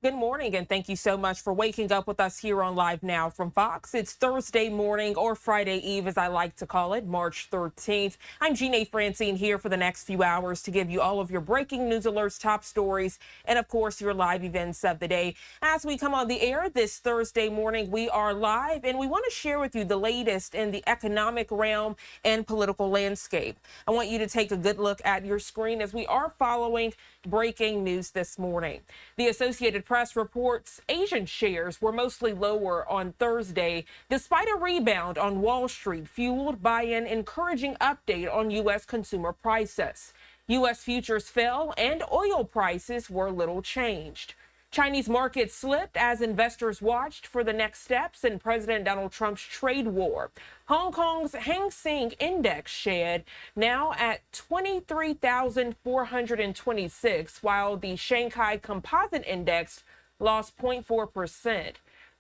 Good morning, and thank you so much for waking up with us here on Live Now from Fox. It's Thursday morning, or Friday Eve, as I like to call it, March 13th. I'm Jeanne Francine here for the next few hours to give you all of your breaking news alerts, top stories, and of course, your live events of the day. As we come on the air this Thursday morning, we are live, and we want to share with you the latest in the economic realm and political landscape. I want you to take a good look at your screen as we are following breaking news this morning. The Associated Press reports Asian shares were mostly lower on Thursday, despite a rebound on Wall Street, fueled by an encouraging update on U.S. consumer prices. U.S. futures fell and oil prices were little changed. Chinese markets slipped as investors watched for the next steps in President Donald Trump's trade war. Hong Kong's Hang Seng Index shed, now at 23,426, while the Shanghai Composite Index lost 0.4%.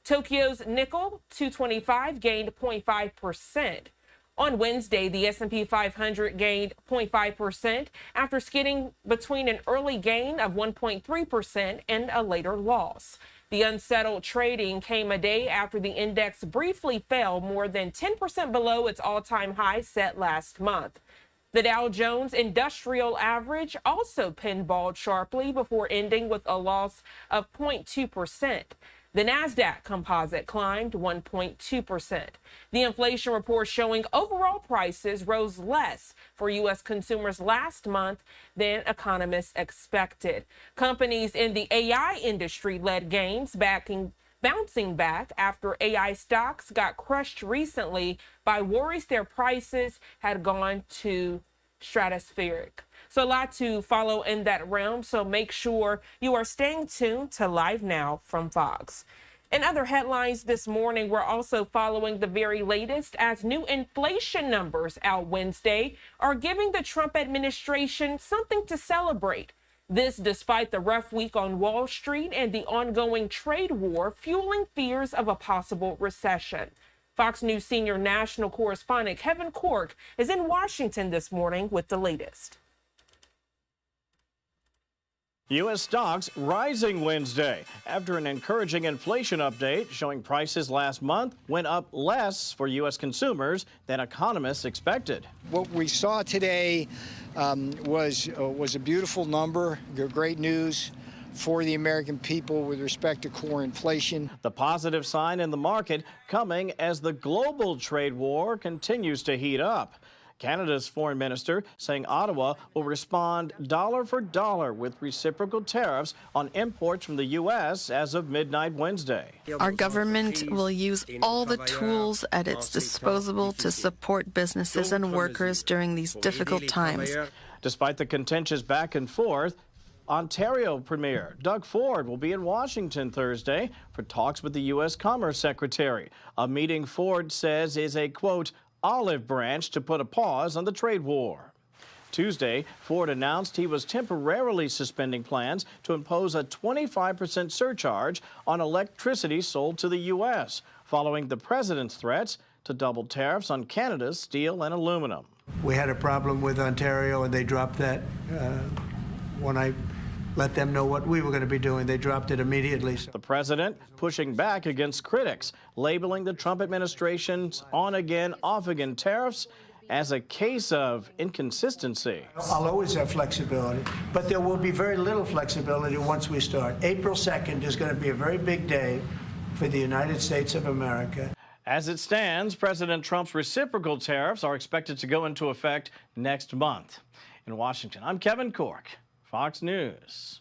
Tokyo's Nikkei 225 gained 0.5%. On Wednesday, the S&P 500 gained 0.5% after skidding between an early gain of 1.3% and a later loss. The unsettled trading came a day after the index briefly fell more than 10% below its all-time high set last month. The Dow Jones Industrial Average also pinballed sharply before ending with a loss of 0.2%. The NASDAQ composite climbed 1.2%. The inflation report showing overall prices rose less for U.S. consumers last month than economists expected. Companies in the AI industry led gains, bouncing back after AI stocks got crushed recently by worries their prices had gone to stratospheric. So a lot to follow in that realm, so make sure you are staying tuned to Live Now from Fox. In other headlines this morning, we're also following the very latest as new inflation numbers out Wednesday are giving the Trump administration something to celebrate. This despite the rough week on Wall Street and the ongoing trade war fueling fears of a possible recession. Fox News senior national correspondent Kevin Corke is in Washington this morning with the latest. U.S. stocks rising Wednesday after an encouraging inflation update showing prices last month went up less for U.S. consumers than economists expected. What we saw today was a beautiful number, great news for the American people with respect to core inflation. The positive sign in the market coming as the global trade war continues to heat up. Canada's foreign minister saying Ottawa will respond dollar for dollar with reciprocal tariffs on imports from the U.S. as of midnight Wednesday. Our government will use all the tools at its disposal to support businesses and workers during these difficult times. Despite the contentious back and forth, Ontario Premier Doug Ford will be in Washington Thursday for talks with the U.S. Commerce Secretary, a meeting Ford says is a, quote, olive branch to put a pause on the trade war. Tuesday, Ford announced he was temporarily suspending plans to impose a 25% surcharge on electricity sold to the U.S., following the president's threats to double tariffs on Canada's steel and aluminum. We had a problem with Ontario, and they dropped that when I let them know what we were going to be doing. They dropped it immediately. The president pushing back against critics, labeling the Trump administration's on-again, off-again tariffs as a case of inconsistency. I'll always have flexibility, but there will be very little flexibility once we start. April 2nd is going to be a very big day for the United States of America. As it stands, President Trump's reciprocal tariffs are expected to go into effect next month. In Washington, I'm Kevin Corke, Fox News.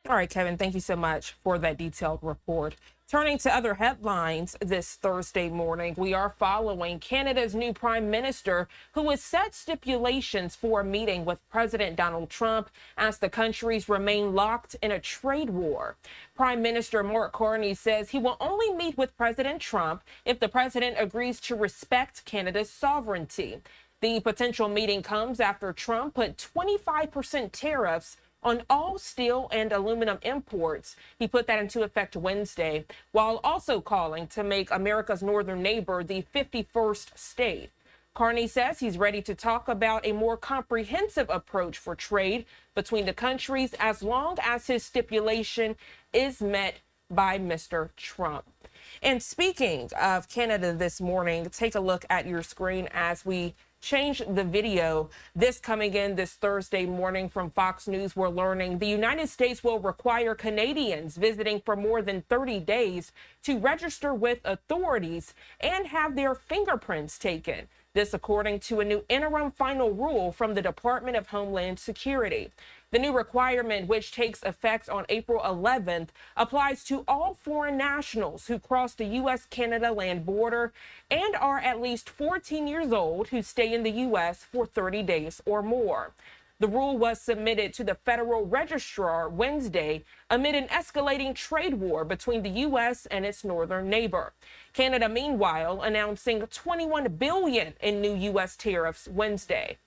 All right, Kevin, thank you so much for that detailed report. Turning to other headlines this Thursday morning, we are following Canada's new prime minister, who has set stipulations for a meeting with President Donald Trump as the countries remain locked in a trade war. Prime Minister Mark Carney says he will only meet with President Trump if the president agrees to respect Canada's sovereignty. The potential meeting comes after Trump put 25% tariffs on all steel and aluminum imports. He put that into effect Wednesday, while also calling to make America's northern neighbor the 51st state. Carney says he's ready to talk about a more comprehensive approach for trade between the countries as long as his stipulation is met by Mr. Trump. And speaking of Canada this morning, take a look at your screen as we change the video. This coming in this Thursday morning from Fox News, we're learning the United States will require Canadians visiting for more than 30 days to register with authorities and have their fingerprints taken. This according to a new interim final rule from the Department of Homeland Security. The new requirement, which takes effect on April 11th, applies to all foreign nationals who cross the U.S.-Canada land border and are at least 14 years old who stay in the U.S. for 30 days or more. The rule was submitted to the federal registrar Wednesday amid an escalating trade war between the U.S. and its northern neighbor. Canada, meanwhile, announcing $21 billion in new U.S. tariffs Wednesday.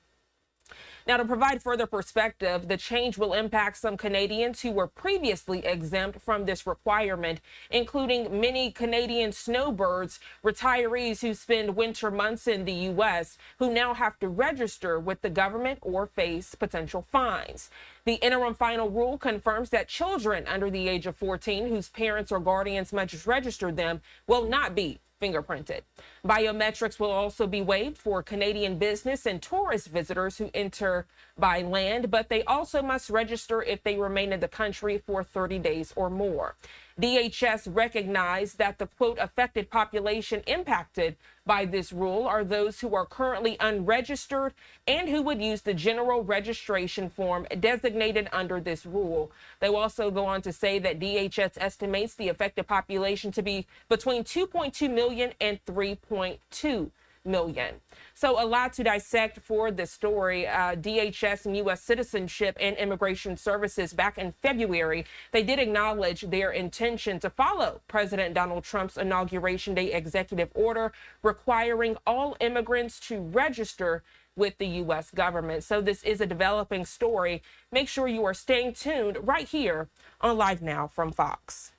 Now, to provide further perspective, the change will impact some Canadians who were previously exempt from this requirement, including many Canadian snowbirds, retirees who spend winter months in the U.S., who now have to register with the government or face potential fines. The interim final rule confirms that children under the age of 14 whose parents or guardians must register them will not be fingerprinted. Biometrics will also be waived for Canadian business and tourist visitors who enter by land, but they also must register if they remain in the country for 30 days or more. DHS recognized that the, quote, affected population impacted by this rule are those who are currently unregistered and who would use the general registration form designated under this rule. They will also go on to say that DHS estimates the affected population to be between 2.2 million and 3.2 million. So a lot to dissect for this story. DHS and U.S. Citizenship and Immigration Services back in February, they did acknowledge their intention to follow President Donald Trump's Inauguration Day executive order requiring all immigrants to register with the U.S. government. So this is a developing story. Make sure you are staying tuned right here on Live Now from Fox.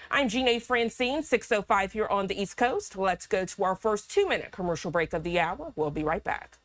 I'm Jeanne Francine, 6:05 here on the East Coast. Let's go to our first 2-minute commercial break of the hour. We'll be right back.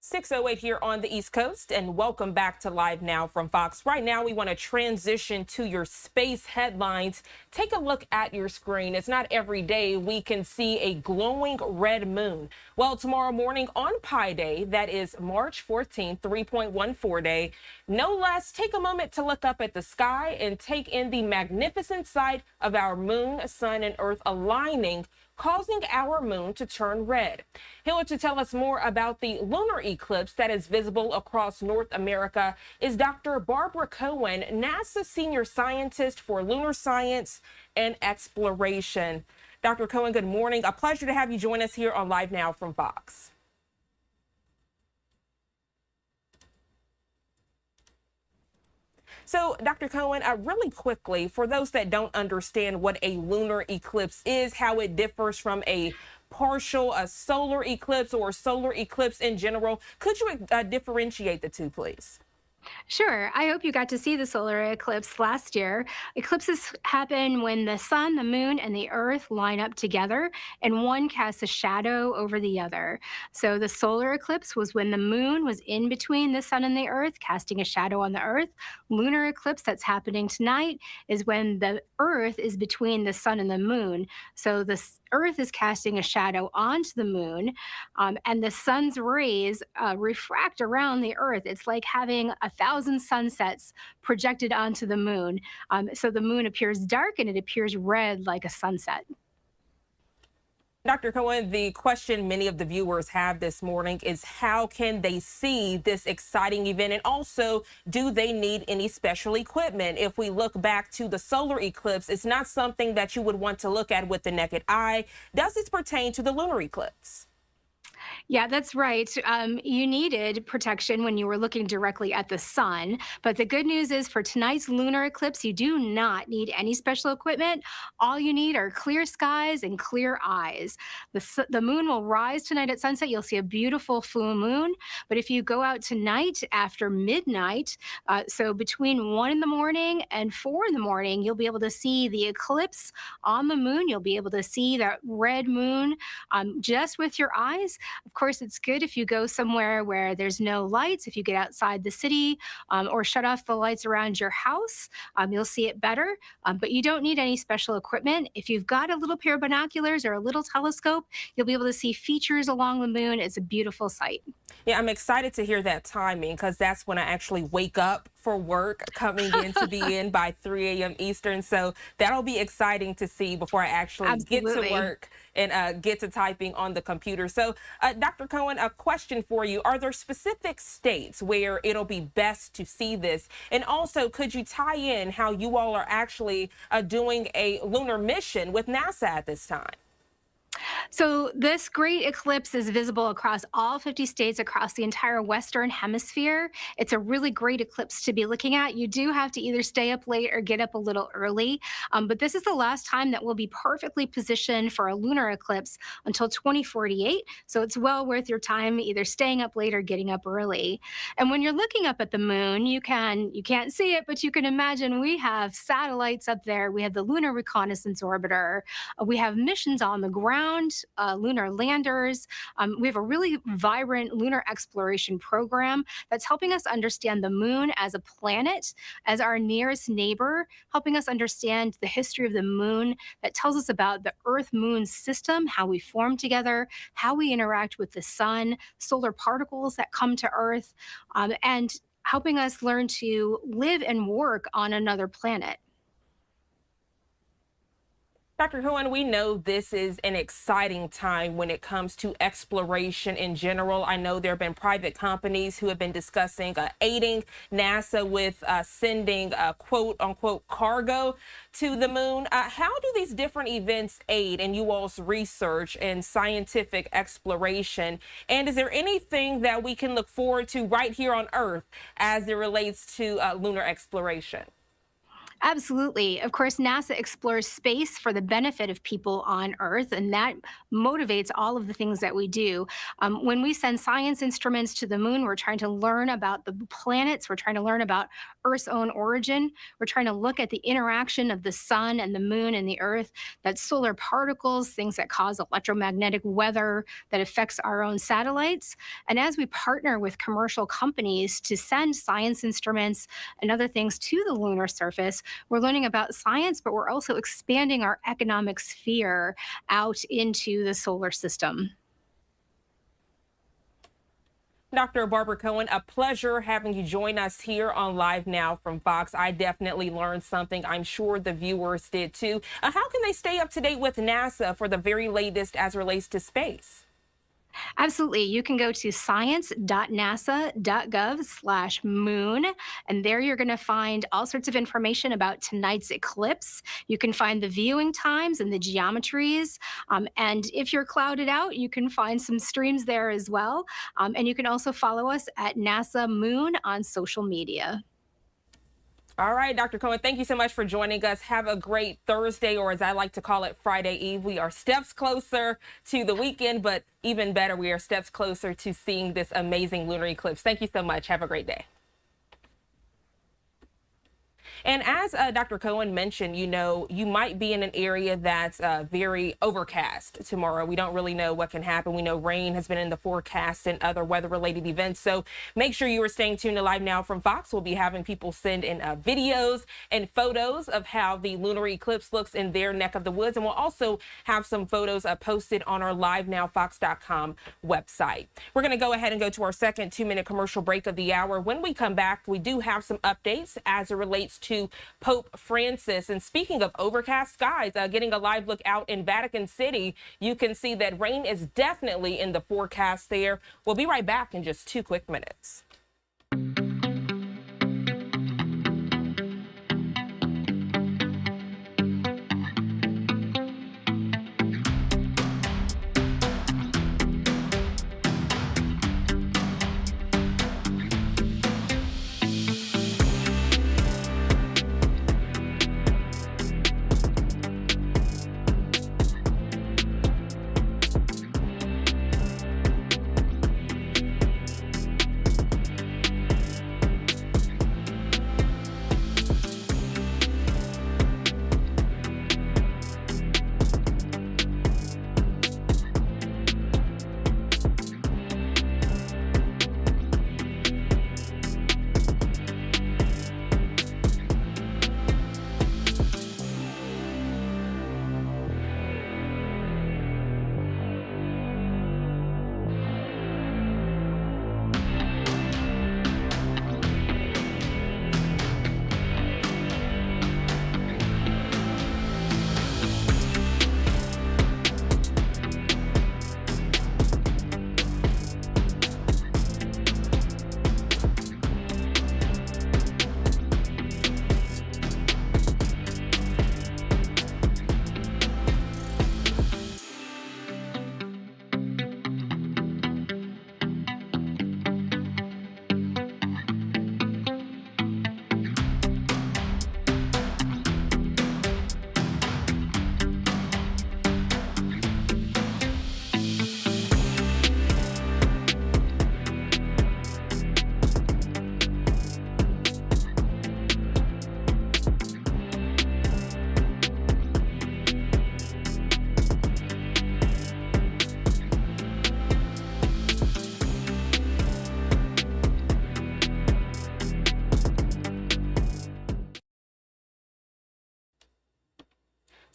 6:08 here on the East Coast, and welcome back to Live Now from Fox. Right now, we want to transition to your space headlines. Take a look at your screen. It's not every day we can see a glowing red moon. Well, tomorrow morning on Pi Day, that is March 14th, 3.14 day, no less, take a moment to look up at the sky and take in the magnificent sight of our moon, sun, and earth aligning, causing our moon to turn red. Here to tell us more about the lunar eclipse that is visible across North America is Dr. Barbara Cohen, NASA senior scientist for lunar science and exploration. Dr. Cohen, good morning. A pleasure to have you join us here on Live Now from Fox. So, Dr. Cohen, really quickly, for those that don't understand what a lunar eclipse is, how it differs from a partial, solar eclipse or solar eclipse in general, could you differentiate the two, please? Sure. I hope you got to see the solar eclipse last year. Eclipses happen when the sun, the moon, and the earth line up together, and one casts a shadow over the other. So the solar eclipse was when the moon was in between the sun and the earth, casting a shadow on the earth. Lunar eclipse that's happening tonight is when the earth is between the sun and the moon. So the earth is casting a shadow onto the moon, and the sun's rays refract around the earth. It's like having 1,000 sunsets projected onto the moon. So the moon appears dark and it appears red like a sunset. Dr. Cohen, the question many of the viewers have this morning is how can they see this exciting event? And also, do they need any special equipment? If we look back to the solar eclipse, it's not something that you would want to look at with the naked eye. Does this pertain to the lunar eclipse? Yeah, that's right. You needed protection when you were looking directly at the sun. But the good news is for tonight's lunar eclipse, you do not need any special equipment. All you need are clear skies and clear eyes. The moon will rise tonight at sunset. You'll see a beautiful full moon. But if you go out tonight after midnight, so between 1 in the morning and 4 in the morning, you'll be able to see the eclipse on the moon. You'll be able to see that red moon just with your eyes. Of course, it's good if you go somewhere where there's no lights. If you get outside the city or shut off the lights around your house, you'll see it better. But you don't need any special equipment. If you've got a little pair of binoculars or a little telescope, you'll be able to see features along the moon. It's a beautiful sight. Yeah, I'm excited to hear that timing because that's when I actually wake up for work, coming in to be in by 3 a.m. Eastern. So that'll be exciting to see before I actually get to work and get to typing on the computer. So, Dr. Cohen, a question for you. Are there specific states where it'll be best to see this? And also, could you tie in how you all are actually doing a lunar mission with NASA at this time? So this great eclipse is visible across all 50 states across the entire Western Hemisphere. It's a really great eclipse to be looking at. You do have to either stay up late or get up a little early. But this is the last time that we'll be perfectly positioned for a lunar eclipse until 2048. So it's well worth your time either staying up late or getting up early. And when you're looking up at the moon, you can't see it, but you can imagine we have satellites up there. We have the Lunar Reconnaissance Orbiter. We have missions on the ground. Lunar landers. We have a really vibrant lunar exploration program that's helping us understand the moon as a planet, as our nearest neighbor, helping us understand the history of the moon that tells us about the Earth-Moon system, how we form together, how we interact with the sun, solar particles that come to Earth, and helping us learn to live and work on another planet. Dr. Cohen, we know this is an exciting time when it comes to exploration in general. I know there have been private companies who have been discussing aiding NASA with sending quote unquote cargo to the moon. How do these different events aid in you all's research and scientific exploration? And is there anything that we can look forward to right here on Earth as it relates to lunar exploration? Absolutely. Of course, NASA explores space for the benefit of people on Earth, and that motivates all of the things that we do. When we send science instruments to the moon, we're trying to learn about the planets, we're trying to learn about Earth's own origin, we're trying to look at the interaction of the sun and the moon and the Earth, that solar particles, things that cause electromagnetic weather that affects our own satellites. And as we partner with commercial companies to send science instruments and other things to the lunar surface, we're learning about science, but we're also expanding our economic sphere out into the solar system. Dr. Barbara Cohen, a pleasure having you join us here on Live Now from Fox. I definitely learned something. I'm sure the viewers did too. How can they stay up to date with NASA for the very latest as relates to space? Absolutely. You can go to science.nasa.gov/moon, and there you're going to find all sorts of information about tonight's eclipse. You can find the viewing times and the geometries. And if you're clouded out, you can find some streams there as well. And you can also follow us at NASA Moon on social media. All right, Dr. Cohen, thank you so much for joining us. Have a great Thursday, or as I like to call it, Friday Eve. We are steps closer to the weekend, but even better, we are steps closer to seeing this amazing lunar eclipse. Thank you so much. Have a great day. And as Dr. Cohen mentioned, you might be in an area that's very overcast tomorrow. We don't really know what can happen. We know rain has been in the forecast and other weather-related events. So make sure you are staying tuned to Live Now from Fox. We'll be having people send in videos and photos of how the lunar eclipse looks in their neck of the woods. And we'll also have some photos posted on our LiveNowFox.com website. We're going to go ahead and go to our second 2-minute commercial break of the hour. When we come back, we do have some updates as it relates to Pope Francis. And speaking of overcast skies, getting a live look out in Vatican City, you can see that rain is definitely in the forecast there. We'll be right back in just 2 quick minutes.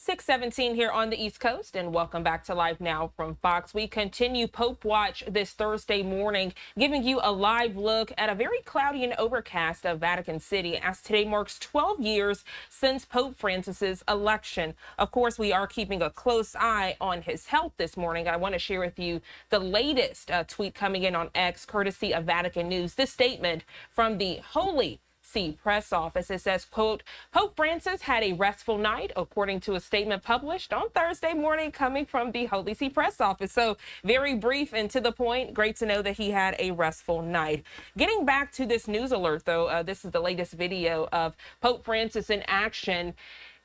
.17 here on the East Coast, and welcome back to Live Now from Fox. We continue Pope Watch this Thursday morning, giving you a live look at a very cloudy and overcast of Vatican City, as today marks 12 years since Pope Francis's election. Of course, we are keeping a close eye on his health this morning. I want to share with you the latest tweet coming in on X, courtesy of Vatican News. This statement from the Holy See press office. It says, quote, Pope Francis had a restful night, according to a statement published on Thursday morning coming from the Holy See press office. So very brief and to the point. Great to know that he had a restful night. Getting back to this news alert, though, this is the latest video of Pope Francis in action.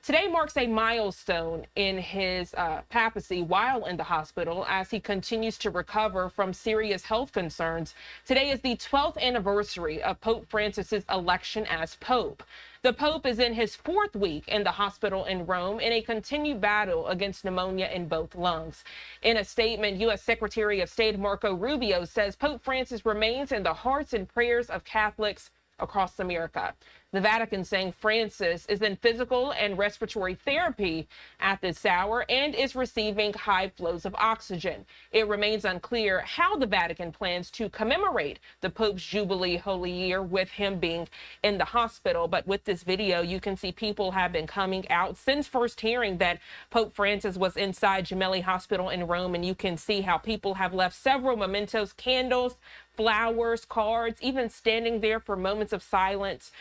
Today marks a milestone in his papacy while in the hospital as he continues to recover from serious health concerns. Today is the 12th anniversary of Pope Francis's election as Pope. The Pope is in his 4th week in the hospital in Rome in a continued battle against pneumonia in both lungs. In a statement, U.S. Secretary of State Marco Rubio says Pope Francis remains in the hearts and prayers of Catholics across America. The Vatican saying Francis is in physical and respiratory therapy at this hour and is receiving high flows of oxygen. It remains unclear how the Vatican plans to commemorate the Pope's Jubilee Holy Year with him being in the hospital. But with this video, you can see people have been coming out since first hearing that Pope Francis was inside Gemelli Hospital in Rome, and you can see how people have left several mementos, candles, flowers, cards, even standing there for moments of silence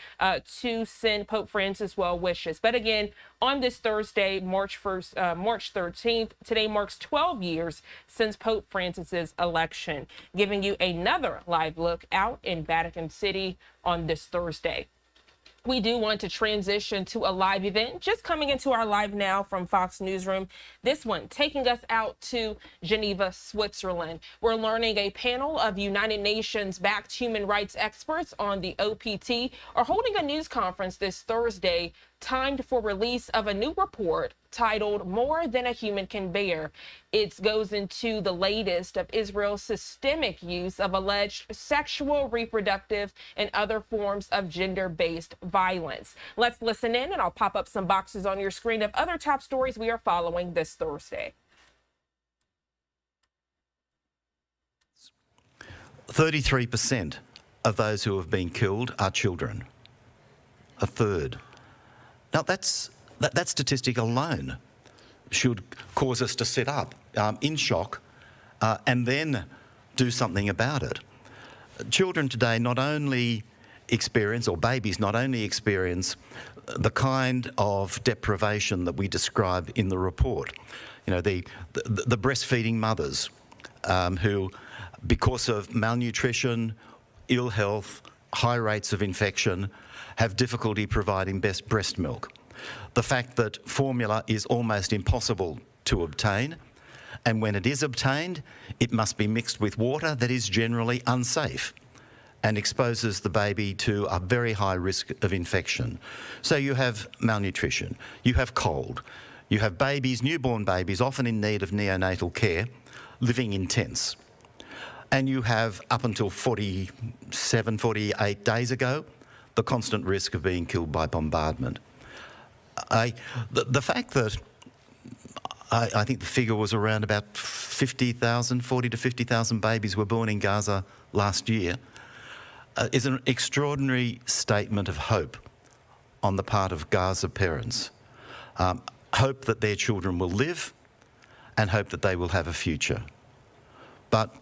to send Pope Francis well wishes. But again, on this Thursday, March 13th, today marks 12 years since Pope Francis's election, giving you another live look out in Vatican City on this Thursday. We do want to transition to a live event just coming into our live now from Fox Newsroom. This one taking us out to Geneva, Switzerland. We're learning a panel of United Nations-backed human rights experts on the OPT are holding a news conference this Thursday timed for release of a new report titled More Than a Human Can Bear. It goes into the latest of Israel's systemic use of alleged sexual, reproductive, and other forms of gender-based violence. Let's listen in, and I'll pop up some boxes on your screen of other top stories we are following this Thursday. 33% of those who have been killed are children. A third. Now, that statistic alone should cause us to sit up in shock and then do something about it. Children today not only experience, or babies not only experience, the kind of deprivation that we describe in the report. You know, the breastfeeding mothers who, because of malnutrition, ill health, high rates of infection, have difficulty providing best breast milk. The fact that formula is almost impossible to obtain, and when it is obtained, it must be mixed with water that is generally unsafe and exposes the baby to a very high risk of infection. So you have malnutrition, you have cold, you have babies, newborn babies, often in need of neonatal care, living in tents. And you have, up until 47, 48 days ago, the constant risk of being killed by bombardment. The fact that I think the figure was around about 50,000, 40 to 50,000 babies were born in Gaza last year is an extraordinary statement of hope on the part of Gaza parents. Hope that their children will live and hope that they will have a future. But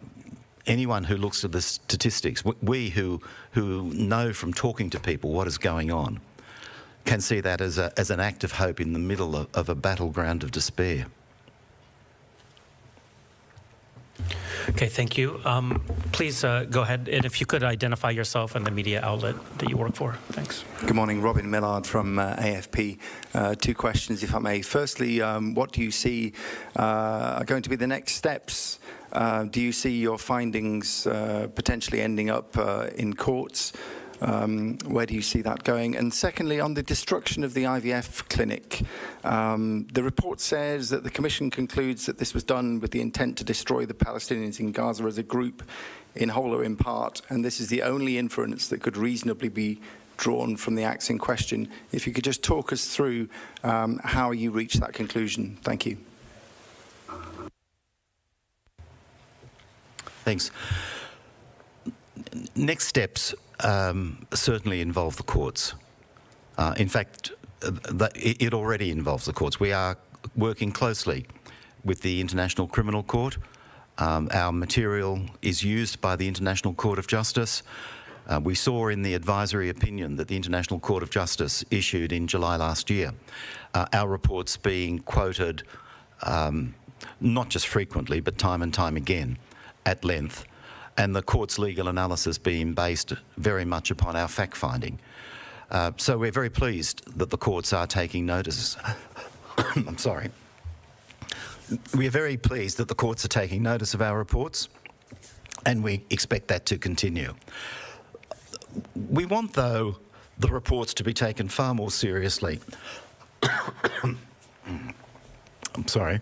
anyone who looks at the statistics, we who know from talking to people what is going on, can see that as an act of hope in the middle of a battleground of despair. Okay, thank you. Please go ahead, and if you could identify yourself and the media outlet that you work for. Thanks. Good morning, Robin Millard from AFP. 2 questions, if I may. Firstly, what do you see are going to be the next steps? Do you see your findings potentially ending up in courts? Where do you see that going? And secondly, on the destruction of the IVF clinic, the report says that the Commission concludes that this was done with the intent to destroy the Palestinians in Gaza as a group, in whole or in part, and this is the only inference that could reasonably be drawn from the acts in question. If you could just talk us through how you reached that conclusion. Thank you. Thanks. Next steps certainly involve the courts. In fact, it already involves the courts. We are working closely with the International Criminal Court. Our material is used by the International Court of Justice. We saw in the advisory opinion that the International Court of Justice issued in July last year, our reports being quoted not just frequently, but time and time again at length, and the court's legal analysis being based very much upon our fact-finding. So we're very pleased that the courts are taking notice. I'm sorry. We are very pleased that the courts are taking notice of our reports, and we expect that to continue. We want, though, the reports to be taken far more seriously. I'm sorry.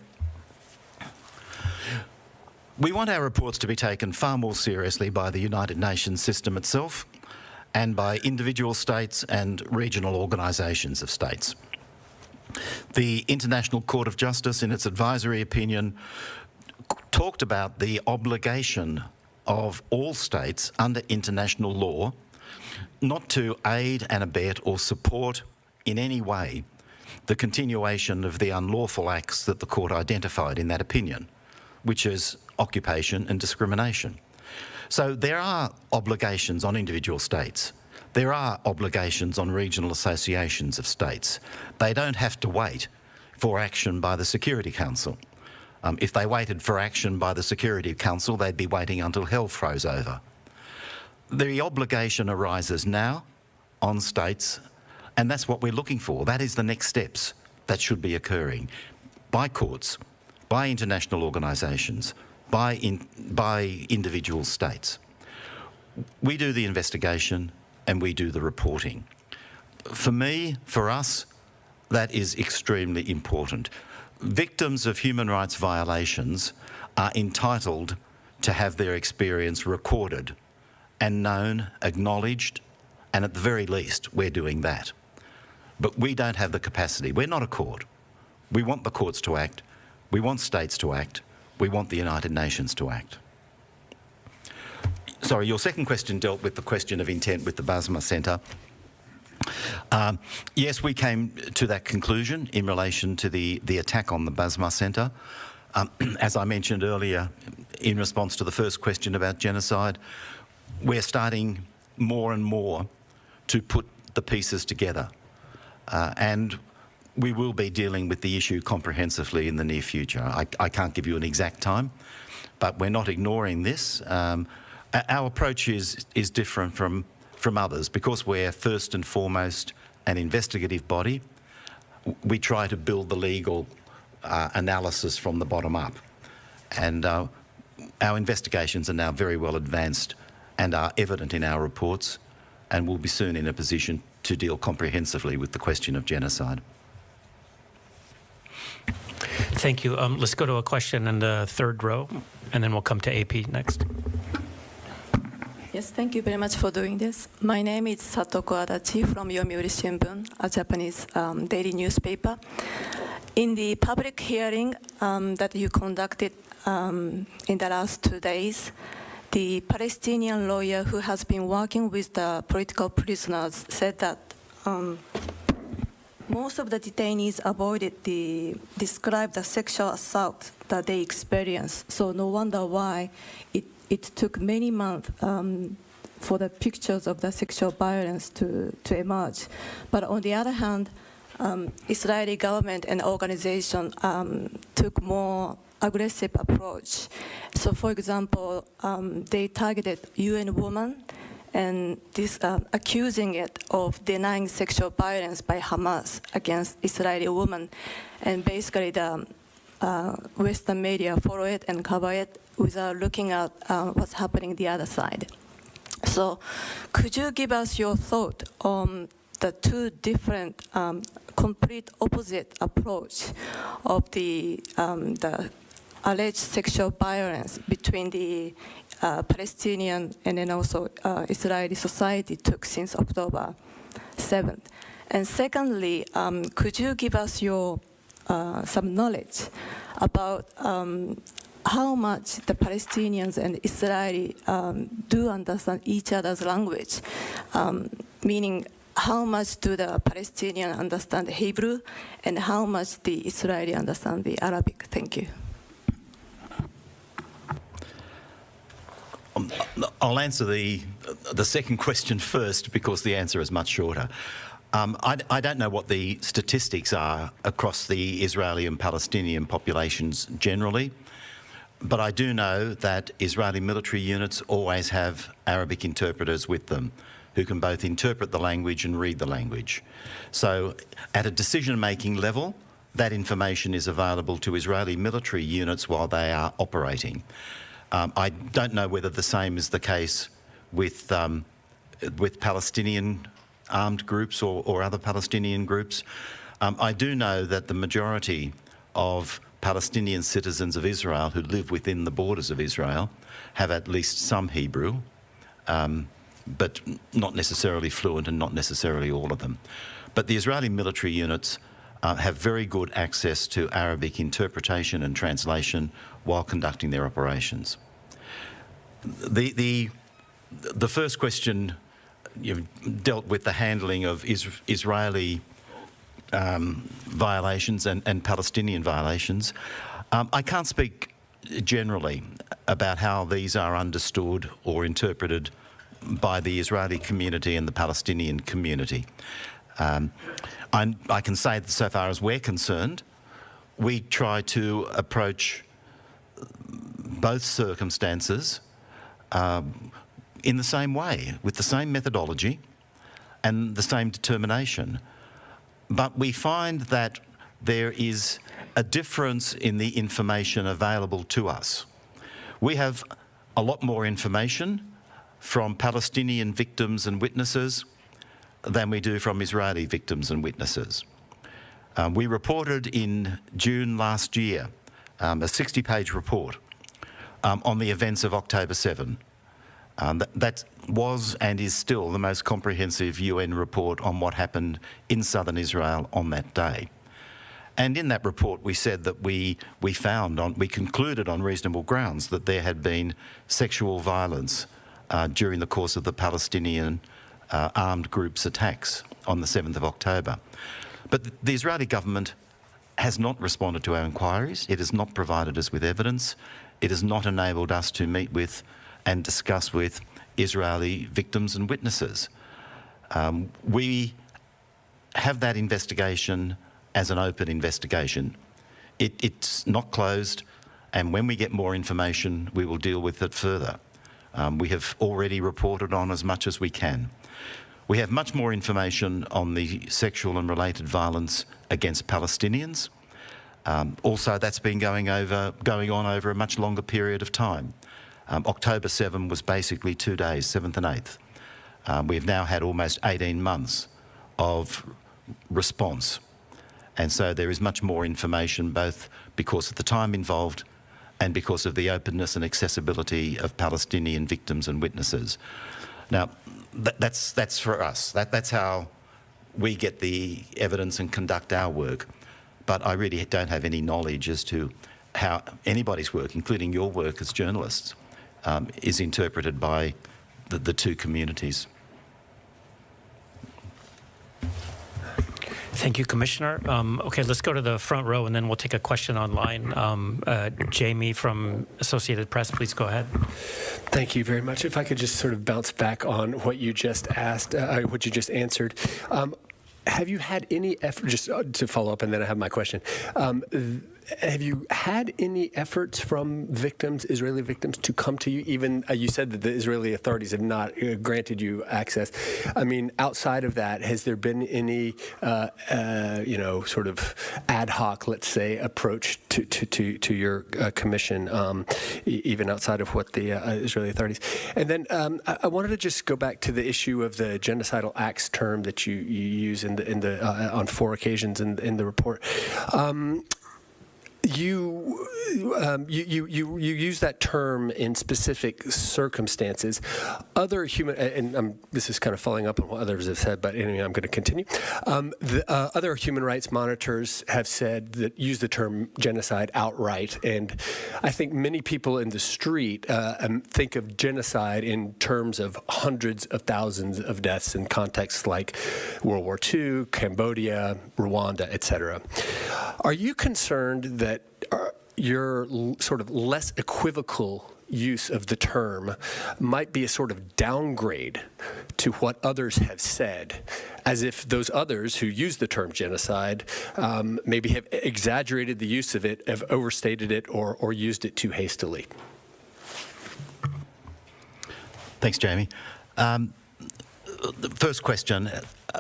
We want our reports to be taken far more seriously by the United Nations system itself and by individual states and regional organisations of states. The International Court of Justice, in its advisory opinion, talked about the obligation of all states under international law not to aid and abet or support in any way the continuation of the unlawful acts that the court identified in that opinion, which is occupation and discrimination. So there are obligations on individual states. There are obligations on regional associations of states. They don't have to wait for action by the Security Council. If they waited for action by the Security Council, they'd be waiting until hell froze over. The obligation arises now on states, and that's what we're looking for. That is the next steps that should be occurring by courts, by international organisations, by individual states. We do the investigation and we do the reporting. For me, for us, that is extremely important. Victims of human rights violations are entitled to have their experience recorded and known, acknowledged, and at the very least, we're doing that. But we don't have the capacity. We're not a court. We want the courts to act. We want states to act. We want the United Nations to act. Sorry, your second question dealt with the question of intent with the Basma Centre. Yes, we came to that conclusion in relation to the attack on the Basma Centre. As I mentioned earlier, in response to the first question about genocide, we're starting more and more to put the pieces together. And we will be dealing with the issue comprehensively in the near future. I can't give you an exact time, but we're not ignoring this. Our approach is different from others because we're first and foremost an investigative body. We try to build the legal analysis from the bottom up. And our investigations are now very well advanced and are evident in our reports, and we'll be soon in a position to deal comprehensively with the question of genocide. Thank you. Let's go to a question in the third row, and then we'll come to AP next. Yes, thank you very much for doing this. My name is Satoko Adachi from Yomiuri Shimbun, a Japanese daily newspaper. In the public hearing that you conducted in the last 2 days, the Palestinian lawyer who has been working with the political prisoners said that most of the detainees avoided describe the sexual assault that they experienced. So no wonder why it took many months for the pictures of the sexual violence to emerge. But on the other hand, Israeli government and organization took more aggressive approach. So for example, they targeted UN Women and accusing it of denying sexual violence by Hamas against Israeli women. And basically the Western media follow it and cover it without looking at what's happening the other side. So could you give us your thought on the two different complete opposite approach of the alleged sexual violence between the Palestinian and then also Israeli society took since October 7th? And secondly, could you give us your some knowledge about how much the Palestinians and Israeli do understand each other's language, meaning how much do the Palestinians understand Hebrew and how much the Israeli understand the Arabic? Thank you. I'll answer the second question first because the answer is much shorter. I don't know what the statistics are across the Israeli and Palestinian populations generally, but I do know that Israeli military units always have Arabic interpreters with them who can both interpret the language and read the language. So at a decision-making level, that information is available to Israeli military units while they are operating. I don't know whether the same is the case with Palestinian armed groups or other Palestinian groups. I do know that the majority of Palestinian citizens of Israel who live within the borders of Israel have at least some Hebrew, but not necessarily fluent and not necessarily all of them. But the Israeli military units have very good access to Arabic interpretation and translation while conducting their operations. The first question, you've dealt with the handling of Israeli violations and Palestinian violations. I can't speak generally about how these are understood or interpreted by the Israeli community and the Palestinian community. I can say that so far as we're concerned, we try to approach both circumstances in the same way, with the same methodology and the same determination. But we find that there is a difference in the information available to us. We have a lot more information from Palestinian victims and witnesses than we do from Israeli victims and witnesses. We reported in June last year a 60-page report on the events of October 7. That was and is still the most comprehensive UN report on what happened in southern Israel on that day. And in that report we said that we concluded on reasonable grounds that there had been sexual violence during the course of the Palestinian armed groups' attacks on the 7th of October. But the Israeli government has not responded to our inquiries. It has not provided us with evidence. It has not enabled us to meet with and discuss with Israeli victims and witnesses. We have that investigation as an open investigation. It's not closed, and when we get more information, we will deal with it further. We have already reported on as much as we can. We have much more information on the sexual and related violence against Palestinians. Also, that's been going on over a much longer period of time. October 7 was basically 2 days, 7th and 8th. We've now had almost 18 months of response. And so there is much more information, both because of the time involved and because of the openness and accessibility of Palestinian victims and witnesses. Now, that's for us. That's how we get the evidence and conduct our work. But I really don't have any knowledge as to how anybody's work, including your work as journalists, is interpreted by the two communities. Thank you, Commissioner. Okay, let's go to the front row, and then we'll take a question online. Jamie from Associated Press, please go ahead. Thank you very much. If I could just sort of bounce back on what you just asked, what you just answered. Have you had any effort, just to follow up, and then I have my question. Have you had any efforts from victims, Israeli victims, to come to you? Even you said that the Israeli authorities have not granted you access. I mean, outside of that, has there been any, sort of ad hoc, let's say, approach to your commission, even outside of what the Israeli authorities? And then I wanted to just go back to the issue of the genocidal acts term that you use on 4 occasions in the report. You use that term in specific circumstances. Other human, and this is kind of following up on what others have said, but anyway, I'm going to continue. Other human rights monitors have said that use the term genocide outright, and I think many people in the street think of genocide in terms of hundreds of thousands of deaths in contexts like World War II, Cambodia, Rwanda, etc. Are you concerned that your sort of less equivocal use of the term might be a sort of downgrade to what others have said, as if those others who use the term genocide maybe have exaggerated the use of it, have overstated it, or used it too hastily. Thanks, Jamie. The first question,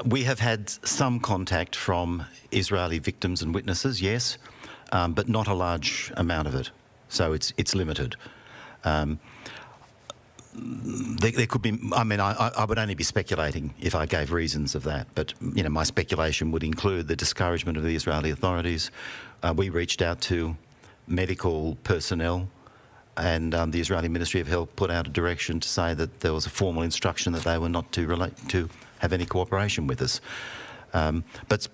we have had some contact from Israeli victims and witnesses, yes, but not a large amount of it, so it's limited. There could be, I mean, I would only be speculating if I gave reasons of that, but, you know, my speculation would include the discouragement of the Israeli authorities. We reached out to medical personnel, and the Israeli Ministry of Health put out a direction to say that there was a formal instruction that they were not to have any cooperation with us. But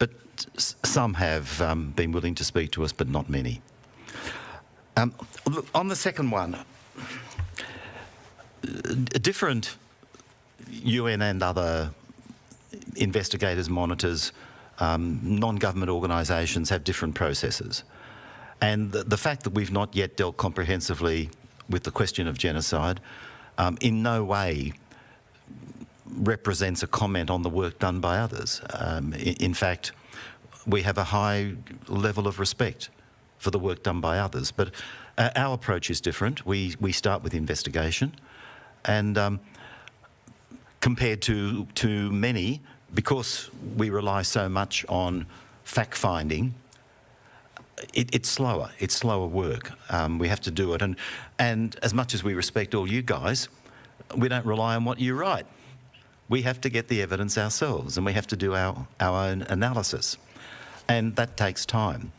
some have been willing to speak to us, but not many. On the second one, different UN and other investigators, monitors, non-government organisations have different processes. And the fact that we've not yet dealt comprehensively with the question of genocide in no way represents a comment on the work done by others. In fact, we have a high level of respect for the work done by others. But our approach is different. We start with investigation, and compared to many, because we rely so much on fact-finding, it's slower. It's slower work. We have to do it. And as much as we respect all you guys, we don't rely on what you write. We have to get the evidence ourselves, and we have to do our own analysis. And that takes time.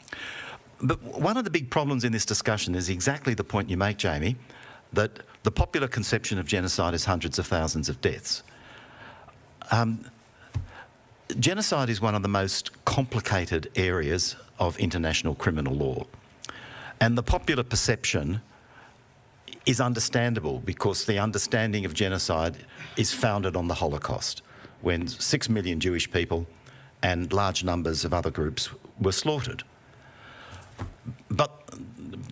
But one of the big problems in this discussion is exactly the point you make, Jamie, that the popular conception of genocide is hundreds of thousands of deaths. Genocide is one of the most complicated areas of international criminal law. And the popular perception is understandable because the understanding of genocide is founded on the Holocaust, when 6 million Jewish people and large numbers of other groups were slaughtered. But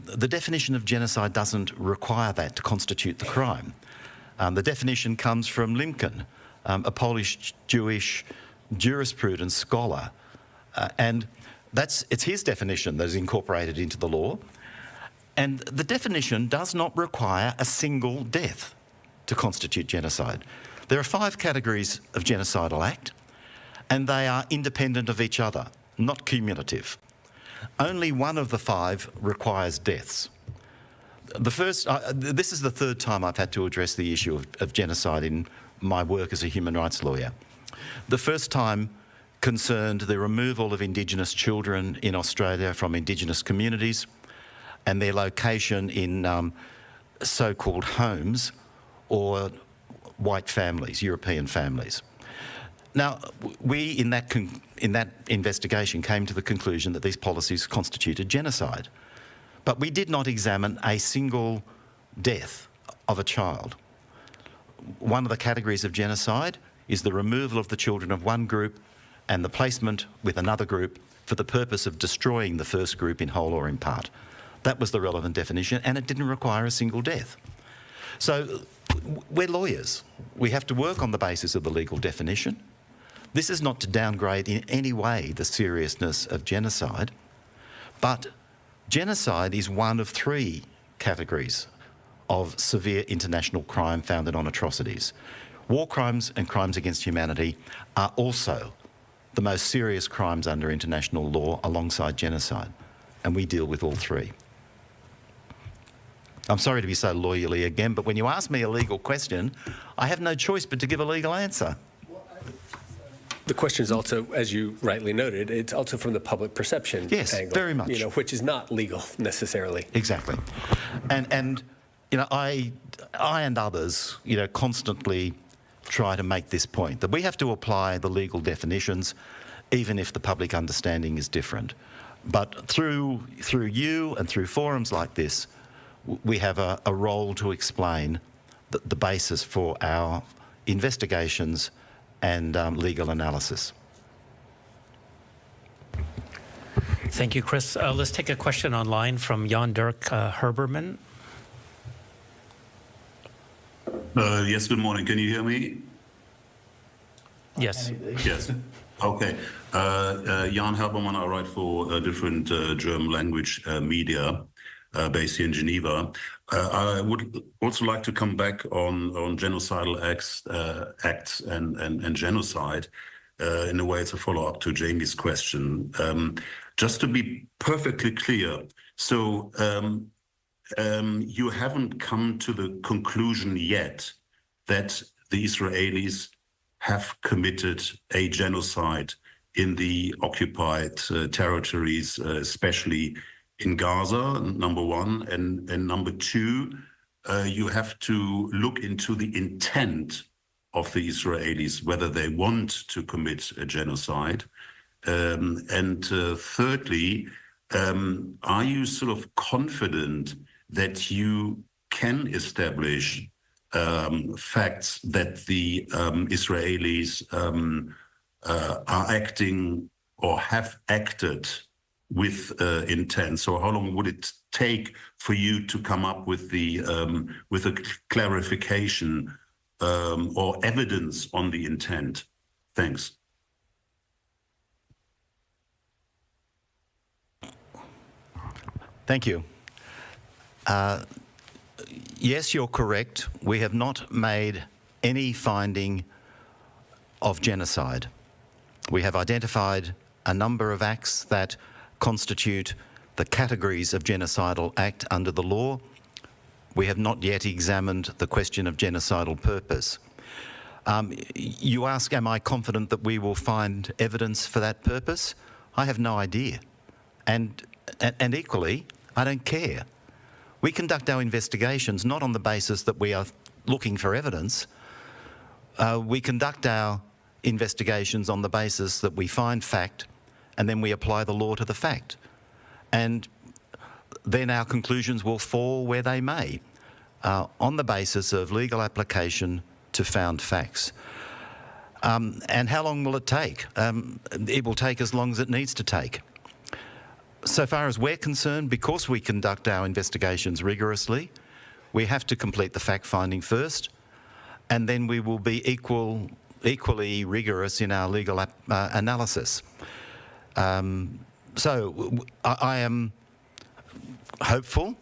the definition of genocide doesn't require that to constitute the crime. The definition comes from Limkin, a Polish Jewish jurisprudence scholar, and it's his definition that is incorporated into the law. And the definition does not require a single death to constitute genocide. There are 5 categories of genocidal act, and they are independent of each other, not cumulative. Only one of the 5 requires deaths. The first, this is the 3rd time I've had to address the issue of genocide in my work as a human rights lawyer. The first time concerned the removal of Indigenous children in Australia from Indigenous communities and their location in so-called homes or white families, European families. Now, we in that investigation came to the conclusion that these policies constituted genocide, but we did not examine a single death of a child. One of the categories of genocide is the removal of the children of one group and the placement with another group for the purpose of destroying the first group in whole or in part. That was the relevant definition, and it didn't require a single death. So we're lawyers. We have to work on the basis of the legal definition. This is not to downgrade in any way the seriousness of genocide, but genocide is one of 3 categories of severe international crime founded on atrocities. War crimes and crimes against humanity are also the most serious crimes under international law alongside genocide, and we deal with all 3. I'm sorry to be so lawyerly again, but when you ask me a legal question, I have no choice but to give a legal answer. The question is also, as you rightly noted, it's also from the public perception angle. Yes, very much. You know, which is not legal necessarily. Exactly. And you know, I and others, you know, constantly try to make this point, that we have to apply the legal definitions even if the public understanding is different. But through you and through forums like this, we have a role to explain the basis for our investigations and legal analysis. Thank you, Chris. Let's take a question online from Jan Dirk Herberman. Yes, good morning. Can you hear me? Yes. Yes. Okay. Jan Herbermann, I write for different German language media based here in Geneva. I would also like to come back on genocidal acts and genocide. In a way, it's a follow-up to Jamie's question. Just to be perfectly clear, so you haven't come to the conclusion yet that the Israelis have committed a genocide in the occupied territories, especially in Gaza, number one, and number two, you have to look into the intent of the Israelis, whether they want to commit a genocide. And thirdly, are you sort of confident that you can establish facts that the Israelis are acting or have acted with intent? So how long would it take for you to come up with a clarification or evidence on the intent? Thanks. Thank you. Yes, you're correct. We have not made any finding of genocide. We have identified a number of acts that constitute the categories of genocidal act under the law. We have not yet examined the question of genocidal purpose. You ask, am I confident that we will find evidence for that purpose? I have no idea. And equally, I don't care. We conduct our investigations not on the basis that we are looking for evidence. We conduct our investigations on the basis that we find fact and then we apply the law to the fact. And then our conclusions will fall where they may, on the basis of legal application to found facts. And how long will it take? It will take as long as it needs to take. So far as we're concerned, because we conduct our investigations rigorously, we have to complete the fact-finding first, and then we will be equally rigorous in our legal analysis. So I am hopeful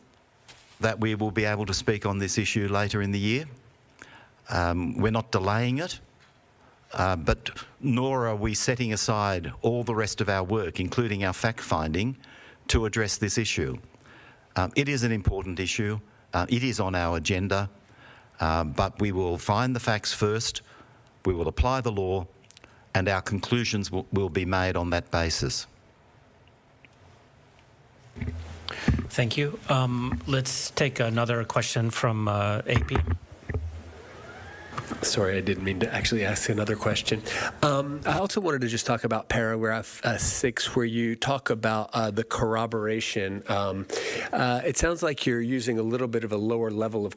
that we will be able to speak on this issue later in the year. We're not delaying it, but nor are we setting aside all the rest of our work, including our fact-finding, to address this issue. It is an important issue. It is on our agenda, but we will find the facts first, we will apply the law, and our conclusions will be made on that basis. Thank you. Let's take another question from AP. Sorry, I didn't mean to actually ask another question. I also wanted to just talk about paragraph 6, where you talk about the corroboration. It sounds like you're using a little bit of a lower level of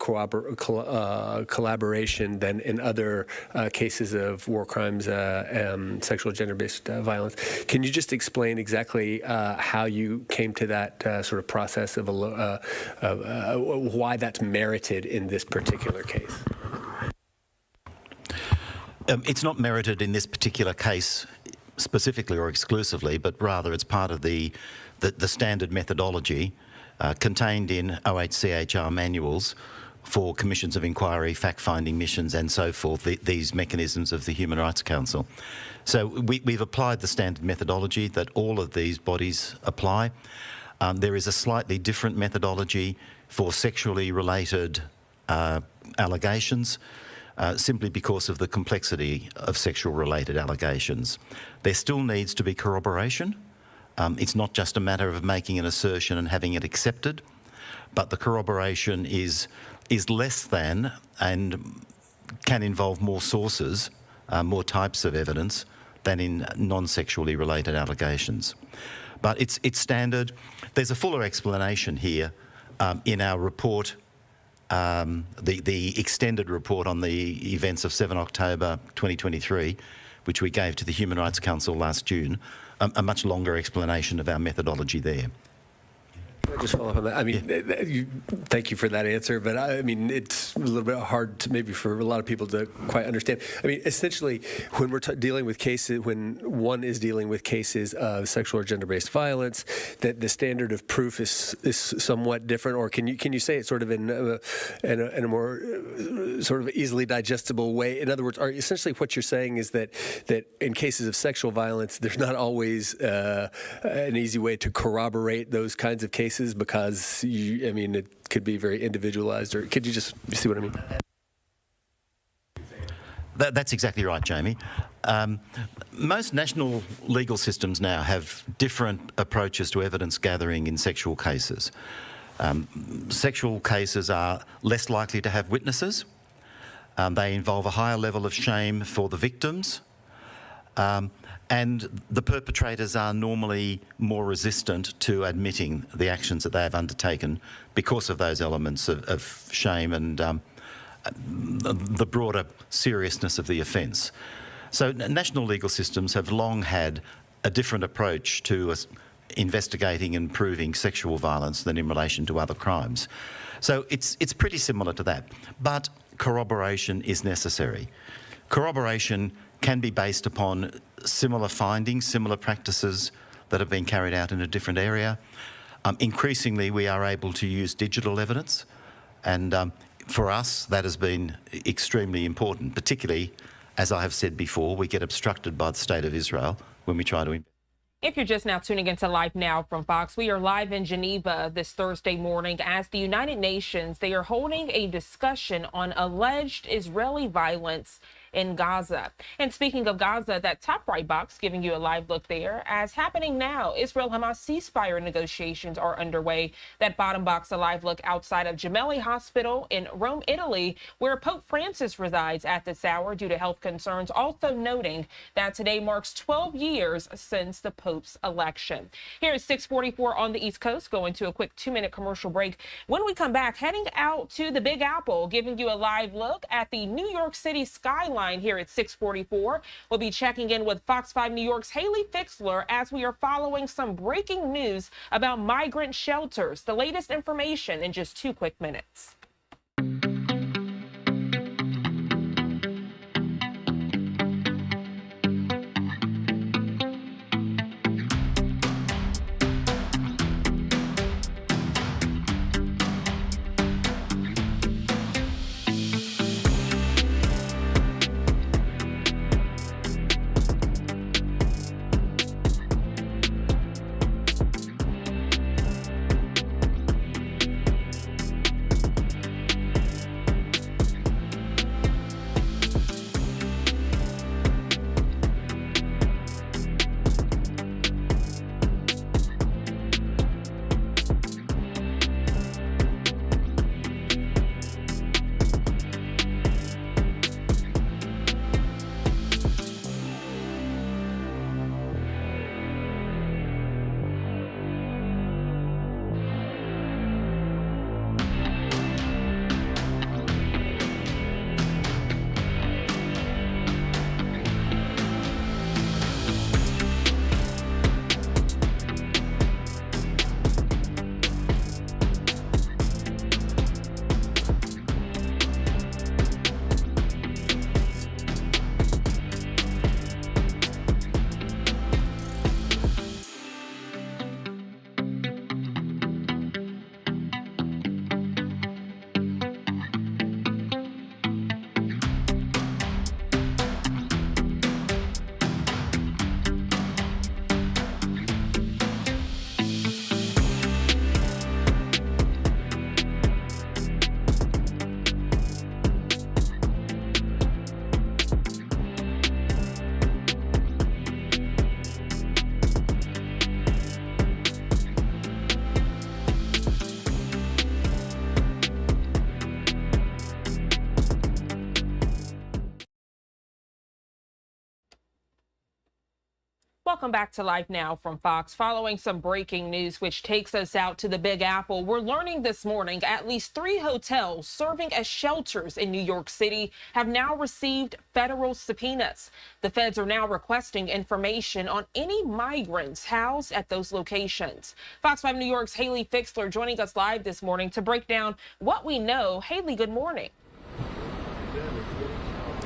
collaboration than in other cases of war crimes, sexual gender-based violence. Can you just explain exactly how you came to that sort of process of why that's merited in this particular case? It's not merited in this particular case specifically or exclusively, but rather it's part of the standard methodology contained in OHCHR manuals for commissions of inquiry, fact-finding missions and so forth, these mechanisms of the Human Rights Council. So we've applied the standard methodology that all of these bodies apply. There is a slightly different methodology for sexually related allegations, simply because of the complexity of sexual-related allegations. There still needs to be corroboration. It's not just a matter of making an assertion and having it accepted, but the corroboration is less than and can involve more sources, more types of evidence than in non-sexually related allegations. But it's standard. There's a fuller explanation here in our report, the extended report on the events of 7 October 2023, which we gave to the Human Rights Council last June, a much longer explanation of our methodology there. just follow up on that. I mean, thank you for that answer, but I mean, it's a little bit hard to maybe for a lot of people to quite understand. I mean, essentially, when we're dealing with cases, when one is dealing with cases of sexual or gender-based violence, that the standard of proof is somewhat different, or can you say it sort of in a more sort of easily digestible way? In other words, essentially what you're saying is that in cases of sexual violence, there's not always an easy way to corroborate those kinds of cases because I mean, it could be very individualized. Or could you just see what I mean? That's exactly right, Jamie. Most national legal systems now have different approaches to evidence gathering in sexual cases. Sexual cases are less likely to have witnesses. They involve a higher level of shame for the victims. And the perpetrators are normally more resistant to admitting the actions that they have undertaken because of those elements of shame and the broader seriousness of the offence. So national legal systems have long had a different approach to investigating and proving sexual violence than in relation to other crimes. So it's pretty similar to that. But corroboration is necessary. Corroboration can be based upon similar findings, similar practices that have been carried out in a different area. Increasingly, we are able to use digital evidence, and for us, that has been extremely important, particularly, as I have said before, we get obstructed by the State of Israel when we try to... If you're just now tuning into Live Now from Fox, we are live in Geneva this Thursday morning as the United Nations, they are holding a discussion on alleged Israeli violence in Gaza. And speaking of Gaza, that top right box giving you a live look there. As happening now, Israel-Hamas ceasefire negotiations are underway. That bottom box, a live look outside of Gemelli Hospital in Rome, Italy, where Pope Francis resides at this hour due to health concerns. Also noting that today marks 12 years since the Pope's election. Here is 6:44 on the East Coast, going to a quick 2-minute commercial break. When we come back, heading out to the Big Apple, giving you a live look at the New York City skyline here at 6:44. We'll be checking in with Fox 5 New York's Haley Fixler as we are following some breaking news about migrant shelters. The latest information in just 2 quick minutes. Welcome back to Live Now from Fox. Following some breaking news, which takes us out to the Big Apple, we're learning this morning at least 3 hotels serving as shelters in New York City have now received federal subpoenas. The feds are now requesting information on any migrants housed at those locations. Fox 5 New York's Haley Fixler joining us live this morning to break down what we know. Haley, good morning.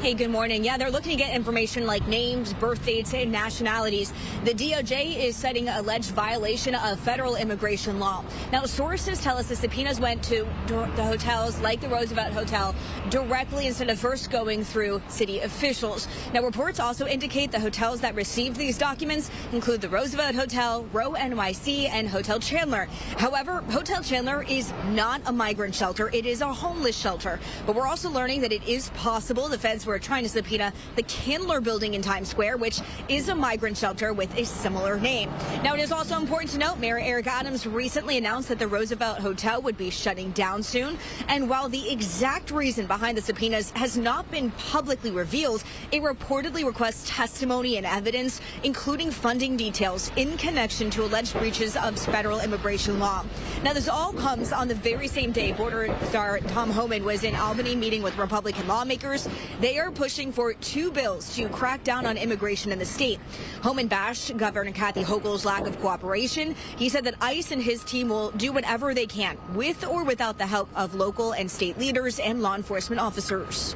Hey, good morning. Yeah, they're looking to get information like names, birth dates, and nationalities. The DOJ is citing alleged violation of federal immigration law. Now, sources tell us the subpoenas went to the hotels like the Roosevelt Hotel directly instead of first going through city officials. Now, reports also indicate the hotels that received these documents include the Roosevelt Hotel, Row NYC, and Hotel Chandler. However, Hotel Chandler is not a migrant shelter. It is a homeless shelter. But we're also learning that it is possible the feds were trying to subpoena the Candler building in Times Square, which is a migrant shelter with a similar name. Now, it is also important to note Mayor Eric Adams recently announced that the Roosevelt Hotel would be shutting down soon. And while the exact reason behind the subpoenas has not been publicly revealed, it reportedly requests testimony and evidence, including funding details in connection to alleged breaches of federal immigration law. Now, this all comes on the very same day border star Tom Homan was in Albany meeting with Republican lawmakers. They are pushing for 2 bills to crack down on immigration in the state. Homan bashed Governor Kathy Hochul's lack of cooperation. He said that ICE and his team will do whatever they can, with or without the help of local and state leaders and law enforcement officers.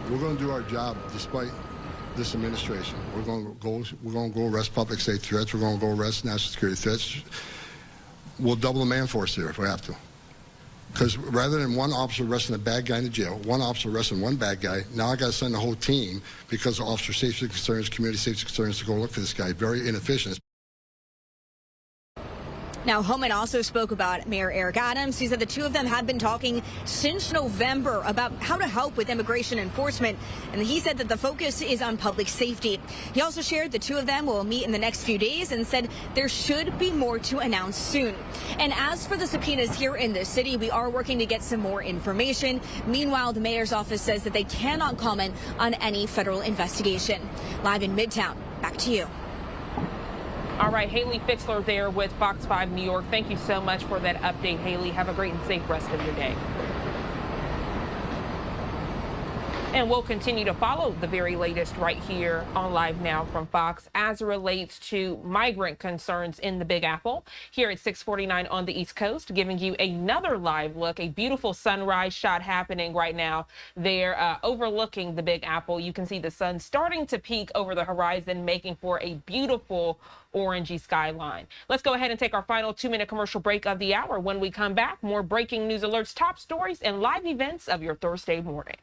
We're going to do our job despite this administration. We're going to go arrest public safety threats. We're going to go arrest national security threats. We'll double the man force here if we have to. Because rather than one officer arresting a bad guy in the jail, one officer arresting one bad guy, now I got to send the whole team because of officer safety concerns, community safety concerns to go look for this guy. Very inefficient. Now, Homan also spoke about Mayor Eric Adams. He said the two of them have been talking since November about how to help with immigration enforcement. And he said that the focus is on public safety. He also shared the two of them will meet in the next few days and said there should be more to announce soon. And as for the subpoenas here in the city, we are working to get some more information. Meanwhile, the mayor's office says that they cannot comment on any federal investigation. Live in Midtown, back to you. All right, Haley Fixler there with Fox 5 New York. Thank you so much for that update, Haley. Have a great and safe rest of your day. And we'll continue to follow the very latest right here on Live Now from Fox as it relates to migrant concerns in the Big Apple. Here at 6:49 on the East Coast, giving you another live look, a beautiful sunrise shot happening right now there overlooking the Big Apple. You can see the sun starting to peek over the horizon, making for a beautiful orangey skyline. Let's go ahead and take our final 2-minute commercial break of the hour. When we come back, more breaking news alerts, top stories, and live events of your Thursday morning.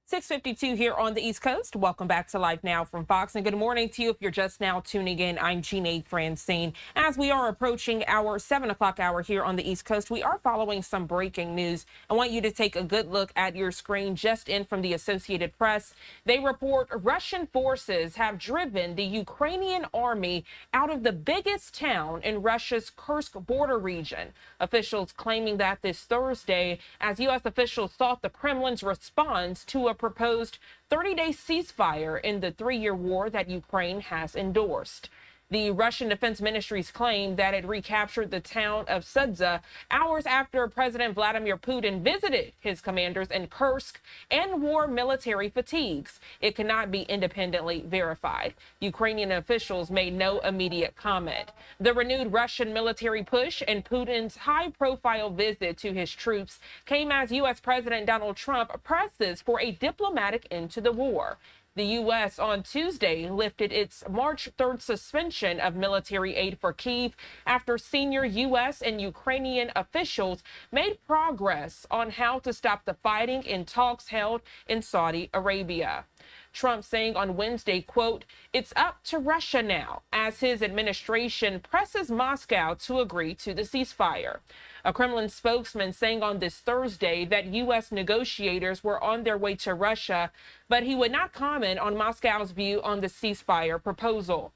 6:52 here on the East Coast. Welcome back to Live Now from Fox, and good morning to you if you're just now tuning in. I'm Jeanne Francine. As we are approaching our 7 o'clock hour here on the East Coast, we are following some breaking news. I want you to take a good look at your screen just in from the Associated Press. They report Russian forces have driven the Ukrainian army out of the biggest town in Russia's Kursk border region. Officials claiming that this Thursday, as U.S. officials sought the Kremlin's response to a proposed 30-day ceasefire in the 3-year war that Ukraine has endorsed. The Russian Defense Ministry's claim that it recaptured the town of Sudza hours after President Vladimir Putin visited his commanders in Kursk and wore military fatigues. It cannot be independently verified. Ukrainian officials made no immediate comment. The renewed Russian military push and Putin's high-profile visit to his troops came as U.S. President Donald Trump presses for a diplomatic end to the war. The U.S. on Tuesday lifted its March 3rd suspension of military aid for Kyiv after senior U.S. and Ukrainian officials made progress on how to stop the fighting in talks held in Saudi Arabia. Trump saying on Wednesday, quote, "It's up to Russia now," as his administration presses Moscow to agree to the ceasefire. A Kremlin spokesman saying on this Thursday that U.S. negotiators were on their way to Russia, but he would not comment on Moscow's view on the ceasefire proposal.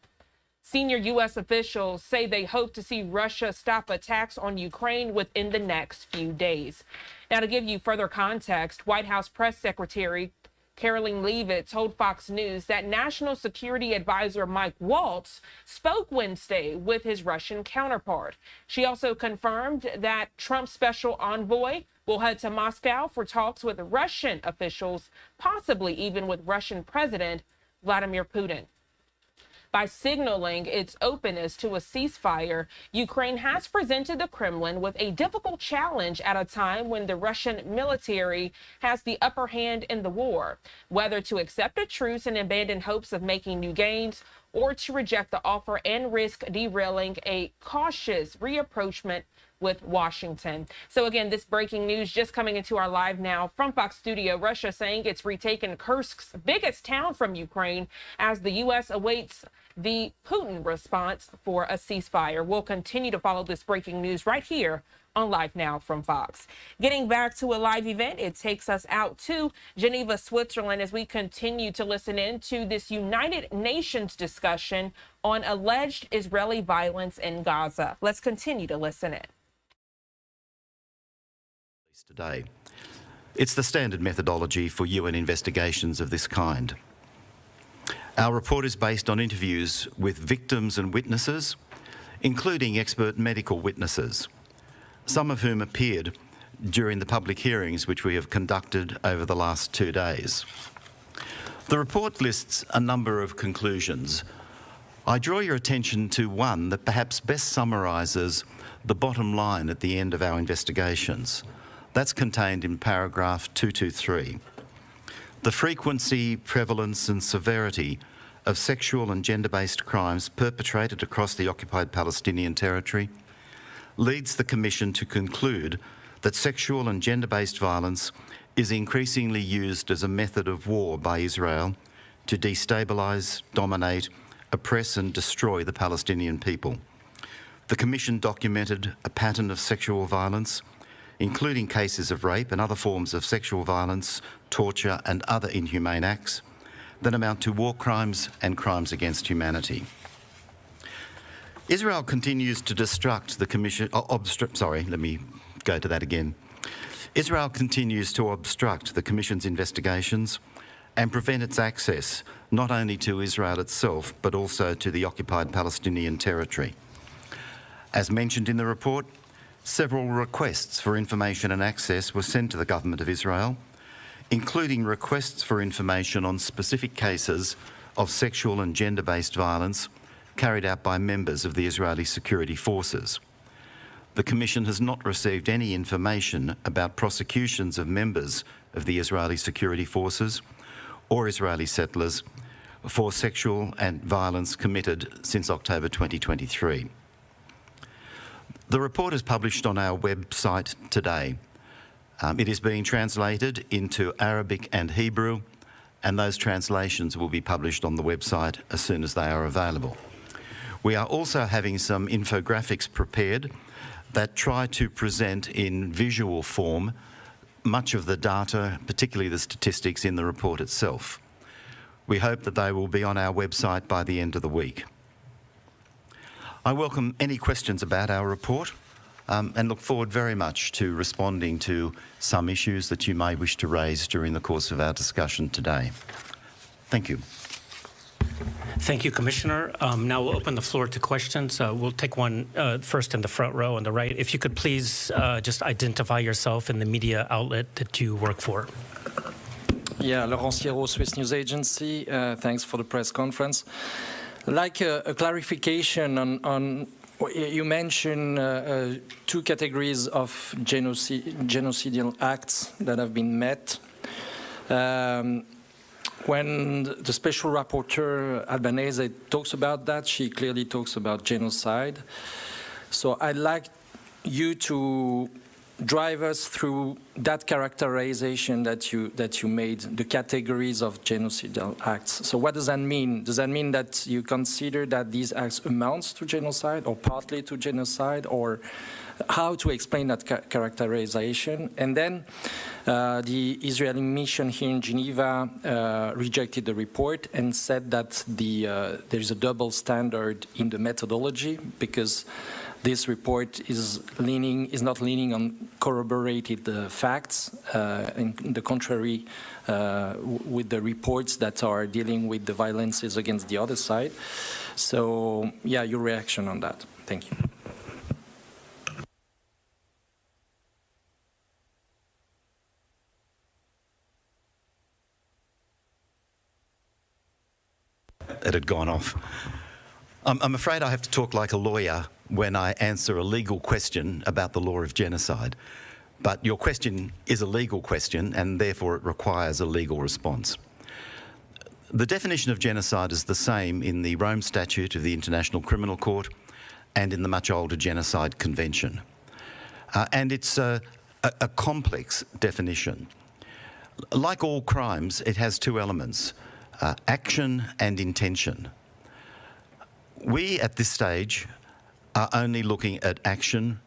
Senior U.S. officials say they hope to see Russia stop attacks on Ukraine within the next few days. Now, to give you further context, White House Press Secretary Karoline Leavitt told Fox News that National Security Advisor Mike Waltz spoke Wednesday with his Russian counterpart. She also confirmed that Trump's special envoy will head to Moscow for talks with Russian officials, possibly even with Russian President Vladimir Putin. By signaling its openness to a ceasefire, Ukraine has presented the Kremlin with a difficult challenge at a time when the Russian military has the upper hand in the war, whether to accept a truce and abandon hopes of making new gains, or to reject the offer and risk derailing a cautious reapproachment with Washington. So again, this breaking news just coming into our Live Now from Fox Studio. Russia saying it's retaken Kursk's biggest town from Ukraine as the U.S. awaits the Putin response for a ceasefire. We'll continue to follow this breaking news right here on Live Now from Fox. Getting back to a live event, it takes us out to Geneva, Switzerland, as we continue to listen in to this United Nations discussion on alleged Israeli violence in Gaza. Let's continue to listen in. Today, it's the standard methodology for UN investigations of this kind. Our report is based on interviews with victims and witnesses, including expert medical witnesses, some of whom appeared during the public hearings which we have conducted over the last 2 days. The report lists a number of conclusions. I draw your attention to one that perhaps best summarises the bottom line at the end of our investigations. That's contained in paragraph 223. The frequency, prevalence and severity of sexual and gender-based crimes perpetrated across the occupied Palestinian territory leads the Commission to conclude that sexual and gender-based violence is increasingly used as a method of war by Israel to destabilise, dominate, oppress and destroy the Palestinian people. The Commission documented a pattern of sexual violence, including cases of rape and other forms of sexual violence, torture and other inhumane acts that amount to war crimes and crimes against humanity. Israel continues to obstruct the Commission, Israel continues to obstruct the Commission's investigations and prevent its access not only to Israel itself but also to the occupied Palestinian territory. As mentioned in the report, several requests for information and access were sent to the Government of Israel, including requests for information on specific cases of sexual and gender-based violence carried out by members of the Israeli security forces. The Commission has not received any information about prosecutions of members of the Israeli security forces or Israeli settlers for sexual and violence committed since October 2023. The report is published on our website today. It is being translated into Arabic and Hebrew, and those translations will be published on the website as soon as they are available. We are also having some infographics prepared that try to present in visual form much of the data, particularly the statistics in the report itself. We hope that they will be on our website by the end of the week. I welcome any questions about our report and look forward very much to responding to some issues that you may wish to raise during the course of our discussion today. Thank you. Thank you, Commissioner. Now we'll open the floor to questions. We'll take one first in the front row on the right. If you could please just identify yourself and the media outlet that you work for. Yeah, Laurent Sierot, Swiss News Agency. Thanks for the press conference. I'd like a clarification on you mentioned two categories of genocidal acts that have been met. When the special rapporteur Albanese talks about that, she clearly talks about genocide. So I'd like you to drive us through that characterization that you made, the categories of genocidal acts. So what does that mean? Does that mean that you consider that these acts amounts to genocide or partly to genocide, or how to explain that characterization? And then the Israeli mission here in Geneva rejected the report and said that there is a double standard in the methodology, because this report is not leaning on corroborated facts, in the contrary with the reports that are dealing with the violences against the other side. So, yeah, your reaction on that. Thank you. It had gone off. I'm afraid I have to talk like a lawyer when I answer a legal question about the law of genocide. But your question is a legal question, and therefore it requires a legal response. The definition of genocide is the same in the Rome Statute of the International Criminal Court and in the much older Genocide Convention. And it's a complex definition. Like all crimes, it has two elements, action and intention. We, at this stage, are only looking at action,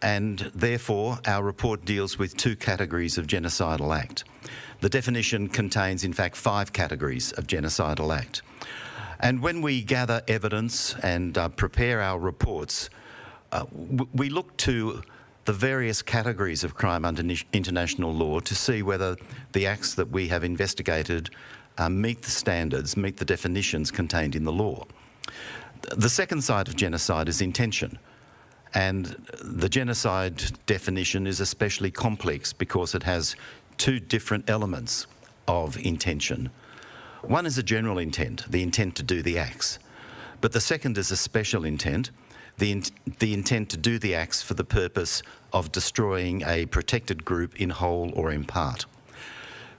and therefore our report deals with two categories of genocidal act. The definition contains, in fact, 5 categories of genocidal act. And when we gather evidence and prepare our reports, we look to the various categories of crime under international law to see whether the acts that we have investigated meet the standards, meet the definitions contained in the law. The second side of genocide is intention, and the genocide definition is especially complex because it has 2 different elements of intention. One is a general intent, the intent to do the acts, but the second is a special intent, the intent to do the acts for the purpose of destroying a protected group in whole or in part.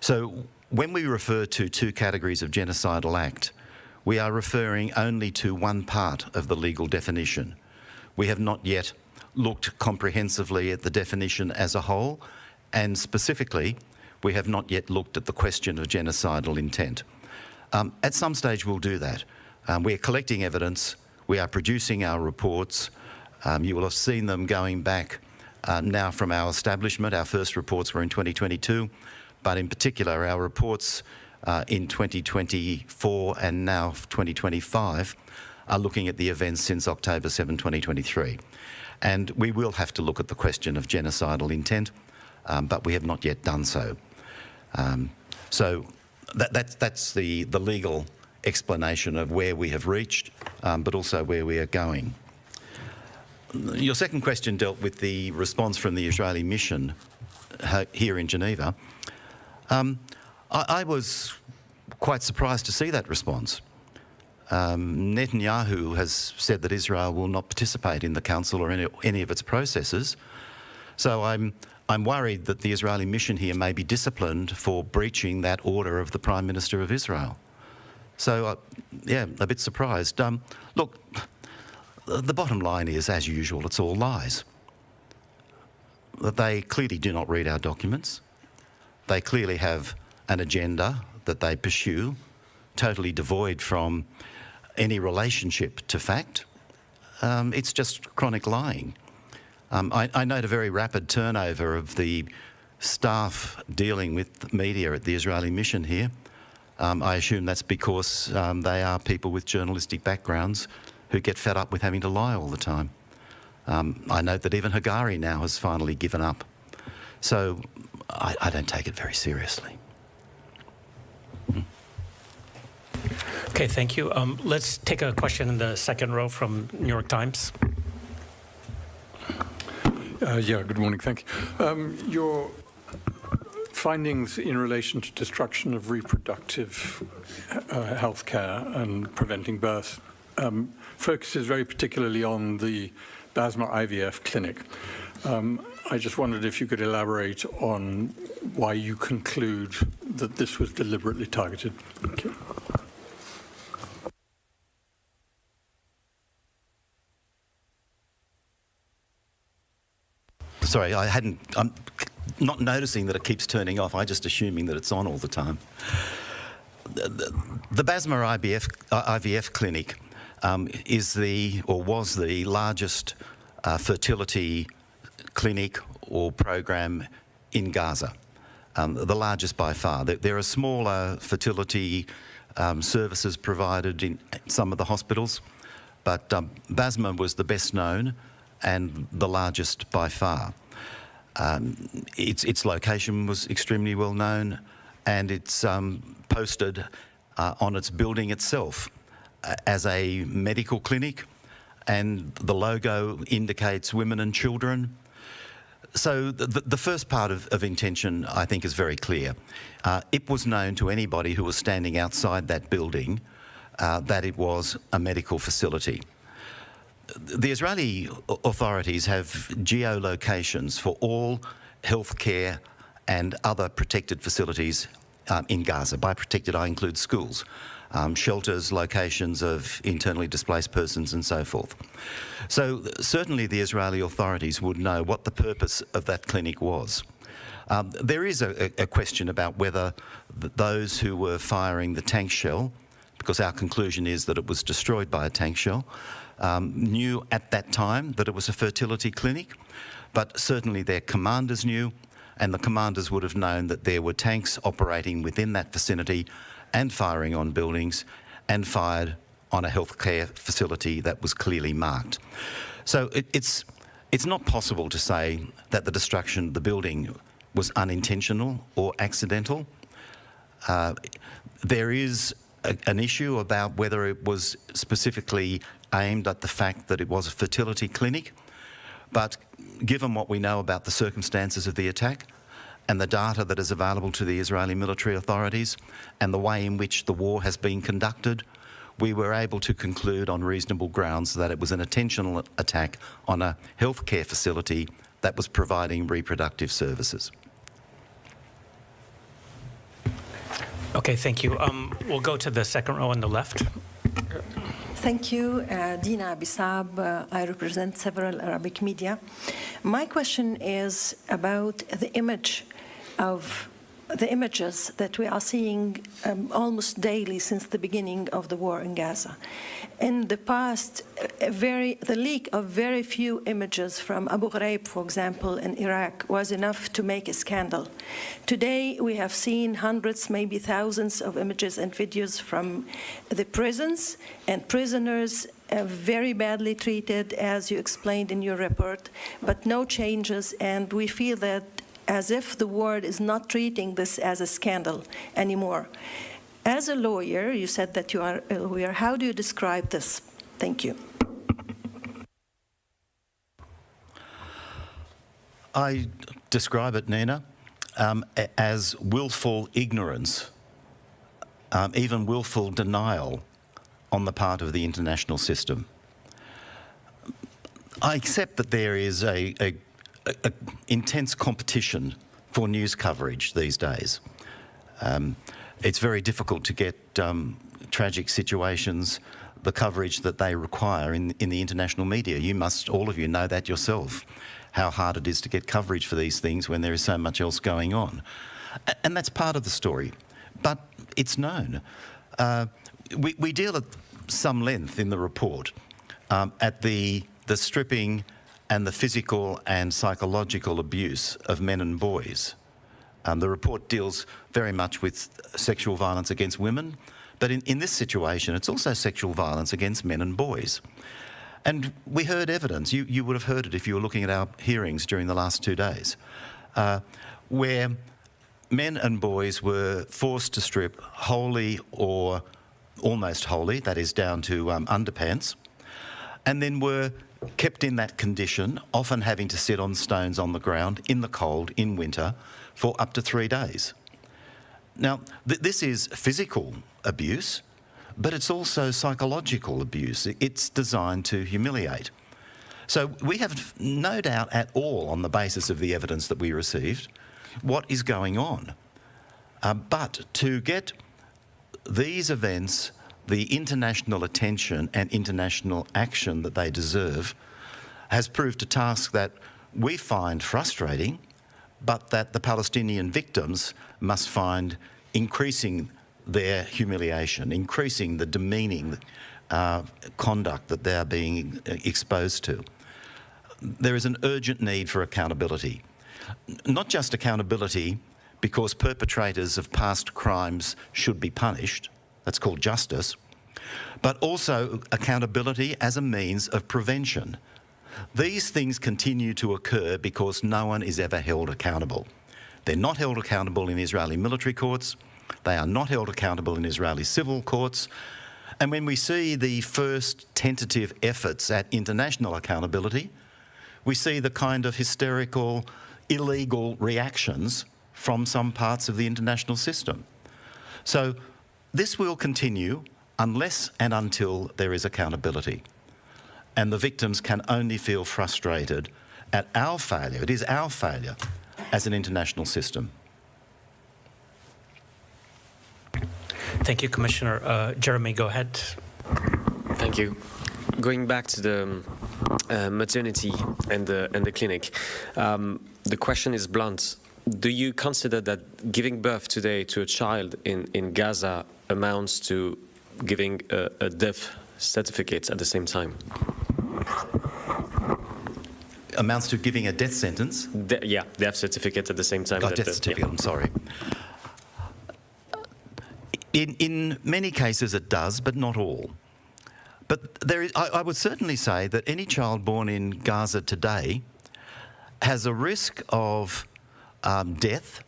So when we refer to 2 categories of genocidal act, we are referring only to one part of the legal definition. We have not yet looked comprehensively at the definition as a whole, and specifically, we have not yet looked at the question of genocidal intent. At some stage, we'll do that. We are collecting evidence, we are producing our reports. You will have seen them going back now from our establishment. Our first reports were in 2022, but in particular, our reports in 2024 and now 2025 are looking at the events since October 7, 2023. And we will have to look at the question of genocidal intent, but we have not yet done so. So that's the legal explanation of where we have reached, but also where we are going. Your second question dealt with the response from the Israeli mission here in Geneva. I was quite surprised to see that response. Netanyahu has said that Israel will not participate in the Council or any of its processes. So I'm worried that the Israeli mission here may be disciplined for breaching that order of the Prime Minister of Israel. So, yeah, a bit surprised. Look, the bottom line is, as usual, it's all lies. that they clearly do not read our documents. They clearly have an agenda that they pursue, totally devoid from any relationship to fact. It's just chronic lying. I note a very rapid turnover of the staff dealing with media at the Israeli mission here. I assume that's because they are people with journalistic backgrounds who get fed up with having to lie all the time. I note that even Hagari now has finally given up. So I don't take it very seriously. Okay, thank you. Let's take a question in the second row from New York Times. Yeah, good morning, thank you. Your findings in relation to destruction of reproductive health care and preventing birth focuses very particularly on the Basma IVF clinic. I just wondered if you could elaborate on why you conclude that this was deliberately targeted. Thank you. Sorry, I'm not noticing that it keeps turning off. I'm just assuming that it's on all the time. The Basma IVF clinic was the largest fertility clinic or program in Gaza, the largest by far. There are smaller fertility services provided in some of the hospitals, but Basma was the best known and the largest by far. Its location was extremely well known, and it's posted on its building itself as a medical clinic, and the logo indicates women and children. So the first part of intention, I think, is very clear. It was known to anybody who was standing outside that building that it was a medical facility. The Israeli authorities have geolocations for all healthcare and other protected facilities in Gaza. By protected, I include schools, shelters, locations of internally displaced persons and so forth. So certainly the Israeli authorities would know what the purpose of that clinic was. There is a question about whether those who were firing the tank shell, because our conclusion is that it was destroyed by a tank shell, knew at that time that it was a fertility clinic, but certainly their commanders knew, and the commanders would have known that there were tanks operating within that vicinity and firing on buildings and fired on a healthcare facility that was clearly marked. So it's not possible to say that the destruction of the building was unintentional or accidental. There is an issue about whether it was specifically aimed at the fact that it was a fertility clinic, but given what we know about the circumstances of the attack and the data that is available to the Israeli military authorities and the way in which the war has been conducted, we were able to conclude on reasonable grounds that it was an intentional attack on a healthcare facility that was providing reproductive services. Okay, thank you. We'll go to the second row on the left. Thank you. Dina Abisab. I represent several Arabic media. My question is about the images that we are seeing almost daily since the beginning of the war in Gaza. In the past, the leak of very few images from Abu Ghraib, for example, in Iraq, was enough to make a scandal. Today, we have seen hundreds, maybe thousands of images and videos from the prisons and prisoners very badly treated, as you explained in your report, but no changes, and we feel that as if the world is not treating this as a scandal anymore. As a lawyer, you said that you are a lawyer. How do you describe this? Thank you. I describe it, Nina, as willful ignorance, even willful denial on the part of the international system. I accept that there is a intense competition for news coverage these days. It's very difficult to get tragic situations, the coverage that they require in the international media. You must, all of you, know that yourself. how hard it is to get coverage for these things when there is so much else going on. And that's part of the story. But it's known. We deal at some length in the report at the stripping and the physical and psychological abuse of men and boys. The report deals very much with sexual violence against women, but in this situation, it's also sexual violence against men and boys. And we heard evidence, you would have heard it if you were looking at our hearings during the last 2 days, where men and boys were forced to strip wholly or almost wholly, that is down to underpants, and then were kept in that condition, often having to sit on stones on the ground in the cold, in winter, for up to 3 days. Now, this is physical abuse, but it's also psychological abuse. It's designed to humiliate. So we have no doubt at all, on the basis of the evidence that we received, what is going on. But to get these events the international attention and international action that they deserve has proved a task that we find frustrating, but that the Palestinian victims must find increasing their humiliation, increasing the demeaning conduct that they are being exposed to. There is an urgent need for accountability. Not just accountability because perpetrators of past crimes should be punished, that's called justice, but also accountability as a means of prevention. These things continue to occur because no one is ever held accountable. They're not held accountable in Israeli military courts, they are not held accountable in Israeli civil courts, and when we see the first tentative efforts at international accountability, we see the kind of hysterical, illegal reactions from some parts of the international system. So this will continue unless and until there is accountability. And the victims can only feel frustrated at our failure. It is our failure as an international system. Thank you, Commissioner. Jeremy, go ahead. Thank you. Going back to the maternity and the clinic, the question is blunt. Do you consider that giving birth today to a child in Gaza amounts to giving a death certificate at the same time? Amounts to giving a death sentence? Yeah, death certificate at the same time. Oh, death certificate, yeah. I'm sorry. In many cases it does, but not all. But there is, I would certainly say that any child born in Gaza today has a risk of death,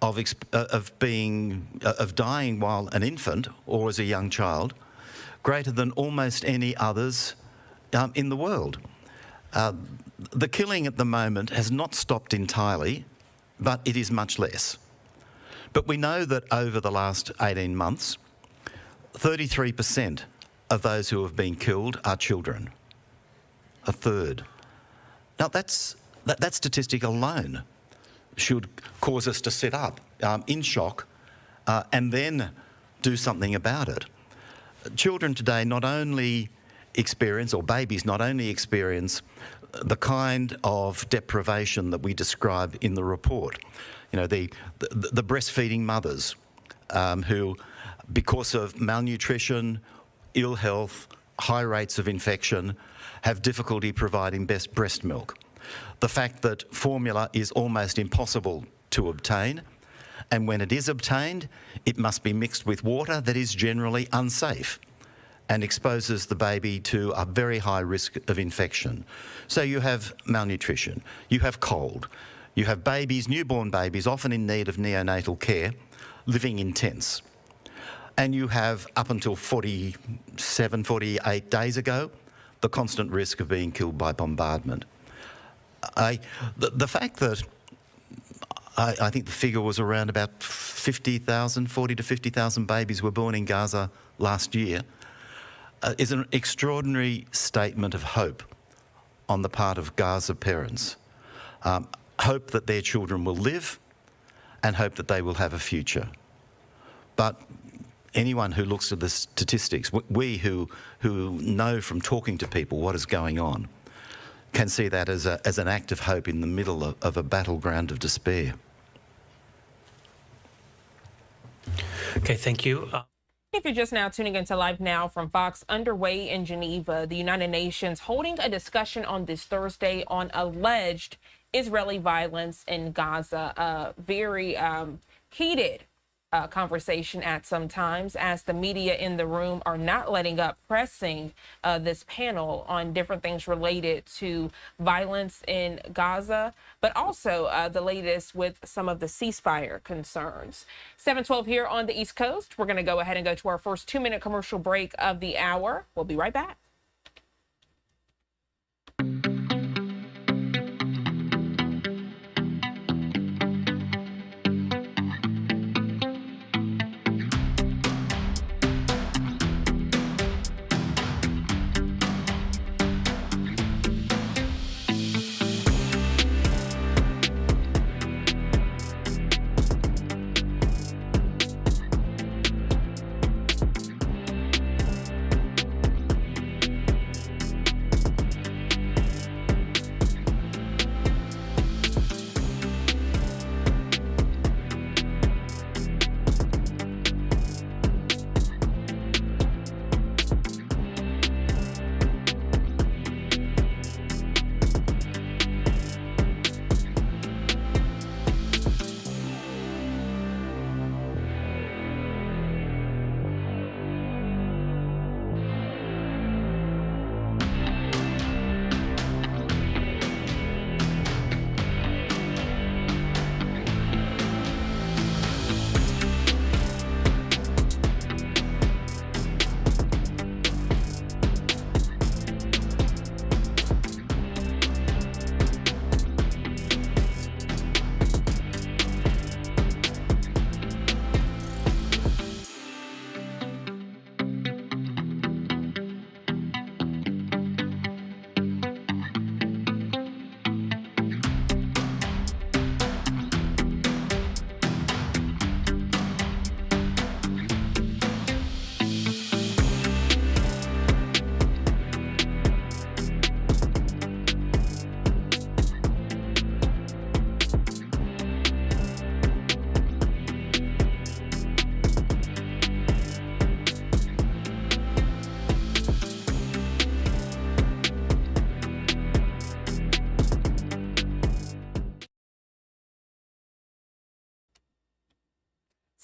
of dying while an infant or as a young child, greater than almost any others in the world. The killing at the moment has not stopped entirely, but it is much less. But we know that over the last 18 months, 33% of those who have been killed are children. A third. Now that statistic alone should cause us to sit up in shock and then do something about it. Children today not only experience, or babies not only experience, the kind of deprivation that we describe in the report. You know, the breastfeeding mothers who, because of malnutrition, ill health, high rates of infection, have difficulty providing best breast milk. The fact that formula is almost impossible to obtain, and when it is obtained, it must be mixed with water that is generally unsafe and exposes the baby to a very high risk of infection. So you have malnutrition, you have cold, you have babies, newborn babies, often in need of neonatal care, living in tents. And you have, up until 47, 48 days ago, the constant risk of being killed by bombardment. The fact that I think the figure was around about 50,000, 40 to 50,000 babies were born in Gaza last year, is an extraordinary statement of hope on the part of Gaza parents. Hope that their children will live and hope that they will have a future. But anyone who looks at the statistics, we who know from talking to people what is going on, can see that as an act of hope in the middle of a battleground of despair. Okay, thank you. If you're just now tuning into Live Now from Fox, underway in Geneva, the United Nations holding a discussion on this Thursday on alleged Israeli violence in Gaza. A very heated conversation at some times, as the media in the room are not letting up, pressing this panel on different things related to violence in Gaza, but also the latest with some of the ceasefire concerns. 7:12 here on the East Coast. We're going to go ahead and go to our first 2-minute commercial break of the hour. We'll be right back.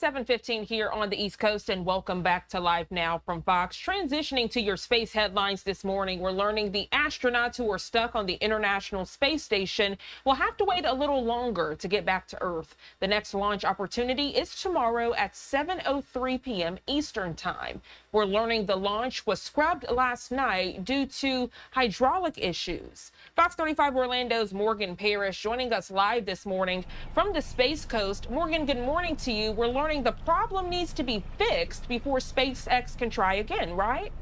$7:15 here on the East Coast, and welcome back to Live Now from Fox. Transitioning to your space headlines this morning, we're learning the astronauts who are stuck on the International Space Station will have to wait a little longer to get back to Earth. The next launch opportunity is tomorrow at 7:03 p.m. Eastern Time. We're learning the launch was scrubbed last night due to hydraulic issues. Fox 35 Orlando's Morgan Parrish joining us live this morning from the Space Coast. Morgan, good morning to you. We're learning the problem needs to be fixed before SpaceX can try again, right?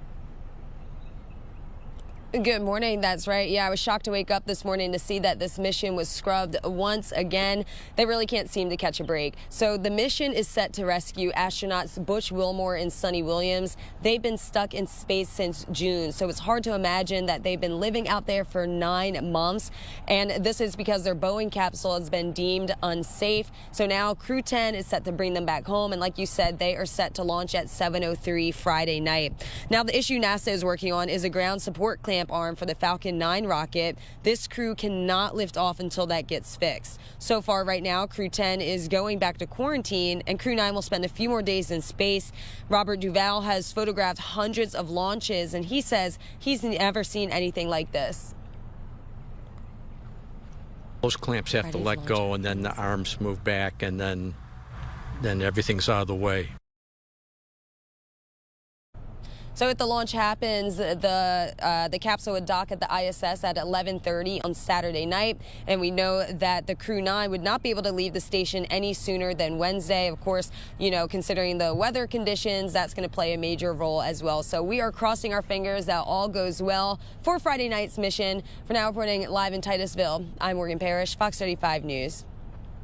Good morning. That's right. Yeah, I was shocked to wake up this morning to see that this mission was scrubbed once again. They really can't seem to catch a break. So the mission is set to rescue astronauts Butch Wilmore and Sonny Williams. They've been stuck in space since June, so it's hard to imagine that they've been living out there for 9 months. And this is because their Boeing capsule has been deemed unsafe. So now Crew 10 is set to bring them back home. And like you said, they are set to launch at 7:03 Friday night. Now, the issue NASA is working on is a ground support clamp arm for the Falcon 9 rocket. This crew cannot lift off until that gets fixed. So far right now, Crew 10 is going back to quarantine, and Crew 9 will spend a few more days in space. Robert Duvall has photographed hundreds of launches, and he says he's never seen anything like this. Those clamps have to let go, and then the arms move back, and then everything's out of the way. So if the launch happens, the capsule would dock at the ISS at 11:30 on Saturday night. And we know that the Crew 9 would not be able to leave the station any sooner than Wednesday. Of course, you know, considering the weather conditions, that's going to play a major role as well. So we are crossing our fingers that all goes well for Friday night's mission. For now, reporting live in Titusville, I'm Morgan Parrish, Fox 35 News.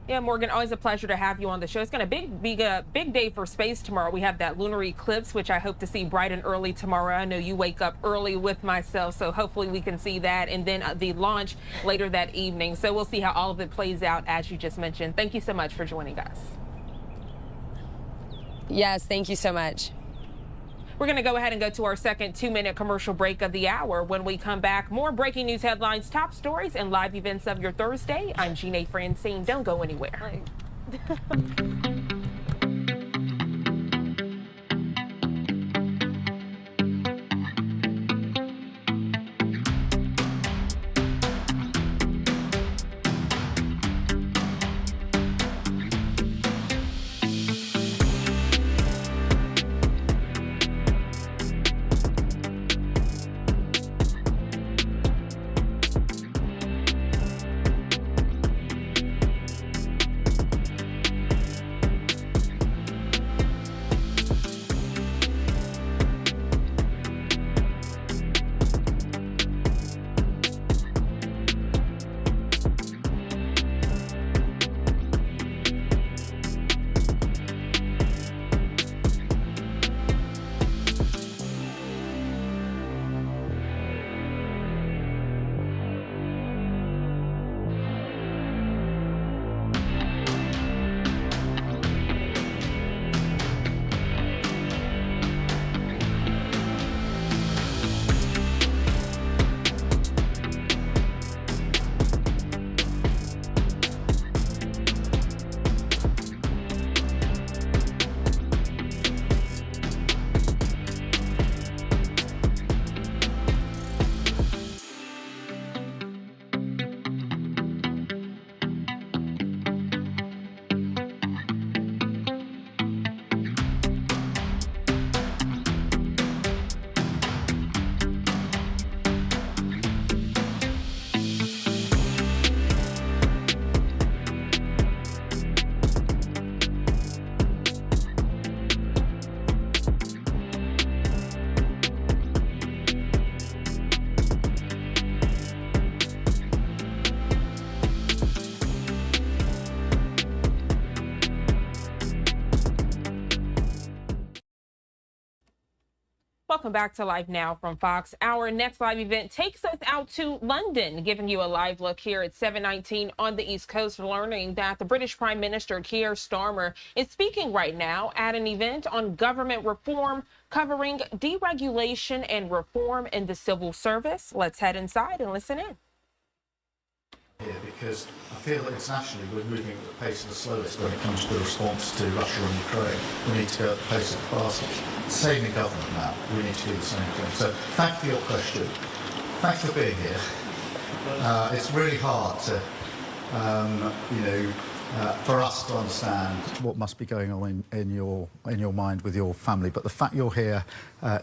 Yeah, Morgan, always a pleasure to have you on the show. It's going to be a big day for space tomorrow. We have that lunar eclipse, which I hope to see bright and early tomorrow. I know you wake up early with myself, so hopefully we can see that. And then the launch later that evening. So we'll see how all of it plays out, as you just mentioned. Thank you so much for joining us. Yes, thank you so much. We're going to go ahead and go to our second 2-minute commercial break of the hour. When we come back, more breaking news headlines, top stories, and live events of your Thursday. I'm Jeanne Francine. Don't go anywhere. Welcome back to Live Now from Fox. Our next live event takes us out to London, giving you a live look here at 7:19 on the East Coast, learning that the British Prime Minister Keir Starmer is speaking right now at an event on government reform covering deregulation and reform in the civil service. Let's head inside and listen in. Because I feel that internationally we're moving at the pace of the slowest when it comes to the response to Russia and Ukraine. We need to go at the pace of the fastest. Same in government now. We need to do the same thing. So thank you for your question. Thanks for being here. It's really hard to, for us to understand what must be going on in your mind with your family. But the fact you're here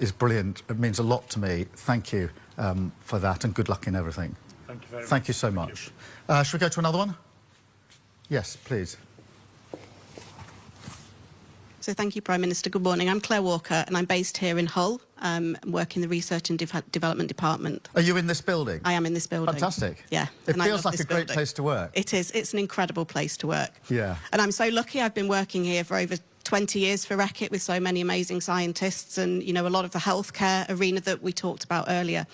is brilliant. It means a lot to me. Thank you for that, and good luck in everything. Thank you very much. Thank you so much. Should we go to another one? Yes, please. So thank you, Prime Minister. Good morning. I'm Claire Walker, and I'm based here in Hull. Work in the Research and Development Department. Are you in this building? I am in this building. Fantastic. Yeah. It feels like a great place to work. It is. It's an incredible place to work. Yeah. And I'm so lucky. I've been working here for over 20 years for Reckitt with so many amazing scientists and, a lot of the healthcare arena that we talked about earlier.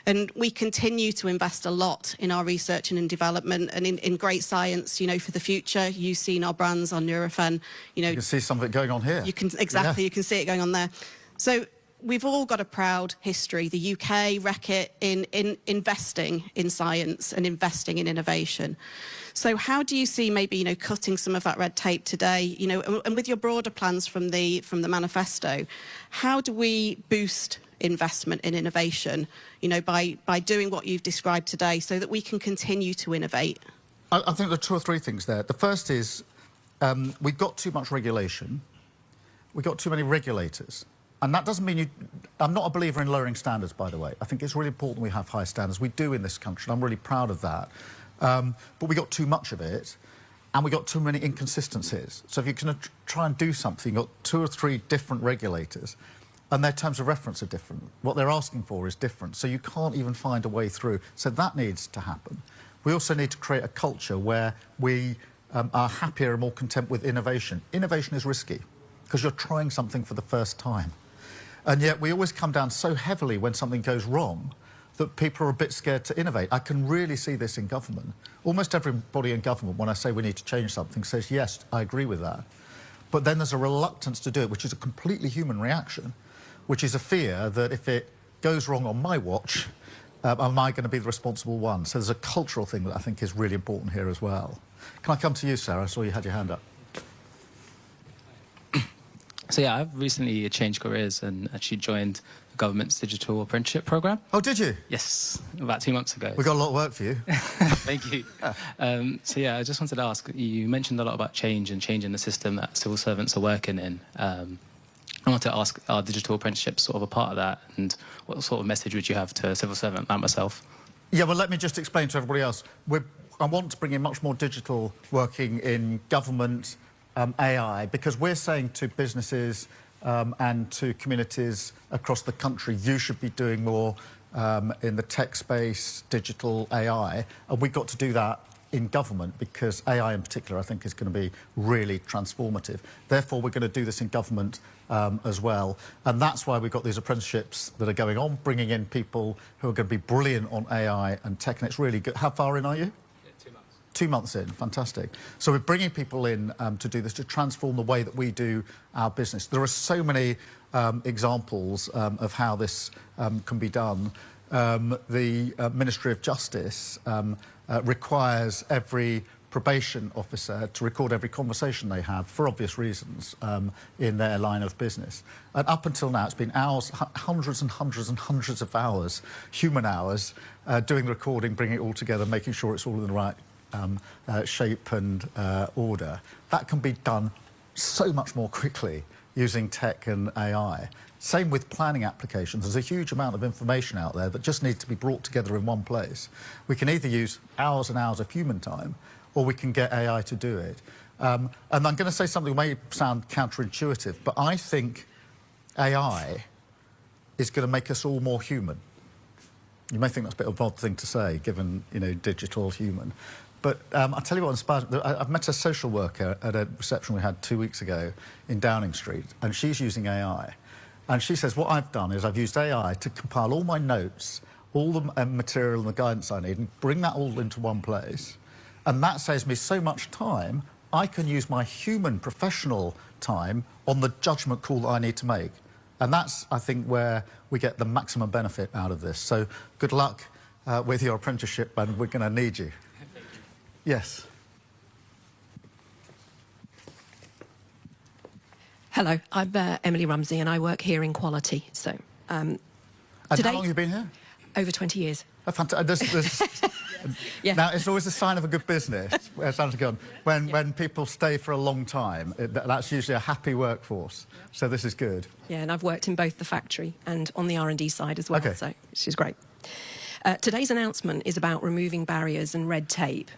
And we continue to invest a lot in our research and in development and in great science, for the future. You've seen our brands, our Nurofen, You can see some of it going on here. You can, exactly, You can see it going on there. So we've all got a proud history, the UK, Reckitt, in investing in science and investing in innovation. So how do you see maybe, cutting some of that red tape today, and with your broader plans from the manifesto, how do we boost investment in innovation, by doing what you've described today so that we can continue to innovate? I think there are two or three things there. The first is we've got too much regulation. We've got too many regulators. And that doesn't mean I'm not a believer in lowering standards, by the way. I think it's really important we have high standards. We do in this country, and I'm really proud of that. But we got too much of it, and we got too many inconsistencies. So if you're going to try and do something, you've got 2 or 3 different regulators, and their terms of reference are different. What they're asking for is different, so you can't even find a way through. So that needs to happen. We also need to create a culture where we are happier and more content with innovation. Innovation is risky because you're trying something for the first time. And yet we always come down so heavily when something goes wrong that people are a bit scared to innovate. I can really see this in government. Almost everybody in government, when I say we need to change something, says, yes, I agree with that. But then there's a reluctance to do it, which is a completely human reaction, which is a fear that if it goes wrong on my watch, am I going to be the responsible one? So there's a cultural thing that I think is really important here as well. Can I come to you, Sarah? I saw you had your hand up. So yeah, I've recently changed careers and actually joined the government's digital apprenticeship program. Oh, did you? Yes, about 2 months ago. We've got a lot of work for you. Thank you. So yeah, I just wanted to ask, you mentioned a lot about change and changing the system that civil servants are working in. I want to ask, are digital apprenticeships sort of a part of that? And what sort of message would you have to a civil servant like myself? Yeah, well, let me just explain to everybody else. I want to bring in much more digital working in government, AI, because we're saying to businesses and to communities across the country, you should be doing more in the tech space, digital AI, and we've got to do that in government because AI in particular, I think, is going to be really transformative. Therefore, we're going to do this in government as well, and that's why we've got these apprenticeships that are going on, bringing in people who are going to be brilliant on AI and tech, and it's really good. How far in are you? 2 months in, fantastic. So we're bringing people in to do this, to transform the way that we do our business. There are so many examples of how this can be done. The Ministry of Justice requires every probation officer to record every conversation they have, for obvious reasons, in their line of business. And up until now, it's been hours, hundreds and hundreds and hundreds of hours, human hours, doing the recording, bringing it all together, making sure it's all in the right shape and order. That can be done so much more quickly using tech and AI. Same with planning applications. There's a huge amount of information out there that just needs to be brought together in one place. We can either use hours and hours of human time, or we can get AI to do it. And I'm going to say something that may sound counterintuitive, but I think AI is going to make us all more human. You may think that's a bit of an odd thing to say, given, you know, digital human. But I'll tell you what inspired me. I've met a social worker at a reception we had 2 weeks ago in Downing Street, and she's using AI. And she says, what I've done is I've used AI to compile all my notes, all the material and the guidance I need, and bring that all into one place. And that saves me so much time, I can use my human professional time on the judgment call that I need to make. And that's, I think, where we get the maximum benefit out of this. So good luck with your apprenticeship, and we're going to need you. Yes. Hello, I'm Emily Rumsey, and I work here in quality. So, and today, how long have you been here? Over 20 years. Oh, fantastic. Yeah. Now, it's always a sign of a good business, when people stay for a long time. That's usually a happy workforce. So this is good. Yeah, and I've worked in both the factory and on the R&D side as well, Okay. so which is great. Today's announcement is about removing barriers and red tape.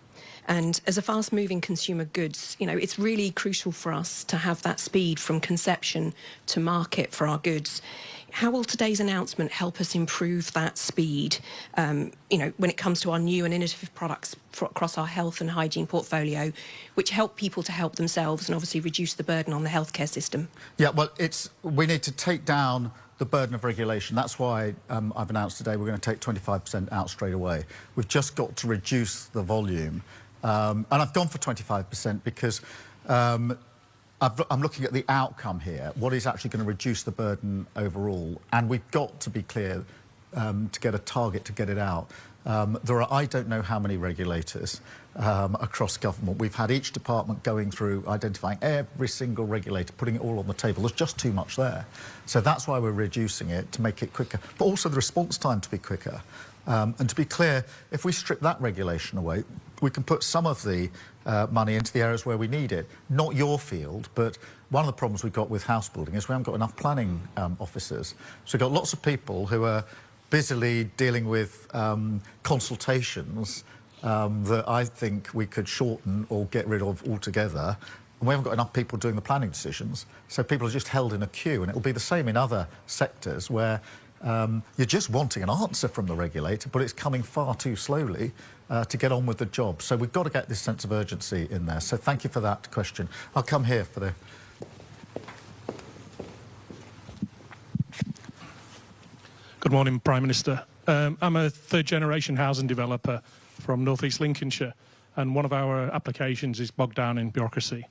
And as a fast-moving consumer goods, you know, it's really crucial for us to have that speed from conception to market for our goods. How will today's announcement help us improve that speed, you know, when it comes to our new and innovative products across our health and hygiene portfolio, which help people to help themselves and obviously reduce the burden on the healthcare system? Yeah, well, we need to take down the burden of regulation. That's why I've announced today we're going to take 25% out straight away. We've just got to reduce the volume. And I've gone for 25% because I'm looking at the outcome here, what is actually going to reduce the burden overall. And we've got to be clear to get a target to get it out. There are, I don't know how many regulators across government. We've had each department going through, identifying every single regulator, putting it all on the table. There's just too much there. So that's why we're reducing it, to make it quicker, but also the response time to be quicker. And to be clear, if we strip that regulation away, we can put some of the money into the areas where we need it. Not your field, but one of the problems we've got with house building is we haven't got enough planning officers. So we've got lots of people who are busily dealing with consultations that I think we could shorten or get rid of altogether. And we haven't got enough people doing the planning decisions. So people are just held in a queue, and it'll be the same in other sectors where You're just wanting an answer from the regulator, but it's coming far too slowly to get on with the job. So we've got to get this sense of urgency in there. So thank you for that question. I'll come here for the... Good morning, Prime Minister. I'm a third-generation housing developer from North East Lincolnshire, and one of our applications is bogged down in bureaucracy.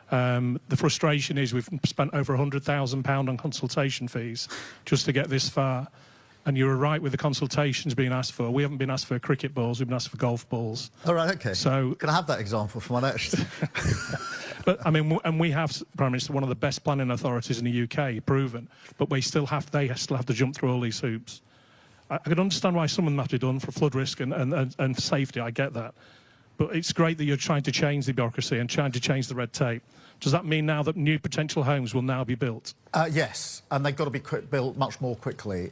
The frustration is we've spent over £100,000 on consultation fees just to get this far. And you were right with the consultations being asked for. We haven't been asked for cricket balls, we've been asked for golf balls. All right, OK. So, can I have that example for my next? But, I mean, and we have, Prime Minister, one of the best planning authorities in the UK, proven, but they still have to jump through all these hoops. I can understand why some of them have to be done for flood risk and safety, I get that. But it's great that you're trying to change the bureaucracy and trying to change the red tape. Does that mean now that new potential homes will now be built? Yes, and they've got to be built much more quickly.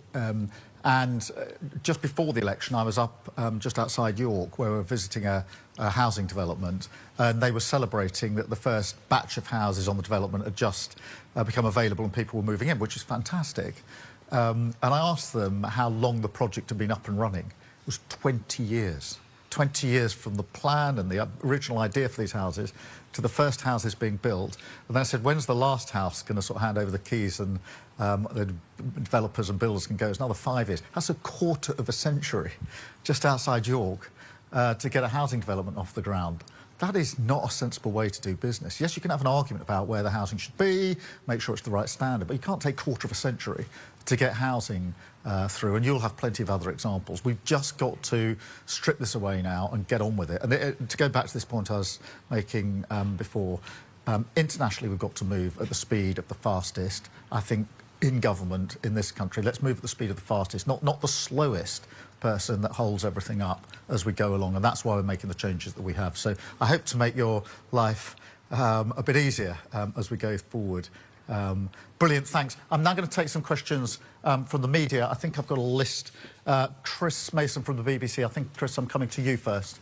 Just before the election, I was up just outside York, where we were visiting a housing development, and they were celebrating that the first batch of houses on the development had just become available and people were moving in, which is fantastic. And I asked them how long the project had been up and running. It was 20 years. 20 years from the plan and the original idea for these houses to the first houses being built. And then I said, when's the last house going to sort of hand over the keys and the developers and builders can go? It's another 5 years. That's a quarter of a century just outside York to get a housing development off the ground. That is not a sensible way to do business. Yes, you can have an argument about where the housing should be, make sure it's the right standard, but you can't take a quarter of a century to get housing through, and you'll have plenty of other examples. We've just got to strip this away now and get on with it. And to go back to this point I was making before, internationally we've got to move at the speed of the fastest. I think in government in this country, let's move at the speed of the fastest, not the slowest person that holds everything up as we go along, and that's why we're making the changes that we have. So I hope to make your life a bit easier as we go forward. Brilliant, thanks. I'm now going to take some questions from the media. I think I've got a list. Chris Mason from the BBC. I think, Chris, I'm coming to you first.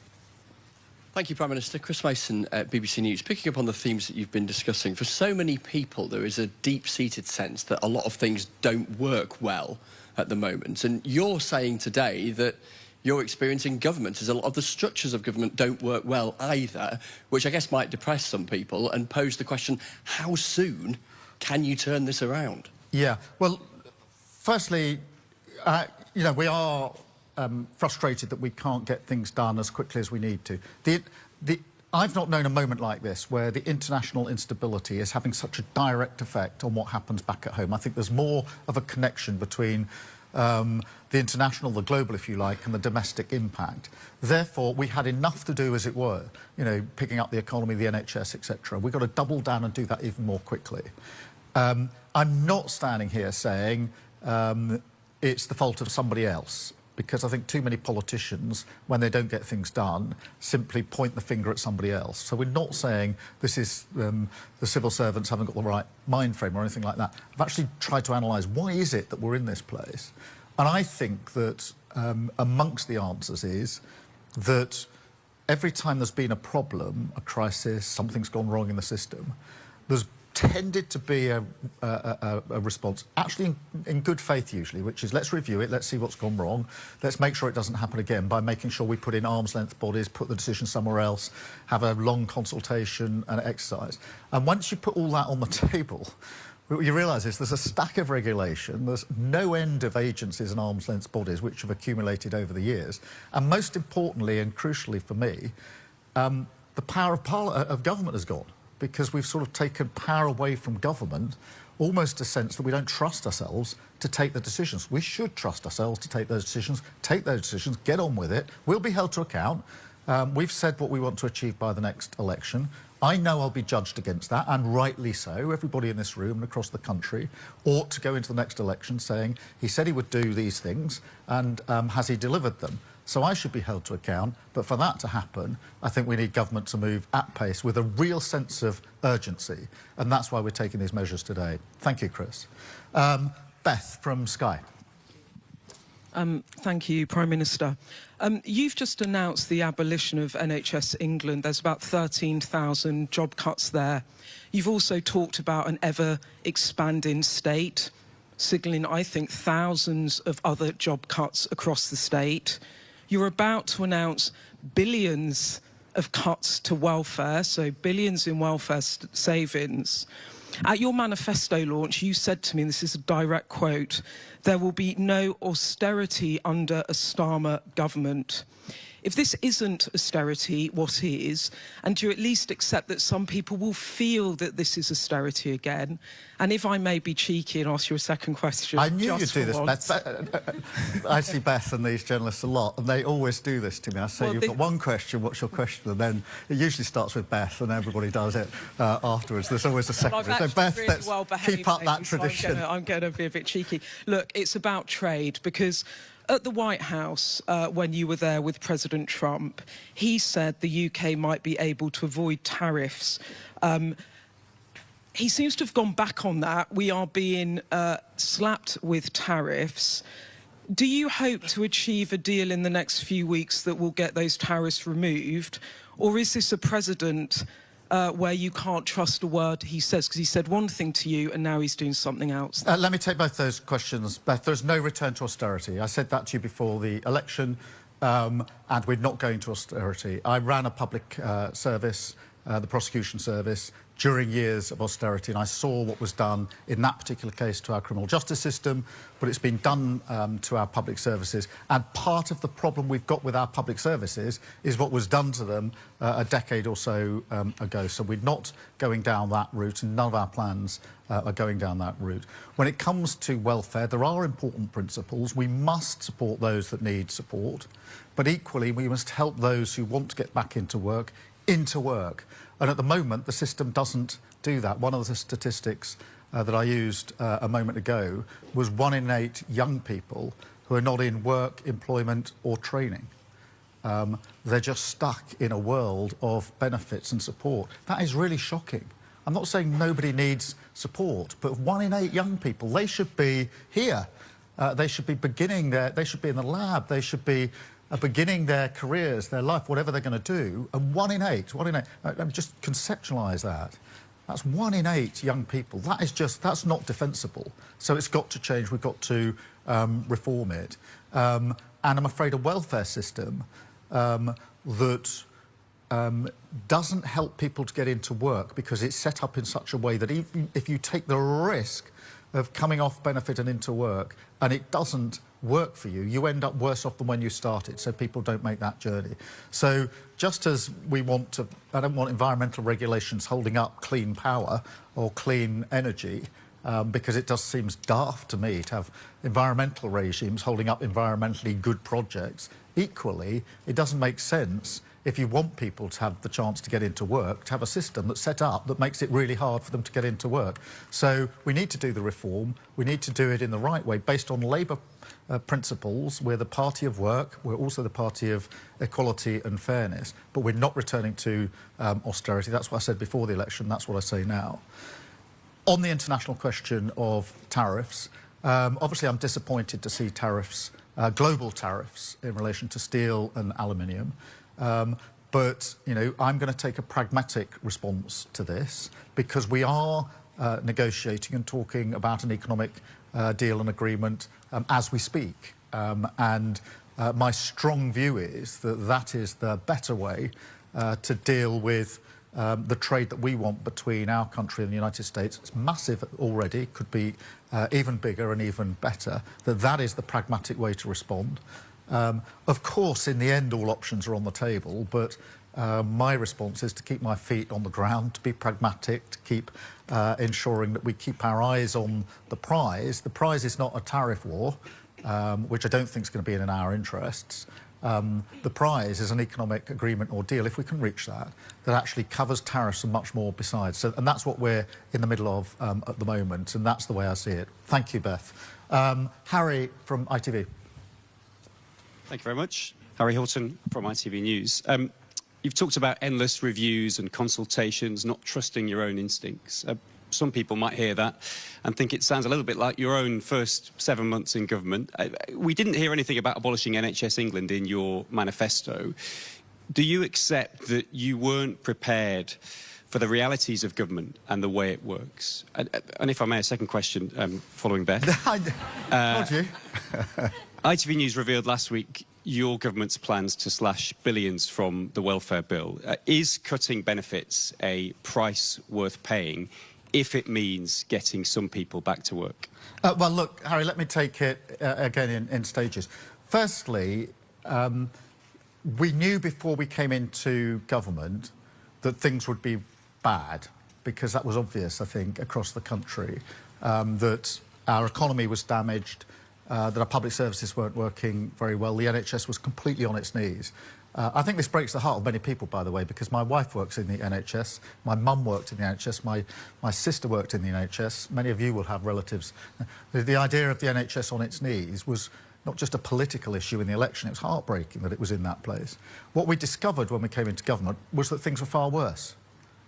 Thank you, Prime Minister. Chris Mason at BBC News. Picking up on the themes that you've been discussing, for so many people there is a deep-seated sense that a lot of things don't work well at the moment. And you're saying today that your experience in government is a lot of the structures of government don't work well either, which I guess might depress some people and pose the question, how soon can you turn this around? Yeah, well, firstly, you know, we are frustrated that we can't get things done as quickly as we need to. I've not known a moment like this where the international instability is having such a direct effect on what happens back at home. I think there's more of a connection between the international, the global, if you like, and the domestic impact. Therefore, we had enough to do, as it were, you know, picking up the economy, the NHS, etc. We've got to double down and do that even more quickly. I'm not standing here saying it's the fault of somebody else, because I think too many politicians, when they don't get things done, simply point the finger at somebody else. So we're not saying this is the civil servants haven't got the right mind frame or anything like that. I've actually tried to analyse why is it that we're in this place. And I think that amongst the answers is that every time there's been a problem, a crisis, something's gone wrong in the system, there's tended to be a response, actually in good faith usually, which is let's review it, let's see what's gone wrong, let's make sure it doesn't happen again by making sure we put in arm's length bodies, put the decision somewhere else, have a long consultation and exercise. And once you put all that on the table, what you realise is there's a stack of regulation, there's no end of agencies and arm's length bodies which have accumulated over the years, and most importantly and crucially for me, the power of government has gone, because we've sort of taken power away from government, almost a sense that we don't trust ourselves to take the decisions. We should trust ourselves to take those decisions, get on with it. We'll be held to account. We've said what we want to achieve by the next election. I know I'll be judged against that, and rightly so. Everybody in this room and across the country ought to go into the next election saying he said he would do these things, and has he delivered them? So I should be held to account, but for that to happen, I think we need government to move at pace with a real sense of urgency, and that's why we're taking these measures today. Thank you, Chris. Beth from Sky. Thank you, Prime Minister. You've just announced the abolition of NHS England. There's about 13,000 job cuts there. You've also talked about an ever-expanding state. signalling, I think, thousands of other job cuts across the state. You're about to announce billions of cuts to welfare, so billions in welfare savings. At your manifesto launch, you said to me, and this is a direct quote, there will be no austerity under a Starmer government. If this isn't austerity, what is? And do you at least accept that some people will feel that this is austerity again? And if I may be cheeky and ask you a second question. I knew you'd do this, Beth. I see Beth and these journalists a lot, and they always do this to me. I say, well, you've got one question, what's your question? And then it usually starts with Beth, and everybody does it afterwards. There's always a second. So Beth, really let's keep up that tradition. So I'm going to be a bit cheeky. Look, it's about trade, because at the White House, when you were there with President Trump, he said the UK might be able to avoid tariffs. He seems to have gone back on that. We are being slapped with tariffs. Do you hope to achieve a deal in the next few weeks that will get those tariffs removed? Or is this a president where you can't trust a word he says? Because he said one thing to you and now he's doing something else. Let me take both those questions. Beth, there's no return to austerity. I said that to you before the election, and we're not going to austerity. I ran a public service, the prosecution service, during years of austerity, and I saw what was done in that particular case to our criminal justice system, but it's been done to our public services. And part of the problem we've got with our public services is what was done to them a decade or so ago. So we're not going down that route, and none of our plans are going down that route. When it comes to welfare, there are important principles. We must support those that need support, but equally we must help those who want to get back into work. And at the moment, the system doesn't do that. One of the statistics that I used a moment ago was 1 in 8 young people who are not in work, employment or training. They're just stuck in a world of benefits and support. That is really shocking. I'm not saying nobody needs support, but 1 in 8 young people, they should be here. They should be beginning they should be in the lab, they should be beginning their careers, their life, whatever they're going to do, and 1 in 8, just conceptualise that. That's 1 in 8 young people. That's not defensible. So it's got to change. We've got to reform it. And I'm afraid a welfare system that doesn't help people to get into work because it's set up in such a way that even if you take the risk of coming off benefit and into work and it doesn't work for you, you end up worse off than when you started, so people don't make that journey. So just as we want to, I don't want environmental regulations holding up clean power or clean energy, because it just seems daft to me to have environmental regimes holding up environmentally good projects. Equally, it doesn't make sense if you want people to have the chance to get into work, to have a system that's set up that makes it really hard for them to get into work. So we need to do the reform. We need to do it in the right way, based on Labour principles. We're the party of work. We're also the party of equality and fairness. But we're not returning to austerity. That's what I said before the election. That's what I say now. On the international question of tariffs, obviously I'm disappointed to see tariffs, global tariffs, in relation to steel and aluminium. But, you know, I'm going to take a pragmatic response to this because we are negotiating and talking about an economic deal and agreement as we speak. And my strong view is that that is the better way to deal with the trade that we want between our country and the United States. It's massive already, could be even bigger and even better. That is the pragmatic way to respond. Of course, in the end, all options are on the table, but my response is to keep my feet on the ground, to be pragmatic, to keep ensuring that we keep our eyes on the prize. The prize is not a tariff war, which I don't think is going to be in our interests. The prize is an economic agreement or deal, if we can reach that, that actually covers tariffs and much more besides. So, and that's what we're in the middle of at the moment, and that's the way I see it. Thank you, Beth. Harry from ITV. Thank you very much. Harry Hilton from ITV News. You've talked about endless reviews and consultations, not trusting your own instincts. Some people might hear that and think it sounds a little bit like your own first 7 months in government. We didn't hear anything about abolishing NHS England in your manifesto. Do you accept that you weren't prepared for the realities of government and the way it works. And if I may, a second question, following Beth. Told you. ITV News revealed last week your government's plans to slash billions from the welfare bill. Is cutting benefits a price worth paying if it means getting some people back to work? Well, look, Harry, let me take it again in stages. Firstly, we knew before we came into government that things would be bad, because that was obvious, I think, across the country, that our economy was damaged, that our public services weren't working very well. The NHS was completely on its knees. I think this breaks the heart of many people, by the way, because my wife works in the NHS, my mum worked in the NHS, my sister worked in the NHS. Many of you will have relatives. The idea of the NHS on its knees was not just a political issue in the election, it was heartbreaking that it was in that place. What we discovered when we came into government was that things were far worse.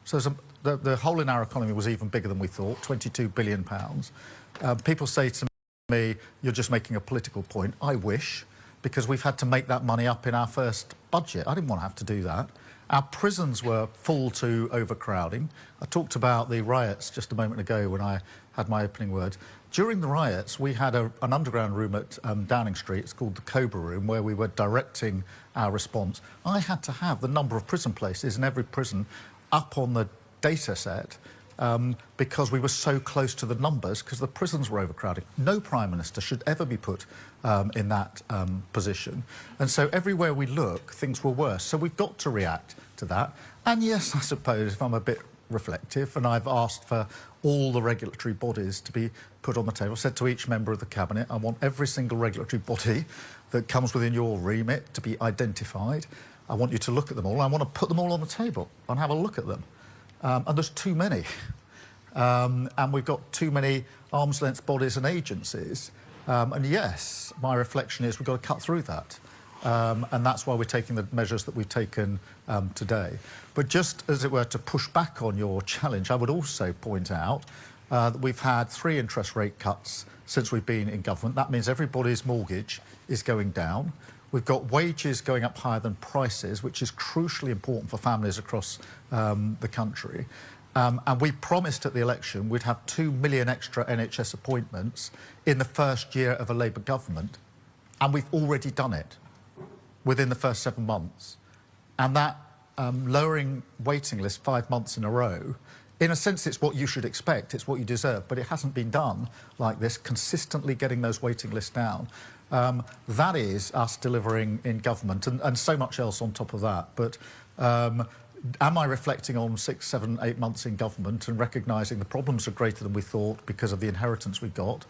So the hole in our economy was even bigger than we thought, £22 billion. People say to me, you're just making a political point. I wish, because we've had to make that money up in our first budget. I didn't want to have to do that. Our prisons were full to overcrowding. I talked about the riots just a moment ago when I had my opening words. During the riots, we had an underground room at Downing Street. It's called the Cobra Room, where we were directing our response. I had to have the number of prison places in every prison up on the data set because we were so close to the numbers, because the prisons were overcrowded. No Prime Minister should ever be put in that position. And so everywhere we look, things were worse. So we've got to react to that. And yes, I suppose, if I'm a bit reflective, and I've asked for all the regulatory bodies to be put on the table. I said to each member of the Cabinet, I want every single regulatory body that comes within your remit to be identified. I want you to look at them all. I want to put them all on the table and have a look at them. And there's too many. And we've got too many arm's-length bodies and agencies. And yes, my reflection is we've got to cut through that. And that's why we're taking the measures that we've taken today. But just as it were to push back on your challenge, I would also point out that we've had 3 interest rate cuts since we've been in government. That means everybody's mortgage is going down. We've got wages going up higher than prices, which is crucially important for families across the country. And we promised at the election we'd have 2 million extra NHS appointments in the first year of a Labour government. And we've already done it within the first 7 months. And that lowering waiting list 5 months in a row, in a sense, it's what you should expect, it's what you deserve, but it hasn't been done like this, consistently getting those waiting lists down. That is us delivering in government, and so much else on top of that. But am I reflecting on 6, 7, 8 months in government and recognising the problems are greater than we thought because of the inheritance we got,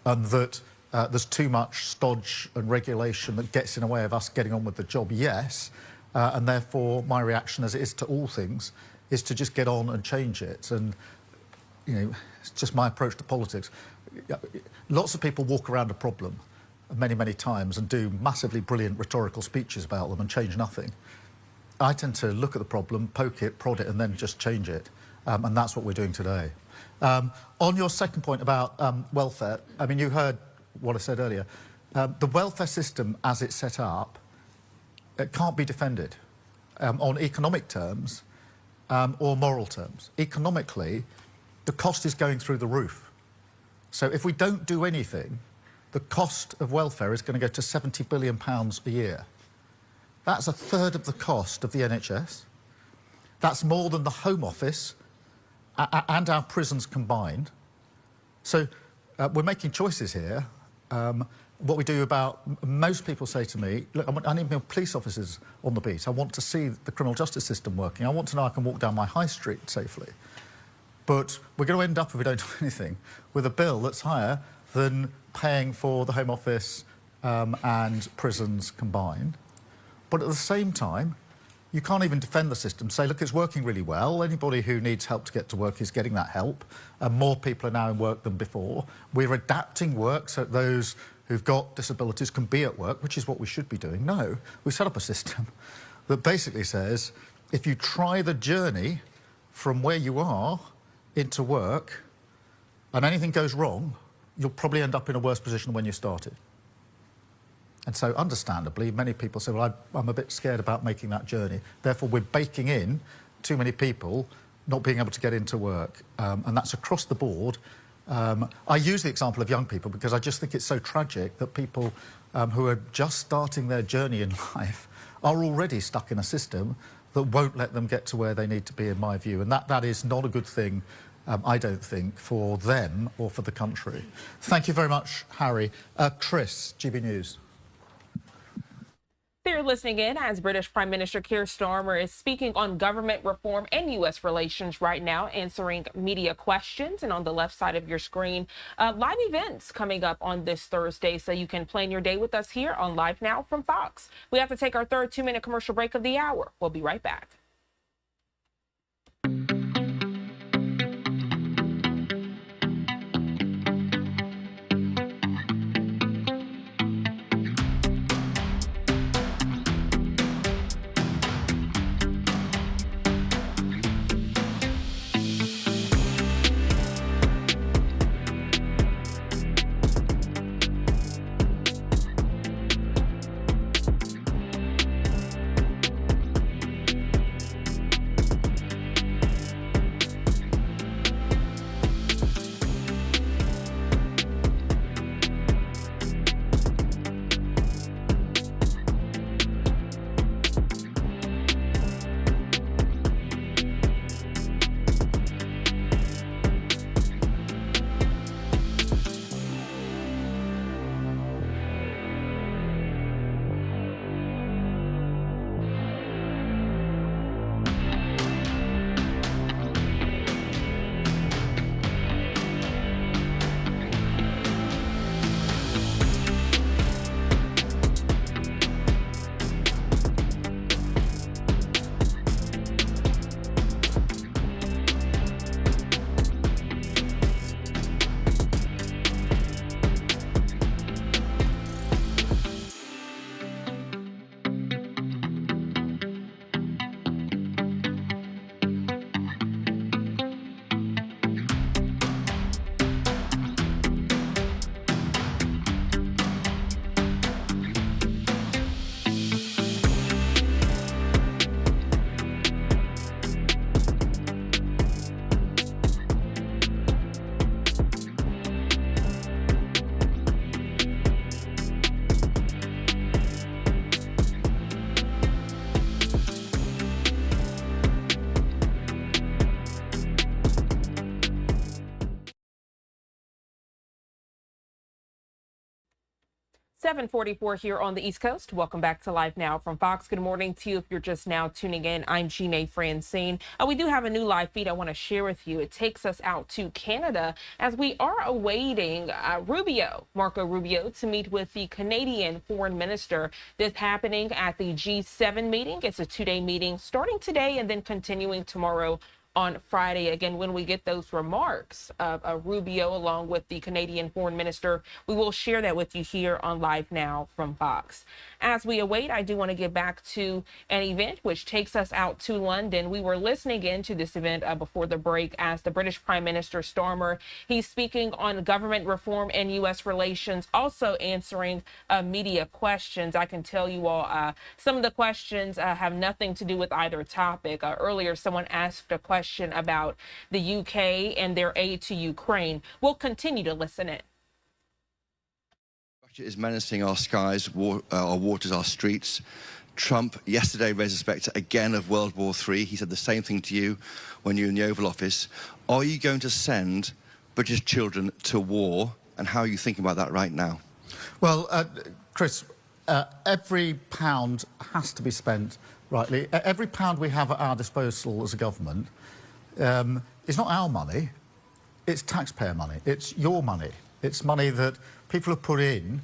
and that there's too much stodge and regulation that gets in the way of us getting on with the job? Yes. And therefore, my reaction, as it is to all things, is to just get on and change it. And, you know, it's just my approach to politics. Lots of people walk around a problem many, many times and do massively brilliant rhetorical speeches about them and change nothing. I tend to look at the problem, poke it, prod it, and then just change it. And that's what we're doing today. On your second point about welfare, I mean, you heard what I said earlier. The welfare system, as it's set up, it can't be defended on economic terms or moral terms. Economically, the cost is going through the roof. So if we don't do anything, the cost of welfare is going to go to £70 billion a year. That's a third of the cost of the NHS. That's more than the Home Office and our prisons combined. So we're making choices here. What we do about, most people say to me, look, I need more police officers on the beat. I want to see the criminal justice system working. I want to know I can walk down my high street safely. But we're going to end up, if we don't do anything, with a bill that's higher than paying for the Home Office and prisons combined. But at the same time, you can't even defend the system. Say, look, it's working really well. Anybody who needs help to get to work is getting that help. More people are now in work than before. We're adapting work so that those who've got disabilities can be at work, which is what we should be doing. No, we set up a system that basically says, if you try the journey from where you are into work and anything goes wrong, you'll probably end up in a worse position than when you started. And so, understandably, many people say, well, I'm a bit scared about making that journey. Therefore, we're baking in too many people not being able to get into work, and that's across the board. I use the example of young people because I just think it's so tragic that people who are just starting their journey in life are already stuck in a system that won't let them get to where they need to be, in my view. And that is not a good thing, I don't think, for them or for the country. Thank you very much, Harry. Chris, GB News. You're listening in as British Prime Minister Keir Starmer is speaking on government reform and U.S. relations right now, answering media questions. And on the left side of your screen, live events coming up on this Thursday, so you can plan your day with us here on Live Now from Fox. We have to take our third 2-minute commercial break of the hour. We'll be right back. $7:44 here on the East Coast. Welcome back to Live Now from Fox. Good morning to you if you're just now tuning in. I'm Jeanne Francine. We do have a new live feed I want to share with you. It takes us out to Canada as we are awaiting Marco Rubio, to meet with the Canadian foreign minister. This happening at the G7 meeting. It's a 2-day meeting starting today and then continuing tomorrow on Friday. Again, when we get those remarks of Rubio along with the Canadian foreign minister, we will share that with you here on Live Now from Fox. As we await, I do want to get back to an event which takes us out to London. We were listening into this event before the break as the British Prime Minister Starmer, he's speaking on government reform and U.S. relations, also answering media questions. I can tell you all some of the questions have nothing to do with either topic. Earlier, someone asked a question about the UK and their aid to Ukraine. We'll continue to listen in. Russia is menacing our skies, our waters, our streets. Trump yesterday raised the spectre again of World War III. He said the same thing to you when you were in the Oval Office. Are you going to send British children to war, and how are you thinking about that right now? Well, Chris, every pound has to be spent rightly. Every pound we have at our disposal as a government is not our money, it's taxpayer money, it's your money. It's money that people have put in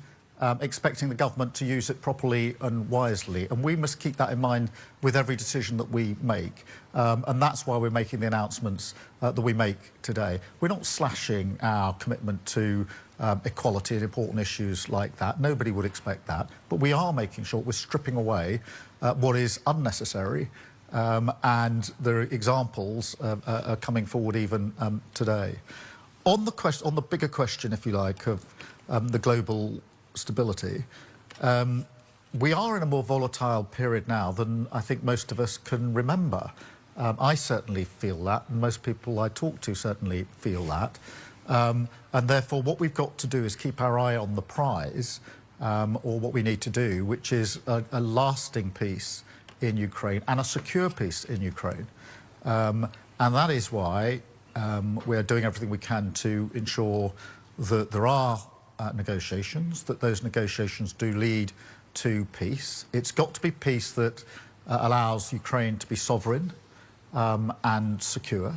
expecting the government to use it properly and wisely, and we must keep that in mind with every decision that we make, and that's why we're making the announcements that we make today. We're not slashing our commitment to equality and important issues like that. Nobody would expect that, but we are making sure we're stripping away what is unnecessary, and the examples are coming forward even today. On the bigger question, if you like, of the global stability, we are in a more volatile period now than I think most of us can remember. I certainly feel that, and most people I talk to certainly feel that. And therefore, what we've got to do is keep our eye on the prize, or what we need to do, which is a lasting peace in Ukraine and a secure peace in Ukraine. And that is why we're doing everything we can to ensure that there are negotiations, that those negotiations do lead to peace. It's got to be peace that allows Ukraine to be sovereign and secure.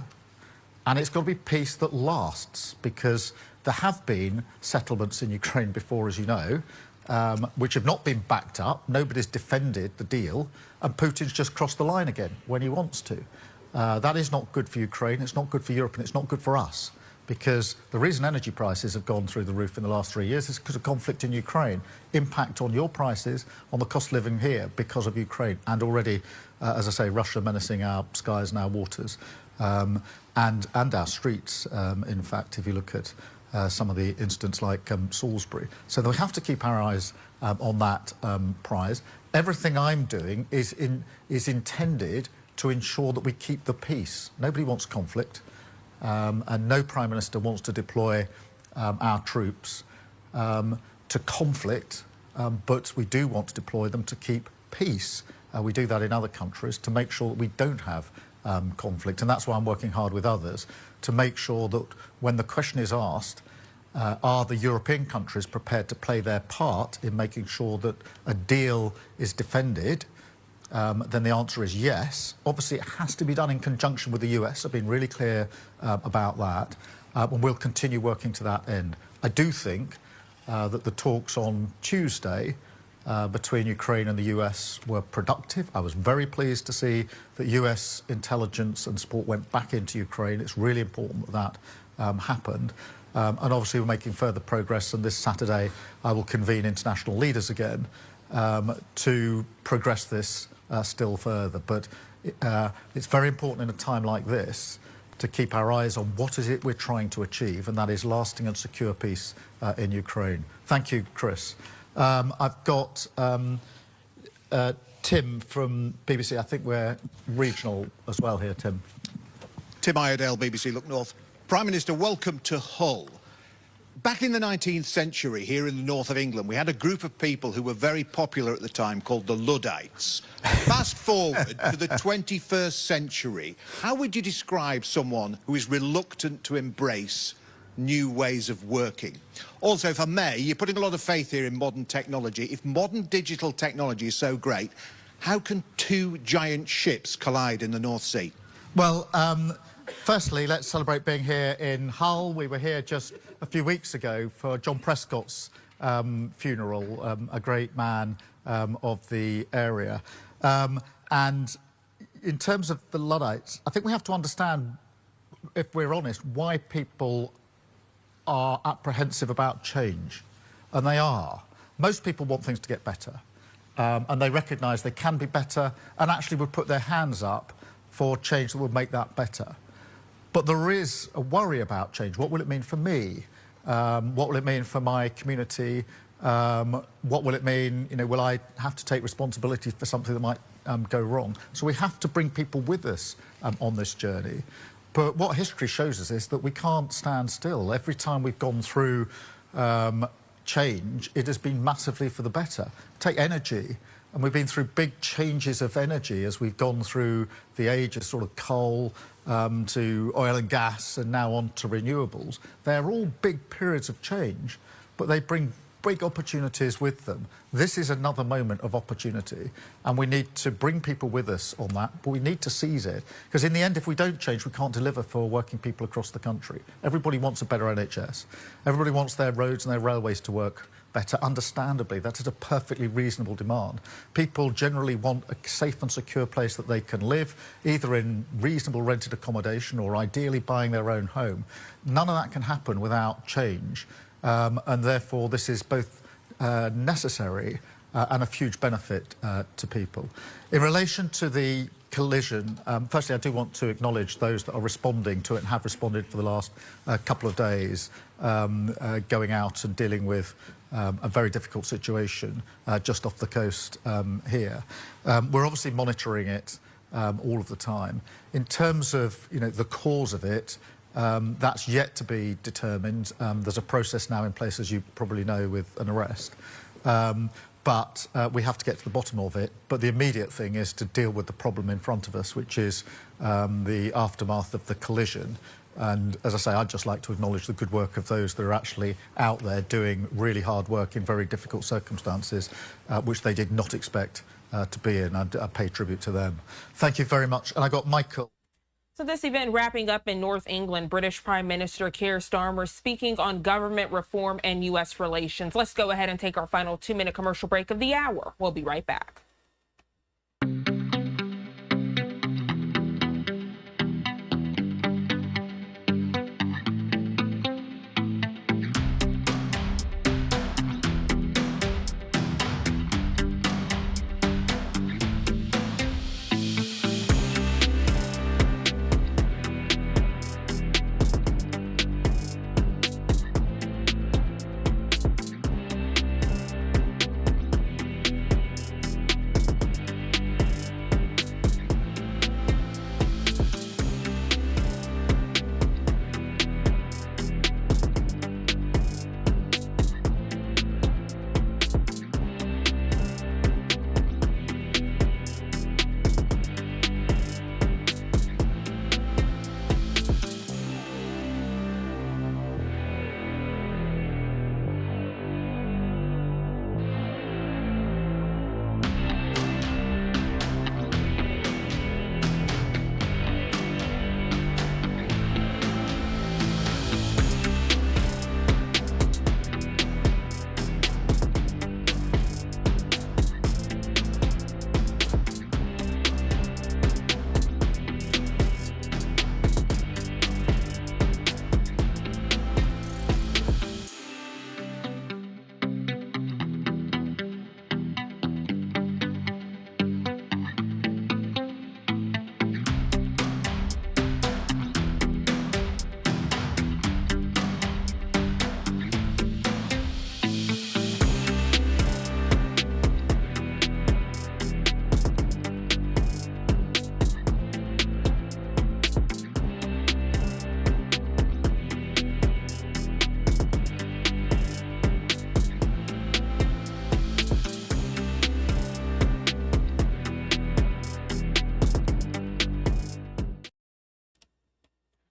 And it's got to be peace that lasts, because there have been settlements in Ukraine before, as you know, which have not been backed up. Nobody's defended the deal, and Putin's just crossed the line again when he wants to. That is not good for Ukraine, it's not good for Europe, and it's not good for us, because the reason energy prices have gone through the roof in the last 3 years is because of conflict in Ukraine. Impact on your prices, on the cost of living here because of Ukraine, and already, as I say, Russia menacing our skies and our waters, and our streets, in fact, if you look at some of the incidents like Salisbury. So we have to keep our eyes on that prize. Everything I'm doing is intended to ensure that we keep the peace. Nobody wants conflict, and no Prime Minister wants to deploy our troops to conflict, but we do want to deploy them to keep peace. We do that in other countries to make sure that we don't have conflict, and that's why I'm working hard with others to make sure that when the question is asked, are the European countries prepared to play their part in making sure that a deal is defended, then the answer is yes. Obviously, it has to be done in conjunction with the US. I've been really clear about that, and we'll continue working to that end. I do think that the talks on Tuesday between Ukraine and the US were productive. I was very pleased to see that US intelligence and support went back into Ukraine. It's really important that that happened. And obviously we're making further progress, and this Saturday I will convene international leaders again to progress this still further. But it's very important in a time like this to keep our eyes on what is it we're trying to achieve, and that is lasting and secure peace in Ukraine. Thank you, Chris. I've got Tim from BBC. I think we're regional as well here, Tim. Tim Iredale, BBC Look North. Prime Minister, welcome to Hull. Back in the 19th century, here in the north of England, we had a group of people who were very popular at the time called the Luddites. Fast forward to the 21st century, how would you describe someone who is reluctant to embrace new ways of working? Also, if I may, you're putting a lot of faith here in modern technology. If modern digital technology is so great, how can two giant ships collide in the North Sea? Well, firstly, let's celebrate being here in Hull. We were here just a few weeks ago for John Prescott's funeral, a great man of the area. And in terms of the Luddites, I think we have to understand, if we're honest, why people are apprehensive about change. And they are. Most people want things to get better. And they recognise they can be better, and actually would put their hands up for change that would make that better. But there is a worry about change. What will it mean for me? What will it mean for my community? What will it mean, will I have to take responsibility for something that might go wrong? So we have to bring people with us on this journey. But what history shows us is that we can't stand still. Every time we've gone through change, it has been massively for the better. Take energy. And we've been through big changes of energy as we've gone through the age of sort of coal to oil and gas, and now on to renewables. They're all big periods of change, but they bring big opportunities with them. This is another moment of opportunity, and we need to bring people with us on that, but we need to seize it. Because in the end, if we don't change, we can't deliver for working people across the country. Everybody wants a better NHS. Everybody wants their roads and their railways to work better. Understandably, that is a perfectly reasonable demand. People generally want a safe and secure place that they can live, either in reasonable rented accommodation or ideally buying their own home. None of that can happen without change, and therefore this is both necessary and a huge benefit to people. In relation to the collision, firstly, I do want to acknowledge those that are responding to it and have responded for the last couple of days, going out and dealing with a very difficult situation just off the coast here. We're obviously monitoring it all of the time. In terms of, you know, the cause of it, that's yet to be determined. There's a process now in place, as you probably know, with an arrest. But we have to get to the bottom of it. But the immediate thing is to deal with the problem in front of us, which is the aftermath of the collision. And as I say, I'd just like to acknowledge the good work of those that are actually out there doing really hard work in very difficult circumstances, which they did not expect to be in. I pay tribute to them. Thank you very much. And I got Michael. So this event wrapping up in North England, British Prime Minister Keir Starmer speaking on government reform and U.S. relations. Let's go ahead and take our final 2-minute commercial break of the hour. We'll be right back.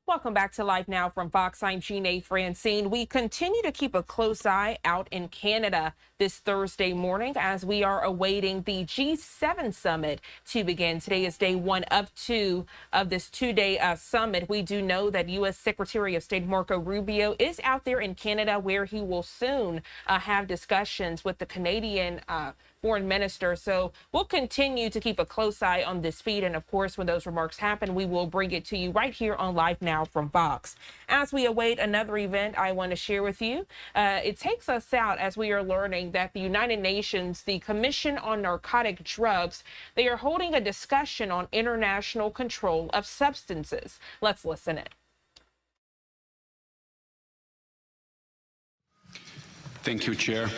Welcome back to Live Now from Fox. I'm Jeanne Francine. We continue to keep a close eye out in Canada this Thursday morning as we are awaiting the G7 summit to begin. Today is day 1 of 2 of this 2-day summit. We do know that U.S. Secretary of State Marco Rubio is out there in Canada, where he will soon have discussions with the Canadian foreign minister. So we'll continue to keep a close eye on this feed. And of course, when those remarks happen, we will bring it to you right here on Live Now from Fox. As we await another event I want to share with you, it takes us out as we are learning that the United Nations, the Commission on Narcotic Drugs, they are holding a discussion on international control of substances. Let's listen in. Thank you, Chair.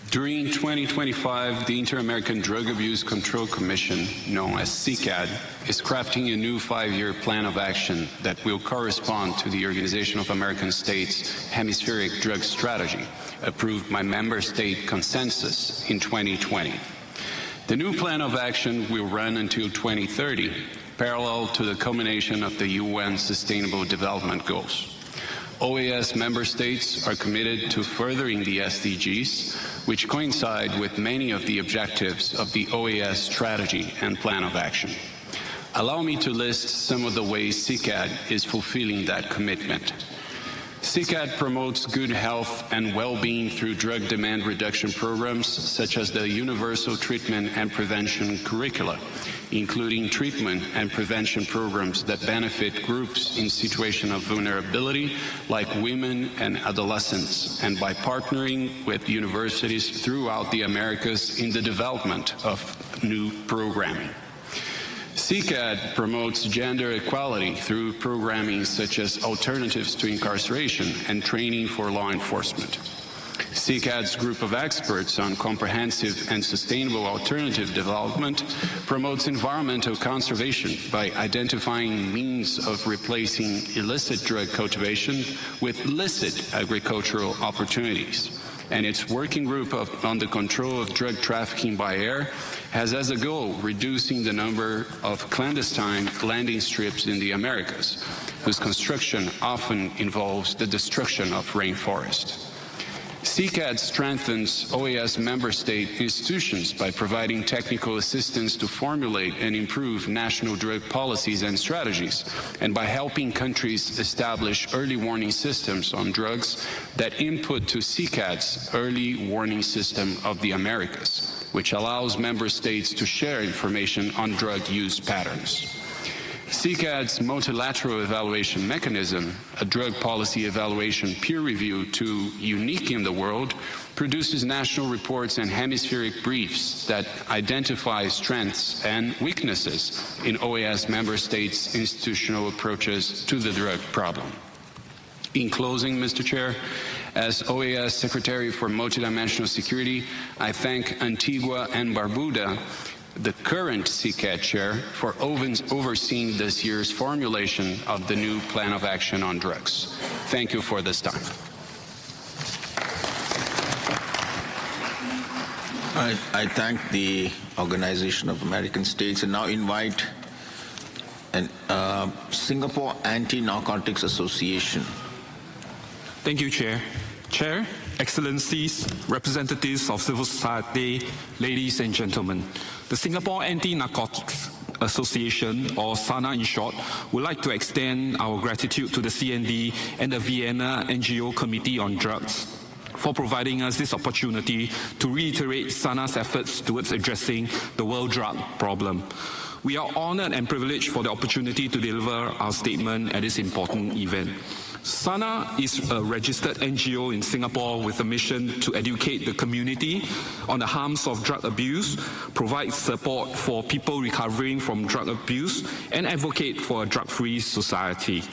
During 2025, the Inter-American Drug Abuse Control Commission, known as CICAD, is crafting a new 5-year plan of action that will correspond to the Organization of American States Hemispheric Drug Strategy, approved by member state consensus in 2020. The new plan of action will run until 2030, parallel to the culmination of the UN Sustainable Development Goals. OAS member states are committed to furthering the SDGs, which coincide with many of the objectives of the OAS strategy and plan of action. Allow me to list some of the ways CICAD is fulfilling that commitment. CICAD promotes good health and well-being through drug demand reduction programs such as the Universal Treatment and Prevention Curricula, including treatment and prevention programs that benefit groups in situation of vulnerability like women and adolescents, and by partnering with universities throughout the Americas in the development of new programming. CICAD promotes gender equality through programming such as alternatives to incarceration and training for law enforcement. CCAD's group of experts on comprehensive and sustainable alternative development promotes environmental conservation by identifying means of replacing illicit drug cultivation with licit agricultural opportunities. And its working group on the control of drug trafficking by air has as a goal reducing the number of clandestine landing strips in the Americas, whose construction often involves the destruction of rainforest. CCAD strengthens OAS member state institutions by providing technical assistance to formulate and improve national drug policies and strategies, and by helping countries establish early warning systems on drugs that input to CCAD's early warning system of the Americas, which allows member states to share information on drug use patterns. CCAD's multilateral evaluation mechanism, a drug policy evaluation peer review tool unique in the world, produces national reports and hemispheric briefs that identify strengths and weaknesses in OAS member states' institutional approaches to the drug problem. In closing, Mr. Chair, as OAS Secretary for Multidimensional Security, I thank Antigua and Barbuda, the current CCAD chair, for overseeing this year's formulation of the new Plan of Action on Drugs. Thank you for this time. I thank the Organization of American States and now invite Singapore Anti-Narcotics Association. Thank you, Chair. Chair, Excellencies, representatives of civil society, ladies and gentlemen. The Singapore Anti-Narcotics Association, or SANA in short, would like to extend our gratitude to the CND and the Vienna NGO Committee on Drugs for providing us this opportunity to reiterate SANA's efforts towards addressing the world drug problem. We are honored and privileged for the opportunity to deliver our statement at this important event. SANA is a registered NGO in Singapore with a mission to educate the community on the harms of drug abuse, provide support for people recovering from drug abuse, and advocate for a drug-free society.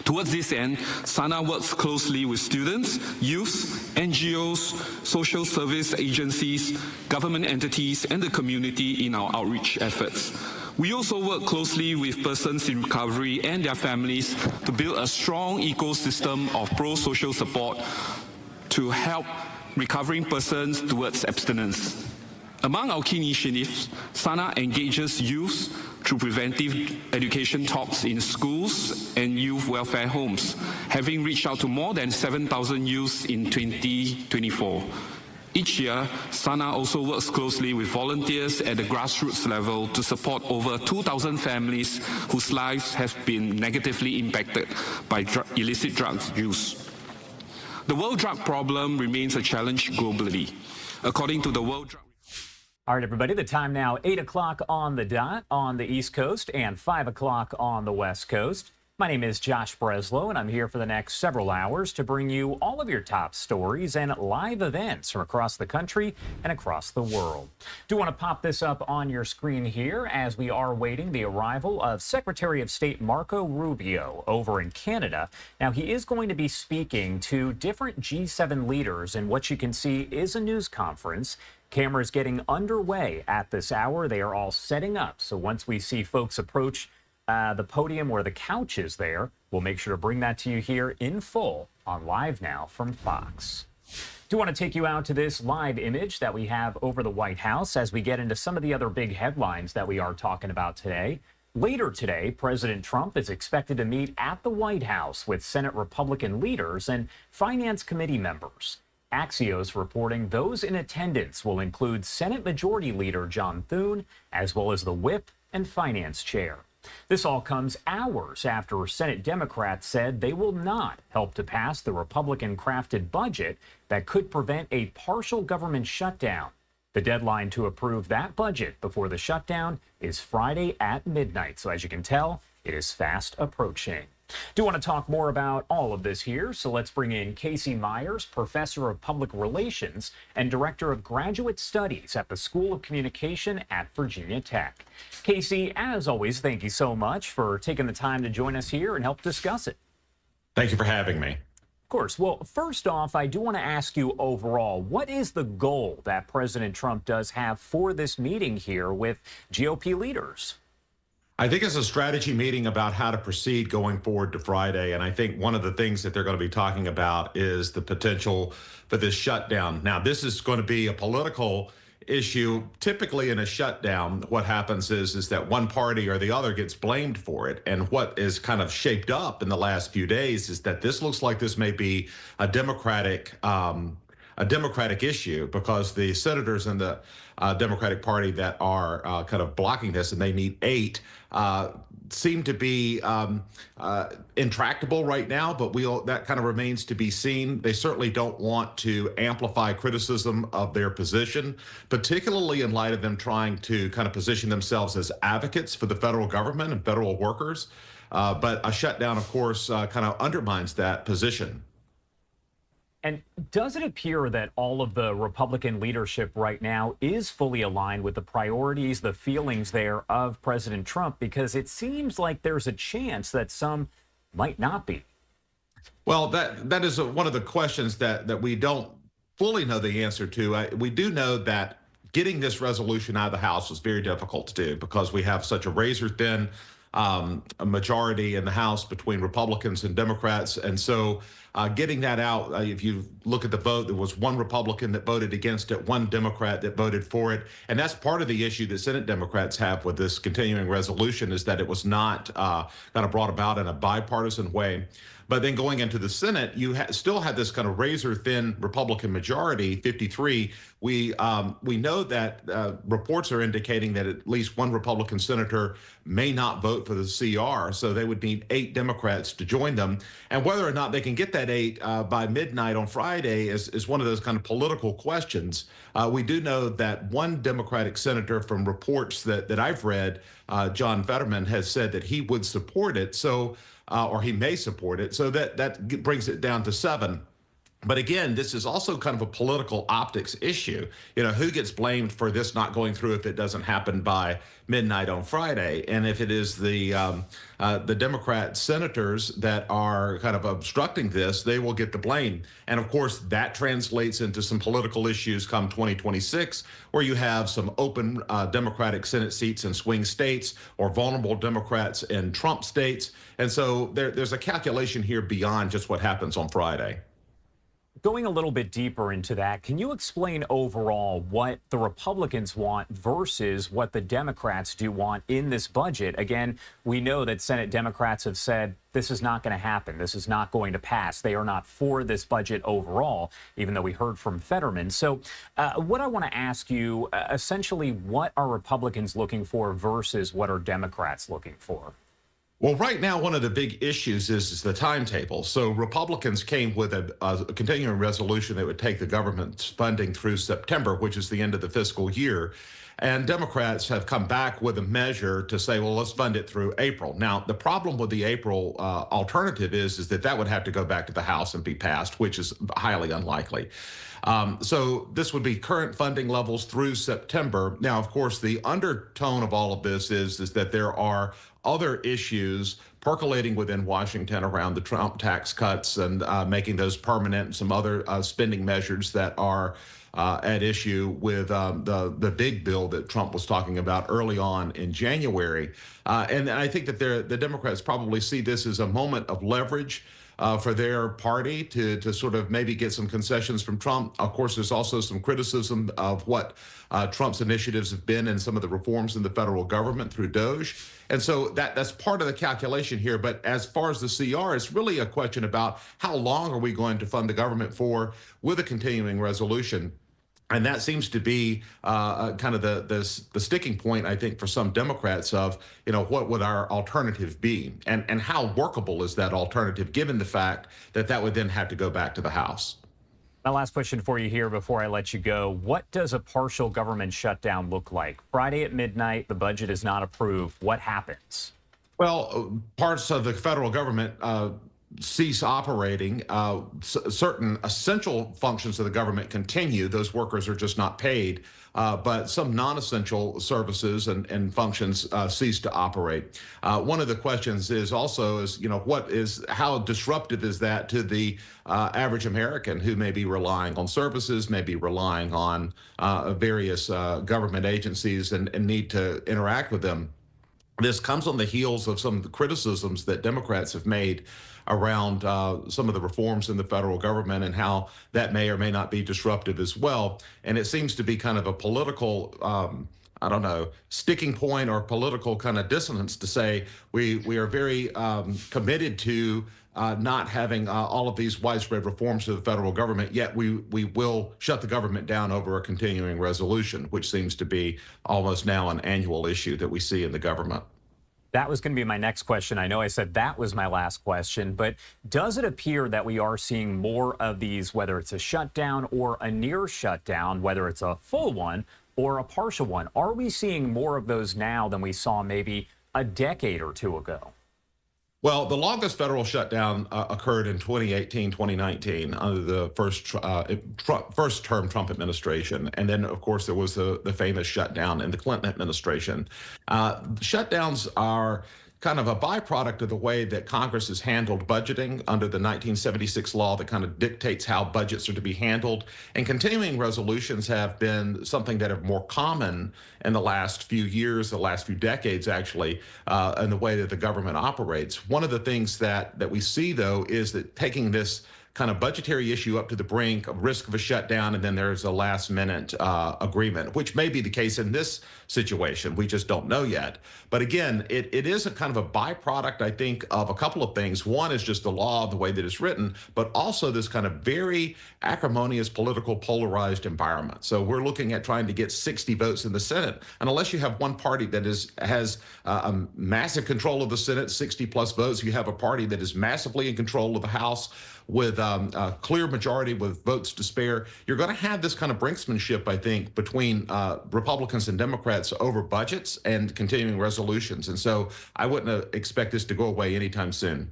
Towards this end, SANA works closely with students, youths, NGOs, social service agencies, government entities, and the community in our outreach efforts. We also work closely with persons in recovery and their families to build a strong ecosystem of pro-social support to help recovering persons towards abstinence. Among our key initiatives, SANA engages youth through preventive education talks in schools and youth welfare homes, having reached out to more than 7,000 youths in 2024. Each year, SANA also works closely with volunteers at the grassroots level to support over 2,000 families whose lives have been negatively impacted by illicit drug use. The world drug problem remains a challenge globally. According to the World Drug... All right, everybody, the time now, 8 o'clock on the dot on the East Coast and 5 o'clock on the West Coast. My name is Josh Breslow, and I'm here for the next several hours to bring you all of your top stories and live events from across the country and across the world. Do want to pop this up on your screen here as we are awaiting the arrival of Secretary of State Marco Rubio over in Canada. Now, he is going to be speaking to different G7 leaders, and what you can see is a news conference. Cameras getting underway at this hour. They are all setting up, so once we see folks approach the podium where the couch is there, we'll make sure to bring that to you here in full on Live Now from Fox. Do want to take you out to this live image that we have over the White House as we get into some of the other big headlines that we are talking about today. Later today, President Trump is expected to meet at the White House with Senate Republican leaders and Finance Committee members. Axios reporting those in attendance will include Senate Majority Leader John Thune, as well as the Whip and Finance Chair. This all comes hours after Senate Democrats said they will not help to pass the Republican-crafted budget that could prevent a partial government shutdown. The deadline to approve that budget before the shutdown is Friday at midnight. So as you can tell, it is fast approaching. Do want to talk more about all of this here, so let's bring in Casey Myers, Professor of Public Relations and Director of Graduate Studies at the School of Communication at Virginia Tech. Casey, as always, thank you so much for taking the time to join us here and help discuss it. Thank you for having me. course. Well, first off, I do want to ask you overall, what is the goal that President Trump does have for this meeting here with GOP leaders? I think it's a strategy meeting about how to proceed going forward to Friday. And I think one of the things that they're going to be talking about is the potential for this shutdown. Now, this is going to be a political issue. Typically in a shutdown, what happens is that one party or the other gets blamed for it. And what is kind of shaped up in the last few days is that this looks like this may be a Democratic issue, because the senators in the Democratic Party that are kind of blocking this, and they need 8, seem to be intractable right now, but that kind of remains to be seen. They certainly don't want to amplify criticism of their position, particularly in light of them trying to kind of position themselves as advocates for the federal government and federal workers. But a shutdown, of course, kind of undermines that position. And does it appear that all of the Republican leadership right now is fully aligned with the priorities, the feelings there of President Trump? Because it seems like there's a chance that some might not be. Well, that is one of the questions that we don't fully know the answer to. We do know that getting this resolution out of the House was very difficult to do, because we have such a razor-thin a majority in the House between Republicans and Democrats. And so getting that out, if you look at the vote, there was one Republican that voted against it, one Democrat that voted for it. And that's part of the issue that Senate Democrats have with this continuing resolution, is that it was not kind of brought about in a bipartisan way. But then going into the Senate, you still had this kind of razor-thin Republican majority, 53. We know that reports are indicating that at least one Republican senator may not vote for the CR, so they would need 8 Democrats to join them. And whether or not they can get that 8 by midnight on Friday is one of those kind of political questions. We do know that one Democratic senator, from reports that I've read, John Fetterman, has said that he would support it. So or he may support it. So that brings it down to 7. But again, this is also kind of a political optics issue. You know, who gets blamed for this not going through if it doesn't happen by midnight on Friday? And if it is the Democrat senators that are kind of obstructing this, they will get the blame. And of course, that translates into some political issues come 2026, where you have some open Democratic Senate seats in swing states, or vulnerable Democrats in Trump states. And so there's a calculation here beyond just what happens on Friday. Going a little bit deeper into that, can you explain overall what the Republicans want versus what the Democrats do want in this budget? Again, we know that Senate Democrats have said this is not going to happen. This is not going to pass. They are not for this budget overall, even though we heard from Fetterman. So what I want to ask you, essentially, what are Republicans looking for versus what are Democrats looking for? Well, right now, one of the big issues is the timetable. So Republicans came with a continuing resolution that would take the government's funding through September, which is the end of the fiscal year. And Democrats have come back with a measure to say, well, let's fund it through April. Now, the problem with the April alternative is that would have to go back to the House and be passed, which is highly unlikely. So this would be current funding levels through September. Now, of course, the undertone of all of this is that there are other issues percolating within Washington around the Trump tax cuts and making those permanent, and some other spending measures that are at issue with the big bill that Trump was talking about early on in January. And I think that the Democrats probably see this as a moment of leverage for their party to sort of maybe get some concessions from Trump. Of course, there's also some criticism of what Trump's initiatives have been and some of the reforms in the federal government through DOJ. And so that's part of the calculation here. But as far as the CR, it's really a question about how long are we going to fund the government for with a continuing resolution. And that seems to be kind of the sticking point, I think, for some Democrats of, you know, what would our alternative be? And how workable is that alternative, given the fact that would then have to go back to the House? My last question for you here before I let you go. What does a partial government shutdown look like? Friday at midnight, the budget is not approved. What happens? Well, parts of the federal government cease operating. Certain essential functions of the government continue. Those workers are just not paid. But some non-essential services and functions cease to operate. One of the questions is also how disruptive is that to the average American who may be relying on services, may be relying on various government agencies and need to interact with them. This comes on the heels of some of the criticisms that Democrats have made around some of the reforms in the federal government and how that may or may not be disruptive as well. And it seems to be kind of a political, I don't know, sticking point or political kind of dissonance to say we are very committed to not having all of these widespread reforms to the federal government, yet we will shut the government down over a continuing resolution, which seems to be almost now an annual issue that we see in the government. That was going to be my next question. I know I said that was my last question, but does it appear that we are seeing more of these, whether it's a shutdown or a near shutdown, whether it's a full one or a partial one? Are we seeing more of those now than we saw maybe a decade or two ago? Well, the longest federal shutdown occurred in 2018, 2019 under the first term Trump administration. And then, of course, there was the famous shutdown in the Clinton administration. Shutdowns are kind of a byproduct of the way that Congress has handled budgeting under the 1976 law that kind of dictates how budgets are to be handled. And continuing resolutions have been something that are more common in the last few years, the last few decades, actually, in the way that the government operates. One of the things that we see, though, is that taking this kind of budgetary issue up to the brink, of risk of a shutdown, and then there's a last-minute agreement, which may be the case in this situation. We just don't know yet. But again, it is a kind of a byproduct, I think, of a couple of things. One is just the law, the way that it's written, but also this kind of very acrimonious, political, polarized environment. So we're looking at trying to get 60 votes in the Senate. And unless you have one party that has a massive control of the Senate, 60-plus votes, you have a party that is massively in control of the House, with a clear majority with votes to spare, you're going to have this kind of brinksmanship, I think, between Republicans and Democrats over budgets and continuing resolutions. And so I wouldn't expect this to go away anytime soon.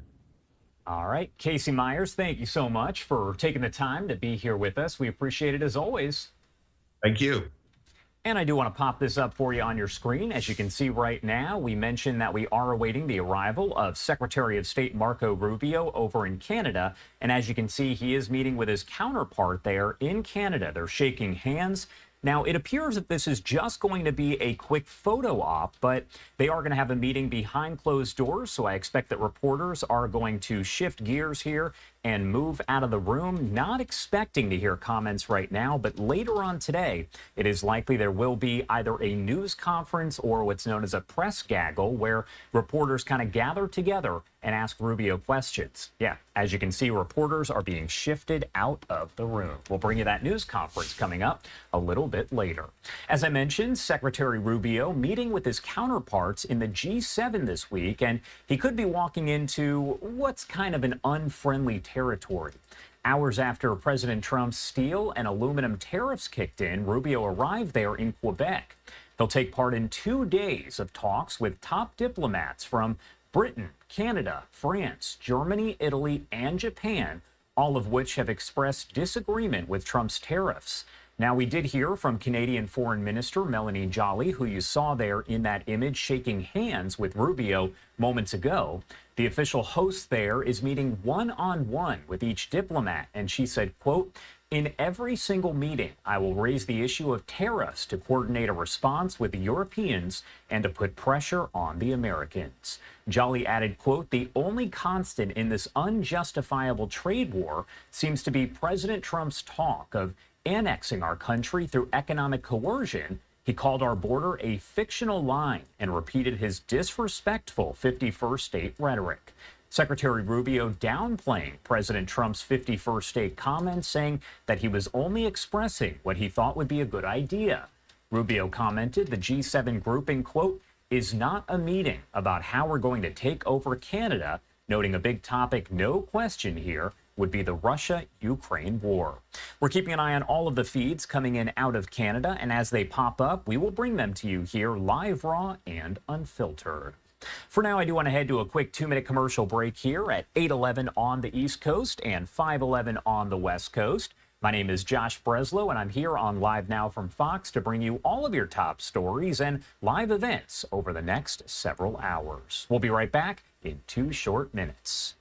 All right. Casey Myers, thank you so much for taking the time to be here with us. We appreciate it as always. Thank you. And I do want to pop this up for you on your screen. As you can see right now, we mentioned that we are awaiting the arrival of Secretary of State Marco Rubio over in Canada. And as you can see, he is meeting with his counterpart there in Canada. They're shaking hands. Now, it appears that this is just going to be a quick photo op, but they are going to have a meeting behind closed doors. So I expect that reporters are going to shift gears here and move out of the room. Not expecting to hear comments right now, but later on today, it is likely there will be either a news conference or what's known as a press gaggle, where reporters kind of gather together and ask Rubio questions. Yeah, as you can see, reporters are being shifted out of the room. We'll bring you that news conference coming up a little bit later. As I mentioned, Secretary Rubio meeting with his counterparts in the G7 this week, and he could be walking into what's kind of an unfriendly territory. Hours after President Trump's steel and aluminum tariffs kicked in, Rubio arrived there in Quebec. He'll take part in 2 days of talks with top diplomats from Britain, Canada, France, Germany, Italy, and Japan, all of which have expressed disagreement with Trump's tariffs. Now, we did hear from Canadian Foreign Minister Melanie Joly, who you saw there in that image shaking hands with Rubio moments ago. The official host there is meeting one-on-one with each diplomat, and she said, quote, "In every single meeting, I will raise the issue of tariffs to coordinate a response with the Europeans and to put pressure on the Americans." Joly added, quote, "The only constant in this unjustifiable trade war seems to be President Trump's talk of annexing our country through economic coercion. He called our border a fictional line and repeated his disrespectful 51st state rhetoric." Secretary Rubio downplaying President Trump's 51st state comments, saying that he was only expressing what he thought would be a good idea. Rubio commented the G7 grouping, quote, "is not a meeting about how we're going to take over Canada," noting a big topic, no question here, would be the Russia-Ukraine war. We're keeping an eye on all of the feeds coming in out of Canada, and as they pop up, we will bring them to you here live, raw, and unfiltered. For now, I do want to head to a quick 2-minute commercial break here at 8:11 on the East Coast and 5:11 on the West Coast. My name is Josh Breslow, and I'm here on Live Now from Fox to bring you all of your top stories and live events over the next several hours. We'll be right back in 2 short minutes.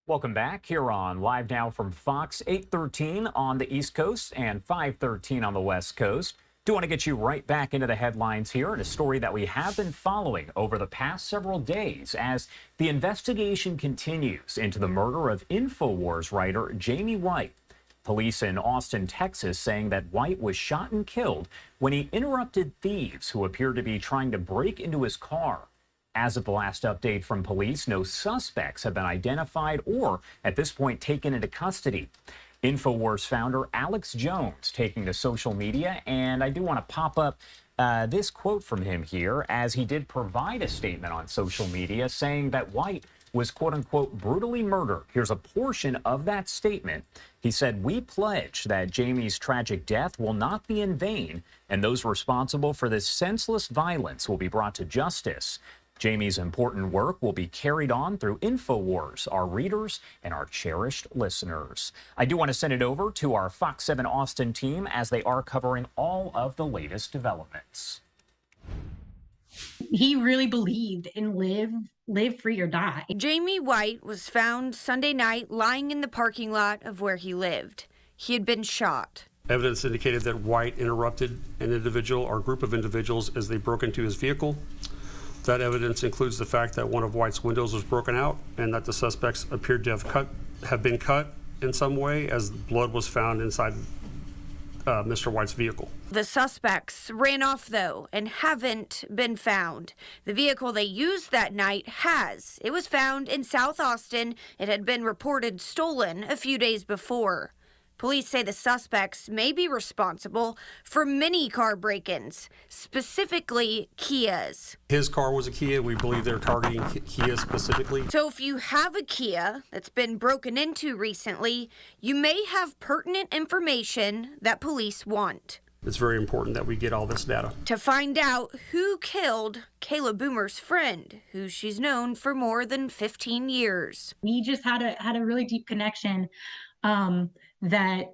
Welcome back here on Live Now from Fox, 8:13 on the East Coast and 5:13 on the West Coast. Do want to get you right back into the headlines here in a story that we have been following over the past several days as the investigation continues into the murder of InfoWars writer Jamie White. Police in Austin, Texas, saying that White was shot and killed when he interrupted thieves who appeared to be trying to break into his car. As of the last update from police, no suspects have been identified or, at this point, taken into custody. InfoWars founder Alex Jones taking to social media, and I do want to pop up this quote from him here, as he did provide a statement on social media saying that White was, quote-unquote, brutally murdered. Here's a portion of that statement. He said, "We pledge that Jamie's tragic death will not be in vain, and those responsible for this senseless violence will be brought to justice. Jamie's important work will be carried on through InfoWars, our readers, and our cherished listeners." I do want to send it over to our Fox 7 Austin team as they are covering all of the latest developments. He really believed in live free or die. Jamie White was found Sunday night lying in the parking lot of where he lived. He had been shot. Evidence indicated that White interrupted an individual or group of individuals as they broke into his vehicle. That evidence includes the fact that one of White's windows was broken out and that the suspects appeared to have been cut in some way, as blood was found inside Mr. White's vehicle. The suspects ran off, though, and haven't been found. The vehicle they used that night has. It was found in South Austin. It had been reported stolen a few days before. Police say the suspects may be responsible for many car break-ins, specifically Kias. His car was a Kia. We believe they're targeting Kia specifically. So if you have a Kia that's been broken into recently, you may have pertinent information that police want. It's very important that we get all this data. To find out who killed Kayla Boomer's friend, who she's known for more than 15 years. We just had a really deep connection that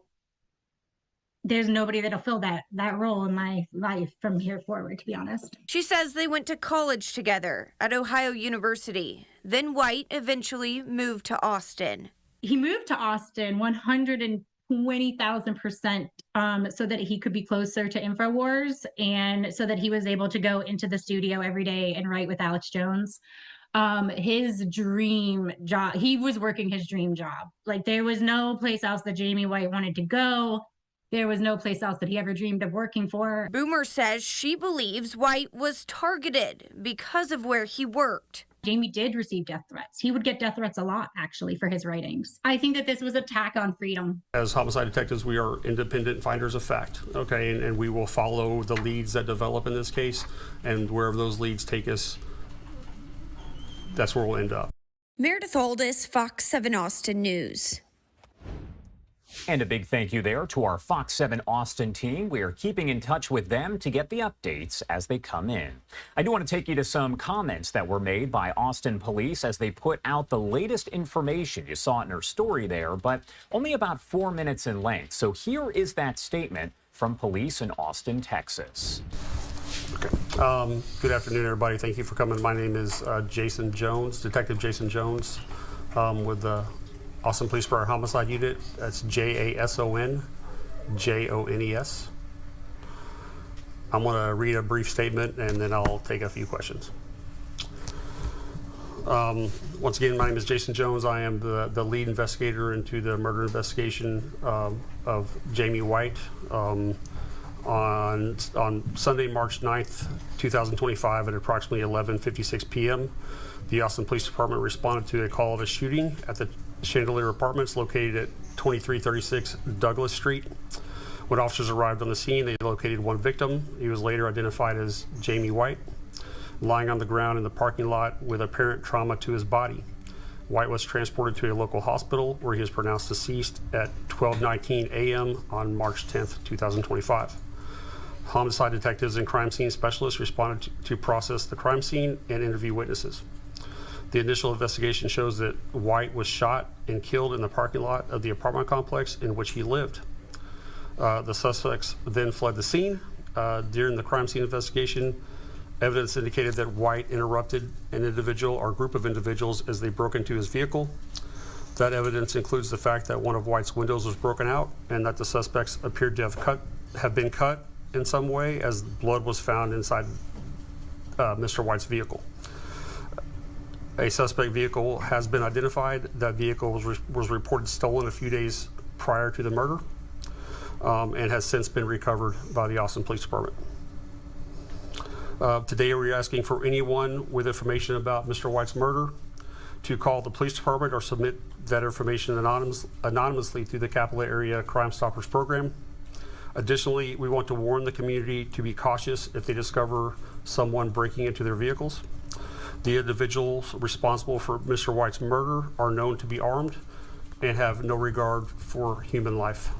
there's nobody that'll fill that role in my life from here forward, to be honest. She says they went to college together at Ohio University. Then White eventually moved to Austin. He moved to Austin 120,000% so that he could be closer to InfoWars and so that he was able to go into the studio every day and write with Alex Jones. His dream job, he was working his dream job. Like, there was no place else that Jamie White wanted to go. There was no place else that he ever dreamed of working for. Boomer says she believes White was targeted because of where he worked. Jamie did receive death threats. He would get death threats a lot, actually, for his writings. I think that this was an attack on freedom. As homicide detectives, we are independent finders of fact, okay? And we will follow the leads that develop in this case, and wherever those leads take us, that's where we'll end up. Meredith Aldis, Fox 7 Austin News. And a big thank you there to our Fox 7 Austin team. We are keeping in touch with them to get the updates as they come in. I do want to take you to some comments that were made by Austin police as they put out the latest information. You saw it in her story there, but only about 4 minutes in length. So here is that statement from police in Austin, Texas. Okay. Good afternoon, everybody. Thank you for coming. My name is Jason Jones, Detective Jason Jones, with the Austin Police Department Homicide Unit. That's JASON JONES. I'm going to read a brief statement and then I'll take a few questions. Once again, my name is Jason Jones. I am the lead investigator into the murder investigation of Jamie White. On Sunday, March 9th, 2025 at approximately 11:56 p.m., the Austin Police Department responded to a call of a shooting at the Chandelier Apartments located at 2336 Douglas Street. When officers arrived on the scene, they located one victim. He was later identified as Jamie White, lying on the ground in the parking lot with apparent trauma to his body. White was transported to a local hospital where he was pronounced deceased at 12:19 a.m. on March 10th, 2025. Homicide detectives and crime scene specialists responded to process the crime scene and interview witnesses. The initial investigation shows that White was shot and killed in the parking lot of the apartment complex in which he lived. The suspects then fled the scene. During the crime scene investigation, evidence indicated that White interrupted an individual or group of individuals as they broke into his vehicle. That evidence includes the fact that one of White's windows was broken out and that the suspects appeared to have been cut in some way, as blood was found inside Mr. White's vehicle. A suspect vehicle has been identified. That vehicle was reported stolen a few days prior to the murder and has since been recovered by the Austin Police Department. Today we're asking for anyone with information about Mr. White's murder to call the police department or submit that information anonymously through the Capital Area Crime Stoppers program. Additionally, we want to warn the community to be cautious if they discover someone breaking into their vehicles. The individuals responsible for Mr. White's murder are known to be armed and have no regard for human life.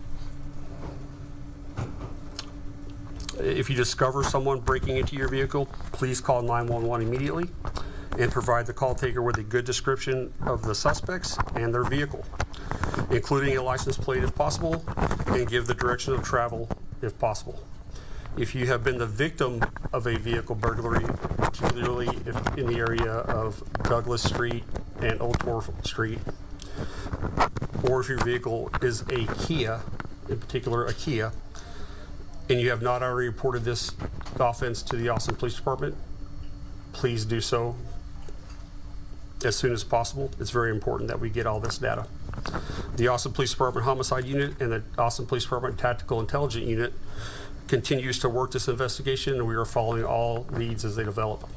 If you discover someone breaking into your vehicle, please call 911 immediately and provide the call taker with a good description of the suspects and their vehicle, including a license plate if possible, and give the direction of travel if possible. If you have been the victim of a vehicle burglary, particularly if in the area of Douglas Street and Old Torf Street, or if your vehicle is a Kia, in particular a Kia, and you have not already reported this offense to the Austin Police Department, please do so as soon as possible. It's very important that we get all this data. The Austin Police Department Homicide Unit and the Austin Police Department Tactical Intelligence Unit continues to work this investigation, and we are following all leads as they develop.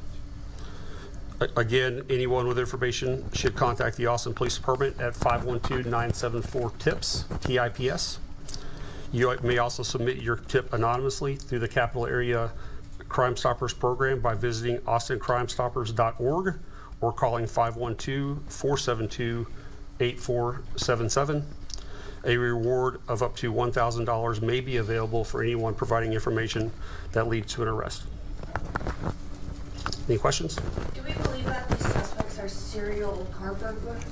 Again, anyone with information should contact the Austin Police Department at 512-974-TIPS, TIPS. You may also submit your tip anonymously through the Capital Area Crime Stoppers program by visiting austincrimestoppers.org or calling 512-472-8477. A reward of up to $1,000 may be available for anyone providing information that leads to an arrest. Any questions? Do we believe that these suspects are serial car burglars?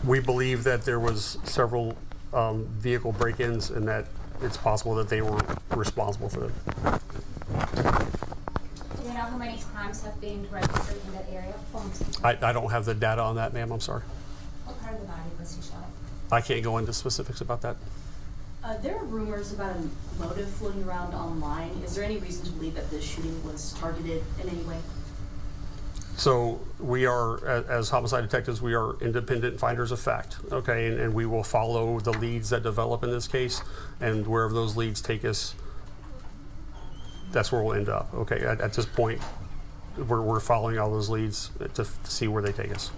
We believe that there was several vehicle break-ins and that it's possible that they were responsible for them. Do you know how many crimes have been registered in that area? I don't have the data on that, ma'am. I'm sorry. What part of the body was he shot? I can't go into specifics about that. There are rumors about a motive floating around online. Is there any reason to believe that this shooting was targeted in any way? So we are, as homicide detectives, we are independent finders of fact, okay? And we will follow the leads that develop in this case, and wherever those leads take us, that's where we'll end up, okay? At this point, we're following all those leads to see where they take us.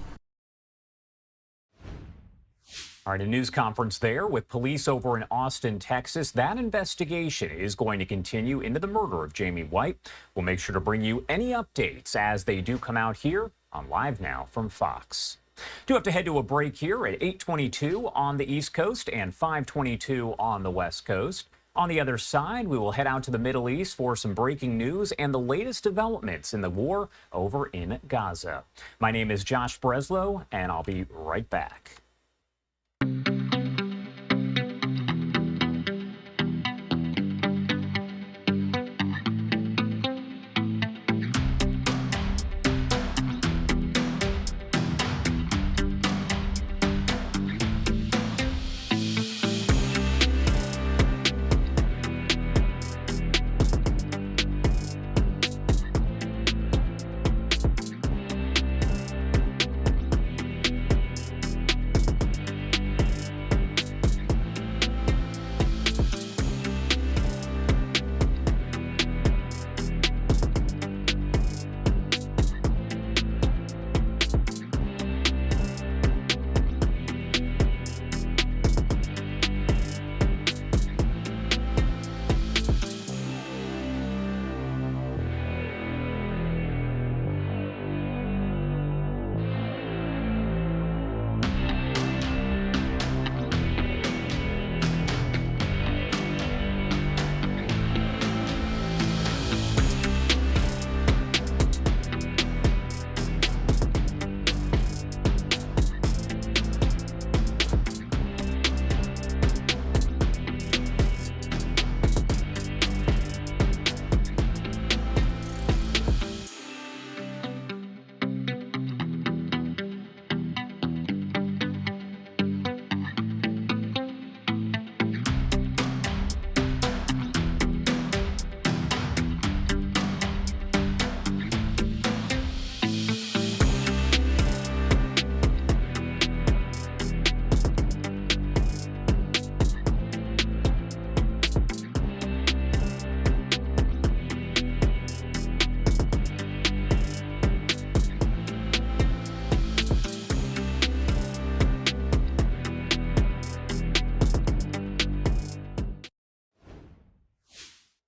All right, a news conference there with police over in Austin, Texas. That investigation is going to continue into the murder of Jamie White. We'll make sure to bring you any updates as they do come out here on Live Now from Fox. Do have to head to a break here at 8:22 on the East Coast and 5:22 on the West Coast. On the other side, we will head out to the Middle East for some breaking news and the latest developments in the war over in Gaza. My name is Josh Breslow, and I'll be right back.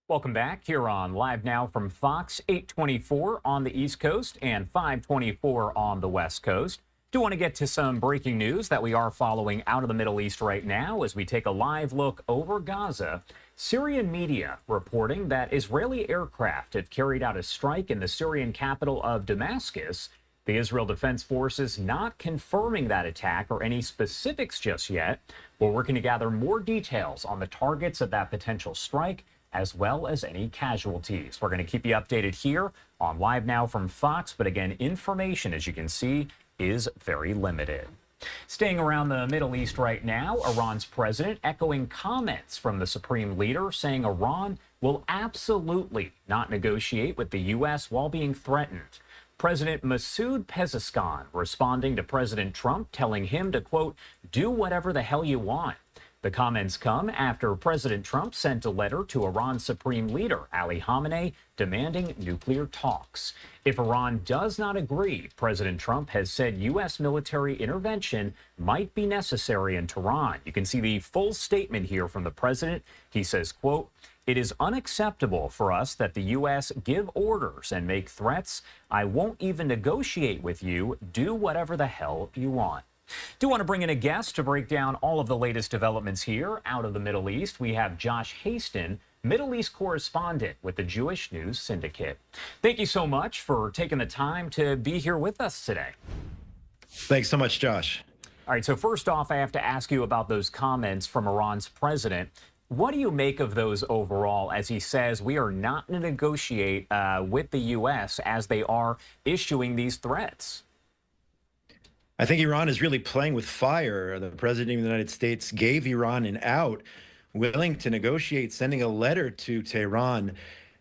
Welcome back here on Live Now from Fox, 8:24 on the East Coast and 5:24 on the West Coast. Do want to get to some breaking news that we are following out of the Middle East right now as we take a live look over Gaza. Syrian media reporting that Israeli aircraft have carried out a strike in the Syrian capital of Damascus. The Israel Defense Forces not confirming that attack or any specifics just yet. We're working to gather more details on the targets of that potential strike, as well as any casualties. We're going to keep you updated here on Live Now from Fox, but again, information, as you can see, is very limited. Staying around the Middle East right now, Iran's president echoing comments from the supreme leader saying Iran will absolutely not negotiate with the U.S. while being threatened. President Masoud Pezeshkian responding to President Trump, telling him to, quote, do whatever the hell you want. The comments come after President Trump sent a letter to Iran's supreme leader, Ali Khamenei, demanding nuclear talks. If Iran does not agree, President Trump has said U.S. military intervention might be necessary in Tehran. You can see the full statement here from the president. He says, quote, it is unacceptable for us that the U.S. give orders and make threats. I won't even negotiate with you. Do whatever the hell you want. Do want to bring in a guest to break down all of the latest developments here out of the Middle East. We have Josh Haston, Middle East correspondent with the Jewish News Syndicate. Thank you so much for taking the time to be here with us today. Thanks so much, Josh. All right, so first off, I have to ask you about those comments from Iran's president. What do you make of those overall, as he says we are not going to negotiate with the U.S. as they are issuing these threats? I think Iran is really playing with fire. The president of the United States gave Iran an out, willing to negotiate, sending a letter to Tehran.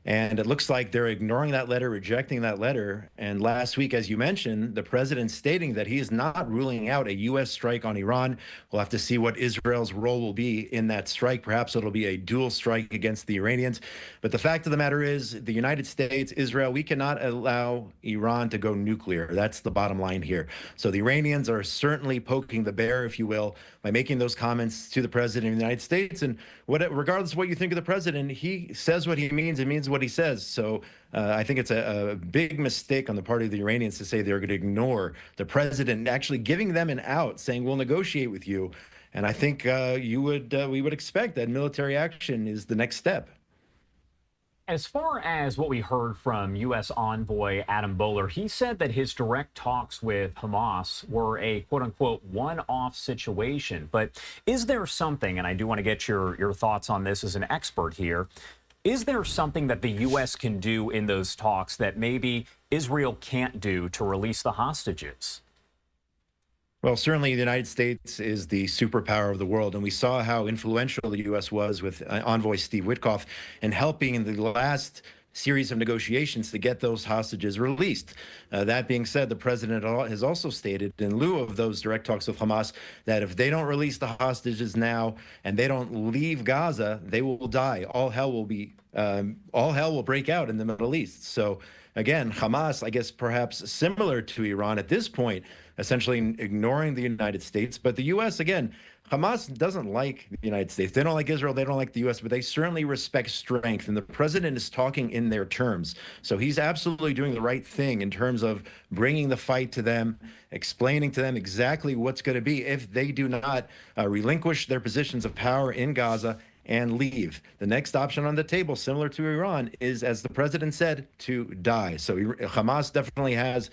And it looks like they're ignoring that letter, rejecting that letter. And last week, as you mentioned, the president stating that he is not ruling out a U.S. strike on Iran. We'll have to see what Israel's role will be in that strike. Perhaps it'll be a dual strike against the Iranians. But the fact of the matter is, the United States, Israel, we cannot allow Iran to go nuclear. That's the bottom line here. So the Iranians are certainly poking the bear, if you will, by making those comments to the president of the United States. And regardless of what you think of the president, he says what he means and means what he says. So I think it's a big mistake on the part of the Iranians to say they're going to ignore the president actually giving them an out, saying we'll negotiate with you. And I think we would expect that military action is the next step. As far as what we heard from U.S. envoy Adam Boehler, he said that his direct talks with Hamas were a quote-unquote one-off situation. But is there something, and I do want to get your thoughts on this as an expert here, is there something that the U.S. can do in those talks that maybe Israel can't do to release the hostages? Well, certainly the United States is the superpower of the world, and we saw how influential the U.S. was with envoy Steve Witkoff in helping in the last series of negotiations to get those hostages released. That being said, the president has also stated, in lieu of those direct talks with Hamas, that if they don't release the hostages now and they don't leave Gaza, they will die. All hell will break out in the Middle East. So again, Hamas, I guess perhaps similar to Iran at this point, essentially ignoring the United States. But the U.S., again, Hamas doesn't like the United States. They don't like Israel. They don't like the U.S., but they certainly respect strength. And the president is talking in their terms. So he's absolutely doing the right thing in terms of bringing the fight to them, explaining to them exactly what's going to be if they do not relinquish their positions of power in Gaza and leave. The next option on the table, similar to Iran, is, as the president said, to die. So Hamas definitely has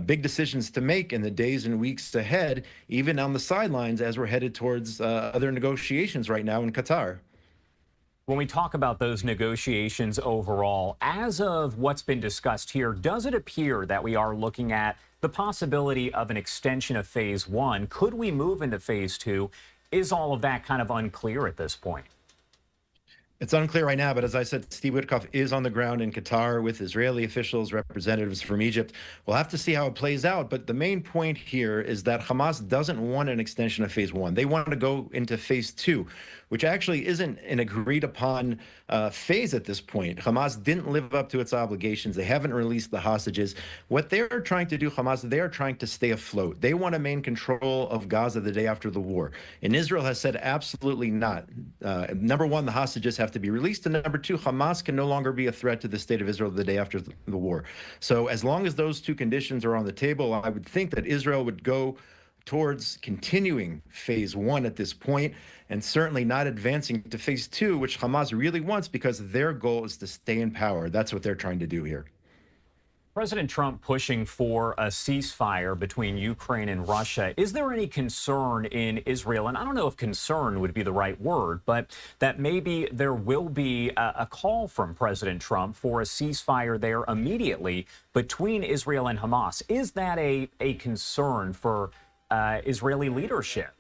big decisions to make in the days and weeks ahead, even on the sidelines as we're headed towards other negotiations right now in Qatar. When we talk about those negotiations overall, as of what's been discussed here, does it appear that we are looking at the possibility of an extension of phase one? Could we move into phase two? Is all of that kind of unclear at this point? It's unclear right now, but as I said, Steve Witkoff is on the ground in Qatar with Israeli officials, representatives from Egypt. We'll have to see how it plays out. But the main point here is that Hamas doesn't want an extension of phase one. They want to go into phase two, which actually isn't an agreed upon phase at this point. Hamas didn't live up to its obligations. They haven't released the hostages. What they're trying to do, Hamas, they are trying to stay afloat. They want to maintain control of Gaza the day after the war. And Israel has said absolutely not. Number one, the hostages have to be released. And number two, Hamas can no longer be a threat to the state of Israel the day after the war. So as long as those two conditions are on the table, I would think that Israel would go towards continuing phase one at this point, and certainly not advancing to phase two, which Hamas really wants because their goal is to stay in power. That's what they're trying to do here. President Trump pushing for a ceasefire between Ukraine and Russia. Is there any concern in Israel? And I don't know if concern would be the right word, but that maybe there will be a call from President Trump for a ceasefire there immediately between Israel and Hamas. Is that a concern for Israeli leadership?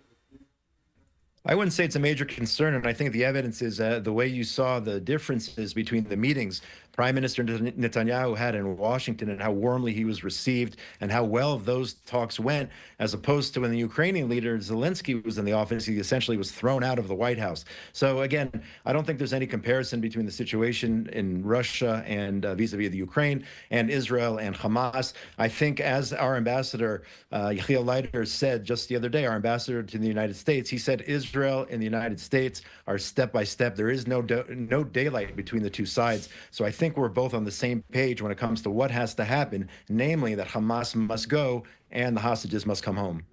I wouldn't say it's a major concern, and I think the evidence is the way you saw the differences between the meetings Prime Minister Netanyahu had in Washington and how warmly he was received and how well those talks went, as opposed to when the Ukrainian leader Zelensky was in the office, he essentially was thrown out of the White House. So again, I don't think there's any comparison between the situation in Russia and vis-a-vis the Ukraine and Israel and Hamas. I think, as our ambassador Yechiel Leiter said just the other day, our ambassador to the United States, he said Israel and the United States are step by step. There is no daylight between the two sides. So I think we're both on the same page when it comes to what has to happen, namely that Hamas must go and the hostages must come home.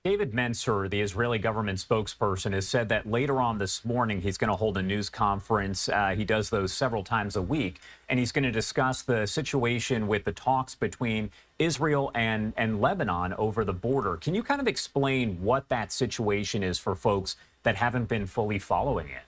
David Mencer, the Israeli government spokesperson, has said that later on this morning he's going to hold a news conference. He does those several times a week, and he's going to discuss the situation with the talks between Israel and Lebanon over the border. Can you kind of explain what that situation is for folks that haven't been fully following it?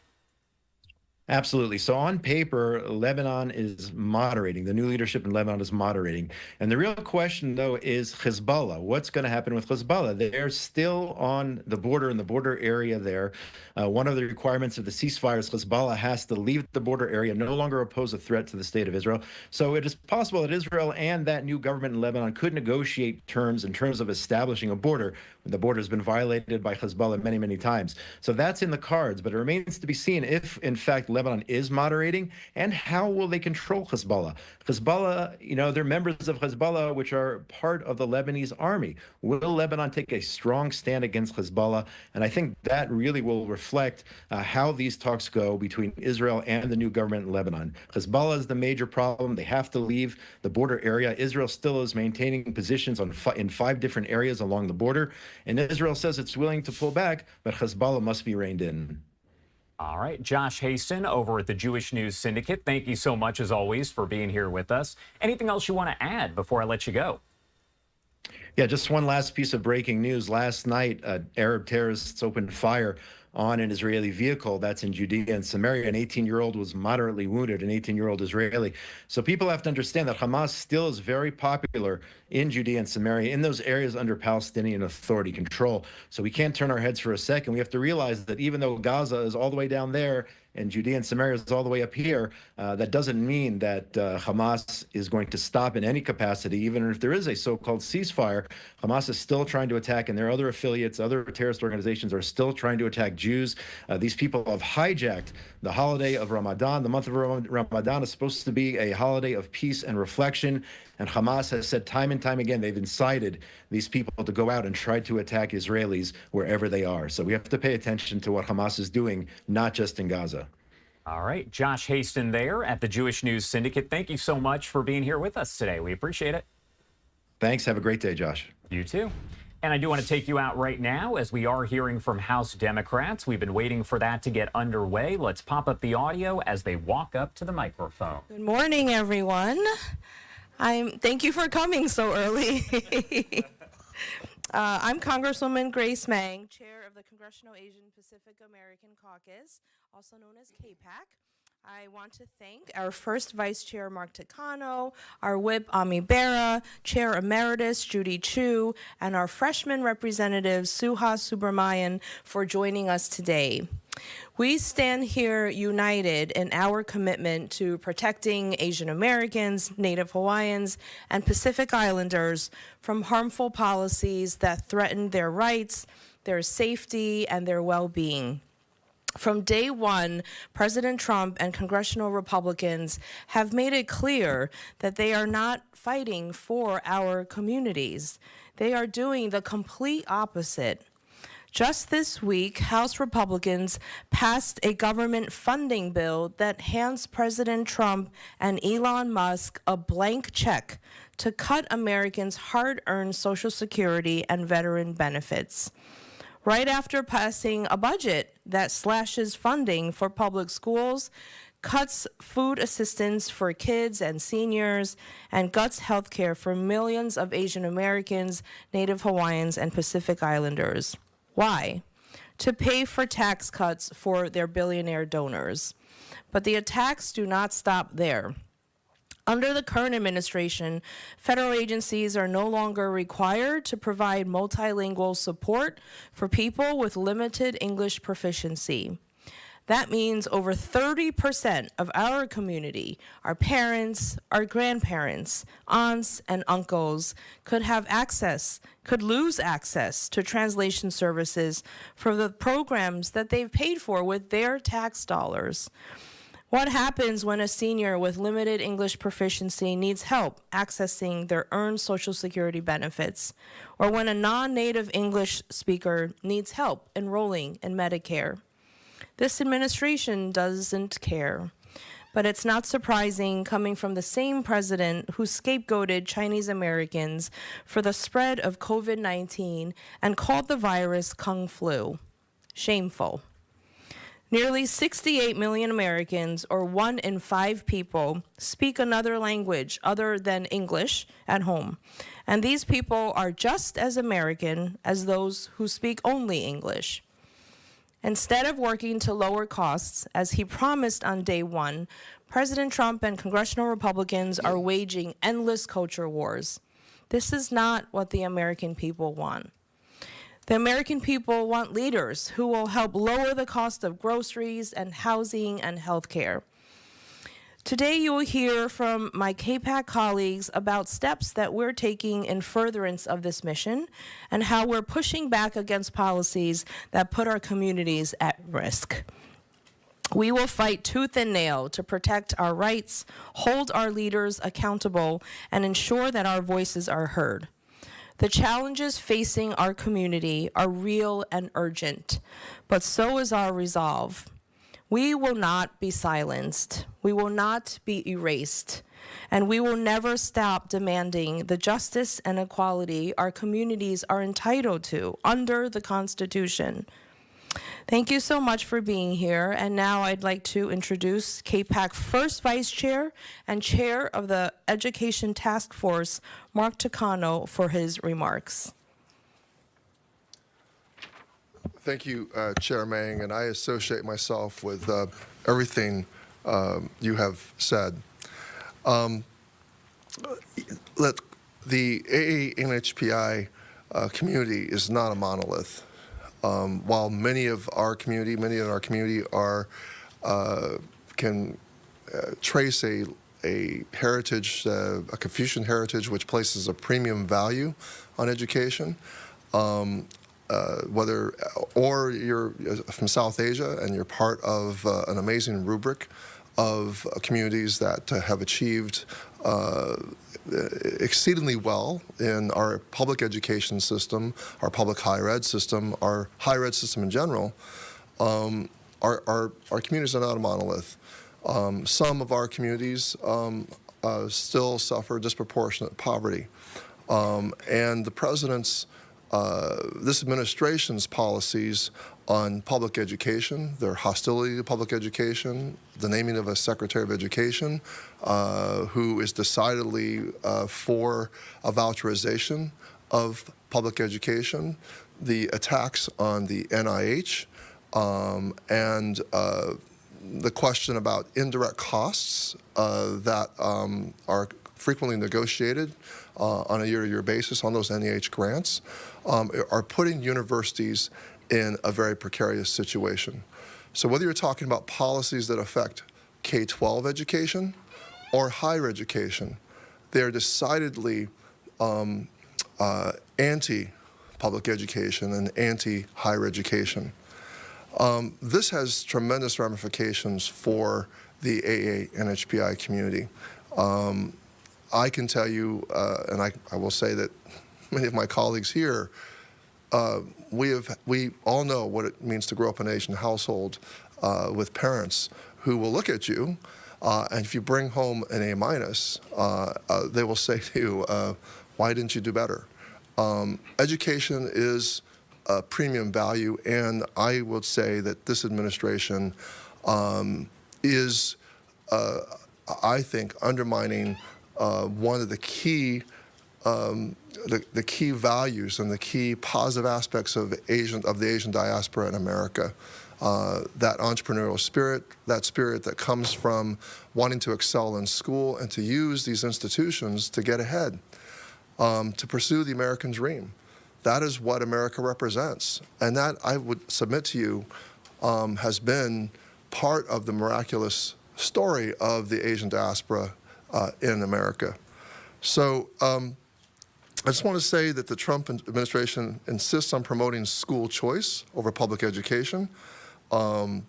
Absolutely. So on paper, Lebanon is moderating. The new leadership in Lebanon is moderating. And the real question, though, is Hezbollah. What's going to happen with Hezbollah? They're still on the border, in the border area there. One of the requirements of the ceasefire is Hezbollah has to leave the border area, no longer pose a threat to the state of Israel. So it is possible that Israel and that new government in Lebanon could negotiate terms in terms of establishing a border. The border has been violated by Hezbollah many, many times. So that's in the cards, but it remains to be seen if, in fact, Lebanon is moderating, and how will they control Hezbollah? Hezbollah, they're members of Hezbollah, which are part of the Lebanese army. Will Lebanon take a strong stand against Hezbollah? And I think that really will reflect how these talks go between Israel and the new government in Lebanon. Hezbollah is the major problem. They have to leave the border area. Israel still is maintaining positions in 5 different areas along the border. And Israel says it's willing to pull back, but Hezbollah must be reined in. All right, Josh Haston over at the Jewish News Syndicate. Thank you so much, as always, for being here with us. Anything else you want to add before I let you go? Yeah, just one last piece of breaking news. Last night, Arab terrorists opened fire on an Israeli vehicle that's in Judea and Samaria. An 18-year-old was moderately wounded, an 18-year-old Israeli. So people have to understand that Hamas still is very popular in Judea and Samaria, in those areas under Palestinian Authority control. So we can't turn our heads for a second. We have to realize that even though Gaza is all the way down there and Judea and Samaria is all the way up here, that doesn't mean that Hamas is going to stop in any capacity. Even if there is a so-called ceasefire, Hamas is still trying to attack, and their other affiliates, other terrorist organizations are still trying to attack Jews. These people have hijacked the holiday of Ramadan. The month of Ramadan is supposed to be a holiday of peace and reflection. And Hamas has said time and time again, they've incited these people to go out and try to attack Israelis wherever they are. So we have to pay attention to what Hamas is doing, not just in Gaza. All right, Josh Haston there at the Jewish News Syndicate. Thank you so much for being here with us today. We appreciate it. Thanks. Have a great day, Josh. You too. And I do want to take you out right now as we are hearing from House Democrats. We've been waiting for that to get underway. Let's pop up the audio as they walk up to the microphone. Good morning, everyone. Thank you for coming so early. I'm Congresswoman Grace Meng, chair of the Congressional Asian Pacific American Caucus, also known as CAPAC. I want to thank our first Vice Chair, Mark Takano, our Whip, Ami Bera, Chair Emeritus, Judy Chu, and our freshman representative, Suha Subramanian, for joining us today. We stand here united in our commitment to protecting Asian Americans, Native Hawaiians, and Pacific Islanders from harmful policies that threaten their rights, their safety, and their well-being. From day one, President Trump and congressional Republicans have made it clear that they are not fighting for our communities. They are doing the complete opposite. Just this week, House Republicans passed a government funding bill that hands President Trump and Elon Musk a blank check to cut Americans' hard-earned Social Security and veteran benefits. Right after passing a budget that slashes funding for public schools, cuts food assistance for kids and seniors, and cuts health care for millions of Asian Americans, Native Hawaiians, and Pacific Islanders. Why? To pay for tax cuts for their billionaire donors. But the attacks do not stop there. Under the current administration, federal agencies are no longer required to provide multilingual support for people with limited English proficiency. That means over 30% of our community, our parents, our grandparents, aunts, and uncles could lose access to translation services for the programs that they've paid for with their tax dollars. What happens when a senior with limited English proficiency needs help accessing their earned Social Security benefits, or when a non-native English speaker needs help enrolling in Medicare? This administration doesn't care. But it's not surprising coming from the same president who scapegoated Chinese Americans for the spread of COVID-19 and called the virus Kung Flu. Shameful. Nearly 68 million Americans, or 1 in 5 people, speak another language other than English at home. And these people are just as American as those who speak only English. Instead of working to lower costs, as he promised on day one, President Trump and congressional Republicans are waging endless culture wars. This is not what the American people want. The American people want leaders who will help lower the cost of groceries and housing and health care. Today you will hear from my KPAC colleagues about steps that we're taking in furtherance of this mission and how we're pushing back against policies that put our communities at risk. We will fight tooth and nail to protect our rights, hold our leaders accountable, and ensure that our voices are heard. The challenges facing our community are real and urgent, but so is our resolve. We will not be silenced. We will not be erased. And we will never stop demanding the justice and equality our communities are entitled to under the Constitution. Thank you so much for being here. And now I'd like to introduce KPAC first Vice Chair and Chair of the Education Task Force, Mark Takano, for his remarks. Thank you, Chair Mang, and I associate myself with everything you have said. The AANHPI community is not a monolith. While many in our community are can trace a heritage, a Confucian heritage, which places a premium value on education. Whether or you're from South Asia and you're part of an amazing rubric of communities that have achieved exceedingly well in our public education system, our public higher ed system, our higher ed system in general, our communities are not a monolith. Some of our communities still suffer disproportionate poverty. And the President's this administration's policies on public education, their hostility to public education, the naming of a Secretary of Education who is decidedly for a voucherization of public education, the attacks on the NIH, and the question about indirect costs that are frequently negotiated on a year-to-year basis on those NIH grants are putting universities in a very precarious situation. So whether you're talking about policies that affect K-12 education or higher education, they're decidedly anti-public education and anti-higher education. This has tremendous ramifications for the AANHPI community. I can tell you, and I will say that many of my colleagues here, we all know what it means to grow up in an Asian household with parents who will look at you, and if you bring home an A-, they will say to you, why didn't you do better? Education is a premium value, and I would say that this administration is, I think, undermining one of the key the key values and the key positive aspects of the Asian diaspora in America. That entrepreneurial spirit, that spirit that comes from wanting to excel in school and to use these institutions to get ahead, to pursue the American dream. That is what America represents. And that, I would submit to you, has been part of the miraculous story of the Asian diaspora in America. So I just want to say that the Trump administration insists on promoting school choice over public education. And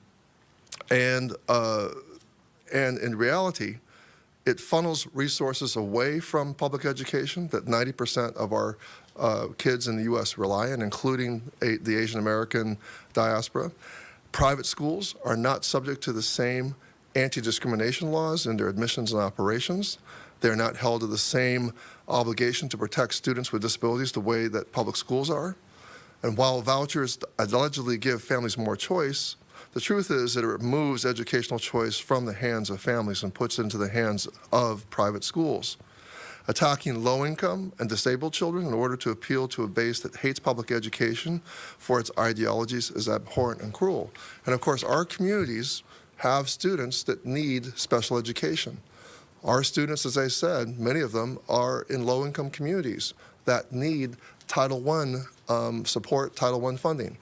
in reality, it funnels resources away from public education that 90% of our kids in the U.S. rely on, including the Asian American diaspora. Private schools are not subject to the same anti-discrimination laws in their admissions and operations. They're not held to the same obligation to protect students with disabilities the way that public schools are. And while vouchers allegedly give families more choice, the truth is that it removes educational choice from the hands of families and puts it into the hands of private schools. Attacking low-income and disabled children in order to appeal to a base that hates public education for its ideologies is abhorrent and cruel. And of course, our communities have students that need special education. Our students, as I said, many of them are in low-income communities that need Title I support, Title I funding.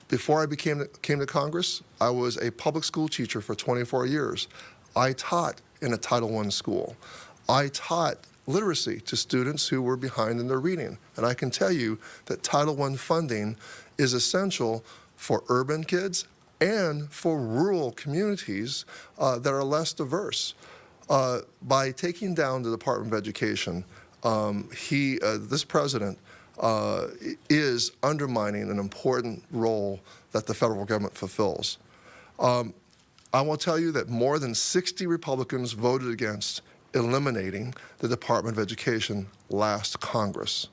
Before I came to Congress, I was a public school teacher for 24 years. I taught in a Title I school. I taught literacy to students who were behind in their reading. And I can tell you that Title I funding is essential for urban kids and for rural communities that are less diverse. By taking down the Department of Education, this president is undermining an important role that the federal government fulfills. I will tell you that more than 60 Republicans voted against eliminating the Department of Education last Congress.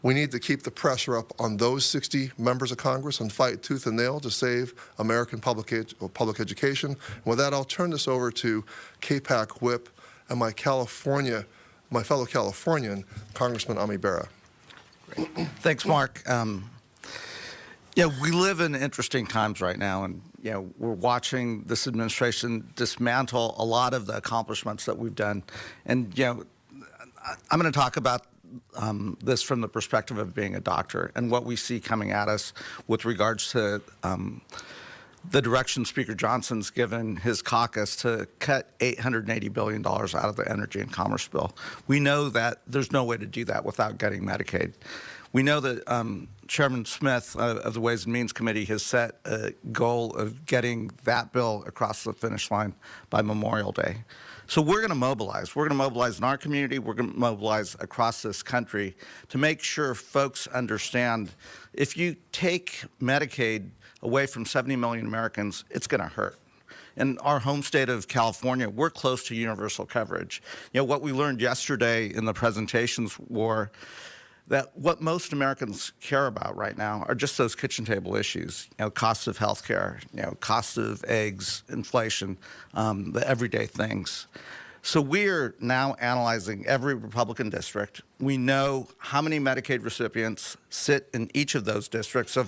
We need to keep the pressure up on those 60 members of Congress and fight tooth and nail to save American public education. And with that, I'll turn this over to KPAC Whip and my fellow Californian, Congressman Ami Bera. Thanks, Mark. We live in interesting times right now, and we're watching this administration dismantle a lot of the accomplishments that we've done. And I'm going to talk about this from the perspective of being a doctor and what we see coming at us with regards to the direction Speaker Johnson's given his caucus to cut $880 billion out of the Energy and Commerce bill. We know that there's no way to do that without getting Medicaid. We know that Chairman Smith of the Ways and Means Committee has set a goal of getting that bill across the finish line by Memorial Day. So we're going to mobilize. We're going to mobilize in our community. We're going to mobilize across this country to make sure folks understand if you take Medicaid away from 70 million Americans, it's going to hurt. In our home state of California, we're close to universal coverage. What we learned yesterday in the presentations were that what most Americans care about right now are just those kitchen table issues, cost of health care, cost of eggs, inflation, the everyday things. So we're now analyzing every Republican district. We know how many Medicaid recipients sit in each of those districts. So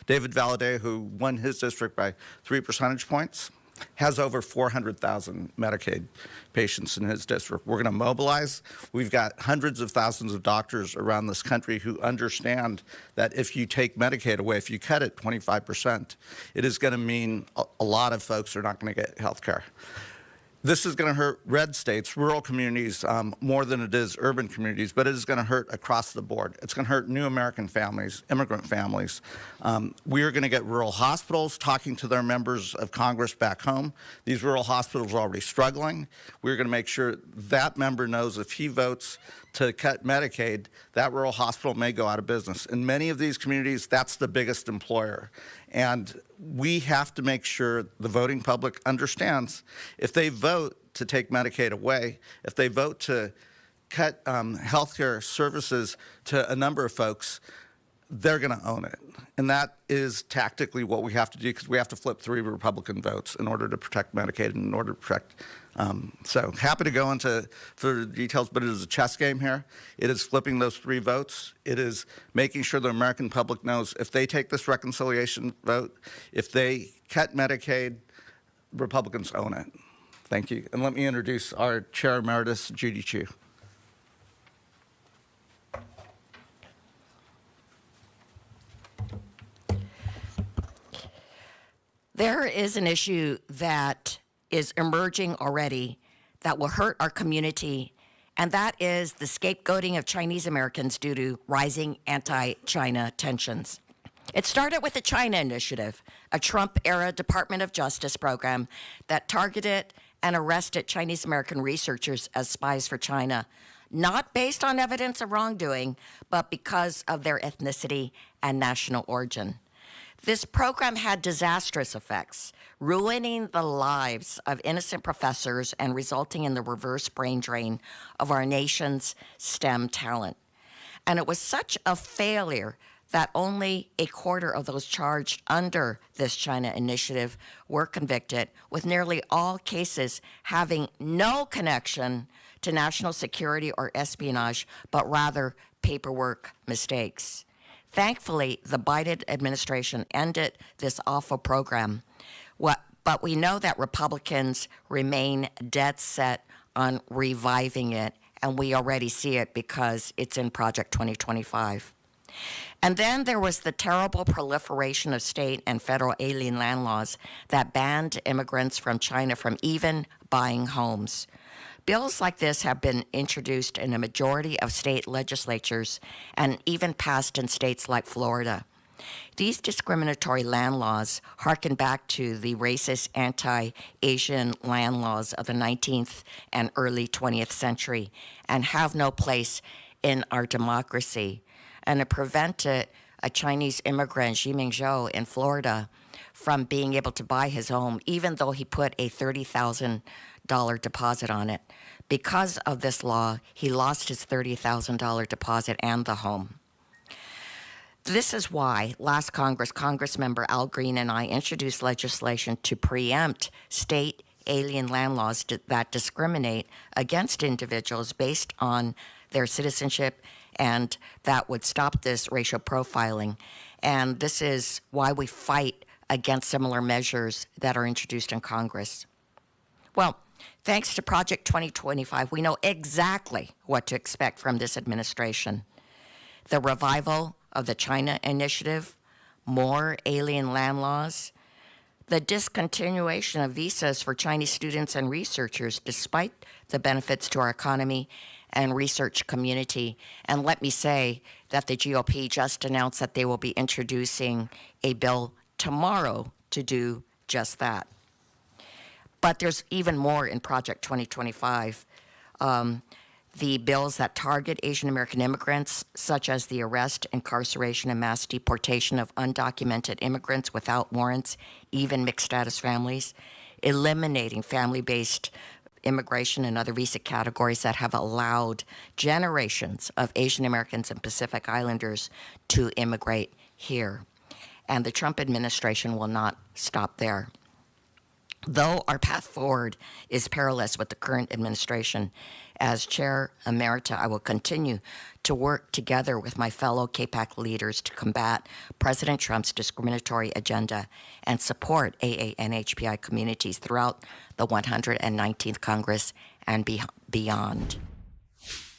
David Valadez, who won his district by 3 percentage points, has over 400,000 Medicaid patients in his district. We're going to mobilize. We've got hundreds of thousands of doctors around this country who understand that if you take Medicaid away, if you cut it 25%, it is going to mean a lot of folks are not going to get health care. This is going to hurt red states, rural communities, more than it is urban communities, but it is going to hurt across the board. It's going to hurt new American families, immigrant families. We are going to get rural hospitals talking to their members of Congress back home. These rural hospitals are already struggling. We're going to make sure that member knows if he votes to cut Medicaid, that rural hospital may go out of business. In many of these communities, that's the biggest employer. And we have to make sure the voting public understands if they vote to take Medicaid away, if they vote to cut healthcare services to a number of folks, they're going to own it. And that is tactically what we have to do, because we have to flip 3 Republican votes in order to protect Medicaid and in order to protect. So happy to go into further details, but it is a chess game here. It is flipping those 3 votes. It is making sure the American public knows if they take this reconciliation vote, if they cut Medicaid, Republicans own it. Thank you. And let me introduce our Chair Emeritus, Judy Chu. There is an issue that is emerging already that will hurt our community, and that is the scapegoating of Chinese Americans due to rising anti-China tensions. It started with the China Initiative, a Trump-era Department of Justice program that targeted and arrested Chinese American researchers as spies for China, not based on evidence of wrongdoing, but because of their ethnicity and national origin. This program had disastrous effects, ruining the lives of innocent professors and resulting in the reverse brain drain of our nation's STEM talent. And it was such a failure that only a quarter of those charged under this China initiative were convicted, with nearly all cases having no connection to national security or espionage, but rather paperwork mistakes. Thankfully, the Biden administration ended this awful program, but we know that Republicans remain dead set on reviving it, and we already see it because it's in Project 2025. And then there was the terrible proliferation of state and federal alien land laws that banned immigrants from China from even buying homes. Bills like this have been introduced in a majority of state legislatures and even passed in states like Florida. These discriminatory land laws harken back to the racist anti-Asian land laws of the 19th and early 20th century and have no place in our democracy. And it prevented a Chinese immigrant, Ximing Zhou, in Florida from being able to buy his home, even though he put a $30,000 deposit on it. Because of this law, he lost his $30,000 deposit and the home. This is why last Congress, Congressmember Al Green and I introduced legislation to preempt state alien land laws that discriminate against individuals based on their citizenship, and that would stop this racial profiling. And this is why we fight against similar measures that are introduced in Congress. Well, thanks to Project 2025, we know exactly what to expect from this administration. The revival of the China initiative, more alien land laws, the discontinuation of visas for Chinese students and researchers despite the benefits to our economy and research community. And let me say that the GOP just announced that they will be introducing a bill tomorrow to do just that. But there's even more in Project 2025. The bills that target Asian American immigrants, such as the arrest, incarceration, and mass deportation of undocumented immigrants without warrants, even mixed status families, eliminating family-based immigration and other visa categories that have allowed generations of Asian Americans and Pacific Islanders to immigrate here. And the Trump administration will not stop there. Though our path forward is perilous with the current administration, as Chair Emerita, I will continue to work together with my fellow CAPAC leaders to combat President Trump's discriminatory agenda and support AA and HPI communities throughout the 119th Congress and beyond.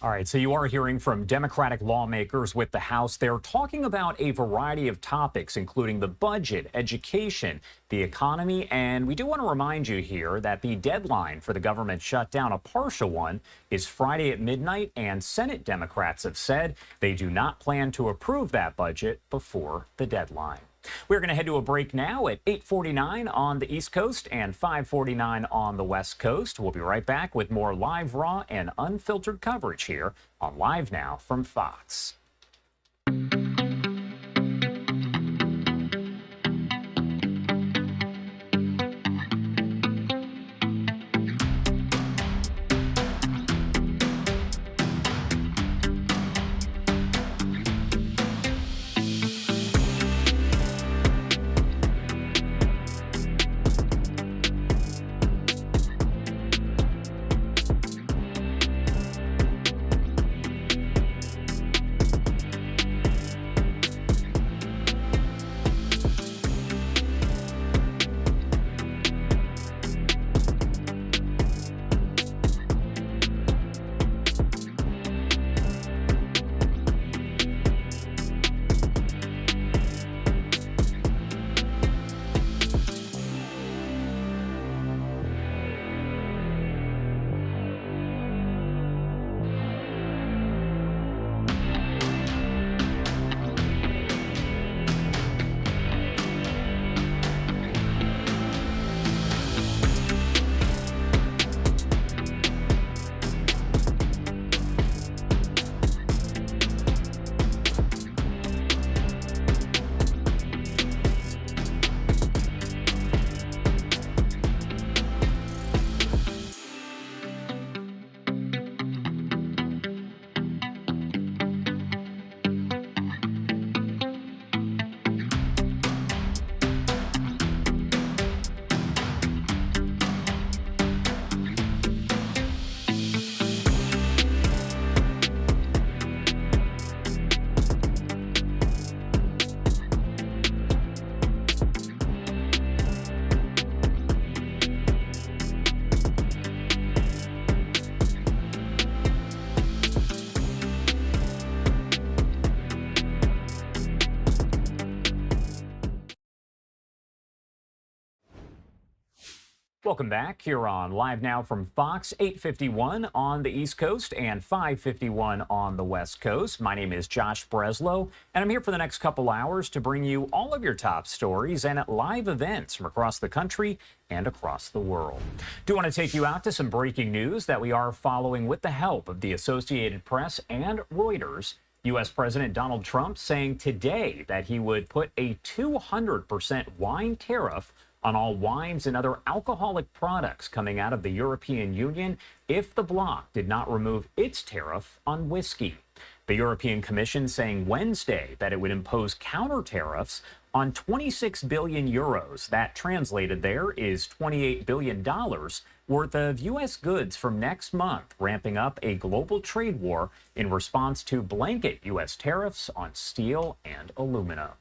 All right, so you are hearing from Democratic lawmakers with the House. They're talking about a variety of topics, including the budget, education, the economy, and we do want to remind you here that the deadline for the government shutdown, a partial one, is Friday at midnight, and Senate Democrats have said they do not plan to approve that budget before the deadline. We're going to head to a break now at 8:49 on the East Coast and 5:49 on the West Coast. We'll be right back with more live, raw, and unfiltered coverage here on Live Now from Fox. Welcome back here on Live Now from Fox, 8:51 on the East Coast and 5:51 on the West Coast. My name is Josh Breslow, and I'm here for the next couple hours to bring you all of your top stories and live events from across the country and across the world. Do want to take you out to some breaking news that we are following with the help of the Associated Press and Reuters. U.S. President Donald Trump saying today that he would put a 200% wine tariff on all wines and other alcoholic products coming out of the European Union if the bloc did not remove its tariff on whiskey. The European Commission saying Wednesday that it would impose counter tariffs on 26 billion euros. That translated there is $28 billion worth of U.S. goods from next month, ramping up a global trade war in response to blanket U.S. tariffs on steel and aluminum.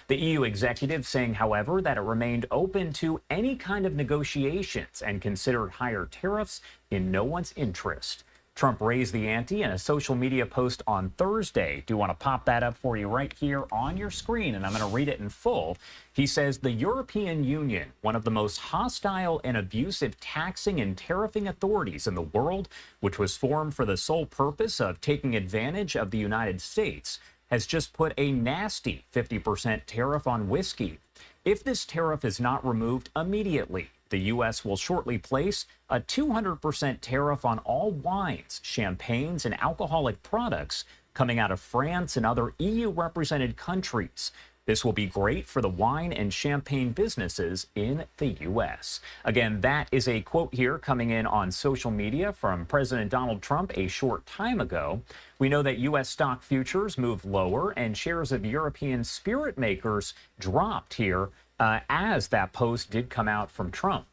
The EU executive saying, however, that it remained open to any kind of negotiations and considered higher tariffs in no one's interest. Trump raised the ante in a social media post on Thursday. Do want to pop that up for you right here on your screen, and I'm going to read it in full. He says the European Union, one of the most hostile and abusive taxing and tariffing authorities in the world, which was formed for the sole purpose of taking advantage of the United States, has just put a nasty 50% tariff on whiskey. If this tariff is not removed immediately, the U.S. will shortly place a 200% tariff on all wines, champagnes, and alcoholic products coming out of France and other EU-represented countries. This will be great for the wine and champagne businesses in the U.S. Again, that is a quote here coming in on social media from President Donald Trump a short time ago. We know that U.S. stock futures moved lower and shares of European spirit makers dropped here as that post did come out from Trump.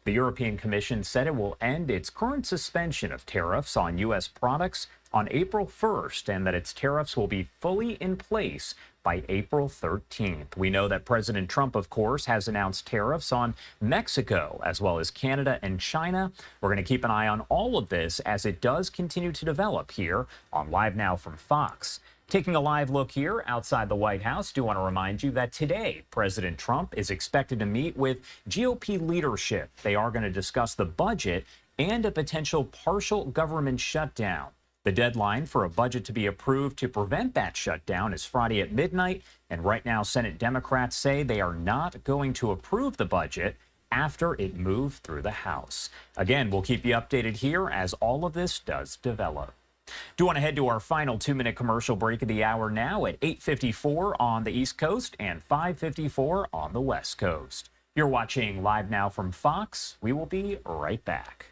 The European Commission said it will end its current suspension of tariffs on U.S. products on April 1st and that its tariffs will be fully in place by April 13th. We know that President Trump, of course, has announced tariffs on Mexico as well as Canada and China. We're going to keep an eye on all of this as it does continue to develop here on Live Now from Fox. Taking a live look here outside the White House, do want to remind you that today President Trump is expected to meet with GOP leadership. They are going to discuss the budget and a potential partial government shutdown. The deadline for a budget to be approved to prevent that shutdown is Friday at midnight, and right now Senate Democrats say they are not going to approve the budget after it moved through the House. Again, we'll keep you updated here as all of this does develop. Do want to head to our final 2-minute commercial break of the hour now at 8:54 on the East Coast and 5:54 on the West Coast. You're watching Live Now from Fox. We will be right back.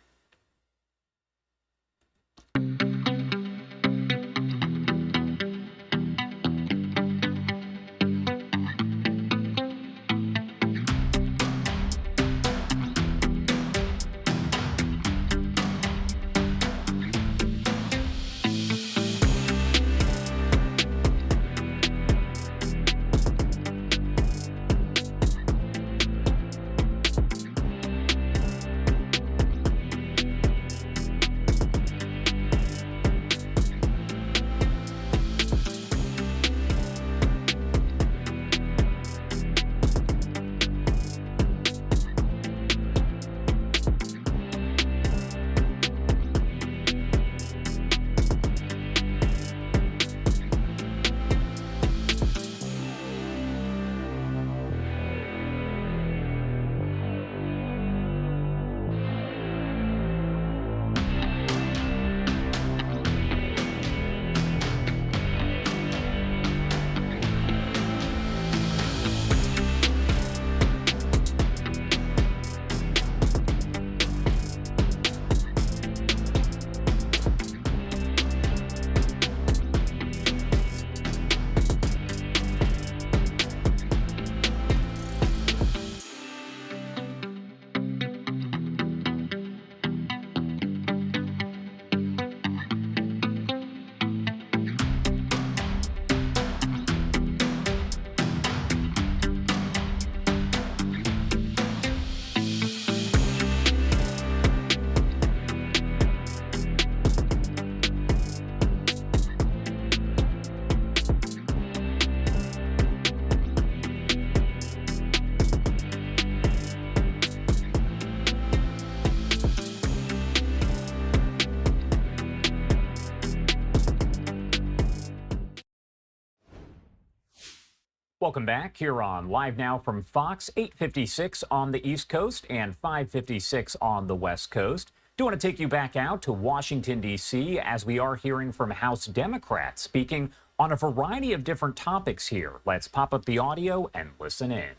Welcome back here on Live Now from Fox, 8:56 on the East Coast and 5:56 on the West Coast. Do want to take you back out to Washington, D.C., as we are hearing from House Democrats speaking on a variety of different topics here. Let's pop up the audio and listen in.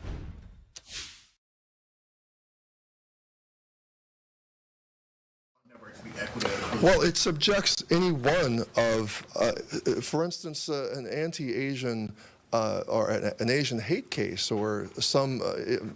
Well, it subjects any one of, for instance, an anti-Asian or an Asian hate case or some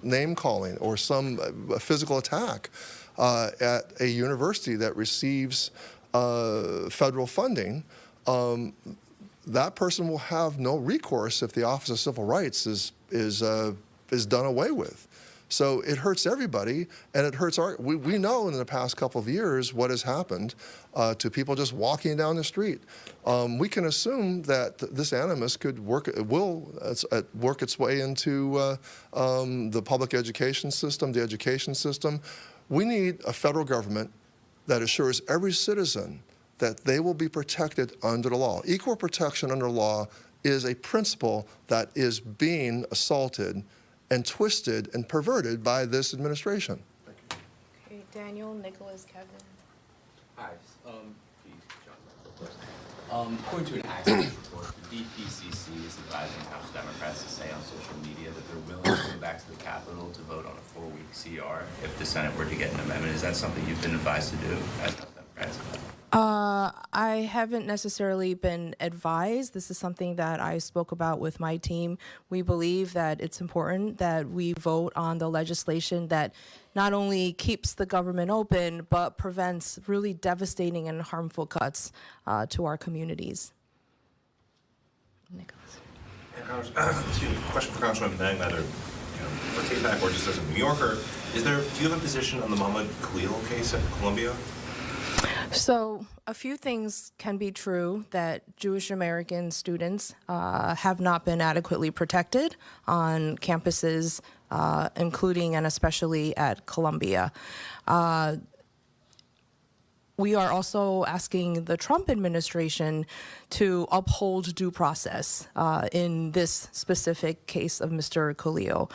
name calling or some physical attack at a university that receives federal funding. That person will have no recourse if the Office of Civil Rights is done away with. So it hurts everybody, and it hurts we know in the past couple of years what has happened to people just walking down the street. We can assume that this animus will work its way into the public education system, the education system. We need a federal government that assures every citizen that they will be protected under the law. Equal protection under law is a principle that is being assaulted and twisted and perverted by this administration. Okay, Daniel, Nicholas, Kevin. Hi, according to an Axios report, the DPCC is advising House Democrats to say on social media that they're willing to go back to the Capitol to vote on a 4-week CR if the Senate were to get an amendment. Is that something you've been advised to do as House Democrats? I haven't necessarily been advised. This is something that I spoke about with my team. We believe that it's important that we vote on the legislation that not only keeps the government open, but prevents really devastating and harmful cuts to our communities. Nicholas. Question for Congresswoman Meng, either for KPAC or just as a New Yorker. Do you have a position on the Mohammed Khalil case at Columbia? So a few things can be true, that Jewish American students have not been adequately protected on campuses, including and especially at Columbia. We are also asking the Trump administration to uphold due process in this specific case of Mr. Khalil.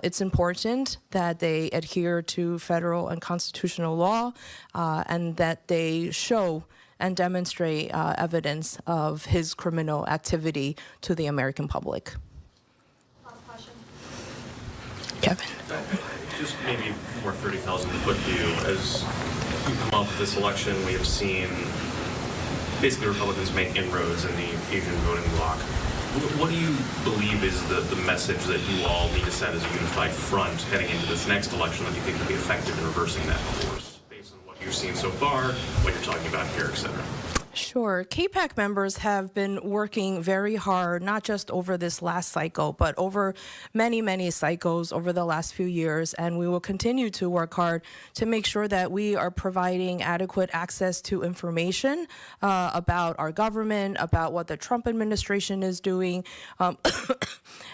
It's important that they adhere to federal and constitutional law and that they show and demonstrate evidence of his criminal activity to the American public. Last question. Kevin. Just maybe more 30,000-foot view. As we come up with this election, we have seen basically Republicans make inroads in the Asian voting bloc. What do you believe is the message that you all need to send as a unified front heading into this next election that you think will be effective in reversing that course, based on what you've seen so far, what you're talking about here, et cetera? Sure. KPAC members have been working very hard, not just over this last cycle, but over many, many cycles over the last few years. And we will continue to work hard to make sure that we are providing adequate access to information about our government, about what the Trump administration is doing.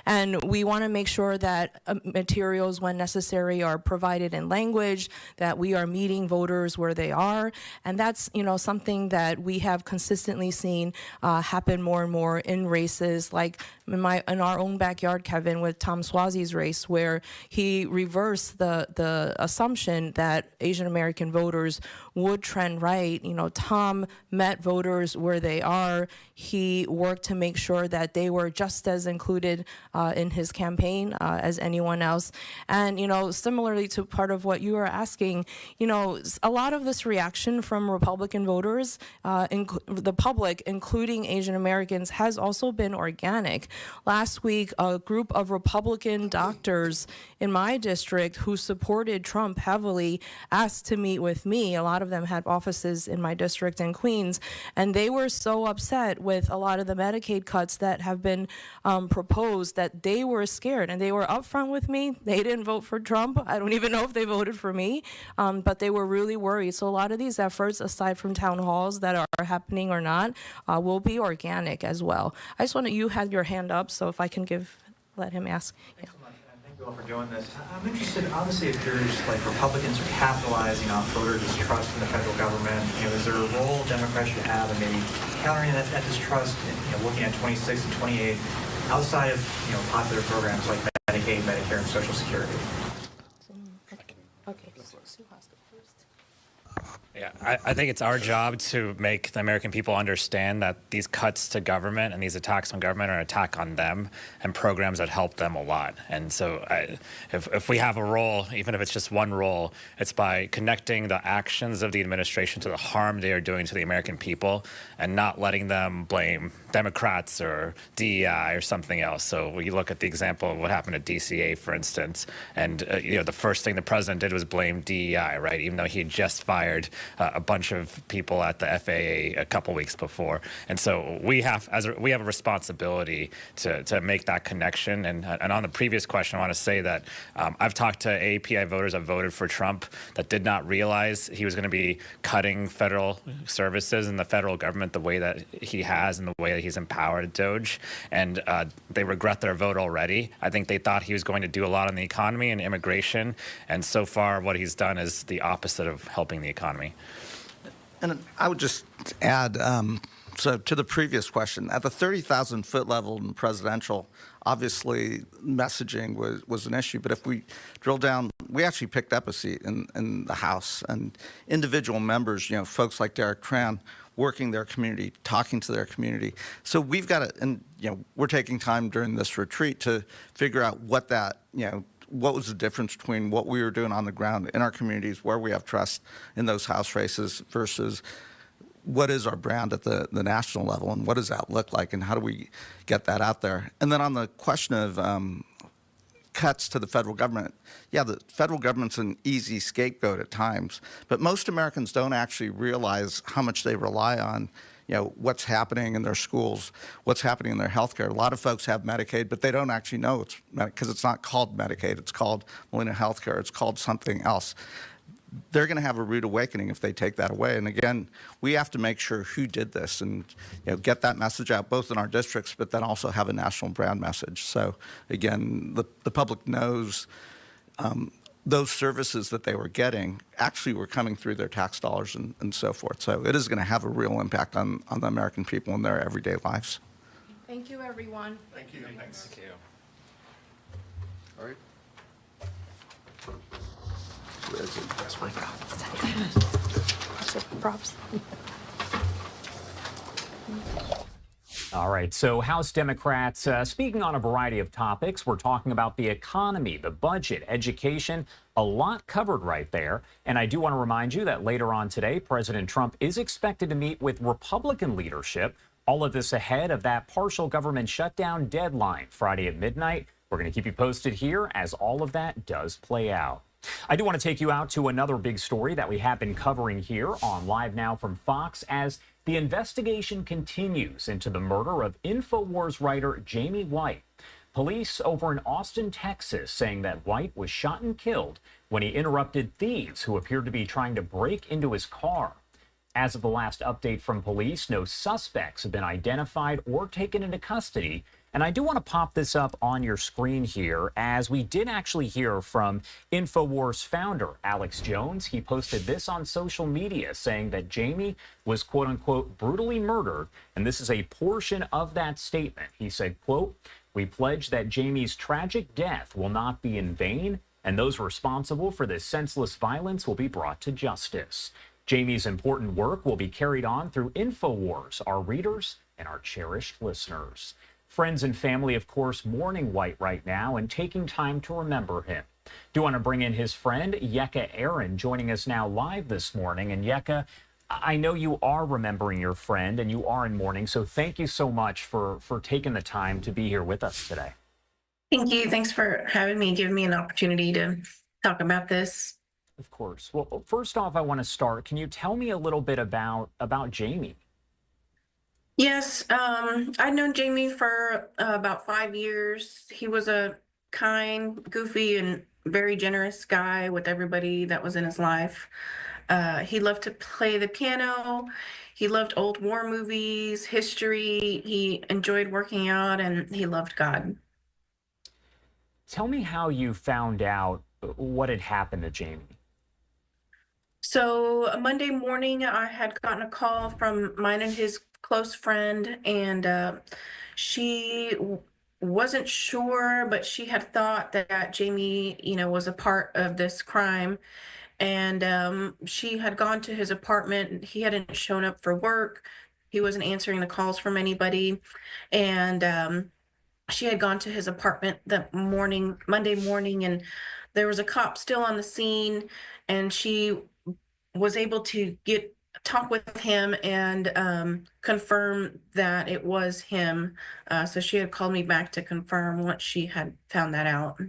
And we want to make sure that materials, when necessary, are provided in language, that we are meeting voters where they are. And that's, something that we have consistently seen happen more and more in races, like in our own backyard, Kevin, with Tom Suozzi's race, where he reversed the assumption that Asian American voters would trend right. Tom met voters where they are. He worked to make sure that they were just as included in his campaign as anyone else. And, similarly to part of what you are asking, a lot of this reaction from Republican voters, the public, including Asian Americans, has also been organic. Last week, a group of Republican doctors in my district who supported Trump heavily asked to meet with me. A lot of them had offices in my district in Queens, and they were so upset with a lot of the Medicaid cuts that have been proposed that they were scared, and they were upfront with me. They didn't vote for Trump. I don't even know if they voted for me, but they were really worried. So a lot of these efforts, aside from town halls that are happening or not, will be organic as well. I just you had your hand up, so if I can let him ask. Thanks so much, and thank you all for doing this. I'm interested, obviously it appears like Republicans are capitalizing on voter distrust in the federal government. Is there a role Democrats should have in maybe countering that distrust and looking at 26 and 28 outside of popular programs like Medicaid, Medicare, and Social Security? Okay. Sue Hoskins first. Yeah, I think it's our job to make the American people understand that these cuts to government and these attacks on government are an attack on them and programs that help them a lot. And so if we have a role, even if it's just one role, it's by connecting the actions of the administration to the harm they are doing to the American people and not letting them blame Democrats or DEI or something else. So we look at the example of what happened at DCA, for instance, and the first thing the president did was blame DEI, right? Even though he had just fired a bunch of people at the FAA a couple weeks before. And so we have a responsibility to make that connection. And on the previous question, I want to say that I've talked to AAPI voters that voted for Trump that did not realize he was going to be cutting federal services and the federal government the way that he has and the way that he's empowered DOJ. And they regret their vote already. I think they thought he was going to do a lot on the economy and immigration. And so far, what he's done is the opposite of helping the economy. And I would just add, so to the previous question, at the 30,000 foot level in presidential, obviously messaging was an issue. But if we drill down, we actually picked up a seat in the House, and individual members, folks like Derek Tran, working their community, talking to their community. So we've got to, and we're taking time during this retreat to figure out what that, what was the difference between what we were doing on the ground in our communities where we have trust in those House races versus what is our brand at the national level, and what does that look like, and how do we get that out there? And then on the question of cuts to the federal government, yeah, the federal government's an easy scapegoat at times, but most Americans don't actually realize how much they rely on what's happening in their schools, what's happening in their healthcare. A lot of folks have Medicaid, but they don't actually know it's because it's not called Medicaid. It's called Millennial Healthcare. It's called something else. They're going to have a rude awakening if they take that away. And again, we have to make sure who did this and get that message out both in our districts, but then also have a national brand message. So again, the public knows those services that they were getting actually were coming through their tax dollars and so forth. So it is going to have a real impact on the American people in their everyday lives. Thank you, everyone. Thank you. Thanks. Thank you. All right. That's my props. All right, so House Democrats speaking on a variety of topics. We're talking about the economy, the budget, education, a lot covered right there. And I do want to remind you that later on today, President Trump is expected to meet with Republican leadership. All of this ahead of that partial government shutdown deadline Friday at midnight. We're going to keep you posted here as all of that does play out. I do want to take you out to another big story that we have been covering here on Live Now from Fox as the investigation continues into the murder of InfoWars writer Jamie White. Police over in Austin, Texas, saying that White was shot and killed when he interrupted thieves who appeared to be trying to break into his car. As of the last update from police, no suspects have been identified or taken into custody. And I do want to pop this up on your screen here, as we did actually hear from InfoWars founder Alex Jones. He posted this on social media saying that Jamie was, quote unquote, brutally murdered. And this is a portion of that statement. He said, quote, "We pledge that Jamie's tragic death will not be in vain, and those responsible for this senseless violence will be brought to justice. Jamie's important work will be carried on through InfoWars, our readers, and our cherished listeners." Friends and family, of course, mourning White right now and taking time to remember him. Do want to bring in his friend, Yeka Aaron, joining us now live this morning. And Yeka, I know you are remembering your friend and you are in mourning, so thank you so much for taking the time to be here with us today. Thank you. Thanks for having me, giving me an opportunity to talk about this. Of course. Well, first off, I want to start. Can you tell me a little bit about Jamie? Yes, I'd known Jamie for about 5 years. He was a kind, goofy, and very generous guy with everybody that was in his life. He loved to play the piano. He loved old war movies, history. He enjoyed working out, and he loved God. Tell me how you found out what had happened to Jamie. So Monday morning, I had gotten a call from mine and his close friend, and she wasn't sure, but she had thought that Jamie, was a part of this crime. And she had gone to his apartment. He hadn't shown up for work. He wasn't answering the calls from anybody. And she had gone to his apartment that morning, Monday morning, and there was a cop still on the scene, and she was able to talk with him and confirm that it was him. So she had called me back to confirm once she had found that out.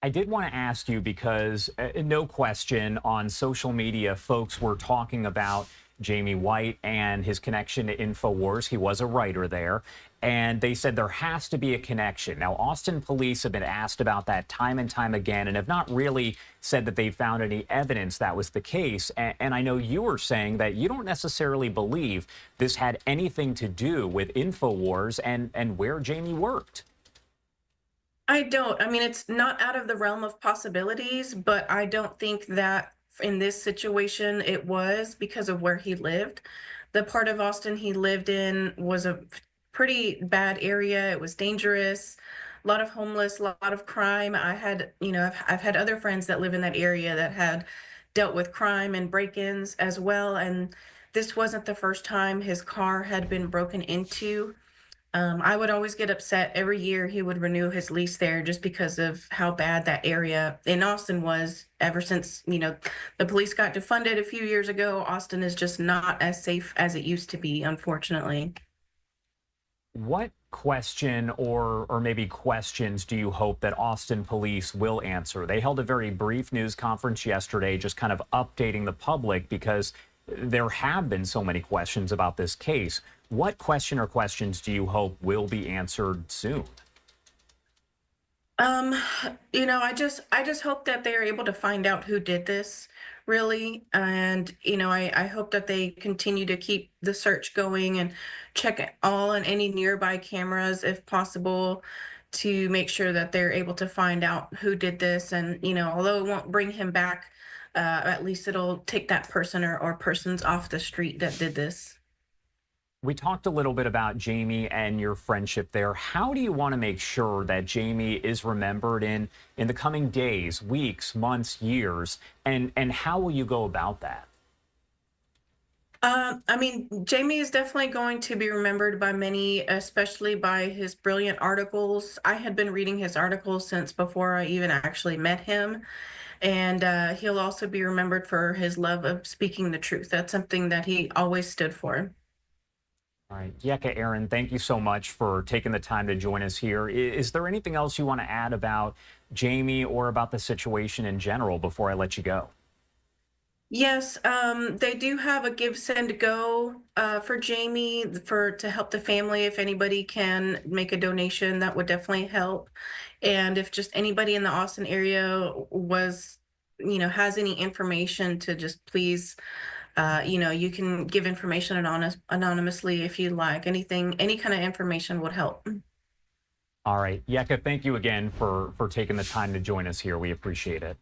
I did want to ask you because no question on social media, folks were talking about Jamie White and his connection to InfoWars. He was a writer there, and they said there has to be a connection. Now, Austin police have been asked about that time and time again and have not really said that they found any evidence that was the case. And I know you were saying that you don't necessarily believe this had anything to do with InfoWars and where Jamie worked. I don't. I mean, it's not out of the realm of possibilities, but I don't think that in this situation it was because of where he lived. The part of Austin he lived in was a pretty bad area. It was dangerous, a lot of homeless, a lot of crime. I had, I've had other friends that live in that area that had dealt with crime and break-ins as well. And this wasn't the first time his car had been broken into. I would always get upset every year he would renew his lease there just because of how bad that area in Austin was. Ever since, the police got defunded a few years ago, Austin is just not as safe as it used to be, unfortunately. What question or maybe questions do you hope that Austin police will answer? They held a very brief news conference yesterday, just kind of updating the public because there have been so many questions about this case. What question or questions do you hope will be answered soon? I just hope that they are able to find out who did this, really. And, I hope that they continue to keep the search going and check all and any nearby cameras if possible to make sure that they're able to find out who did this. And, although it won't bring him back, at least it'll take that person or persons off the street that did this. We talked a little bit about Jamie and your friendship there. How do you want to make sure that Jamie is remembered in the coming days, weeks, months, years, and how will you go about that? Jamie is definitely going to be remembered by many, especially by his brilliant articles. I had been reading his articles since before I even actually met him. And he'll also be remembered for his love of speaking the truth. That's something that he always stood for. All right, Yeka, Aaron, thank you so much for taking the time to join us here. Is there anything else you want to add about Jamie or about the situation in general before I let you go? Yes, they do have a Give, Send, Go for Jamie to help the family. If anybody can make a donation, that would definitely help. And if just anybody in the Austin area has any information to just please, you can give information anonymously if you like. Any kind of information would help. All right, Yeka, thank you again for taking the time to join us here. We appreciate it.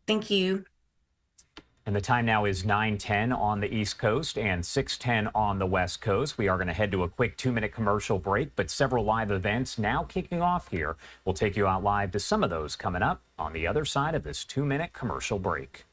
Thank you. And the time now is 9:10 on the East Coast and 6:10 on the West Coast. We are going to head to a quick 2-minute commercial break, but several live events now kicking off here. We'll take you out live to some of those coming up on the other side of this 2-minute commercial break.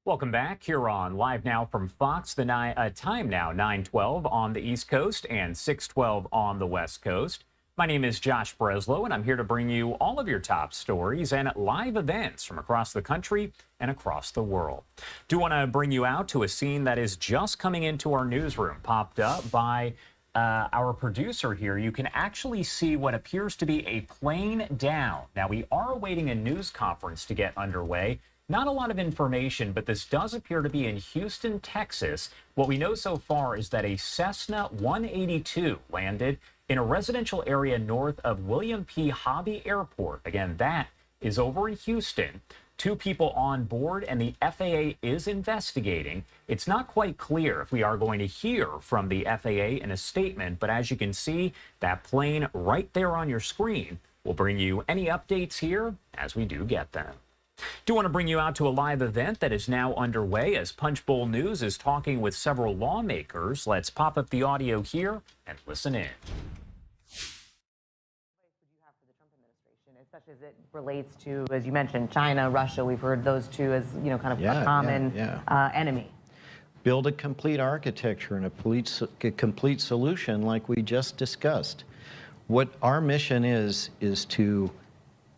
Welcome back here on Live Now from Fox. The time now 9:12 on the East Coast and 6:12 on the West Coast. My name is Josh Breslow, and I'm here to bring you all of your top stories and live events from across the country and across the world. Do want to bring you out to a scene that is just coming into our newsroom, popped up by our producer here. You can actually see what appears to be a plane down. Now, we are awaiting a news conference to get underway. Not a lot of information, but this does appear to be in Houston, Texas. What we know so far is that a Cessna 182 landed in a residential area north of William P. Hobby Airport. Again, that is over in Houston. 2 people on board, and the FAA is investigating. It's not quite clear if we are going to hear from the FAA in a statement, but as you can see, that plane right there on your screen will bring you any updates here as we do get them. Do want to bring you out to a live event that is now underway as Punchbowl News is talking with several lawmakers. Let's pop up the audio here and listen in. Especially as it relates to, as you mentioned, China, Russia. We've heard those two as, you know, kind of a common enemy. Build a complete architecture and a complete solution like we just discussed. What our mission is to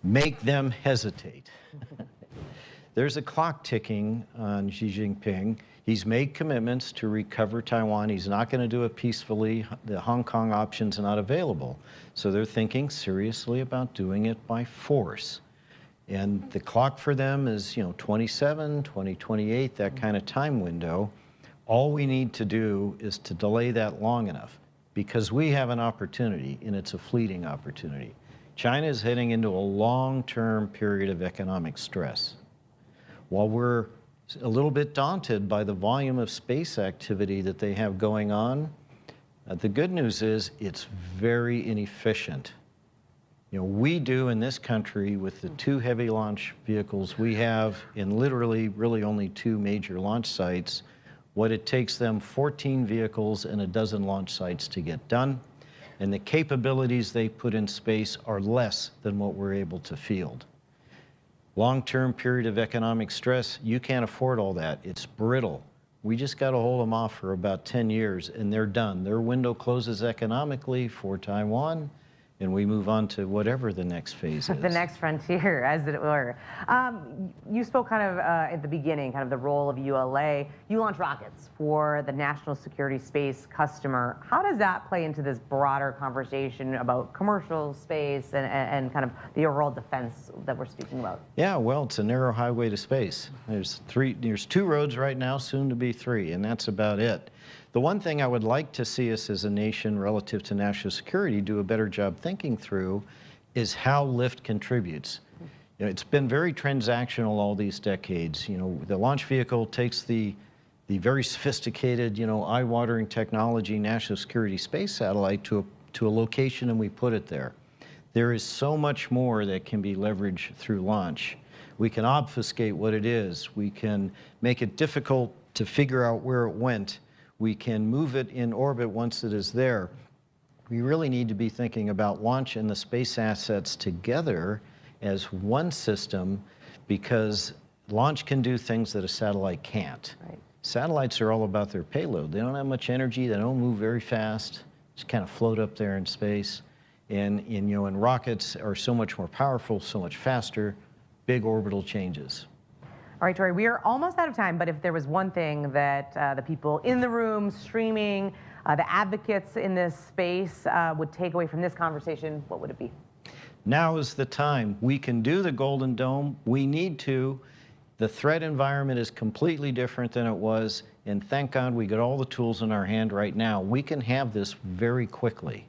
make them hesitate. There's a clock ticking on Xi Jinping. He's made commitments to recover Taiwan. He's not going to do it peacefully. The Hong Kong option's not available. So they're thinking seriously about doing it by force. And the clock for them is, 27, 2028, that kind of time window. All we need to do is to delay that long enough because we have an opportunity, and it's a fleeting opportunity. China is heading into a long-term period of economic stress. While we're a little bit daunted by the volume of space activity that they have going on, the good news is it's very inefficient. We do in this country with the 2 heavy launch vehicles we have in literally really only 2 major launch sites, what it takes them 14 vehicles and a dozen launch sites to get done. And the capabilities they put in space are less than what we're able to field. Long-term period of economic stress, you can't afford all that. It's brittle. We just got to hold them off for about 10 years, and they're done. Their window closes economically for Taiwan, and we move on to whatever the next phase is. The next frontier, as it were. You spoke kind of at the beginning, kind of the role of ULA. You launch rockets for the national security space customer. How does that play into this broader conversation about commercial space and kind of the overall defense that we're speaking about? Yeah, well, it's a narrow highway to space. There's 2 roads right now, soon to be 3, and that's about it. The one thing I would like to see us as a nation relative to national security do a better job thinking through is how lift contributes. It's been very transactional all these decades. The launch vehicle takes the very sophisticated, eye-watering technology national security space satellite to a location, and we put it there. There is so much more that can be leveraged through launch. We can obfuscate what it is. We can make it difficult to figure out where it went. We can move it in orbit once it is there. We really need to be thinking about launch and the space assets together as one system because launch can do things that a satellite can't. Right. Satellites are all about their payload. They don't have much energy. They don't move very fast. Just kind of float up there in space. And rockets are so much more powerful, so much faster, big orbital changes. All right, Tori, we are almost out of time, but if there was one thing that the people in the room streaming, the advocates in this space would take away from this conversation, what would it be? Now is the time. We can do the Golden Dome. We need to. The threat environment is completely different than it was, and thank God we got all the tools in our hand right now. We can have this very quickly.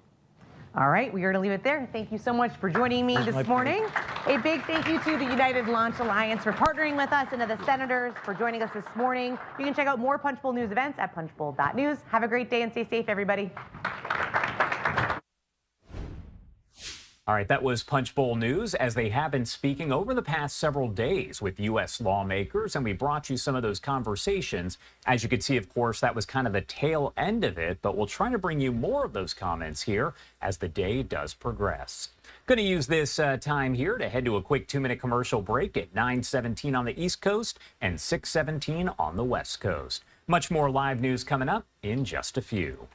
All right, we are going to leave it there. Thank you so much for joining me this morning. A big thank you to the United Launch Alliance for partnering with us and to the senators for joining us this morning. You can check out more Punchbowl News events at punchbowl.news. Have a great day and stay safe, everybody. All right, that was Punch Bowl News, as they have been speaking over the past several days with U.S. lawmakers, and we brought you some of those conversations. As you could see, of course, that was kind of the tail end of it, but we'll try to bring you more of those comments here as the day does progress. Going to use this time here to head to a quick 2-minute commercial break at 9:17 on the East Coast and 6:17 on the West Coast. Much more live news coming up in just a few.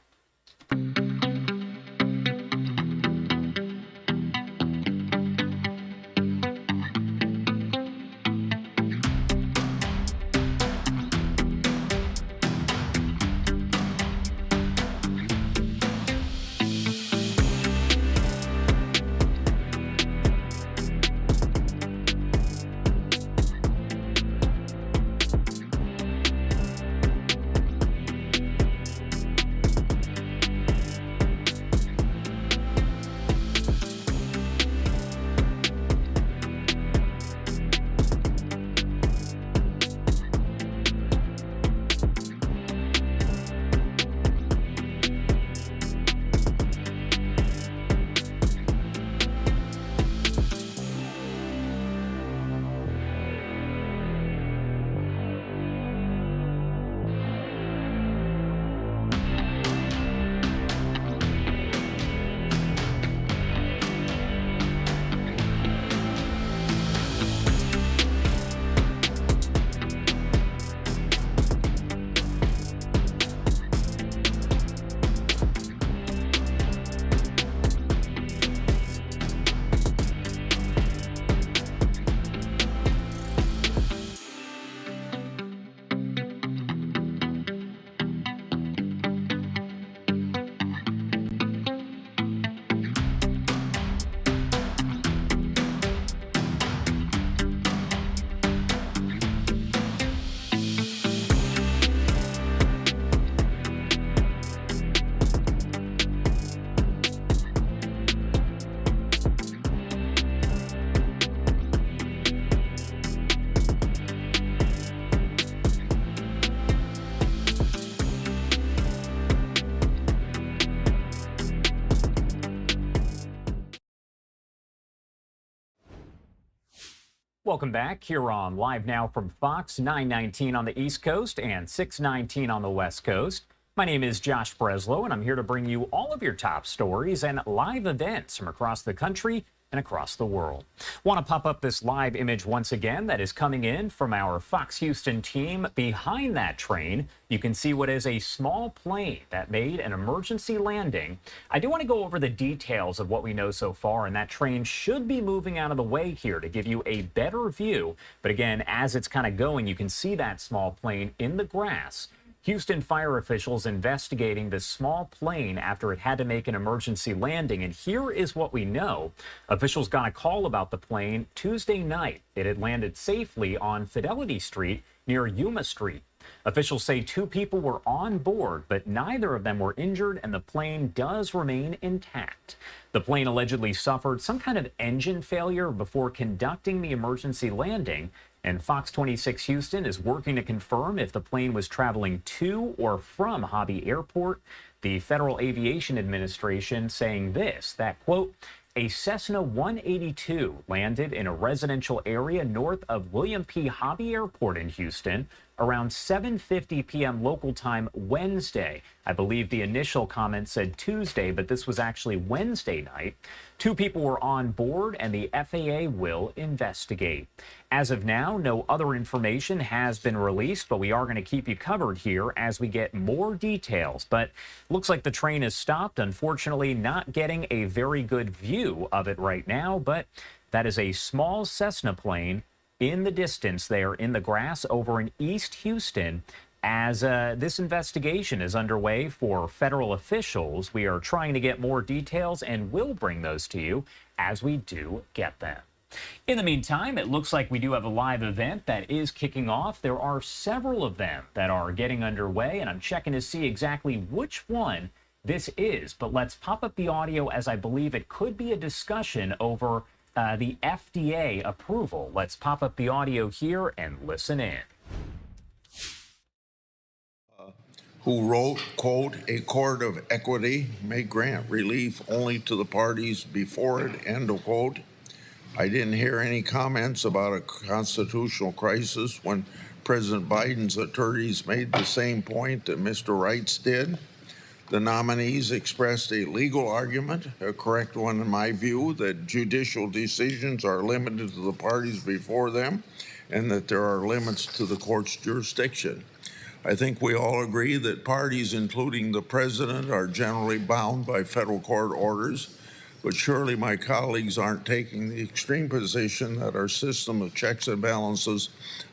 Welcome back here on Live Now from Fox, 9:19 on the East Coast and 6:19 on the West Coast. My name is Josh Breslow, and I'm here to bring you all of your top stories and live events from across the country and across the world. Want to pop up this live image once again that is coming in from our Fox Houston team. Behind that train, you can see what is a small plane that made an emergency landing. I do want to go over the details of what we know so far, and that train should be moving out of the way here to give you a better view. But again, as it's kind of going, you can see that small plane in the grass. Houston fire officials investigating this small plane after it had to make an emergency landing. And here is what we know. Officials got a call about the plane Tuesday night. It had landed safely on Fidelity Street near Yuma Street. Officials say 2 people were on board, but neither of them were injured, and the plane does remain intact. The plane allegedly suffered some kind of engine failure before conducting the emergency landing. And Fox 26 Houston is working to confirm if the plane was traveling to or from Hobby Airport. The Federal Aviation Administration saying this, that, quote, a Cessna 182 landed in a residential area north of William P. Hobby Airport in Houston around 7:50 p.m. local time Wednesday. I believe the initial comment said Tuesday, but this was actually Wednesday night. 2 people were on board, and the FAA will investigate. As of now, no other information has been released, but we are going to keep you covered here as we get more details. But looks like the train has stopped. Unfortunately, not getting a very good view of it right now, but that is a small Cessna plane in the distance there in the grass over in East Houston. As this investigation is underway for federal officials, we are trying to get more details and will bring those to you as we do get them. In the meantime, it looks like we do have a live event that is kicking off. There are several of them that are getting underway, and I'm checking to see exactly which one this is. But let's pop up the audio, as I believe it could be a discussion over the FDA approval. Let's pop up the audio here and listen in. who wrote, quote, "A court of equity may grant relief only to the parties before it," end of quote. I didn't hear any comments about a constitutional crisis when President Biden's attorneys made the same point that Mr. Wright's did. The nominees expressed a legal argument, a correct one in my view, that judicial decisions are limited to the parties before them and that there are limits to the court's jurisdiction. I think we all agree that parties, including the president, are generally bound by federal court orders, but surely my colleagues aren't taking the extreme position that our system of checks and balances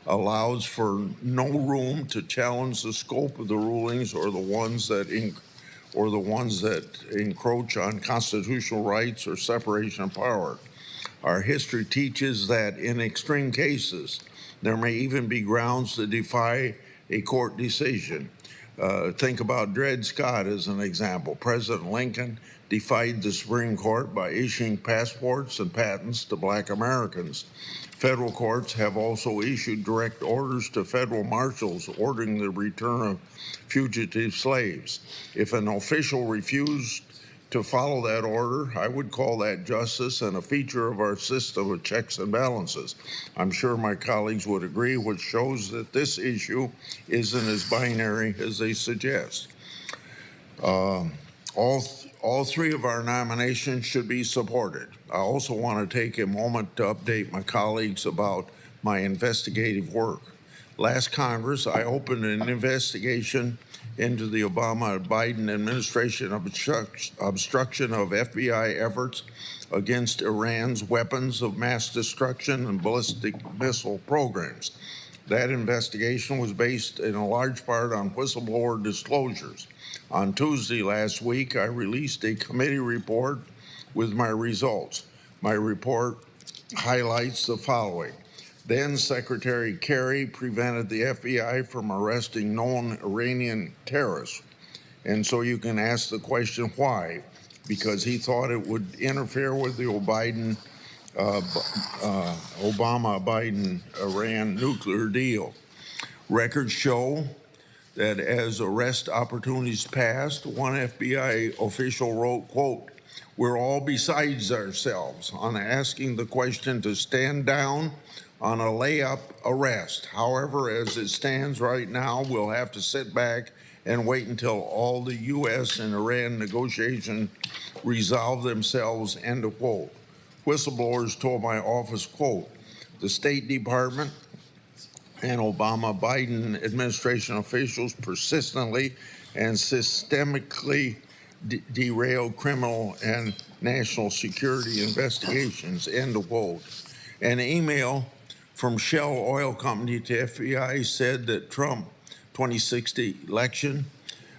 allows for no room to challenge the scope of the rulings or the ones that encroach on constitutional rights or separation of power. Our history teaches that in extreme cases, there may even be grounds to defy a court decision. Think about Dred Scott as an example. President Lincoln defied the Supreme Court by issuing passports and patents to Black Americans. Federal courts have also issued direct orders to federal marshals ordering the return of fugitive slaves. If an official refused to follow that order, I would call that justice and a feature of our system of checks and balances. I'm sure my colleagues would agree, which shows that this issue isn't as binary as they suggest. All three of our nominations should be supported. I also want to take a moment to update my colleagues about my investigative work. Last Congress, I opened an investigation into the Obama-Biden administration obstruction of FBI efforts against Iran's weapons of mass destruction and ballistic missile programs. That investigation was based in a large part on whistleblower disclosures. On Tuesday last week, I released a committee report with my results. My report highlights the following. Then Secretary Kerry prevented the FBI from arresting known Iranian terrorists. And so you can ask the question, why? Because he thought it would interfere with the Obama-Biden-Iran nuclear deal. Records show that as arrest opportunities passed, one FBI official wrote, quote, "We're all besides ourselves on asking the question to stand down on a layup arrest. However, as it stands right now, we'll have to sit back and wait until all the U.S. and Iran negotiations resolve themselves," end of quote. Whistleblowers told my office, quote, "The State Department and Obama-Biden administration officials persistently and systemically derail criminal and national security investigations," end of quote. An email from Shell Oil Company to FBI said that Trump 2016 election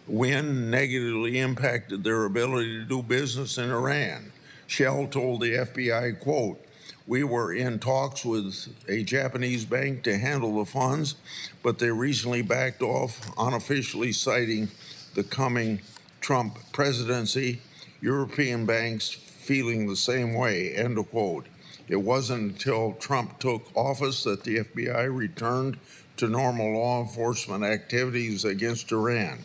win negatively impacted their ability to do business in Iran. Shell told the FBI, quote, "We were in talks with a Japanese bank to handle the funds, but they recently backed off, unofficially citing the coming Trump presidency. European banks feeling the same way," end of quote. It wasn't until Trump took office that the FBI returned to normal law enforcement activities against Iran.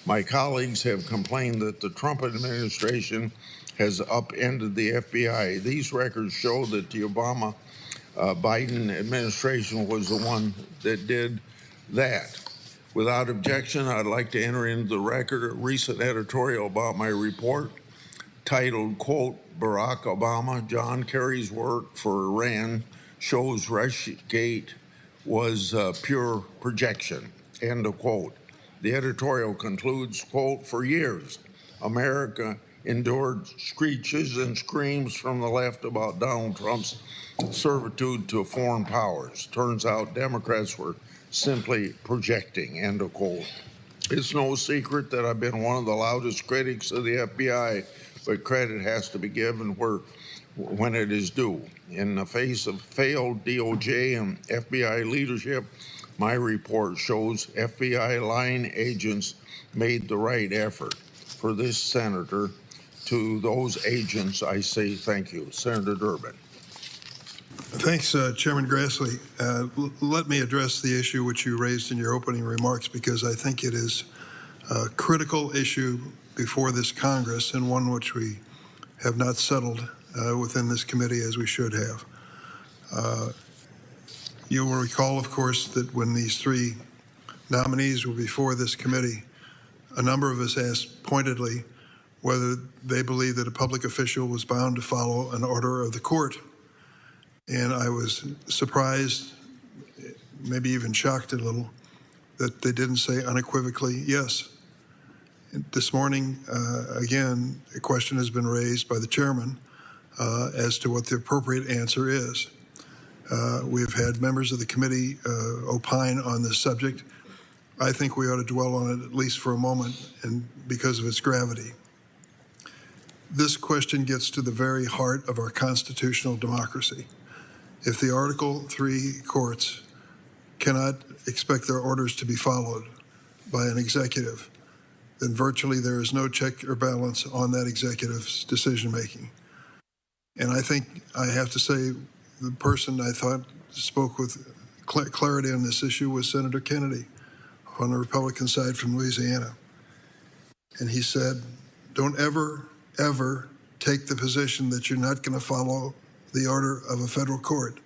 My colleagues have complained that the Trump administration has upended the FBI. These records show that the Obama-Biden administration was the one that did that. Without objection, I'd like to enter into the record a recent editorial about my report titled, quote, "Barack Obama, John Kerry's work for Iran shows Russiagate was pure projection," end of quote. The editorial concludes, quote, "For years, America endured screeches and screams from the left about Donald Trump's servitude to foreign powers. Turns out Democrats were simply projecting," end of quote. It's no secret that I've been one of the loudest critics of the FBI, but credit has to be given when it is due. In the face of failed DOJ and FBI leadership, my report shows FBI line agents made the right effort. For this senator, to those agents, I say thank you. Senator Durbin. Thanks, Chairman Grassley. Let me address the issue which you raised in your opening remarks, because I think it is critical issue before this Congress, and one which we have not settled within this committee as we should have. You will recall, of course, that when these three nominees were before this committee, a number of us asked pointedly whether they believed that a public official was bound to follow an order of the court. And I was surprised, maybe even shocked a little, that they didn't say unequivocally yes. This morning, again, a question has been raised by the chairman as to what the appropriate answer is. We've had members of the committee opine on this subject. I think we ought to dwell on it at least for a moment, and because of its gravity. This question gets to the very heart of our constitutional democracy. If the Article 3 courts cannot expect their orders to be followed by an executive, then virtually there is no check or balance on that executive's decision-making. And I think I have to say the person I thought spoke with clarity on this issue was Senator Kennedy on the Republican side from Louisiana. And he said, don't ever, ever take the position that you're not going to follow the order of a federal court,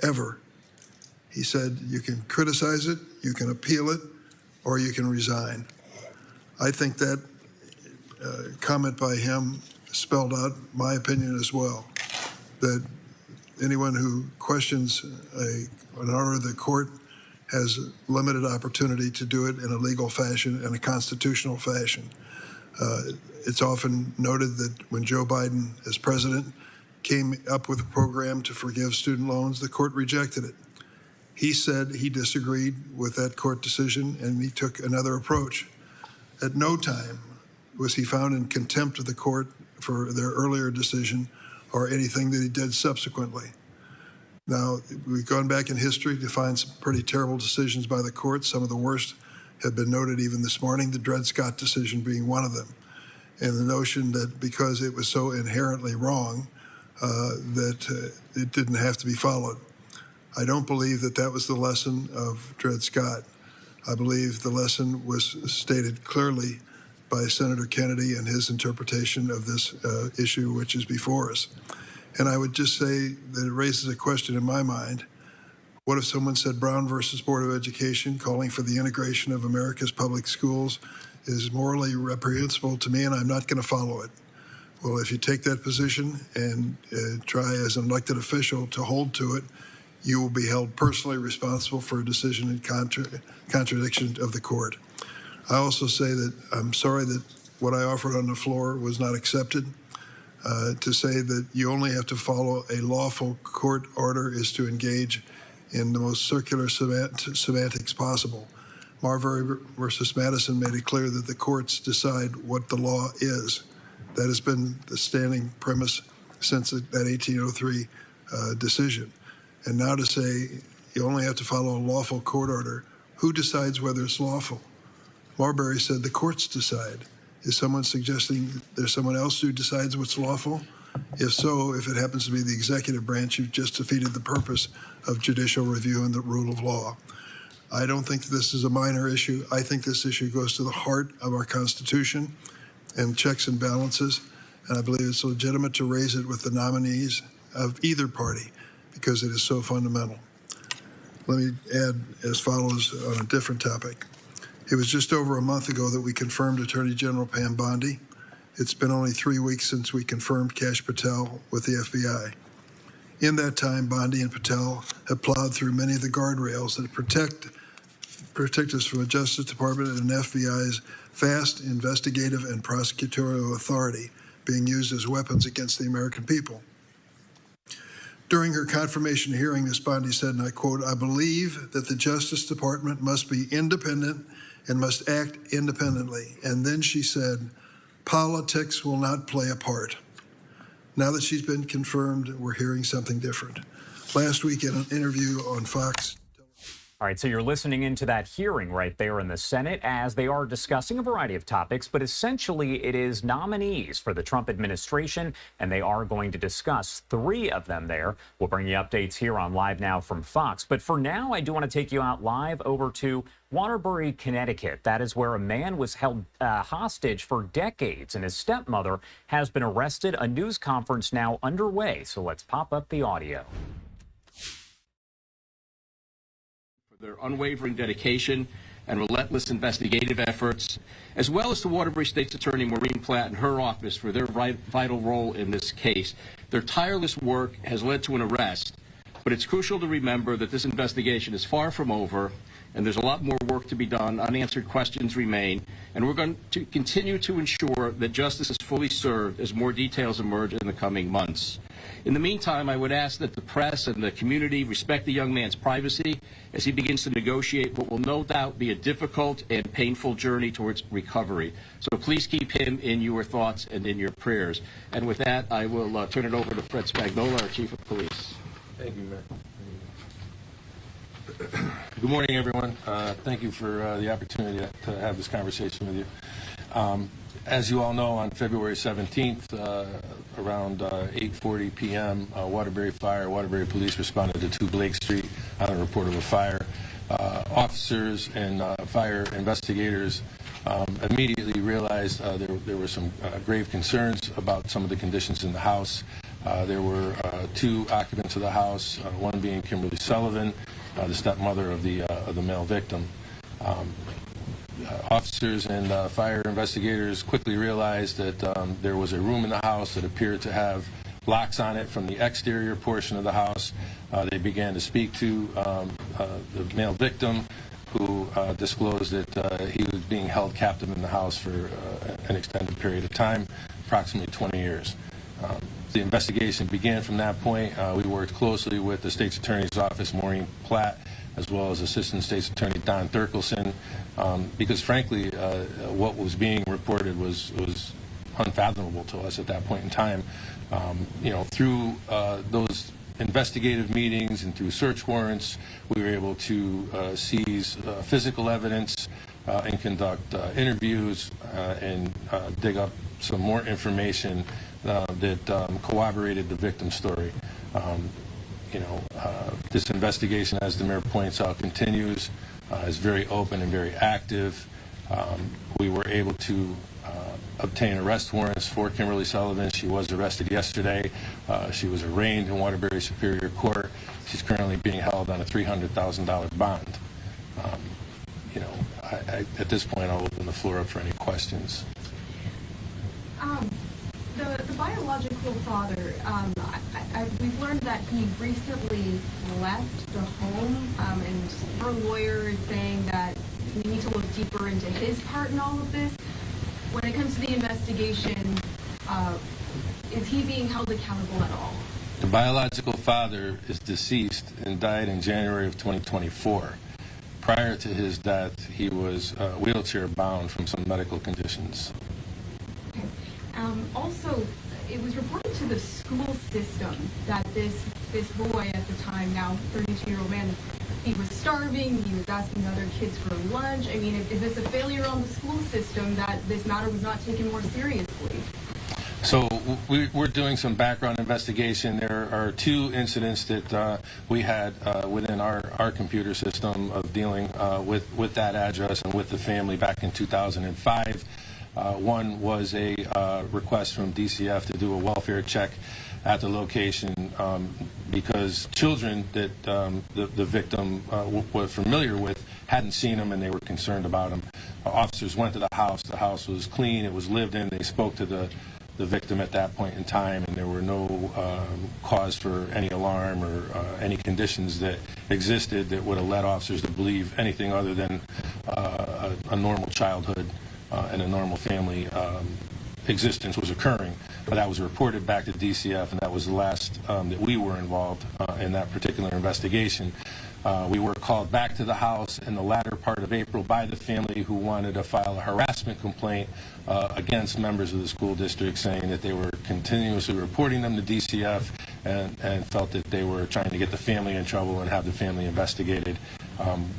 ever. He said, you can criticize it, you can appeal it, or you can resign. I think that comment by him spelled out my opinion as well, that anyone who questions an order of the court has limited opportunity to do it in a legal fashion and a constitutional fashion. It's often noted that when Joe Biden, as president, came up with a program to forgive student loans, the court rejected it. He said he disagreed with that court decision and he took another approach. At no time was he found in contempt of the court for their earlier decision or anything that he did subsequently. Now, we've gone back in history to find some pretty terrible decisions by the court. Some of the worst have been noted even this morning, the Dred Scott decision being one of them. And the notion that because it was so inherently wrong, that it didn't have to be followed. I don't believe that that was the lesson of Dred Scott. I believe the lesson was stated clearly by Senator Kennedy and his interpretation of this issue, which is before us. And I would just say that it raises a question in my mind. What if someone said Brown versus Board of Education, calling for the integration of America's public schools, is morally reprehensible to me and I'm not going to follow it? Well, if you take that position and try as an elected official to hold to it, you will be held personally responsible for a decision in contradiction of the court. I also say that I'm sorry that what I offered on the floor was not accepted. To say that you only have to follow a lawful court order is to engage in the most circular semantics possible. Marbury versus Madison made it clear that the courts decide what the law is. That has been the standing premise since that 1803 decision. And now to say you only have to follow a lawful court order, who decides whether it's lawful? Marbury said the courts decide. Is someone suggesting there's someone else who decides what's lawful? If so, if it happens to be the executive branch, you've just defeated the purpose of judicial review and the rule of law. I don't think this is a minor issue. I think this issue goes to the heart of our Constitution and checks and balances, and I believe it's legitimate to raise it with the nominees of either party because it is so fundamental. Let me add as follows on a different topic. It was just over a month ago that we confirmed Attorney General Pam Bondi. It's been only 3 weeks since we confirmed Kash Patel with the FBI. In that time, Bondi and Patel have plowed through many of the guardrails that protect us from the Justice Department and FBI's vast investigative and prosecutorial authority being used as weapons against the American people. During her confirmation hearing, Ms. Bondi said, and I quote, "I believe that the Justice Department must be independent and must act independently." And then she said, "Politics will not play a part." Now that she's been confirmed, we're hearing something different. Last week in an interview on Fox. All right, so you're listening into that hearing right there in the Senate as they are discussing a variety of topics, but essentially it is nominees for the Trump administration, and they are going to discuss 3 of them there. We'll bring you updates here on Live Now from Fox. But for now, I do want to take you out live over to Waterbury, Connecticut. That is where a man was held hostage for decades, and his stepmother has been arrested. A news conference now underway, so let's pop up the audio. Their unwavering dedication and relentless investigative efforts, as well as to Waterbury State's Attorney Maureen Platt and her office for their vital role in this case. Their tireless work has led to an arrest, but it's crucial to remember that this investigation is far from over, and there's a lot more work to be done. Unanswered questions remain, and we're going to continue to ensure that justice is fully served as more details emerge in the coming months. In the meantime, I would ask that the press and the community respect the young man's privacy as he begins to negotiate what will no doubt be a difficult and painful journey towards recovery. So please keep him in your thoughts and in your prayers. And with that, I will turn it over to Fred Spagnola, our Chief of Police. Thank you, Mayor. Good morning, everyone. Thank you for the opportunity to have this conversation with you. As you all know, on February 17th, around 8:40 p.m., Waterbury Police responded to 2 Blake Street on a report of a fire. Officers and fire investigators immediately realized there were some grave concerns about some of the conditions in the house. There were 2 occupants of the house, one being Kimberly Sullivan, the stepmother of the male victim. Officers and fire investigators quickly realized that there was a room in the house that appeared to have locks on it from the exterior portion of the house. They began to speak to the male victim, who disclosed that he was being held captive in the house for an extended period of time, approximately 20 years. The investigation began from that point. We worked closely with the State's Attorney's Office, Maureen Platt, as well as Assistant State's Attorney Don Thurkelson, because frankly, what was being reported was unfathomable to us at that point in time. Through those investigative meetings and through search warrants, we were able to seize physical evidence and conduct interviews and dig up some more information that corroborated the victim's story. This investigation, as the mayor points out, continues, is very open and very active. We were able to obtain arrest warrants for Kimberly Sullivan. She was arrested yesterday. She was arraigned in Waterbury Superior Court. She's currently being held on a $300,000 bond. At this point, I'll open the floor up for any questions. The biological father, we've learned that he recently left the home, and our lawyer is saying that we need to look deeper into his part in all of this. When it comes to the investigation, is he being held accountable at all? The biological father is deceased and died in January of 2024. Prior to his death, he was wheelchair bound from some medical conditions. Also, it was reported to the school system that this boy at the time, now 32-year-old man, he was starving, he was asking other kids for lunch. I mean, is this a failure on the school system that this matter was not taken more seriously? So we're doing some background investigation. There are 2 incidents that we had within our computer system of dealing with that address and with the family back in 2005. One was a request from DCF to do a welfare check at the location because children that the victim was familiar with hadn't seen him and they were concerned about him. Officers went to the house. The house was clean. It was lived in. They spoke to the victim at that point in time, and there were no cause for any alarm or any conditions that existed that would have led officers to believe anything other than a normal childhood and a normal family existence was occurring. But that was reported back to DCF, and that was the last that we were involved in that particular investigation. We were called back to the house in the latter part of April by the family who wanted to file a harassment complaint against members of the school district, saying that they were continuously reporting them to DCF and felt that they were trying to get the family in trouble and have the family investigated.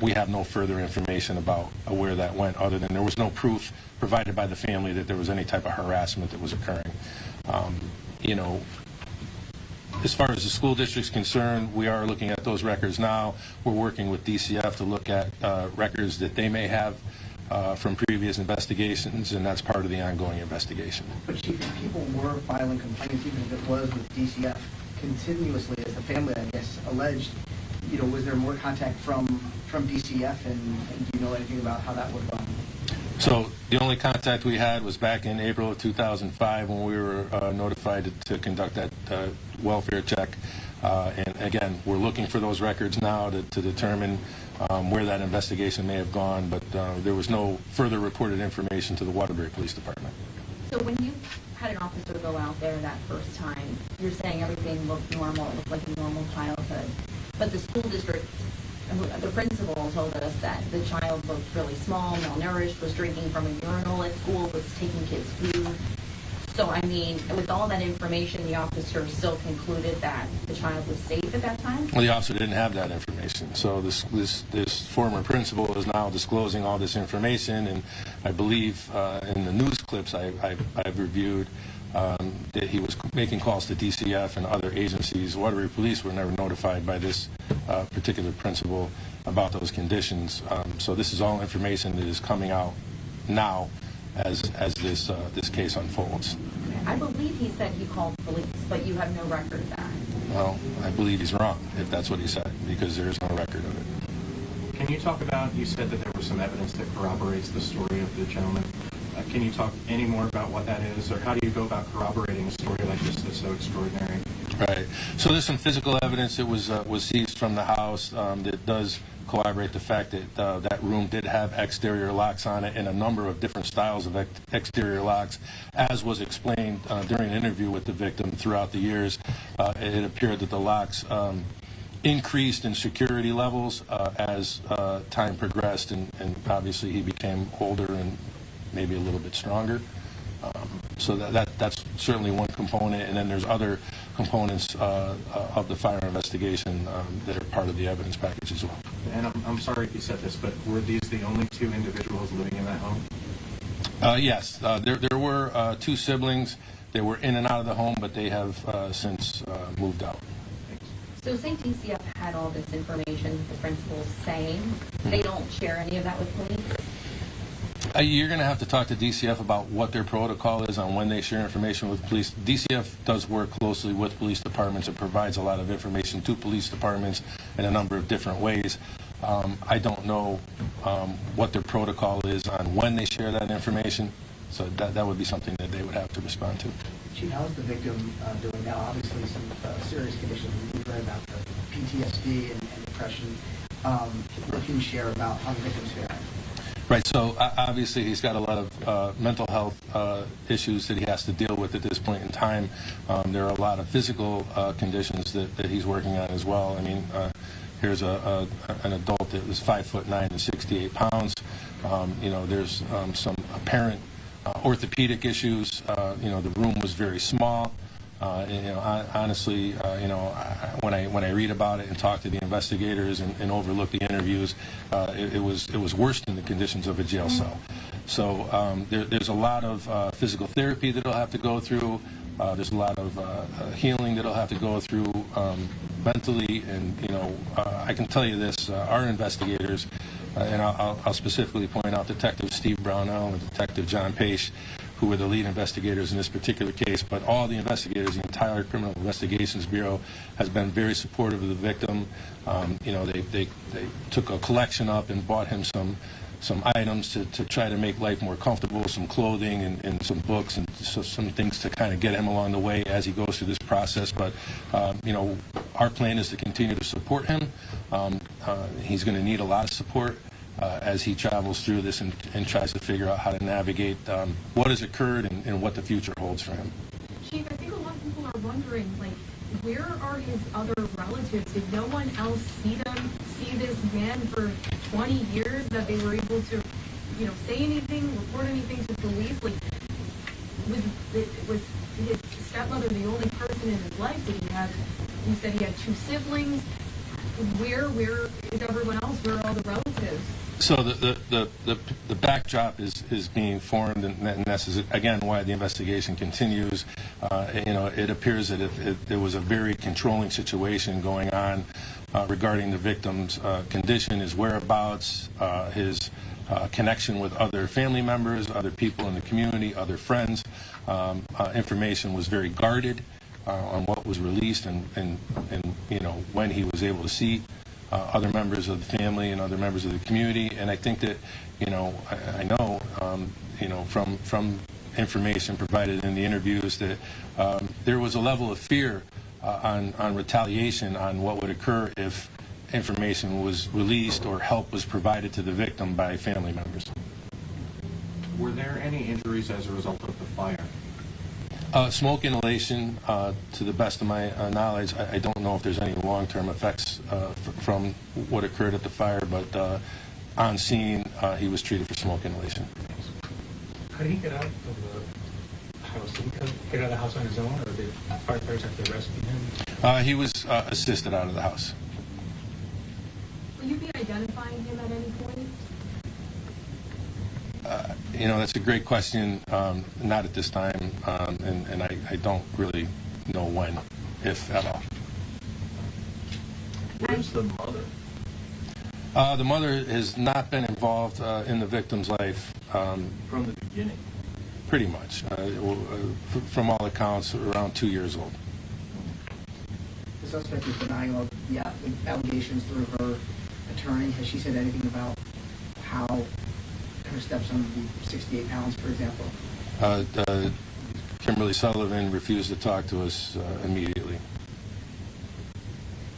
We have no further information about where that went, other than there was no proof provided by the family that there was any type of harassment that was occurring. You know, as far as the school district's concerned, we are looking at those records now. We're working with DCF to look at records that they may have from previous investigations, and that's part of the ongoing investigation. But Chief, if people were filing complaints, even if it was with DCF, continuously, as the family, I guess, alleged, you know, was there more contact from DCF, and do you know anything about how that would have gone? So the only contact we had was back in April of 2005 when we were notified to conduct that welfare check. And again, we're looking for those records now to determine where that investigation may have gone, but there was no further reported information to the Waterbury Police Department. So when you had an officer go out there that first time, you're saying everything looked normal, it looked like a normal childhood, but the school district, the principal told us that the child looked really small, malnourished, was drinking from a urinal at school, was taking kids' food. So, I mean, with all that information, the officer still concluded that the child was safe at that time? Well, the officer didn't have that information. So this former principal is now disclosing all this information, and I believe in the news clips I've reviewed that he was making calls to DCF and other agencies. Waterbury Police were never notified by this particular principal about those conditions. So this is all information that is coming out now as this case unfolds. I believe he said he called police, but you have no record of that. Well, I believe he's wrong if that's what he said, because there is no record of it. Can you talk about, you said that there was some evidence that corroborates the story of the gentleman. Can you talk any more about what that is, or how do you go about corroborating a story like this that's so extraordinary? Right. So there's some physical evidence that was seized from the house that does corroborate the fact that that room did have exterior locks on it, and a number of different styles of exterior locks. As was explained during an interview with the victim throughout the years, it appeared that the locks increased in security levels as time progressed, and obviously he became older and maybe a little bit stronger. So that's certainly one component, and then there's other components of the fire investigation that are part of the evidence package as well. And I'm sorry if you said this, but were these the only two individuals living in that home? Yes, there were two siblings. They were in and out of the home, but they have since moved out. So say DCF had all this information that the principal's saying, they don't share any of that with police? You're going to have to talk to DCF about what their protocol is on when they share information with police. DCF does work closely with police departments and provides a lot of information to police departments in a number of different ways. I don't know what their protocol is on when they share that information, so that would be something that they would have to respond to. Chief, how is the victim doing now? Obviously some serious conditions. We've read about the PTSD and depression. What can you share about how the victim's faring? Right, so obviously he's got a lot of mental health issues that he has to deal with at this point in time. There are a lot of physical conditions that he's working on as well. I mean, here's an adult that was 5'9" and 68 pounds. You know, there's some apparent orthopedic issues. You know, the room was very small. And, you know, honestly, you know, when I read about it and talk to the investigators and overlook the interviews, it was worse than the conditions of a jail cell. So there's a lot of physical therapy that he'll have to go through. There's a lot of healing that he'll have to go through mentally. And, you know, I can tell you this, our investigators, and I'll specifically point out Detective Steve Brownell and Detective John Pace, who were the lead investigators in this particular case, but all the investigators, the entire Criminal Investigations Bureau has been very supportive of the victim. You know, they took a collection up and bought him some items to try to make life more comfortable, some clothing and some books and some things to kind of get him along the way as he goes through this process. But, you know, our plan is to continue to support him. He's going to need a lot of support as he travels through this and tries to figure out how to navigate what has occurred and what the future holds for him. Chief, I think a lot of people are wondering, like, where are his other relatives? Did no one else see this man for 20 years that they were able to, you know, say anything, report anything to police? Like, was his stepmother the only person in his life? Did he have, you said he had two siblings. where is everyone else? Where are all the relatives? So the backdrop is being formed, and this is again why the investigation continues. It appears that if there was a very controlling situation going on regarding the victim's condition, his whereabouts, his connection with other family members, other people in the community, other friends. Information was very guarded on what was released, and when he was able to see other members of the family and other members of the community. And I think that, I know, from information provided in the interviews that there was a level of fear on retaliation on what would occur if information was released or help was provided to the victim by family members. Were there any injuries as a result of the fire? Smoke inhalation, to the best of my knowledge, I don't know if there's any long-term effects from what occurred at the fire, but on scene, he was treated for smoke inhalation. How did he get out of the house? Did he get out of the house on his own, or did firefighters have to rescue him? He was assisted out of the house. Will you be identifying him at any point? That's a great question. Not at this time, and I don't really know when, if at all. Where's the mother? The mother has not been involved in the victim's life. From the beginning? Pretty much. From all accounts, around 2 years old. The suspect is denying all the allegations through her attorney. Has she said anything about how her stepson would be 68 pounds, for example? Kimberly Sullivan refused to talk to us immediately.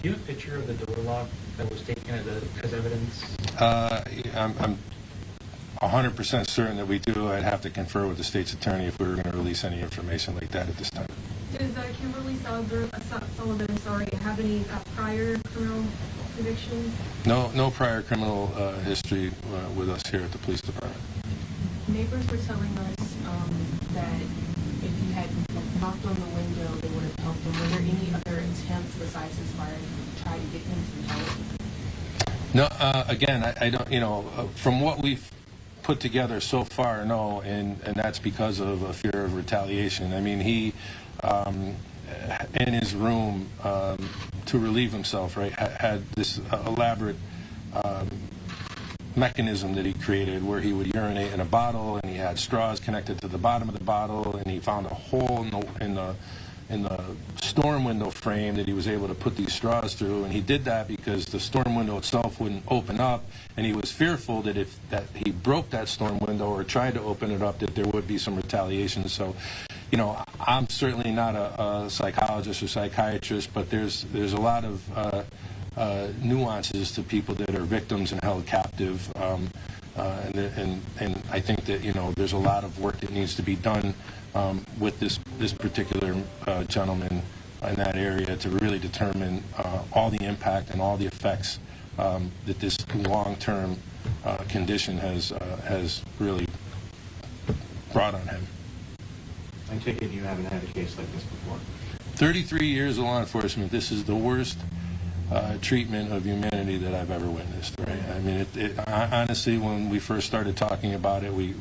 Do you have a picture of the door lock that was taken as evidence? I'm 100% certain that we do. I'd have to confer with the state's attorney if we were going to release any information like that at this time. Does Kimberly Sullivan, have any prior criminal convictions? No prior criminal history with us here at the police department. Neighbors were telling us that if you had knocked on the window, they would have helped him. Were there any other attempts besides his fire to try to get him some help? No, again, I don't, from what we've put together so far, no, and that's because of a fear of retaliation. I mean, he, in his room, to relieve himself, right, had this elaborate mechanism that he created where he would urinate in a bottle, and he had straws connected to the bottom of the bottle, and he found a hole in the storm window frame that he was able to put these straws through, and he did that because the storm window itself wouldn't open up, and he was fearful that if he broke that storm window or tried to open it up, that there would be some retaliation. So, I'm certainly not a psychologist or psychiatrist, but there's a lot of nuances to people that are victims and held captive, and I think that there's a lot of work that needs to be done with this particular gentleman in that area to really determine all the impact and all the effects that this long-term condition has really brought on him. I take it you haven't had a case like this before? 33 years of law enforcement. This is the worst treatment of humanity that I've ever witnessed. Right? I mean, honestly, when we first started talking about it, we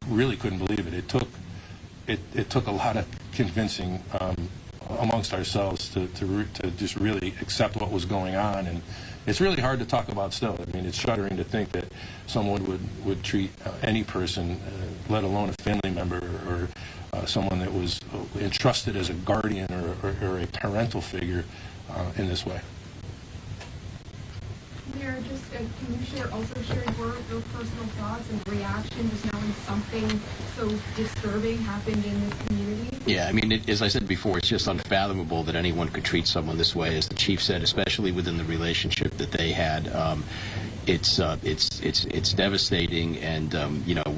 really couldn't believe it. It took a lot of convincing amongst ourselves to just really accept what was going on, and it's really hard to talk about still. I mean, it's shuddering to think that someone would treat any person, let alone a family member or someone that was entrusted as a guardian or a parental figure in this way. Mayor, just can you also share your personal thoughts and reaction just knowing something so disturbing happened in this community? Yeah, I mean, as I said before, it's just unfathomable that anyone could treat someone this way, as the chief said, especially within the relationship that they had. It's devastating, and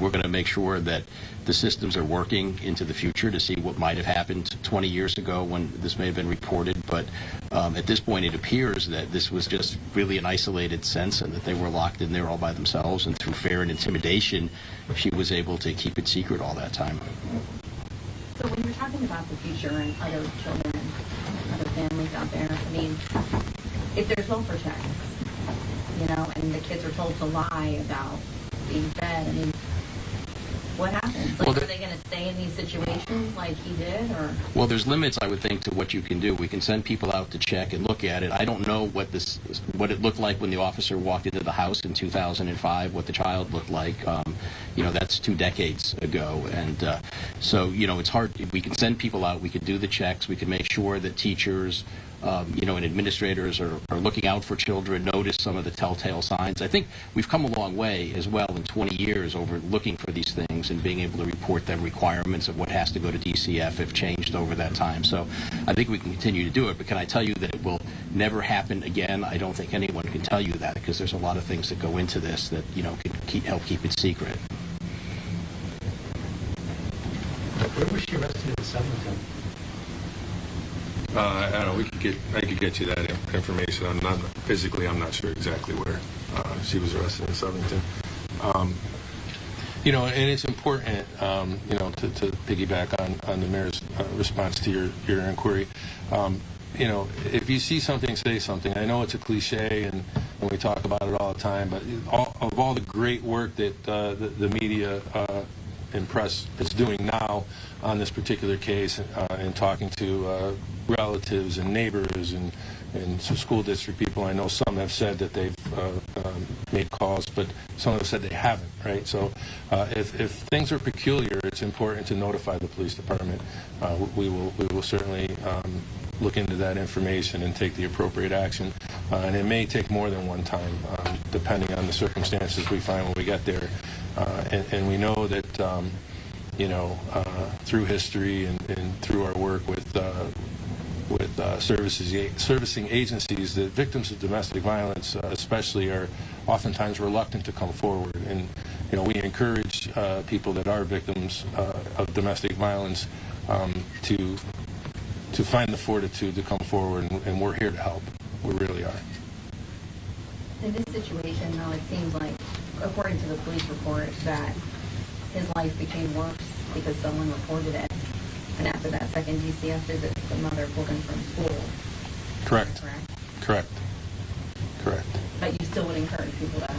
we're going to make sure that the systems are working into the future to see what might have happened 20 years ago when this may have been reported. But at this point, it appears that this was just really an isolated sense, and that they were locked in there all by themselves. And through fear and intimidation, she was able to keep it secret all that time. So when you're talking about the future and other children, other families out there, I mean, if there's welfare checks, you know, and the kids are told to lie about being fed, I mean, what happens? Like, are they going to stay in these situations like he did, or? Well, there's limits, I would think, to what you can do. We can send people out to check and look at it. I don't know what it looked like when the officer walked into the house in 2005, what the child looked like. You know, that's 2 decades ago. And so, you know, it's hard. We can send people out. We can do the checks. We can make sure that teachers, you know, and administrators are looking out for children, notice some of the telltale signs. I think we've come a long way as well in 20 years over looking for these things and being able to report them. Requirements of what has to go to DCF have changed over that time. So I think we can continue to do it, but can I tell you that it will never happen again? I don't think anyone can tell you that, because there's a lot of things that go into this that, you know, can help keep it secret. Where was she arrested in Southampton? I don't know. I could get you that information. I'm not sure exactly where she was arrested in Southington. You know, and it's important, you know, to piggyback on the mayor's response to your inquiry. You know, if you see something, say something. I know it's a cliche, and we talk about it all the time, but of all the great work that the media and press is doing now on this particular case, and talking to relatives and neighbors and school district people. I know some have said that they've made calls, but some have said they haven't, right? So if things are peculiar, it's important to notify the police department. We will certainly look into that information and take the appropriate action. And it may take more than one time, depending on the circumstances we find when we get there. And we know that, you know, through history and through our work with servicing agencies, that victims of domestic violence especially are oftentimes reluctant to come forward. And, you know, we encourage people that are victims of domestic violence to find the fortitude to come forward, and we're here to help. We really are. In this situation, though, it seems like, according to the police report, that his life became worse because someone reported it. And after that second DCF visit, the mother pulled him from school. Correct. Correct. But you still would encourage people to...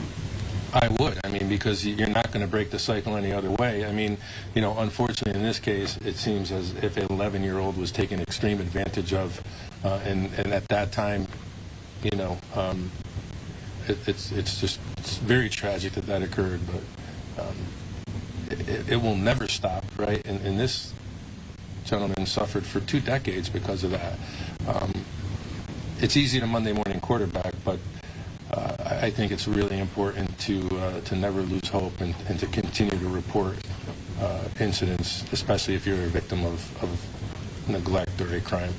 I would. I mean, because you're not going to break the cycle any other way. I mean, you know, unfortunately in this case, it seems as if an 11-year-old was taken extreme advantage of, and at that time, you know, it's very tragic that occurred, but it will never stop, right? And this gentleman suffered for 2 decades because of that. It's easy to Monday morning quarterback, but I think it's really important to never lose hope and to continue to report incidents, especially if you're a victim of neglect or a crime.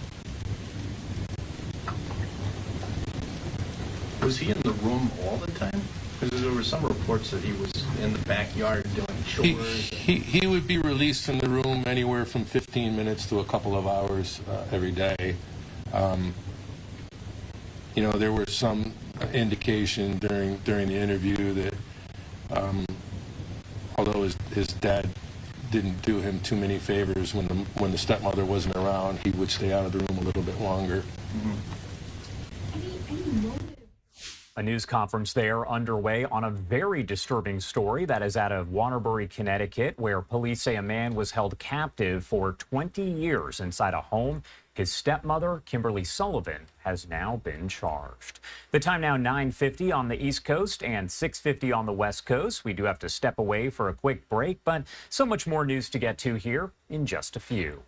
Was he in the room all the time? Because there were some reports that he was in the backyard doing chores. He would be released from the room anywhere from 15 minutes to a couple of hours every day. You know, there were some indication during the interview that although his dad didn't do him too many favors when the stepmother wasn't around, he would stay out of the room a little bit longer. A news conference there underway on a very disturbing story that is out of Waterbury, Connecticut, where police say a man was held captive for 20 years inside a home. His stepmother, Kimberly Sullivan, has now been charged. The time now 9:50 on the East Coast and 6:50 on the West Coast. We do have to step away for a quick break, but so much more news to get to here in just a few.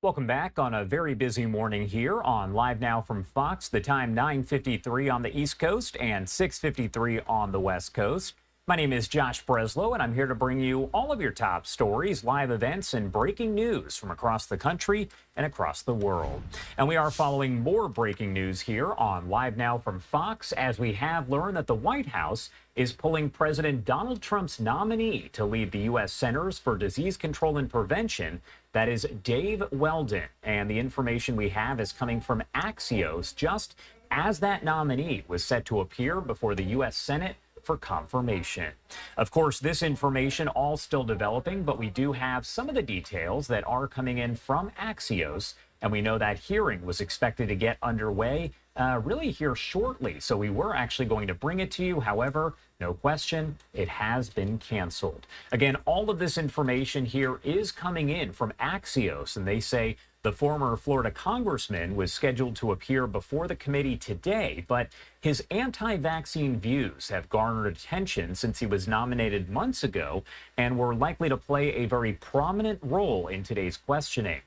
Welcome back on a very busy morning here on Live Now from Fox. The time 9:53 on the East Coast and 6:53 on the West Coast. My name is Josh Breslow, and I'm here to bring you all of your top stories, live events, and breaking news from across the country and across the world. And we are following more breaking news here on Live Now from Fox, as we have learned that the White House is pulling President Donald Trump's nominee to lead the U.S. Centers for Disease Control and Prevention. That is Dave Weldon. And the information we have is coming from Axios, just as that nominee was set to appear before the U.S. Senate for confirmation. Of course, this information all still developing, but we do have some of the details that are coming in from Axios, and we know that hearing was expected to get underway really here shortly. So we were actually going to bring it to you. However, no question, it has been canceled. Again, all of this information here is coming in from Axios, and they say the former Florida congressman was scheduled to appear before the committee today, but his anti-vaccine views have garnered attention since he was nominated months ago and were likely to play a very prominent role in today's questioning.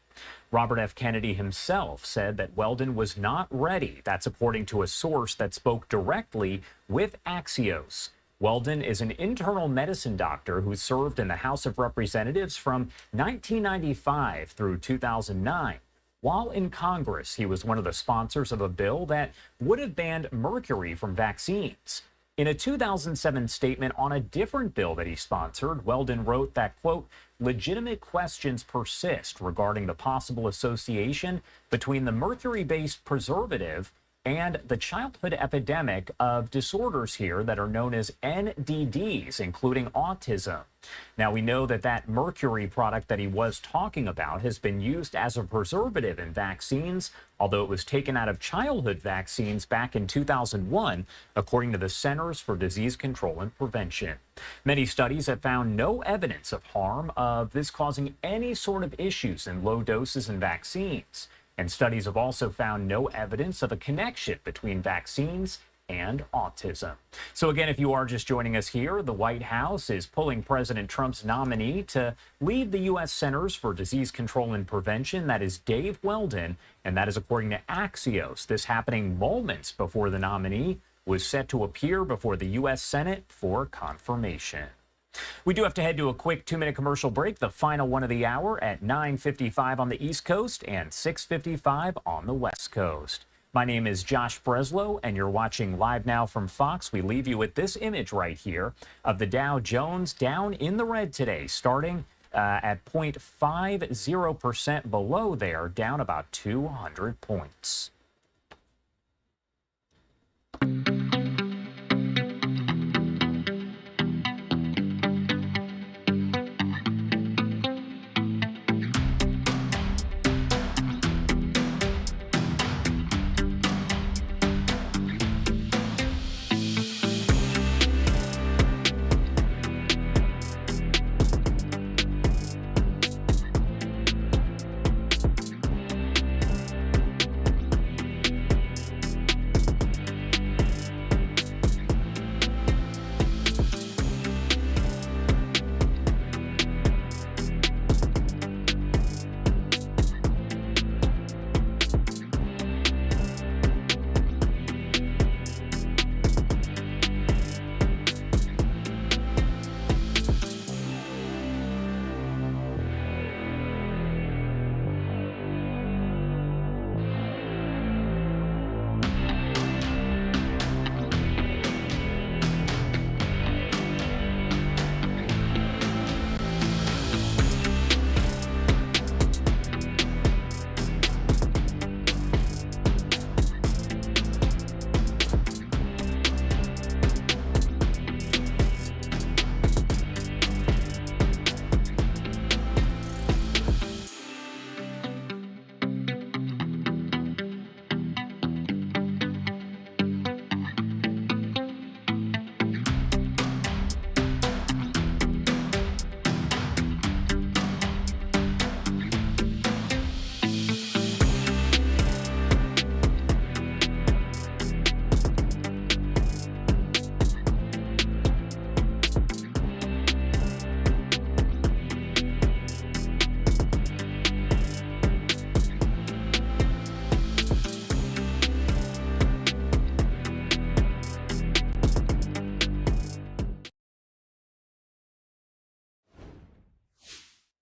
Robert F. Kennedy himself said that Weldon was not ready. That's according to a source that spoke directly with Axios. Weldon is an internal medicine doctor who served in the House of Representatives from 1995 through 2009. While in Congress, he was one of the sponsors of a bill that would have banned mercury from vaccines. In a 2007 statement on a different bill that he sponsored, Weldon wrote that, quote, legitimate questions persist regarding the possible association between the mercury-based preservative and the childhood epidemic of disorders here that are known as NDDs, including autism. Now, we know that that mercury product that he was talking about has been used as a preservative in vaccines, although it was taken out of childhood vaccines back in 2001, according to the Centers for Disease Control and Prevention. Many studies have found no evidence of harm of this causing any sort of issues in low doses in vaccines. And studies have also found no evidence of a connection between vaccines and autism. So again, if you are just joining us here, the White House is pulling President Trump's nominee to lead the U.S. Centers for Disease Control and Prevention. That is Dave Weldon, and that is according to Axios. This happening moments before the nominee was set to appear before the U.S. Senate for confirmation. We do have to head to a quick 2-minute commercial break, the final one of the hour at 9:55 on the East Coast and 6:55 on the West Coast. My name is Josh Breslow, and you're watching Live Now from Fox. We leave you with this image right here of the Dow Jones down in the red today, starting at 0.50% below there, down about 200 points.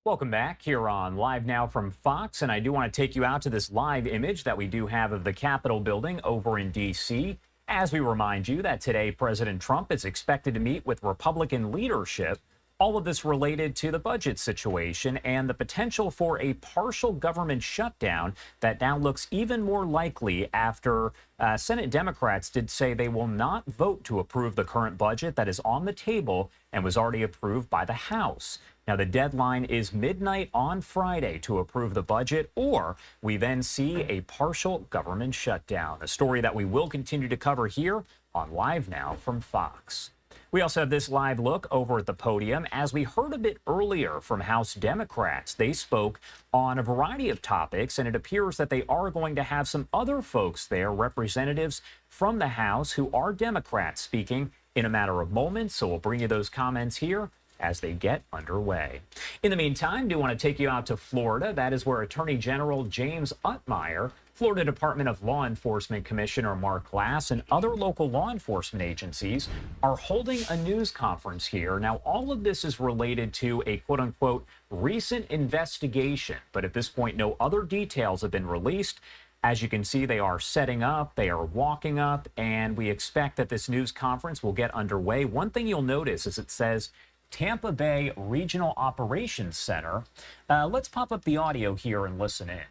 Welcome back here on Live Now from Fox, and I do want to take you out to this live image that we do have of the Capitol building over in D.C. as we remind you that today President Trump is expected to meet with Republican leadership. All of this related to the budget situation and the potential for a partial government shutdown that now looks even more likely after Senate Democrats did say they will not vote to approve the current budget that is on the table and was already approved by the House. Now, the deadline is midnight on Friday to approve the budget, or we then see a partial government shutdown, a story that we will continue to cover here on Live Now from Fox. We also have this live look over at the podium. As we heard a bit earlier from House Democrats, they spoke on a variety of topics, and it appears that they are going to have some other folks there, representatives from the House who are Democrats, speaking in a matter of moments. So we'll bring you those comments here as they get underway. In the meantime, I do want to take you out to Florida. That is where Attorney General James Utmeyer, Florida Department of Law Enforcement Commissioner Mark Glass, and other local law enforcement agencies are holding a news conference here. Now, all of this is related to a quote-unquote recent investigation, but at this point, no other details have been released. As you can see, they are setting up, they are walking up, and we expect that this news conference will get underway. One thing you'll notice is it says Tampa Bay Regional Operations Center. Let's pop up the audio here and listen in.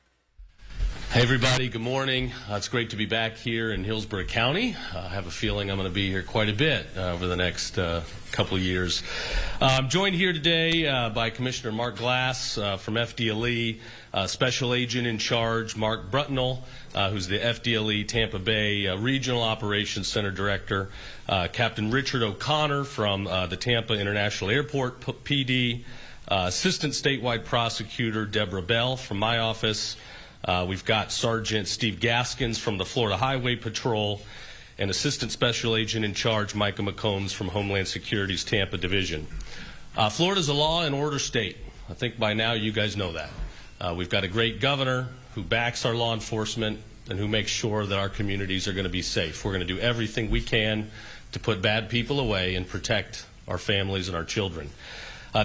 Hey everybody, good morning. It's great to be back here in Hillsborough County. I have a feeling I'm going to be here quite a bit over the next couple of years. I'm joined here today by Commissioner Mark Glass from FDLE, Special Agent in Charge Mark Brutnell, who's the FDLE Tampa Bay Regional Operations Center Director, Captain Richard O'Connor from the Tampa International Airport PD, Assistant Statewide Prosecutor Deborah Bell from my office. We've got Sergeant Steve Gaskins from the Florida Highway Patrol, and Assistant Special Agent in Charge Micah McCombs from Homeland Security's Tampa Division. Florida's a law and order state. I think by now you guys know that. We've got a great governor who backs our law enforcement and who makes sure that our communities are going to be safe. We're going to do everything we can to put bad people away and protect our families and our children.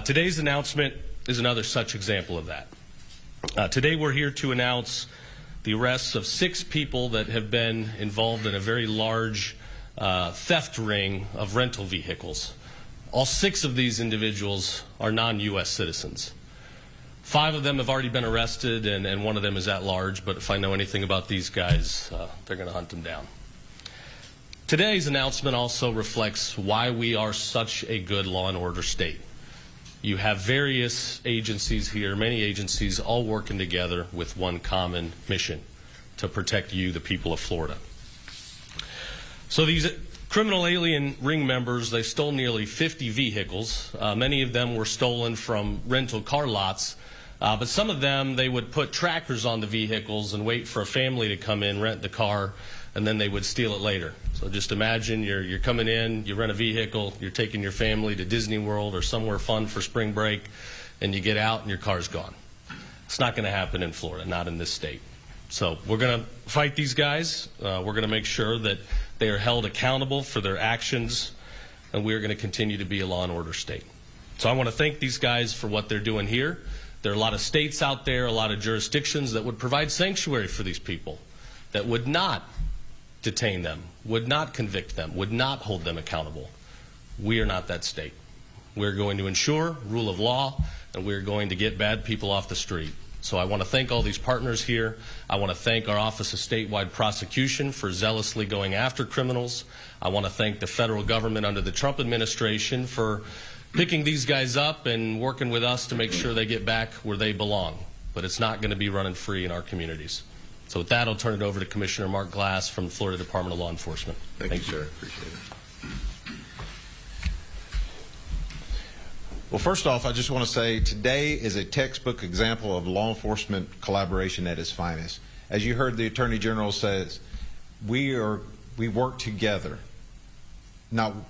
Today's announcement is another such example of that. Today we're here to announce the arrests of 6 people that have been involved in a very large theft ring of rental vehicles. All 6 of these individuals are non-U.S. citizens. 5 of them have already been arrested, and 1 of them is at large, but if I know anything about these guys, they're going to hunt them down. Today's announcement also reflects why we are such a good law and order state. You have various agencies here, many agencies, all working together with one common mission: to protect you, the people of Florida. So these criminal alien ring members, they stole nearly 50 vehicles. Many of them were stolen from rental car lots, but some of them, they would put trackers on the vehicles and wait for a family to come in, rent the car, and then they would steal it later. So just imagine you're coming in, you rent a vehicle, you're taking your family to Disney World or somewhere fun for spring break, and you get out and your car's gone. It's not going to happen in Florida, not in this state. So we're going to fight these guys. We're going to make sure that they are held accountable for their actions, and we're going to continue to be a law and order state. So I want to thank these guys for what they're doing here. There are a lot of states out there, a lot of jurisdictions that would provide sanctuary for these people, that would not detain them, would not convict them, would not hold them accountable. We are not that state. We're going to ensure rule of law, and we're going to get bad people off the street. So I want to thank all these partners here. I want to thank our Office of Statewide Prosecution for zealously going after criminals. I want to thank the federal government under the Trump administration for picking these guys up and working with us to make sure they get back where they belong. But it's not going to be running free in our communities. So with that, I'll turn it over to Commissioner Mark Glass from the Florida Department of Law Enforcement. Thank you, sir. Appreciate it. Well, first off, I just want to say today is a textbook example of law enforcement collaboration at its finest. As you heard the Attorney General says, we work together.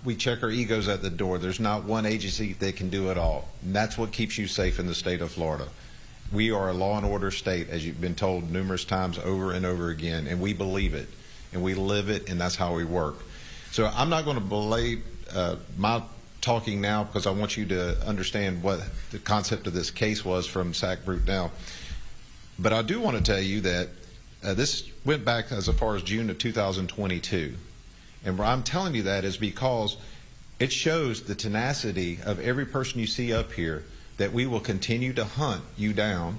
We check our egos at the door. There's not one agency that can do it all. And that's what keeps you safe in the state of Florida. We are a law and order state, as you've been told numerous times over and over again, and we believe it, and we live it, and that's how we work. So I'm not going to belay my talking now because I want you to understand what the concept of this case was from Sac Rutte. But I do want to tell you that this went back as far as June of 2022. And why I'm telling you that is because it shows the tenacity of every person you see up here, that we will continue to hunt you down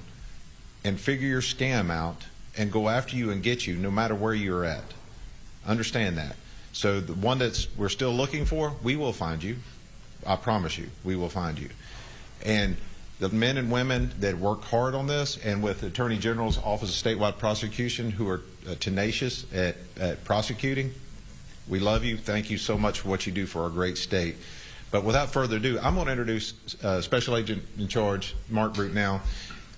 and figure your scam out and go after you and get you no matter where you're at. Understand that. So the one we're still looking for, we will find you. I promise you, we will find you. And the men and women that work hard on this, and with the Attorney General's Office of Statewide Prosecution, who are tenacious at prosecuting, we love you. Thank you so much for what you do for our great state. But without further ado, I'm going to introduce Special Agent in Charge, Mark Brutnell.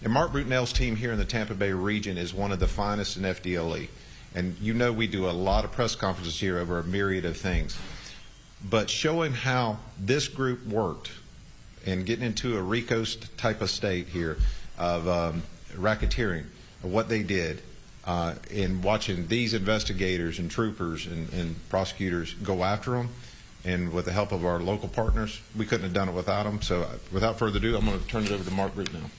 And Mark Brutnell's team here in the Tampa Bay region is one of the finest in FDLE. And you know we do a lot of press conferences here over a myriad of things. But showing how this group worked and getting into a RICO type of state here of racketeering, of what they did, in watching these investigators and troopers and prosecutors go after them, and with the help of our local partners, we couldn't have done it without them. So without further ado, I'm going to turn it over to Mark Brutnell.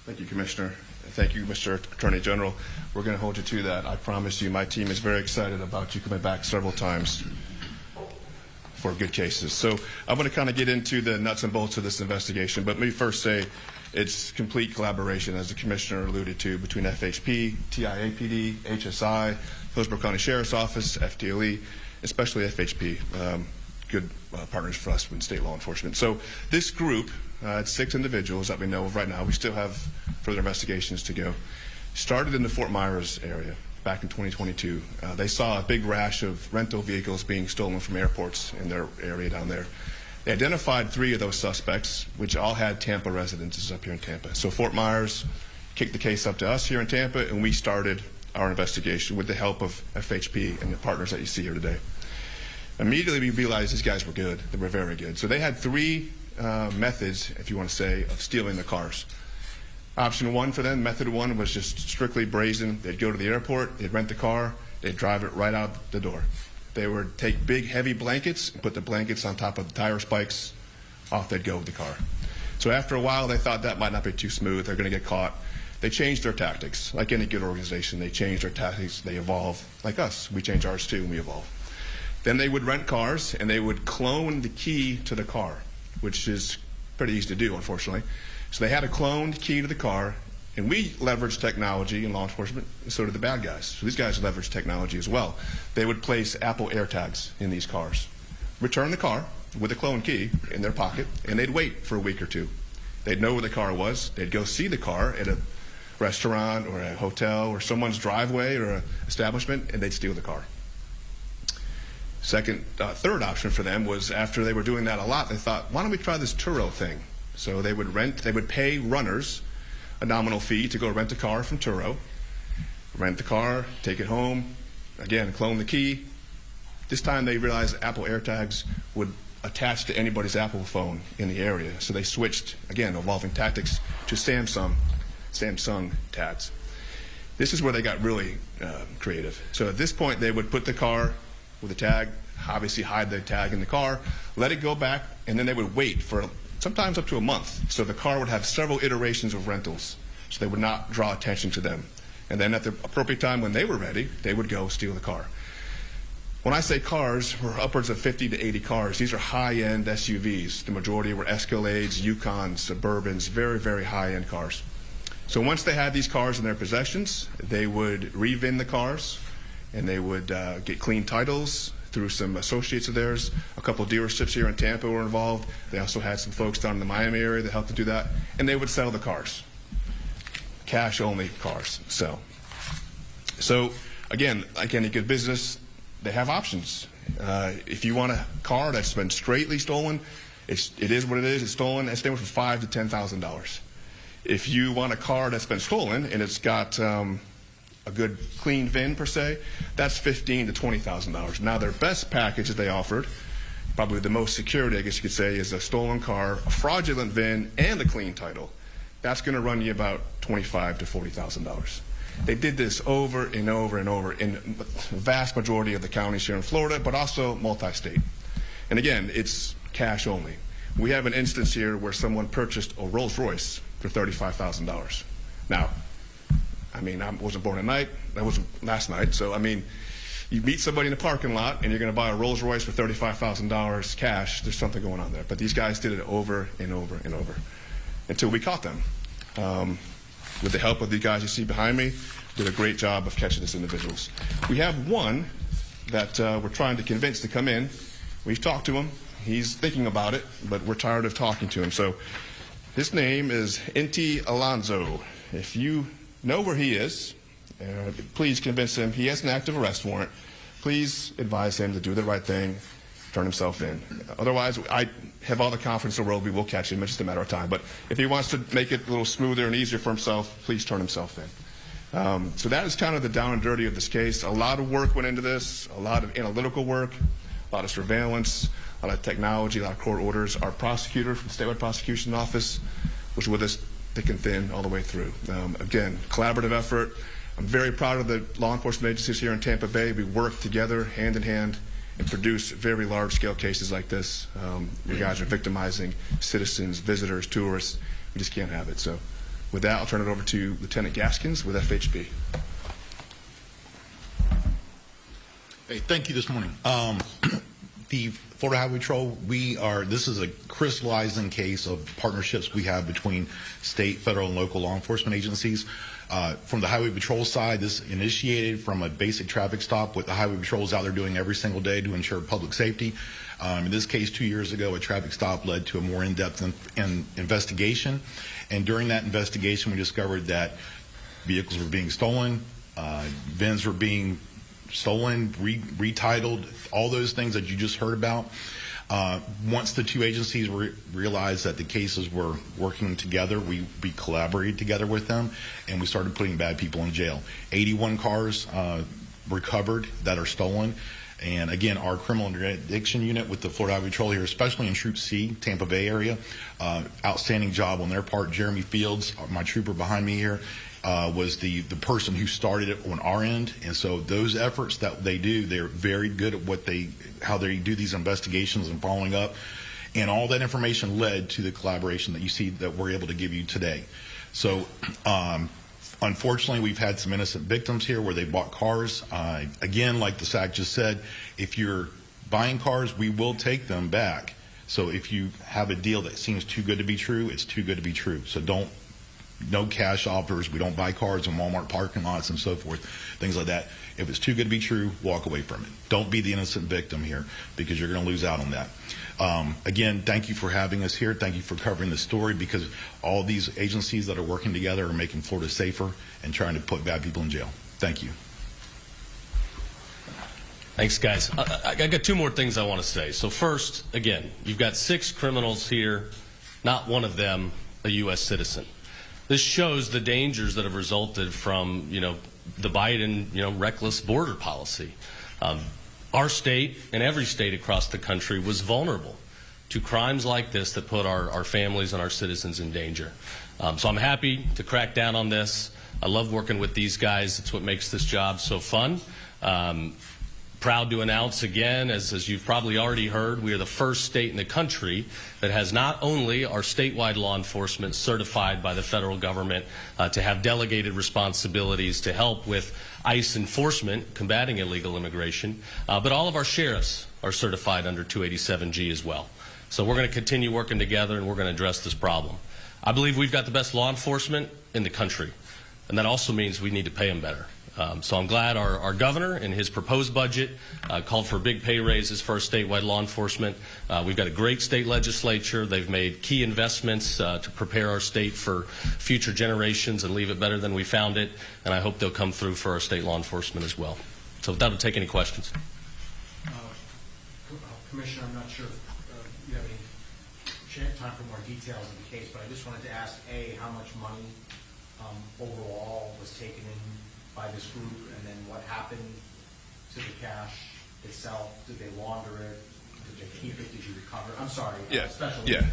Thank you, Commissioner. Thank you, Mr. Attorney General. We're going to hold you to that. I promise you my team is very excited about you coming back several times for good cases. So I'm going to kind of get into the nuts and bolts of this investigation, but let me first say it's complete collaboration, as the Commissioner alluded to, between FHP, TIAPD, HSI, Hillsborough County Sheriff's Office, FDLE, especially FHP. Good partners for us in state law enforcement. So this group, it's 6 individuals that we know of right now. We still have further investigations to go. Started in the Fort Myers area back in 2022. They saw a big rash of rental vehicles being stolen from airports in their area down there. They identified 3 of those suspects, which all had Tampa residences up here in Tampa. So Fort Myers kicked the case up to us here in Tampa, and we started our investigation with the help of FHP and the partners that you see here today. Immediately we realized these guys were good. They were very good. So they had 3 methods, if you want to say, of stealing the cars. Option 1 for them, method 1, was just strictly brazen. They'd go to the airport, they'd rent the car, they'd drive it right out the door. They would take big, heavy blankets and put the blankets on top of the tire spikes. Off they'd go with the car. So after a while, they thought that might not be too smooth. They're going to get caught. They changed their tactics. Like any good organization, they change their tactics. They evolve. Like us, we change ours too, and we evolve. Then they would rent cars, and they would clone the key to the car, which is pretty easy to do, unfortunately. So they had a cloned key to the car, and we leveraged technology in law enforcement, and so did the bad guys. So these guys leveraged technology as well. They would place Apple AirTags in these cars, return the car with a cloned key in their pocket, and they'd wait for a week or 2. They'd know where the car was. They'd go see the car at a restaurant or a hotel or someone's driveway or an establishment, and they'd steal the car. Third option for them was, after they were doing that a lot, they thought, why don't we try this Turo thing? So they would pay runners a nominal fee to go rent a car from Turo, rent the car, take it home, again, clone the key. This time they realized Apple AirTags would attach to anybody's Apple phone in the area. So they switched, again, evolving tactics, to Samsung tags. This is where they got really creative. So at this point, they would put the car with a tag, obviously hide the tag in the car, let it go back, and then they would wait for sometimes up to a month. So the car would have several iterations of rentals, so they would not draw attention to them. And then at the appropriate time when they were ready, they would go steal the car. When I say cars, we're upwards of 50 to 80 cars. These are high-end SUVs. The majority were Escalades, Yukons, Suburbans, very, very high-end cars. So once they had these cars in their possessions, they would re-VIN the cars, and they would get clean titles through some associates of theirs. A couple of dealerships here in Tampa were involved. They also had some folks down in the Miami area that helped to do that. And they would sell the cars. Cash-only cars sell. So, again, like any good business, they have options. If you want a car that's been straightly stolen, it is what it is. It's stolen. It's anywhere from $5,000 to $10,000. If you want a car that's been stolen and it's got a good clean VIN per se, that's $15,000 to $20,000. Now their best package that they offered, probably the most security I guess you could say, is a stolen car, a fraudulent VIN, and a clean title. That's going to run you about $25,000 to $40,000. They did this over and over and over in the vast majority of the counties here in Florida, but also multi-state. And again, it's cash only. We have an instance here where someone purchased a Rolls Royce for $35,000. Now, I mean, I wasn't born at night. That wasn't last night. So, I mean, you meet somebody in the parking lot and you're going to buy a Rolls Royce for $35,000 cash. There's something going on there. But these guys did it over and over and over until we caught them. With the help of the guys you see behind me, did a great job of catching these individuals. We have one that we're trying to convince to come in. We've talked to him. He's thinking about it, but we're tired of talking to him. So his name is Inti Alonso. If you know where he is, please convince him. He has an active arrest warrant. Please advise him to do the right thing, turn himself in. Otherwise, I have all the confidence in the world we will catch him. It's just a matter of time. But if he wants to make it a little smoother and easier for himself, please turn himself in. So that is kind of the down and dirty of this case. A lot of work went into this, a lot of analytical work, a lot of surveillance, a lot of technology, a lot of court orders. Our prosecutor from the Statewide Prosecution Office was with us thick and thin all the way through. Again, collaborative effort. I'm very proud of the law enforcement agencies here in Tampa Bay. We work together, hand in hand, and produce very large-scale cases like this. You guys are victimizing citizens, visitors, tourists. We just can't have it. So with that, I'll turn it over to Lieutenant Gaskins with FHB. Hey, thank you this morning. The Florida Highway Patrol, this is a crystallizing case of partnerships we have between state, federal, and local law enforcement agencies. From the Highway Patrol side, this initiated from a basic traffic stop, what the Highway Patrol is out there doing every single day to ensure public safety. In this case, 2 years ago, a traffic stop led to a more in-depth investigation. And during that investigation, we discovered that vehicles were being stolen, VINs were being stolen, retitled, all those things that you just heard about. Once the two agencies realized that the cases were working together, we collaborated together with them, and we started putting bad people in jail. 81 cars recovered that are stolen. And again, our criminal interdiction unit with the Florida Highway Patrol here, especially in Troop C, Tampa Bay area, outstanding job on their part. Jeremy Fields, my trooper behind me here, was the person who started it on our end. And so those efforts that they do, they're very good at how they do these investigations and following up. And all that information led to the collaboration that you see that we're able to give you today. So unfortunately, we've had some innocent victims here where they bought cars. Again, like the SAC just said, if you're buying cars, we will take them back. So if you have a deal that seems too good to be true, it's too good to be true. So no cash offers. We don't buy cars in Walmart parking lots and so forth, things like that. If it's too good to be true, walk away from it. Don't be the innocent victim here, because you're going to lose out on that. Again, thank you for having us here. Thank you for covering the story, because all these agencies that are working together are making Florida safer and trying to put bad people in jail. Thank you. Thanks, guys. I got two more things I want to say. So first, again, you've got 6 criminals here, not one of them a U.S. citizen. This shows the dangers that have resulted from, the Biden, reckless border policy. Our state and every state across the country was vulnerable to crimes like this that put our families and our citizens in danger. So I'm happy to crack down on this. I love working with these guys. It's what makes this job so fun. Proud to announce again, as you've probably already heard, we are the first state in the country that has not only our statewide law enforcement certified by the federal government to have delegated responsibilities to help with ICE enforcement, combating illegal immigration, but all of our sheriffs are certified under 287G as well. So we're going to continue working together, and we're going to address this problem. I believe we've got the best law enforcement in the country, and that also means we need to pay them better. So I'm glad our governor in his proposed budget called for big pay raises for our statewide law enforcement. We've got a great state legislature. They've made key investments to prepare our state for future generations and leave it better than we found it. And I hope they'll come through for our state law enforcement as well. So with that, I'll take any questions. Commissioner, I'm not sure if you have any time for more details of the case, but I just wanted to ask, A, how much money overall was taken in by this group, and then what happened to the cash itself? Did they launder it? Did they keep it? Did you recover? I'm sorry. Yeah,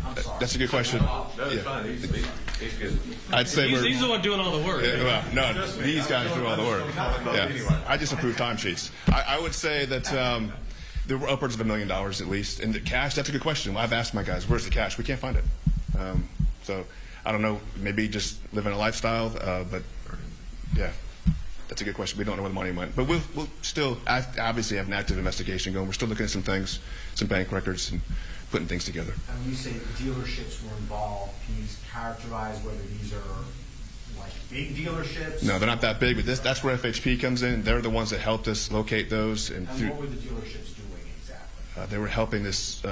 I'm sorry. That's a good question. That's fine. He's good. I'd say he's the one doing all the work. Well, no, these guys do all the work. Yeah. I just approve timesheets. I would say that There were upwards of $1 million at least. And the cash, that's a good question. I've asked my guys, where's the cash? We can't find it. So I don't know, maybe just living a lifestyle, but yeah, that's a good question. We don't know where the money went. But we'll still obviously have an active investigation going. We're still looking at some things, some bank records, and putting things together. And when you say dealerships were involved, can you characterize whether these are like big dealerships? No, they're not that big, but that's where FHP comes in. They're the ones that helped us locate those. And what were the dealerships doing exactly? They were helping this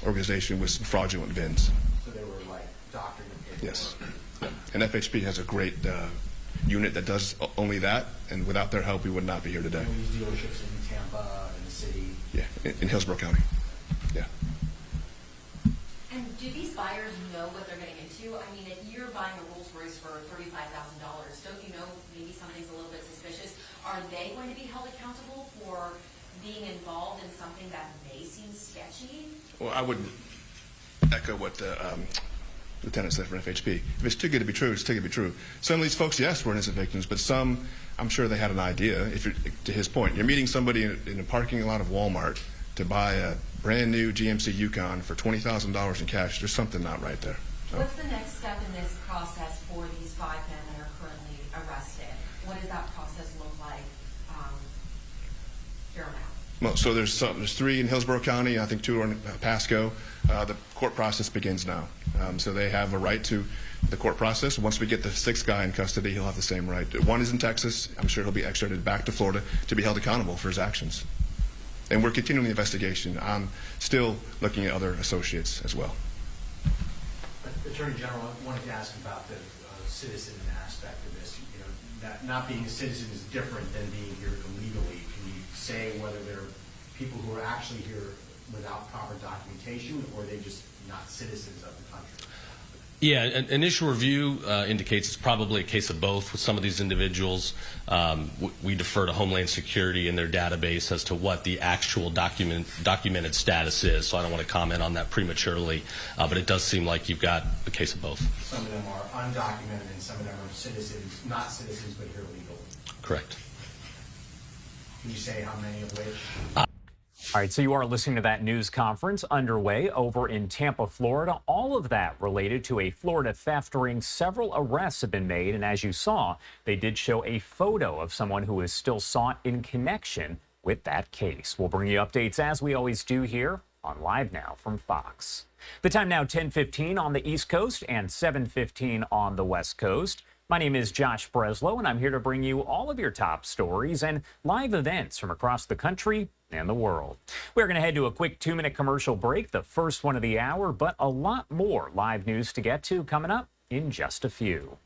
organization with some fraudulent VINs. So they were like doctoring the paperwork? Yes. And FHP has a great unit that does only that, and without their help, we would not be here today. And these dealerships in Tampa, in the city? Yeah, in Hillsborough County. Yeah. And do these buyers know what they're getting into? I mean, if you're buying a Rolls Royce for $35,000, don't you know maybe something's a little bit suspicious? Are they going to be held accountable for being involved in something that may seem sketchy? Well, I would echo what the lieutenant said from FHP. If it's too good to be true, it's too good to be true. Some of these folks, yes, were innocent victims, but some, I'm sure they had an idea. If you're, to his point, you're meeting somebody in a parking lot of Walmart to buy a brand new GMC Yukon for $20,000 in cash. There's something not right there. So. What's the next step in this process for these 5 men that are currently arrested? What does that process look like here now? Well, so there's 3 in Hillsborough County. I think 2 are in Pasco. The court process begins now. So they have a right to the court process. Once we get the 6th guy in custody, he'll have the same right. 1 is in Texas. I'm sure he'll be extradited back to Florida to be held accountable for his actions. And we're continuing the investigation. I'm still looking at other associates as well. Attorney General, I wanted to ask about the citizen aspect of this. You know, that not being a citizen is different than being here illegally. Can you say whether there are people who are actually here without proper documentation, or are they just not citizens of the country? Yeah, an initial review indicates it's probably a case of both with some of these individuals. We defer to Homeland Security and their database as to what the actual documented status is, so I don't want to comment on that prematurely, but it does seem like you've got a case of both. Some of them are undocumented and some of them are citizens, not citizens, but here legally. Correct. Can you say how many of which? All right, so you are listening to that news conference underway over in Tampa, Florida. All of that related to a Florida theft ring. Several arrests have been made, and as you saw, they did show a photo of someone who is still sought in connection with that case. We'll bring you updates as we always do here on Live Now from Fox. The time now 10:15 on the East Coast and 7:15 on the West Coast. My name is Josh Breslow, and I'm here to bring you all of your top stories and live events from across the country and the world. We're going to head to a quick 2-minute commercial break, the first one of the hour, but a lot more live news to get to coming up in just a few.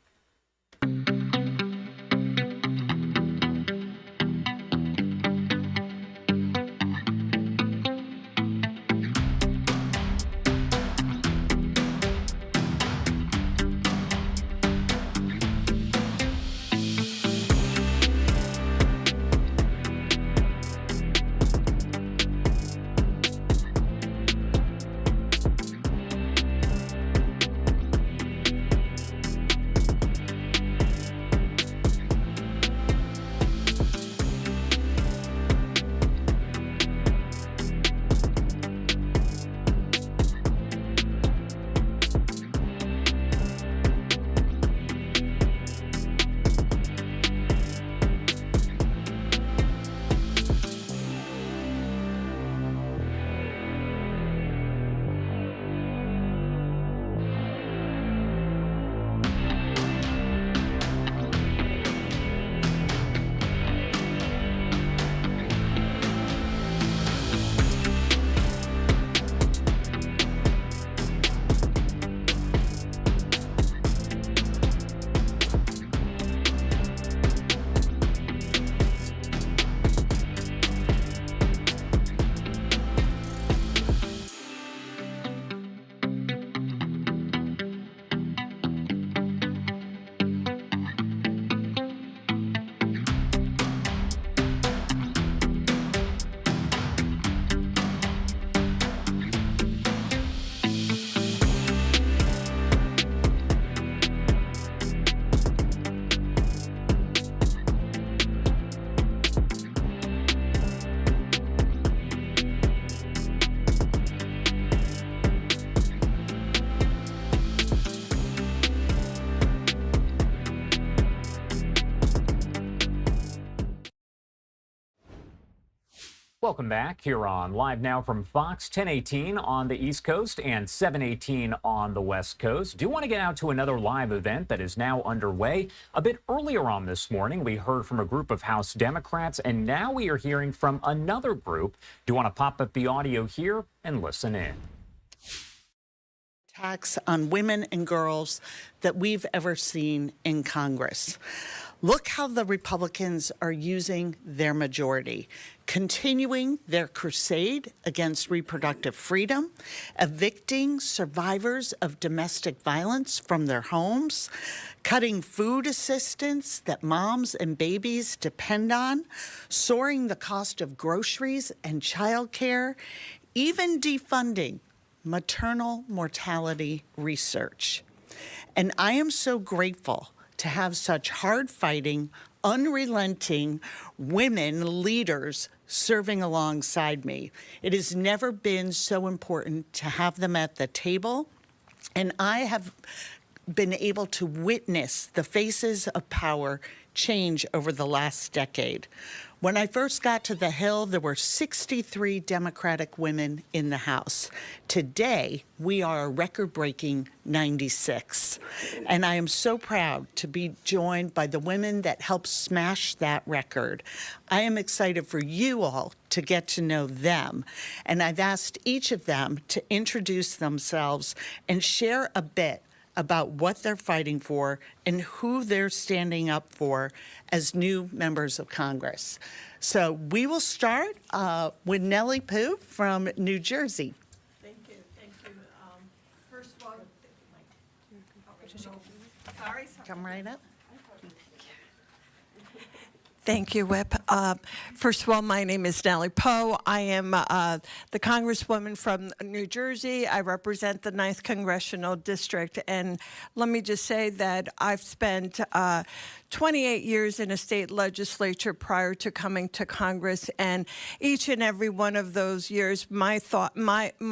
Welcome back here on Live Now from Fox, 1018 on the East Coast and 718 on the West Coast. Do want to get out to another live event that is now underway. A bit earlier on this morning, we heard from a group of House Democrats, and now we are hearing from another group. Do you want to pop up the audio here and listen in? Attacks on women and girls that we've ever seen in Congress. Look how the Republicans are using their majority, continuing their crusade against reproductive freedom, evicting survivors of domestic violence from their homes, cutting food assistance that moms and babies depend on, soaring the cost of groceries and childcare, even defunding maternal mortality research. And I am so grateful to have such hard-fighting, unrelenting women leaders serving alongside me. It has never been so important to have them at the table, and I have been able to witness the faces of power change over the last decade. When I first got to the Hill, there were 63 Democratic women in the House. Today, we are a record-breaking 96. And I am so proud to be joined by the women that helped smash that record. I am excited for you all to get to know them. And I've asked each of them to introduce themselves and share a bit about what they're fighting for and who they're standing up for as new members of Congress. So we will start with Nellie Pooh from New Jersey. Thank you. First of all, sorry. Come right up. Thank you, Whip. First of all, my name is Nellie Poe. I am the Congresswoman from New Jersey. I represent the 9th Congressional District. And let me just say that I've spent 28 years in a state legislature prior to coming to Congress. And each and every one of those years, my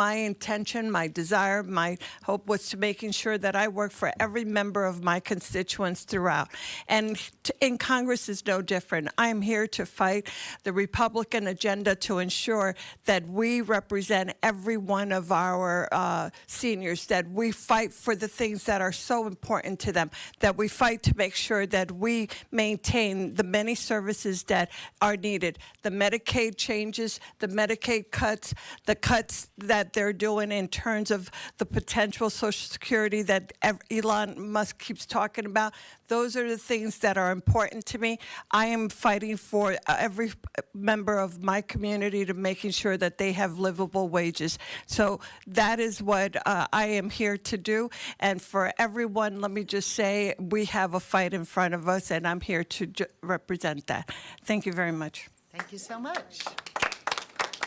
intention, my desire, my hope was to making sure that I work for every member of my constituents throughout. And in Congress is no different. I'm here to fight the Republican agenda to ensure that we represent every one of our seniors, that we fight for the things that are so important to them, that we fight to make sure that we maintain the many services that are needed, the Medicaid changes, the Medicaid cuts, the cuts that they're doing in terms of the potential Social Security that Elon Musk keeps talking about. Those are the things that are important to me. I am fighting for every member of my community to making sure that they have livable wages. So that is what I am here to do. And for everyone, let me just say, we have a fight in front of us, and I'm here to represent that. Thank you very much. Thank you so much.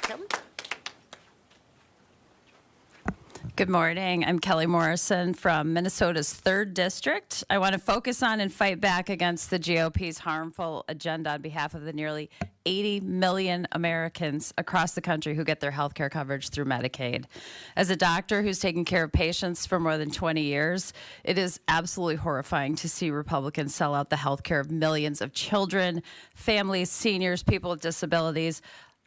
Kelly? Good morning. I'm Kelly Morrison from Minnesota's 3rd District. I want to focus on and fight back against the GOP's harmful agenda on behalf of the nearly 80 million Americans across the country who get their health care coverage through Medicaid. As a doctor who's taken care of patients for more than 20 years, it is absolutely horrifying to see Republicans sell out the health care of millions of children, families, seniors, people with disabilities,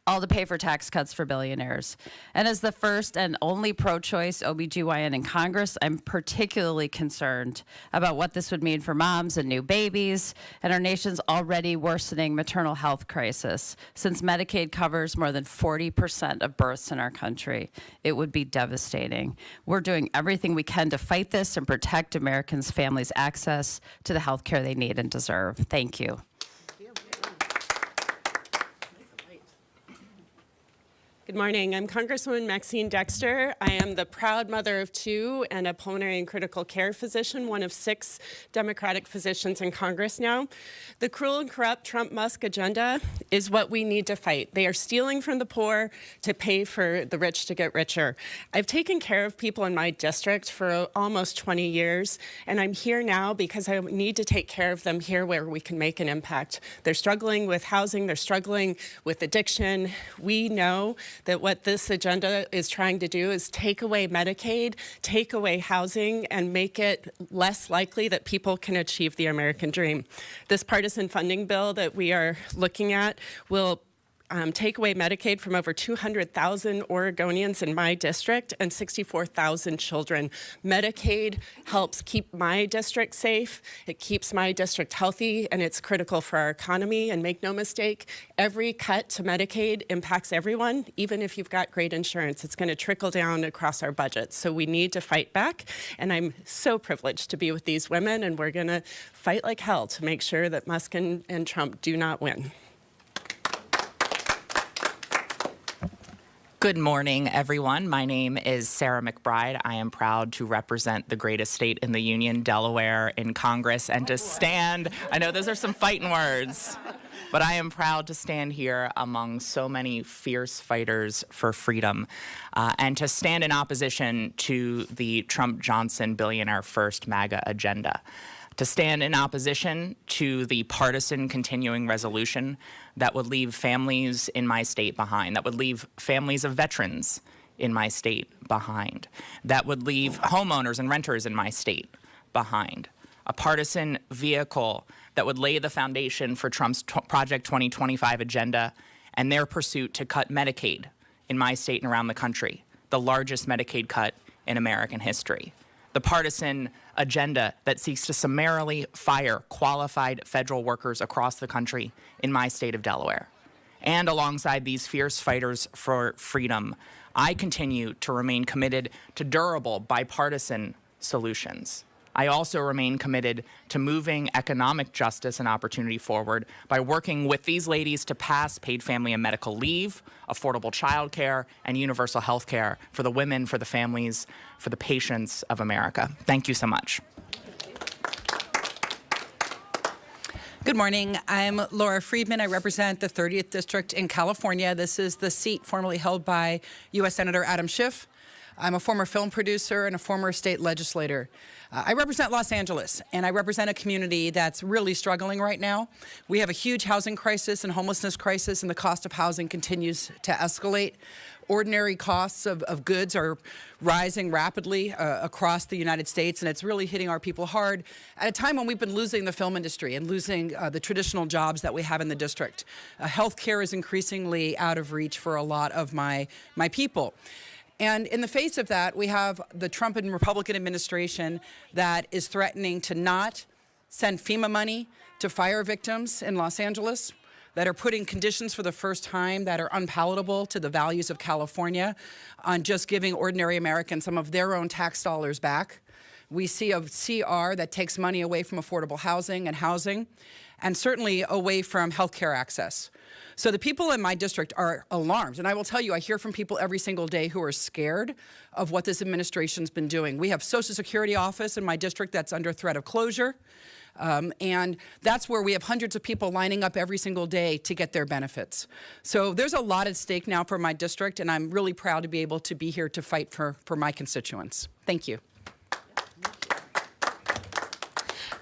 all to pay for tax cuts for billionaires. And as the first and only pro-choice OBGYN in Congress, I'm particularly concerned about what this would mean for moms and new babies and our nation's already worsening maternal health crisis. Since Medicaid covers more than 40% of births in our country, it would be devastating. We're doing everything we can to fight this and protect Americans' families' access to the health care they need and deserve. Thank you. Good morning. I'm Congresswoman Maxine Dexter. I am the proud mother of 2 and a pulmonary and critical care physician, one of 6 Democratic physicians in Congress now. The cruel and corrupt Trump-Musk agenda is what we need to fight. They are stealing from the poor to pay for the rich to get richer. I've taken care of people in my district for almost 20 years, and I'm here now because I need to take care of them here where we can make an impact. They're struggling with housing. They're struggling with addiction. We know that what this agenda is trying to do is take away Medicaid, take away housing, and make it less likely that people can achieve the American dream. This partisan funding bill that we are looking at will take away Medicaid from over 200,000 Oregonians in my district and 64,000 children. Medicaid helps keep my district safe, it keeps my district healthy, and it's critical for our economy. And make no mistake, every cut to Medicaid impacts everyone, even if you've got great insurance. It's going to trickle down across our budget. So we need to fight back, and I'm so privileged to be with these women, and we're going to fight like hell to make sure that Musk and Trump do not win. Good morning, everyone. My name is Sarah McBride. I am proud to represent the greatest state in the Union, Delaware, in Congress, and to stand, I know those are some fighting words, but I am proud to stand here among so many fierce fighters for freedom and to stand in opposition to the Trump-Johnson billionaire first MAGA agenda. To stand in opposition to the partisan continuing resolution that would leave families in my state behind, that would leave families of veterans in my state behind, that would leave homeowners and renters in my state behind. A partisan vehicle that would lay the foundation for Trump's Project 2025 agenda and their pursuit to cut Medicaid in my state and around the country, the largest Medicaid cut in American history. The partisan agenda that seeks to summarily fire qualified federal workers across the country in my state of Delaware. And alongside these fierce fighters for freedom, I continue to remain committed to durable bipartisan solutions. I also remain committed to moving economic justice and opportunity forward by working with these ladies to pass paid family and medical leave, affordable child care, and universal health care for the women, for the families, for the patients of America. Thank you so much. Good morning. I'm Laura Friedman. I represent the 30th District in California. This is the seat formerly held by U.S. Senator Adam Schiff. I'm a former film producer and a former state legislator. I represent Los Angeles, and I represent a community that's really struggling right now. We have a huge housing crisis and homelessness crisis, and the cost of housing continues to escalate. Ordinary costs of goods are rising rapidly across the United States, and it's really hitting our people hard at a time when we've been losing the film industry and losing the traditional jobs that we have in the district. Healthcare is increasingly out of reach for a lot of my people. And in the face of that, we have the Trump and Republican administration that is threatening to not send FEMA money to fire victims in Los Angeles, that are putting conditions for the first time that are unpalatable to the values of California on just giving ordinary Americans some of their own tax dollars back. We see a CR that takes money away from affordable housing, and certainly away from health care access. So the people in my district are alarmed. And I will tell you, I hear from people every single day who are scared of what this administration's been doing. We have Social Security office in my district that's under threat of closure. And that's where we have hundreds of people lining up every single day to get their benefits. So there's a lot at stake now for my district, and I'm really proud to be able to be here to fight for my constituents. Thank you.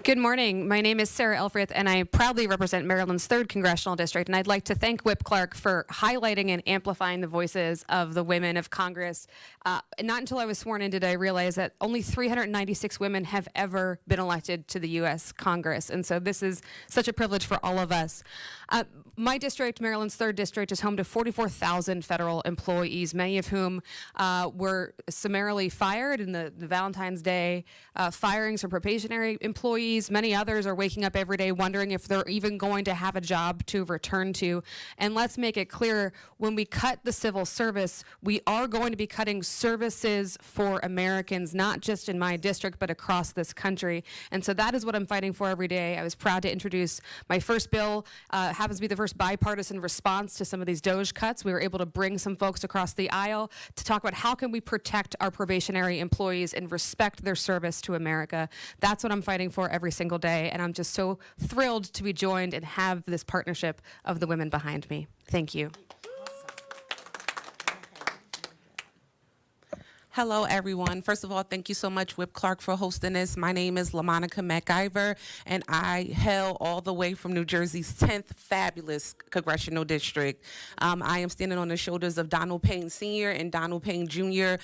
Good morning. My name is Sarah Elfrith, and I proudly represent Maryland's 3rd Congressional District. And I'd like to thank Whip Clark for highlighting and amplifying the voices of the women of Congress. Not until I was sworn in did I realize that only 396 women have ever been elected to the U.S. Congress. And so this is such a privilege for all of us. My district, Maryland's 3rd District, is home to 44,000 federal employees, many of whom were summarily fired in the Valentine's Day firings for probationary employees. Many others are waking up every day wondering if they're even going to have a job to return to. And let's make it clear, when we cut the civil service, we are going to be cutting services for Americans, not just in my district, but across this country. And so that is what I'm fighting for every day. I was proud to introduce my first bill, happens to be the first bipartisan response to some of these DOGE cuts. We were able to bring some folks across the aisle to talk about how can we protect our probationary employees and respect their service to America. That's what I'm fighting for every single day, and I'm just so thrilled to be joined and have this partnership of the women behind me. Thank you. Hello, everyone. First of all, thank you so much, Whip Clark, for hosting this. My name is LaMonica MacIver, and I hail all the way from New Jersey's 10th fabulous congressional district. I am standing on the shoulders of Donald Payne Sr. and Donald Payne Jr.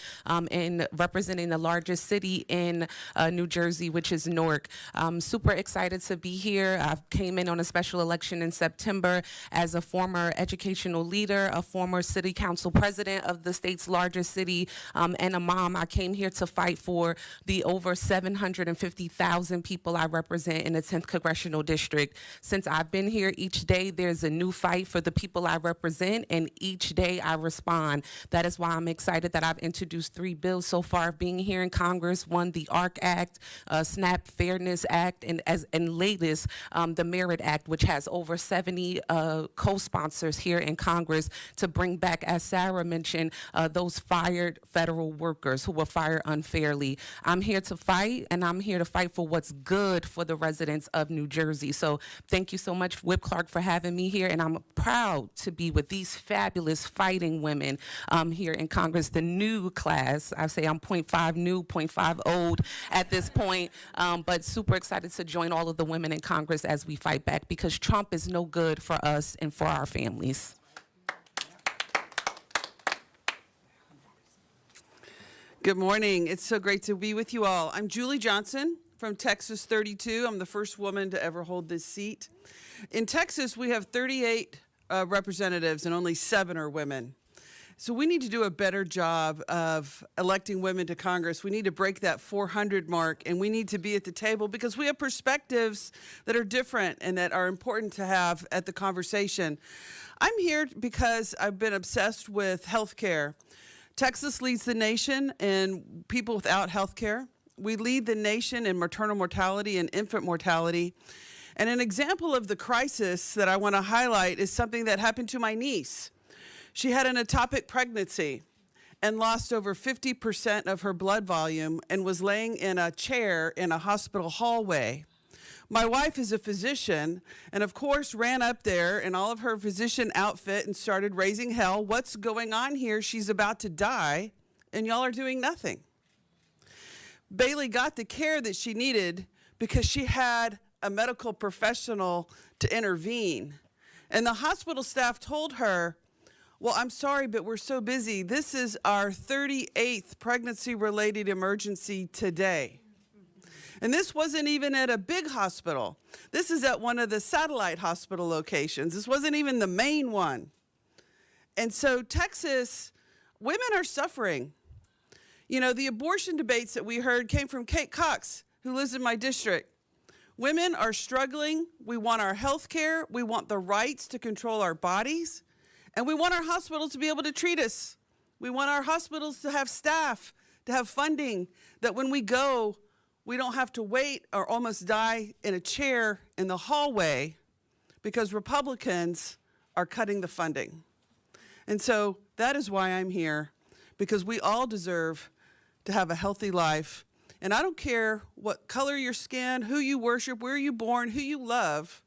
In representing the largest city in New Jersey, which is Newark. I'm super excited to be here. I came in on a special election in September as a former educational leader, a former city council president of the state's largest city, and a mom. I came here to fight for the over 750,000 people I represent in the 10th congressional district. Since I've been here, each day there's a new fight for the people I represent, and each day I respond. That is why I'm excited that I've introduced 3 bills so far being here in Congress. One, the ARC Act, SNAP Fairness Act, and latest, the Merit Act, which has over 70 co-sponsors here in Congress to bring back, as Sarah mentioned, those fired federal workers who were fired unfairly. I'm here to fight, and I'm here to fight for what's good for the residents of New Jersey. So thank you so much, Whip Clark, for having me here, and I'm proud to be with these fabulous fighting women here in Congress, the new class. I say I'm 0.5 new, 0.5 old at this point, but super excited to join all of the women in Congress as we fight back, because Trump is no good for us and for our families. Good morning. It's so great to be with you all. I'm Julie Johnson from Texas 32. I'm the first woman to ever hold this seat. In Texas, we have 38 representatives and only 7 are women. So we need to do a better job of electing women to Congress. We need to break that 400 mark, and we need to be at the table because we have perspectives that are different and that are important to have at the conversation. I'm here because I've been obsessed with health care. Texas leads the nation in people without health care. We lead the nation in maternal mortality and infant mortality. And an example of the crisis that I want to highlight is something that happened to my niece. She had an ectopic pregnancy and lost over 50% of her blood volume and was laying in a chair in a hospital hallway. My wife is a physician and, of course, ran up there in all of her physician outfit and started raising hell. What's going on here? She's about to die, and y'all are doing nothing. Bailey got the care that she needed because she had a medical professional to intervene. And the hospital staff told her, well, I'm sorry, but we're so busy. This is our 38th pregnancy-related emergency today. And this wasn't even at a big hospital. This is at one of the satellite hospital locations. This wasn't even the main one. And so Texas, women are suffering. You know, the abortion debates that we heard came from Kate Cox, who lives in my district. Women are struggling. We want our health care. We want the rights to control our bodies. And we want our hospitals to be able to treat us. We want our hospitals to have staff, to have funding, that when we go, we don't have to wait or almost die in a chair in the hallway because Republicans are cutting the funding. And so that is why I'm here, because we all deserve to have a healthy life. And I don't care what color your skin, who you worship, where you born, who you love.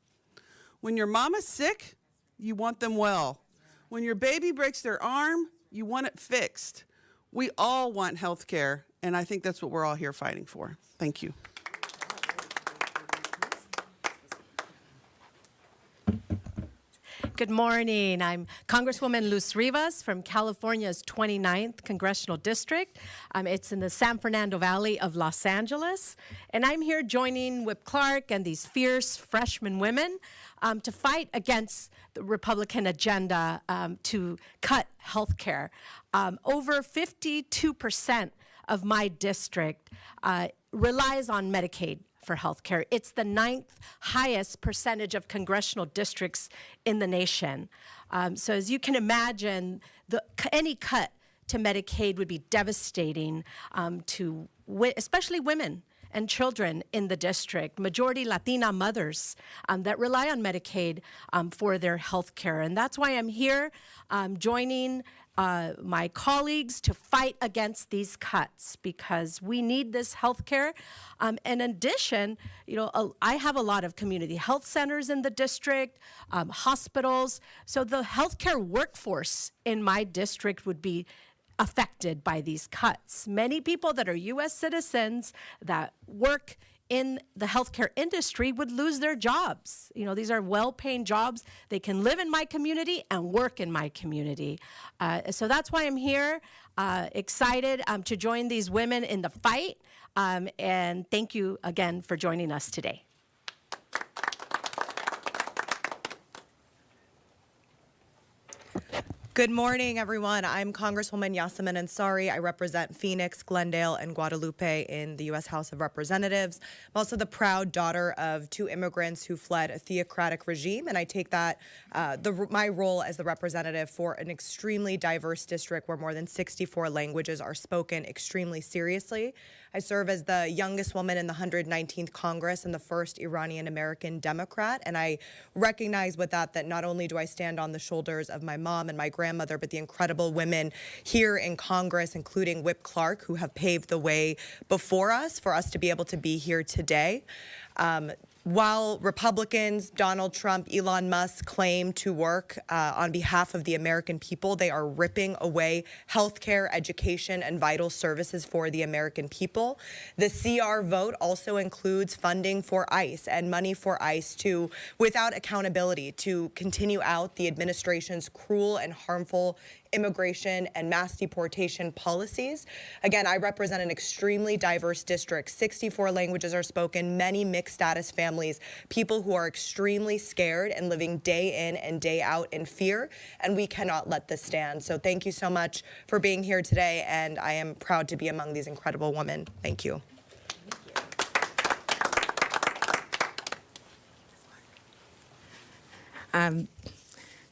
When your mama's sick, you want them well. When your baby breaks their arm, you want it fixed. We all want health care, and I think that's what we're all here fighting for. Thank you. Good morning. I'm Congresswoman Luz Rivas from California's 29th Congressional District. It's in the San Fernando Valley of Los Angeles. And I'm here joining Whip Clark and these fierce freshman women to fight against the Republican agenda to cut health care. Over 52% of my district relies on Medicaid for health care. It's the 9th highest percentage of congressional districts in the nation. So as you can imagine, any cut to Medicaid would be devastating to especially women and children in the district, majority Latina mothers that rely on Medicaid for their health care. And that's why I'm here joining my colleagues to fight against these cuts, because we need this health care. In addition, I have a lot of community health centers in the district, hospitals. So the healthcare workforce in my district would be affected by these cuts. Many people that are U.S. citizens that work in the healthcare industry would lose their jobs. You know, these are well-paying jobs. They can live in my community and work in my community. So that's why I'm here, excited to join these women in the fight. And thank you again for joining us today. Good morning, everyone. I'm Congresswoman Yasamin Ansari. I represent Phoenix, Glendale, and Guadalupe in the U.S. House of Representatives. I'm also the proud daughter of 2 immigrants who fled a theocratic regime, and I take that my role as the representative for an extremely diverse district where more than 64 languages are spoken extremely seriously. I serve as the youngest woman in the 119th Congress and the first Iranian-American Democrat, and I recognize with that not only do I stand on the shoulders of my mom and my grandmother, but the incredible women here in Congress, including Whip Clark, who have paved the way before us for us to be able to be here today. While Republicans, Donald Trump, Elon Musk claim to work on behalf of the American people, they are ripping away healthcare, education, and vital services for the American people. The CR vote also includes funding for ICE and money for ICE to, without accountability, to continue out the administration's cruel and harmful immigration and mass deportation policies. Again, I represent an extremely diverse district. 64 languages are spoken, many mixed status families, people who are extremely scared and living day in and day out in fear, and we cannot let this stand. So thank you so much for being here today, and I am proud to be among these incredible women. Thank you.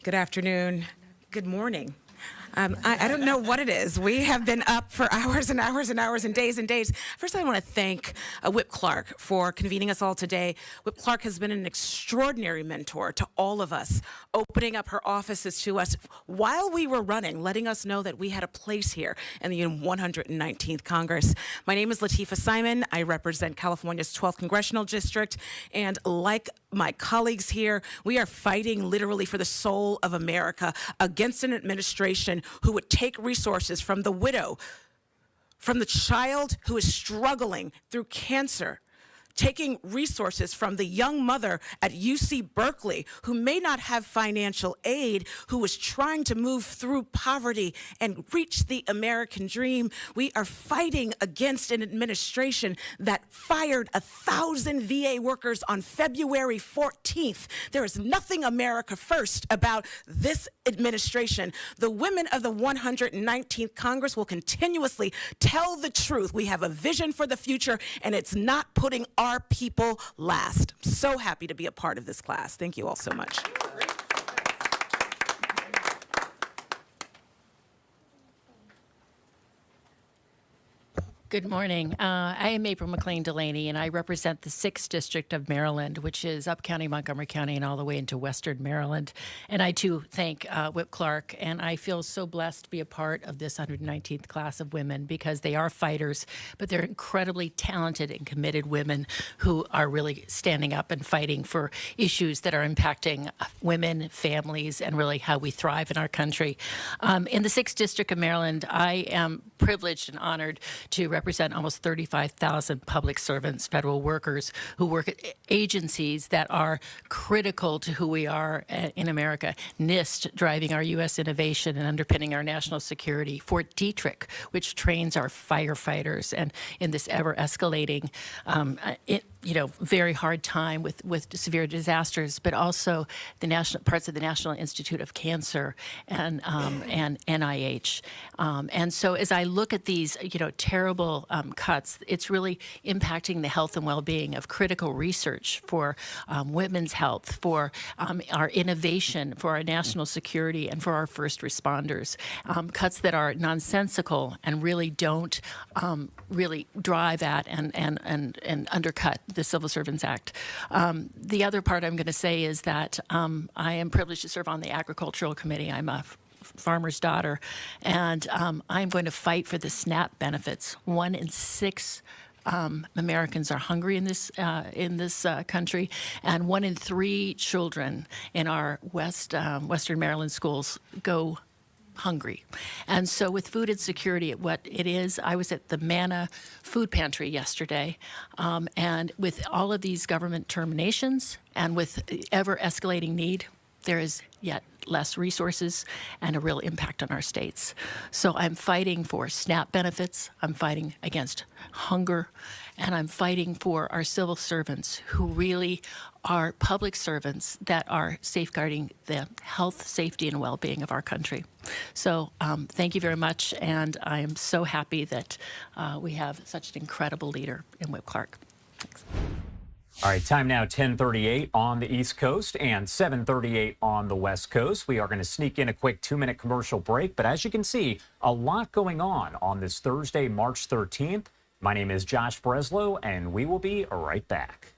Good afternoon. Good morning. I don't know what it is. We have been up for hours and hours and hours and days and days. First, I want to thank Whip Clark for convening us all today. Whip Clark has been an extraordinary mentor to all of us, opening up her offices to us while we were running, letting us know that we had a place here in the 119th Congress. My name is Latifah Simon. I represent California's 12th Congressional District, and like my colleagues here, we are fighting literally for the soul of America against an administration who would take resources from the widow, from the child who is struggling through cancer, taking resources from the young mother at UC Berkeley who may not have financial aid, who is trying to move through poverty and reach the American dream. We are fighting against an administration that fired 1,000 VA workers on February 14th. There is nothing America first about this administration. The women of the 119th Congress will continuously tell the truth. We have a vision for the future, and it's not putting our people last. I'm so happy to be a part of this class. Thank you all so much. Good morning. I am April McLean Delaney, and I represent the 6th District of Maryland, which is Up County, Montgomery County, and all the way into Western Maryland. And I, too, thank Whip Clark, and I feel so blessed to be a part of this 119th class of women because they are fighters, but they're incredibly talented and committed women who are really standing up and fighting for issues that are impacting women, families, and really how we thrive in our country. In the 6th District of Maryland, I am privileged and honored to represent almost 35,000 public servants, federal workers who work at agencies that are critical to who we are in America. NIST, driving our U.S. innovation and underpinning our national security. Fort Detrick, which trains our firefighters. And in this ever-escalating, very hard time with severe disasters, but also the national parts of the National Institute of Cancer and NIH. And so as I look at these, terrible cuts, it's really impacting the health and well-being of critical research for women's health, for our innovation, for our national security, and for our first responders. Cuts that are nonsensical and really don't really drive at and undercut the Civil Servants Act. The other part I'm going to say is that I am privileged to serve on the Agricultural Committee. I'm a farmer's daughter, and I'm going to fight for the SNAP benefits. 1 in 6 Americans are hungry in this country, and 1 in 3 children in our Western Maryland schools go hungry. And so with food insecurity, what it is, I was at the Manna Food Pantry yesterday, and with all of these government terminations and with ever escalating need, there is yet less resources and a real impact on our states. So I'm fighting for SNAP benefits, I'm fighting against hunger, and I'm fighting for our civil servants who really are public servants that are safeguarding the health, safety, and well-being of our country. So thank you very much, and I am so happy that we have such an incredible leader in Whip Clark. Thanks. All right, time now 10:38 on the East Coast and 7:38 on the West Coast. We are going to sneak in a quick 2-minute commercial break, but as you can see, a lot going on this Thursday, March 13th. My name is Josh Breslow, and we will be right back.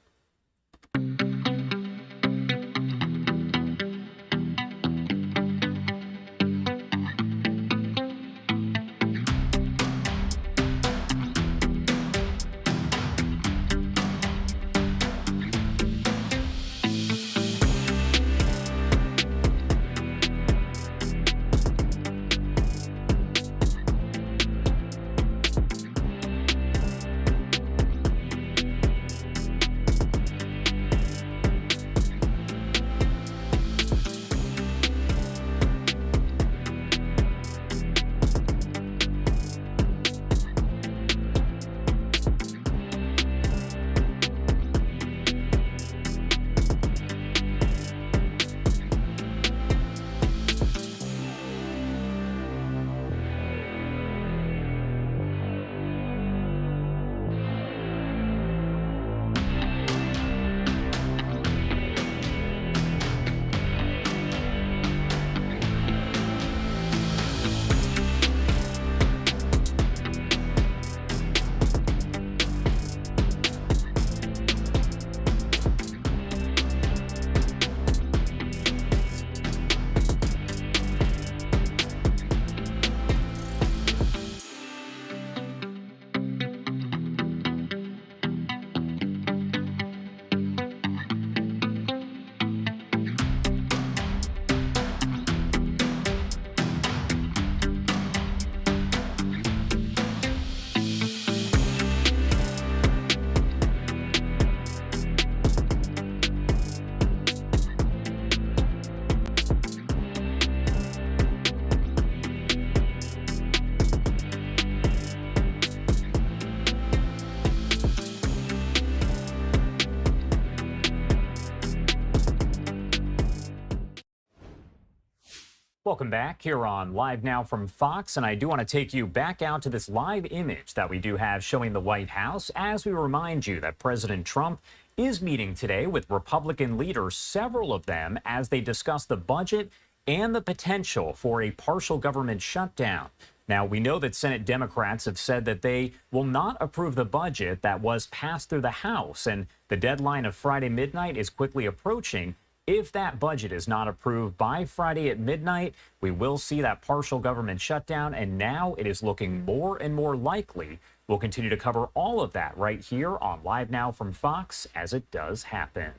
Welcome back here on Live Now from Fox, and I do want to take you back out to this live image that we do have showing the White House as we remind you that President Trump is meeting today with Republican leaders, several of them, as they discuss the budget and the potential for a partial government shutdown. Now, we know that Senate Democrats have said that they will not approve the budget that was passed through the House, and the deadline of Friday midnight is quickly approaching. If that budget is not approved by Friday at midnight, we will see that partial government shutdown, and now it is looking more and more likely. We'll continue to cover all of that right here on Live Now from Fox as it does happen.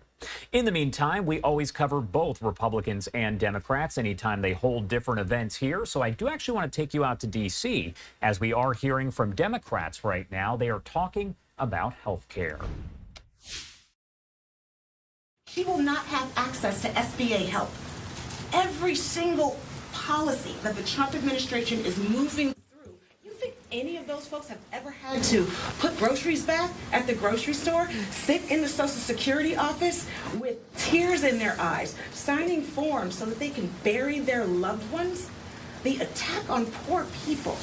In the meantime, we always cover both Republicans and Democrats anytime they hold different events here. So I do actually want to take you out to D.C. as we are hearing from Democrats right now. They are talking about health care. He will not have access to SBA help. Every single policy that the Trump administration is moving through, you think any of those folks have ever had to put groceries back at the grocery store, sit in the Social Security office with tears in their eyes, signing forms so that they can bury their loved ones? The attack on poor people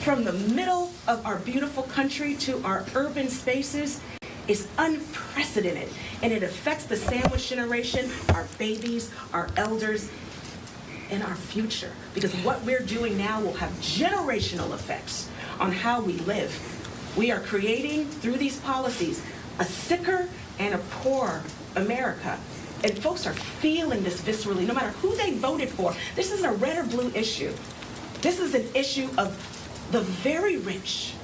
from the middle of our beautiful country to our urban spaces is unprecedented, and it affects the sandwich generation, our babies, our elders, and our future. Because what we're doing now will have generational effects on how we live. We are creating, through these policies, a sicker and a poorer America. And folks are feeling this viscerally, no matter who they voted for. This isn't a red or blue issue. This is an issue of the very rich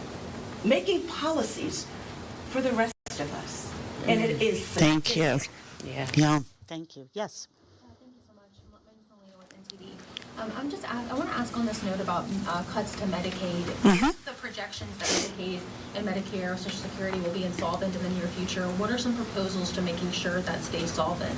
making policies for the rest of us. And it is Thank you. Yeah. Yeah. Thank you. Yes. Thank you so much. My name is Melina with NTV. I want to ask on this note about cuts to Medicaid. The projections that Medicaid and Medicare, Social Security will be insolvent in the near future. What are some proposals to making sure that stays solvent?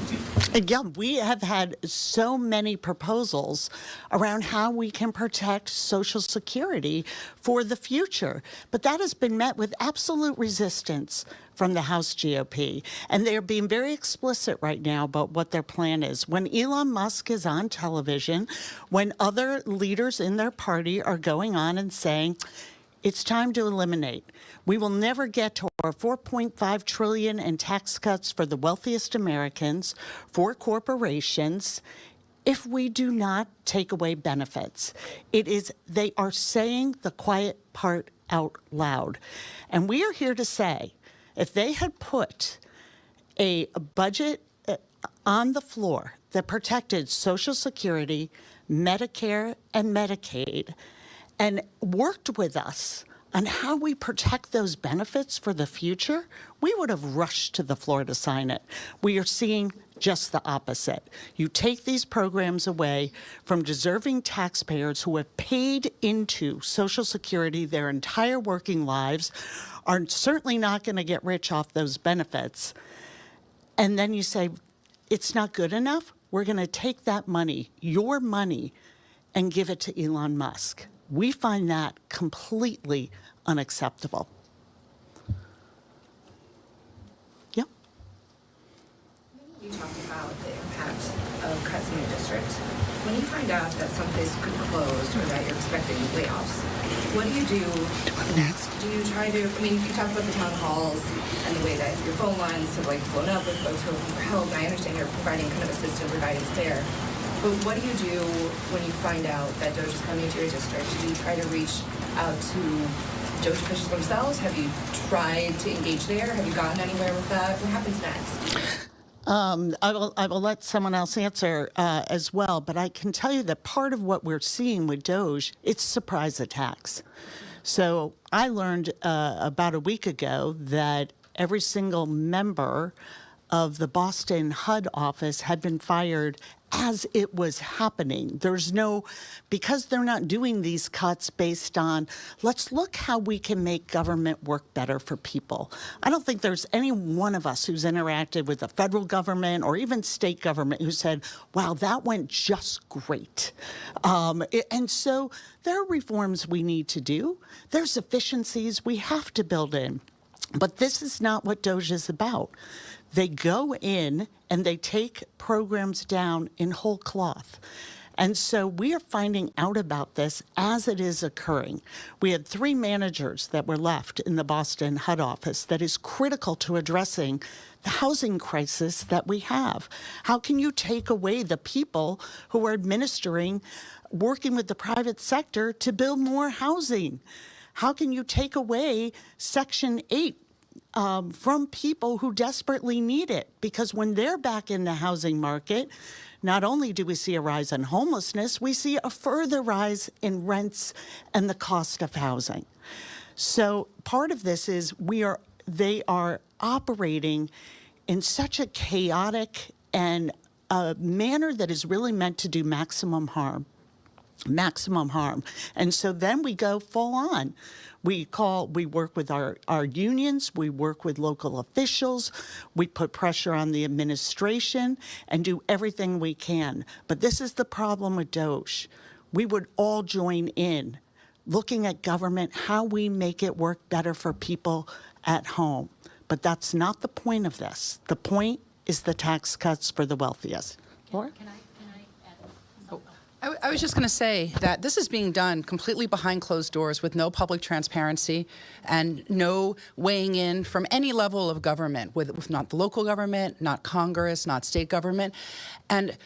Yeah, we have had so many proposals around how we can protect Social Security for the future, but that has been met with absolute resistance from the House GOP. And they're being very explicit right now about what their plan is. When Elon Musk is on television, when other leaders in their party are going on and saying, it's time to eliminate. We will never get to our $4.5 trillion in tax cuts for the wealthiest Americans, for corporations, if we do not take away benefits. They are saying the quiet part out loud. And we are here to say, if they had put a budget on the floor that protected Social Security, Medicare, and Medicaid, and worked with us on how we protect those benefits for the future, we would have rushed to the floor to sign it. We are seeing just the opposite. You take these programs away from deserving taxpayers who have paid into Social Security their entire working lives, are certainly not going to get rich off those benefits. And then you say, it's not good enough. We're going to take that money, your money, and give it to Elon Musk. We find that completely unacceptable. Yeah. You talked about the impact of cuts in your district. When you find out that some place could close or that you're expecting layoffs, what do you do next? Do you try to, you talk about the town halls and the way that your phone lines have blown up with folks who are looking for help, and I understand you're providing kind of assistance or guidance there. But what do you do when you find out that DOJ is coming into your district? Do you try to reach out to DOJ officials themselves? Have you tried to engage there? Have you gotten anywhere with that? What happens next? I will let someone else answer as well, but I can tell you that part of what we're seeing with DOJ, it's surprise attacks. So I learned about a week ago that every single member of the Boston HUD office had been fired as it was happening. Because they're not doing these cuts based on, let's look how we can make government work better for people. I don't think there's any one of us who's interacted with the federal government or even state government who said, wow, that went just great. And so there are reforms we need to do. There's efficiencies we have to build in. But this is not what DOJ is about. They go in and they take programs down in whole cloth. And so we are finding out about this as it is occurring. We had 3 managers that were left in the Boston HUD office that is critical to addressing the housing crisis that we have. How can you take away the people who are administering, working with the private sector to build more housing? How can you take away Section 8? From people who desperately need it, because when they're back in the housing market, not only do we see a rise in homelessness, we see a further rise in rents and the cost of housing. So part of this is they are operating in such a chaotic and a manner that is really meant to do maximum harm. And so then we go full on. We work with our unions, we work with local officials, we put pressure on the administration and do everything we can. But this is the problem with DOJ. We would all join in looking at government, how we make it work better for people at home. But that's not the point of this. The point is the tax cuts for the wealthiest. Laura? I was just going to say that this is being done completely behind closed doors with no public transparency and no weighing in from any level of government, with not the local government, not Congress, not state government. And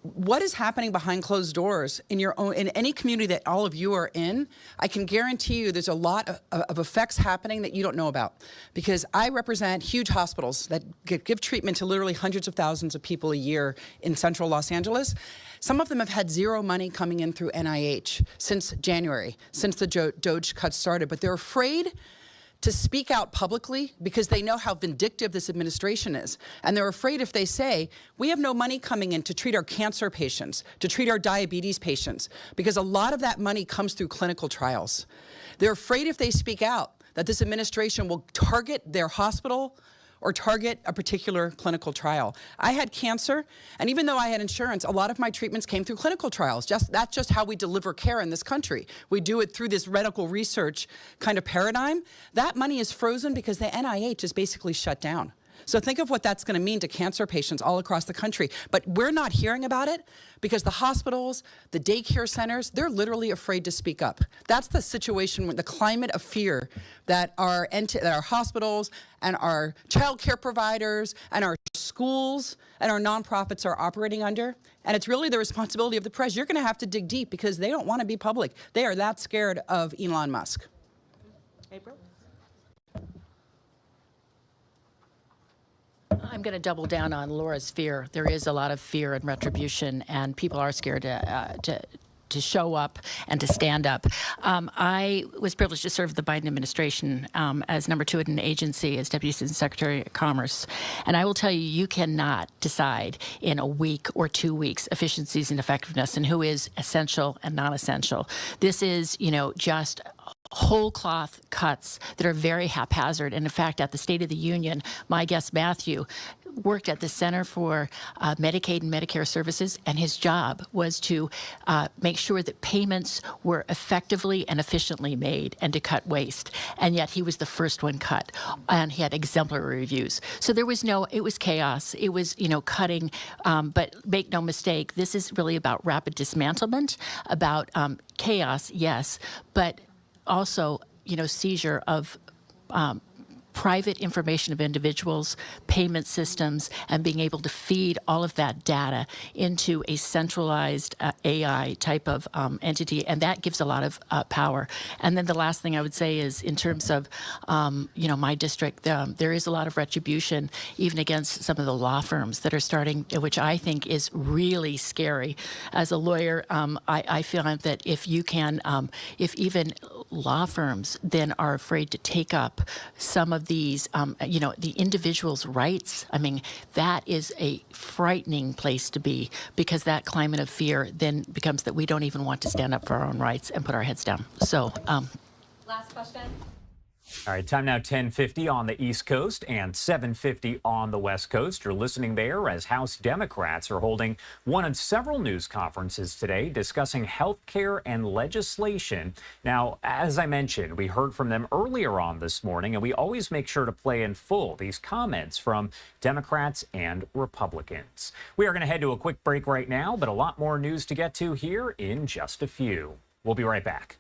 what is happening behind closed doors in any community that all of you are in, I can guarantee you there's a lot of effects happening that you don't know about. Because I represent huge hospitals that give treatment to literally hundreds of thousands of people a year in central Los Angeles. Some of them have had zero money coming in through NIH since January, since the DOJ cuts started. But they're afraid to speak out publicly because they know how vindictive this administration is. And they're afraid if they say, we have no money coming in to treat our cancer patients, to treat our diabetes patients, because a lot of that money comes through clinical trials. They're afraid if they speak out that this administration will target their hospital or target a particular clinical trial. I had cancer, and even though I had insurance, a lot of my treatments came through clinical trials. That's just how we deliver care in this country. We do it through this medical research kind of paradigm. That money is frozen because the NIH is basically shut down. So think of what that's going to mean to cancer patients all across the country. But we're not hearing about it because the hospitals, the daycare centers, they're literally afraid to speak up. That's the situation, the climate of fear that our hospitals and our child care providers and our schools and our nonprofits are operating under. And it's really the responsibility of the press. You're going to have to dig deep because they don't want to be public. They are that scared of Elon Musk. April? I'm going to double down on Laura's fear. There is a lot of fear and retribution, and people are scared to show up and to stand up. I was privileged to serve the Biden administration as number 2 at an agency as Deputy Assistant Secretary of Commerce. And I will tell you, you cannot decide in a week or 2 weeks efficiencies and effectiveness and who is essential and non-essential. This is, just whole cloth cuts that are very haphazard. And in fact, at the State of the Union, my guest Matthew worked at the Center for Medicaid and Medicare Services, and his job was to make sure that payments were effectively and efficiently made and to cut waste. And yet he was the first one cut, and he had exemplary reviews. So it was chaos. It was, cutting, but make no mistake, this is really about rapid dismantlement, about chaos, yes, but also, seizure of private information of individuals, payment systems, and being able to feed all of that data into a centralized AI type of entity, and that gives a lot of power. And then the last thing I would say is, in terms of, my district, there is a lot of retribution, even against some of the law firms that are starting, which I think is really scary. As a lawyer, I feel that if even law firms then are afraid to take up some of these, the individual's rights, that is a frightening place to be, because that climate of fear then becomes that we don't even want to stand up for our own rights and put our heads down. So, last question. All right, time now 10:50 on the East Coast and 7:50 on the West Coast. You're listening there as House Democrats are holding one of several news conferences today discussing health care and legislation. Now, as I mentioned, we heard from them earlier on this morning, and we always make sure to play in full these comments from Democrats and Republicans. We are going to head to a quick break right now, but a lot more news to get to here in just a few. We'll be right back.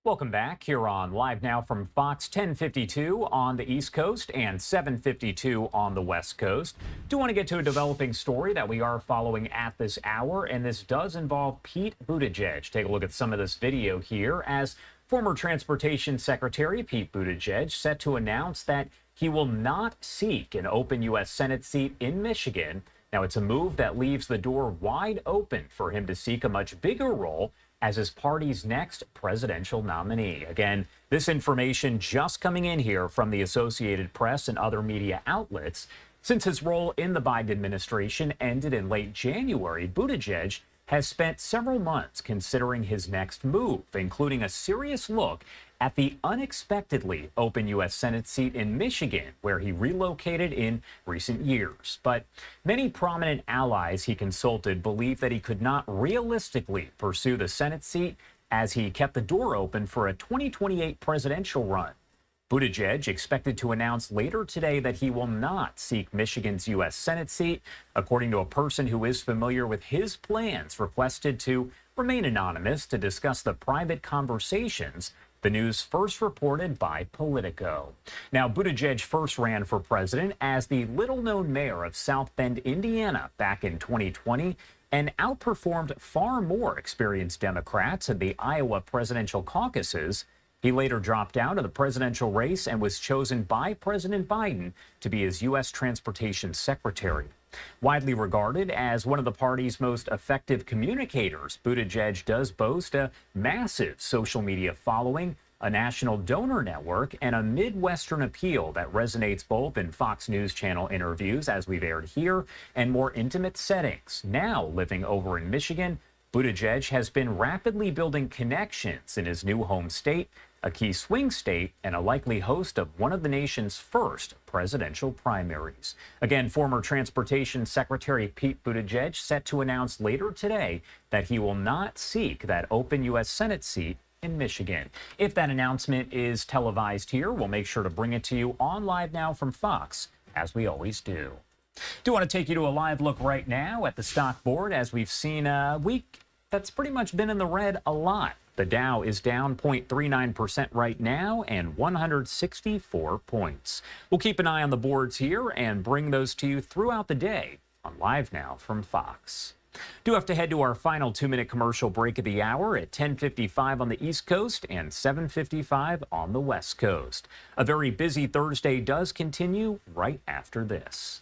Welcome back here on Live Now from Fox, 10:52 on the East Coast and 7:52 on the West Coast. Do want to get to a developing story that we are following at this hour, and this does involve Pete Buttigieg. Take a look at some of this video here as former Transportation Secretary Pete Buttigieg set to announce that he will not seek an open U.S. Senate seat in Michigan. Now, it's a move that leaves the door wide open for him to seek a much bigger role as his party's next presidential nominee. Again, this information just coming in here from the Associated Press and other media outlets. Since his role in the Biden administration ended in late January, Buttigieg has spent several months considering his next move, including a serious look at the unexpectedly open U.S. Senate seat in Michigan, where he relocated in recent years. But many prominent allies he consulted believe that he could not realistically pursue the Senate seat as he kept the door open for a 2028 presidential run. Buttigieg expected to announce later today that he will not seek Michigan's U.S. Senate seat, according to a person who is familiar with his plans, requested to remain anonymous to discuss the private conversations. The news first reported by Politico. Now, Buttigieg first ran for president as the little-known mayor of South Bend, Indiana, back in 2020 and outperformed far more experienced Democrats in the Iowa presidential caucuses. He later dropped out of the presidential race and was chosen by President Biden to be his U.S. Transportation Secretary. Widely regarded as one of the party's most effective communicators, Buttigieg does boast a massive social media following, a national donor network, and a Midwestern appeal that resonates both in Fox News Channel interviews, as we've aired here, and more intimate settings. Now living over in Michigan, Buttigieg has been rapidly building connections in his new home state, a key swing state, and a likely host of one of the nation's first presidential primaries. Again, former Transportation Secretary Pete Buttigieg set to announce later today that he will not seek that open U.S. Senate seat in Michigan. If that announcement is televised here, we'll make sure to bring it to you on Live Now from Fox, as we always do. Do want to take you to a live look right now at the stock board, as we've seen a week that's pretty much been in the red a lot. The Dow is down 0.39% right now and 164 points. We'll keep an eye on the boards here and bring those to you throughout the day on Live Now from Fox. Do have to head to our final 2-minute commercial break of the hour at 10:55 on the East Coast and 7:55 on the West Coast. A very busy Thursday does continue right after this.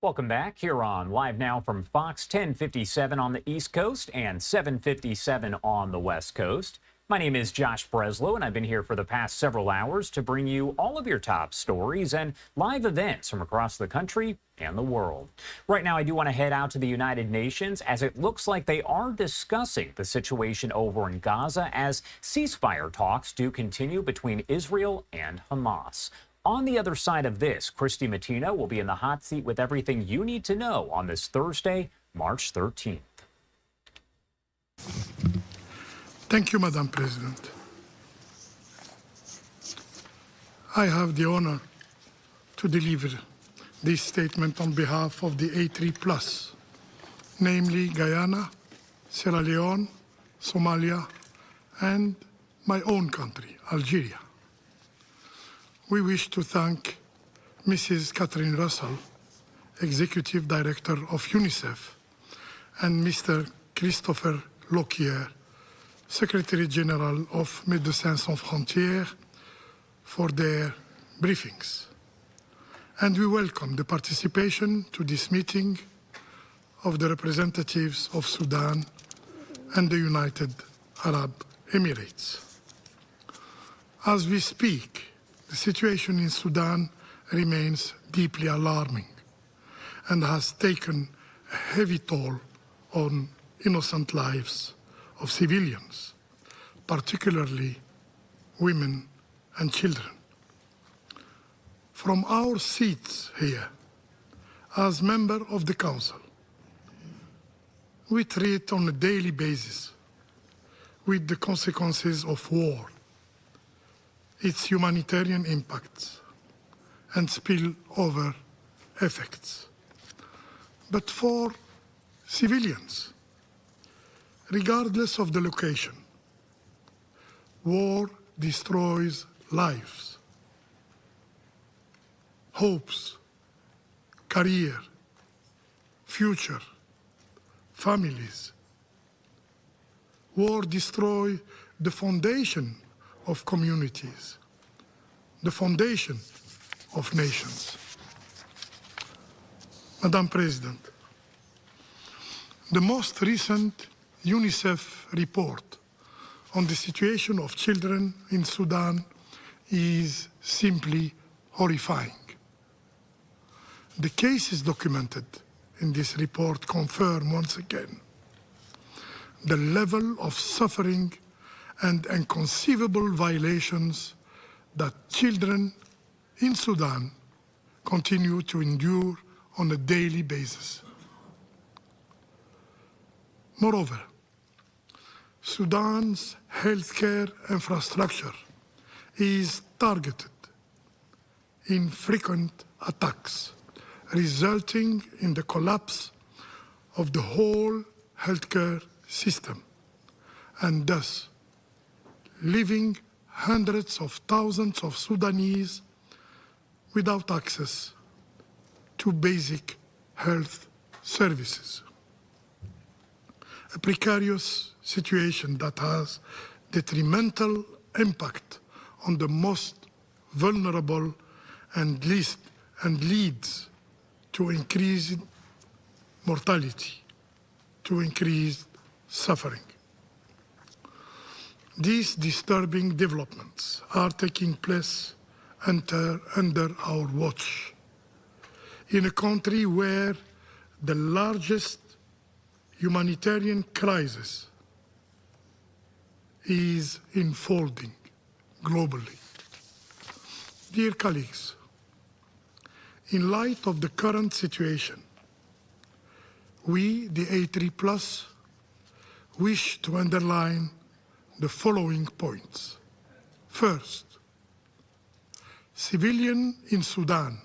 Welcome back here on Live Now from Fox, 1057 on the East Coast and 757 on the West Coast. My name is Josh Breslow, and I've been here for the past several hours to bring you all of your top stories and live events from across the country and the world. Right now, I do want to head out to the United Nations, as it looks like they are discussing the situation over in Gaza as ceasefire talks do continue between Israel and Hamas. On the other side of this, Christy Matino will be in the hot seat with everything you need to know on this Thursday, March 13th. Thank you, Madam President. I have the honor to deliver this statement on behalf of the A3+, namely Guyana, Sierra Leone, Somalia, and my own country, Algeria. We wish to thank Mrs. Catherine Russell, Executive Director of UNICEF, and Mr. Christopher Lockyer, Secretary General of Médecins Sans Frontières, for their briefings. And we welcome the participation to this meeting of the representatives of Sudan and the United Arab Emirates. As we speak, the situation in Sudan remains deeply alarming and has taken a heavy toll on innocent lives of civilians, particularly women and children. From our seats here, as member of the Council, we treat on a daily basis with the consequences of war, its humanitarian impacts, and spillover effects. But for civilians, regardless of the location, war destroys lives, hopes, career, future, families. War destroys the foundation of communities, the foundation of nations. Madam President, the most recent UNICEF report on the situation of children in Sudan is simply horrifying. The cases documented in this report confirm once again the level of suffering and inconceivable violations that children in Sudan continue to endure on a daily basis. Moreover, Sudan's healthcare infrastructure is targeted in frequent attacks, resulting in the collapse of the whole healthcare system, and thus leaving hundreds of thousands of Sudanese without access to basic health services. A precarious situation that has detrimental impact on the most vulnerable and leads to increased mortality, to increased suffering. These disturbing developments are taking place under our watch in a country where the largest humanitarian crisis is unfolding globally. Dear colleagues, in light of the current situation, we, the A3+, wish to underline the following points. First, civilians in Sudan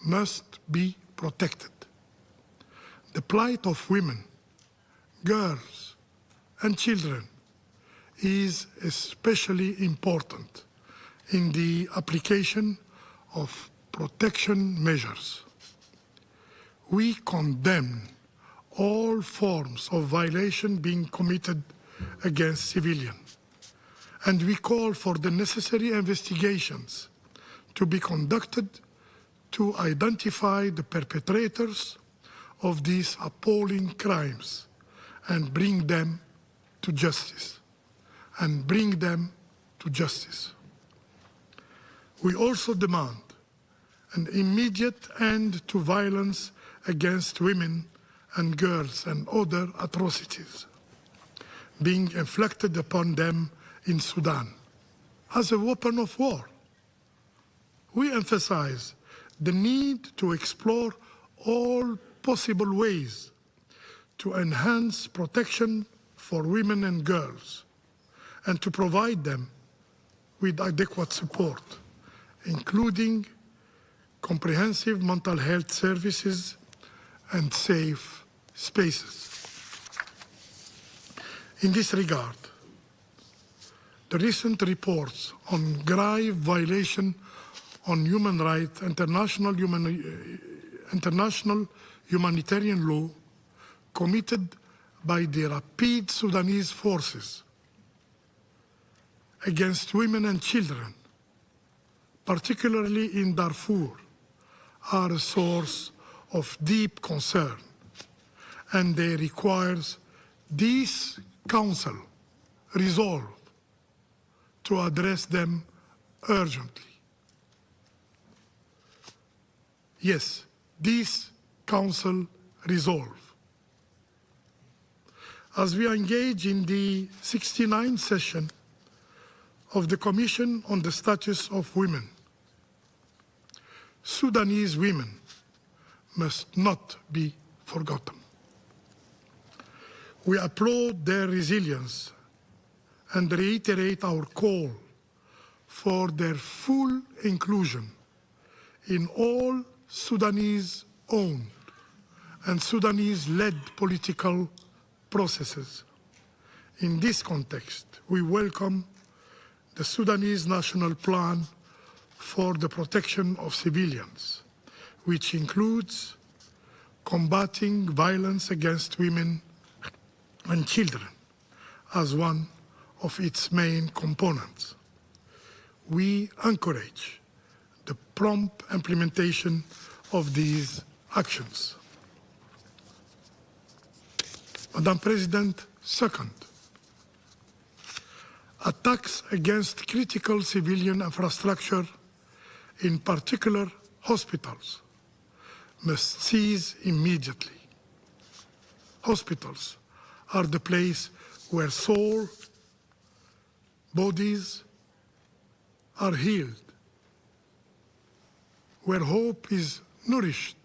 must be protected. The plight of women, girls, and children is especially important in the application of protection measures. We condemn all forms of violation being committed against civilians, and we call for the necessary investigations to be conducted to identify the perpetrators of these appalling crimes and bring them to justice. We also demand an immediate end to violence against women and girls and other atrocities being inflicted upon them in Sudan as a weapon of war. We emphasize the need to explore all possible ways to enhance protection for women and girls and to provide them with adequate support, including comprehensive mental health services and safe spaces. In this regard, the recent reports on grave violation on human rights, international humanitarian law committed by the rapid Sudanese forces against women and children, particularly in Darfur, are a source of deep concern, and they require this Council resolve to address them urgently. Yes, this Council resolve. As we engage in the 69th session of the Commission on the Status of Women, Sudanese women must not be forgotten. We applaud their resilience and reiterate our call for their full inclusion in all Sudanese-owned and Sudanese-led political processes. In this context, we welcome the Sudanese National Plan for the Protection of Civilians, which includes combating violence against women and children as one of its main components. We encourage the prompt implementation of these actions. Madam President, second, attacks against critical civilian infrastructure, in particular hospitals, must cease immediately. Hospitals are the place where soul, bodies are healed, where hope is nourished.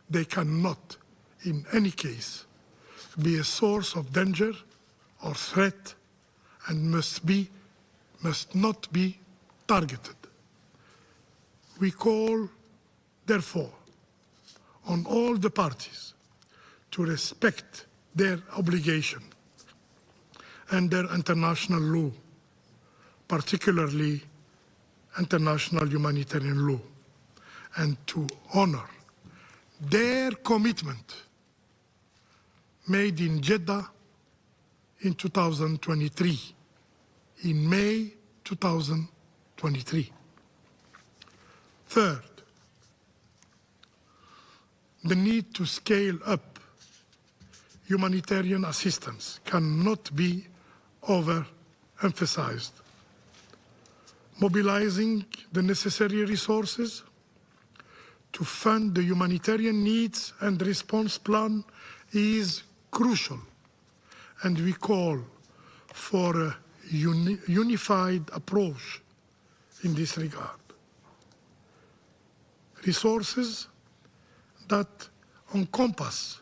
They cannot, in any case, be a source of danger or threat and must not be targeted. We call, therefore, on all the parties to respect their obligation and their international law, particularly international humanitarian law, and to honor their commitment made in Jeddah in 2023, in May 2023. Third, the need to scale up humanitarian assistance cannot be overemphasized. Mobilizing the necessary resources to fund the humanitarian needs and response plan is crucial, and we call for a unified approach in this regard. Resources that encompass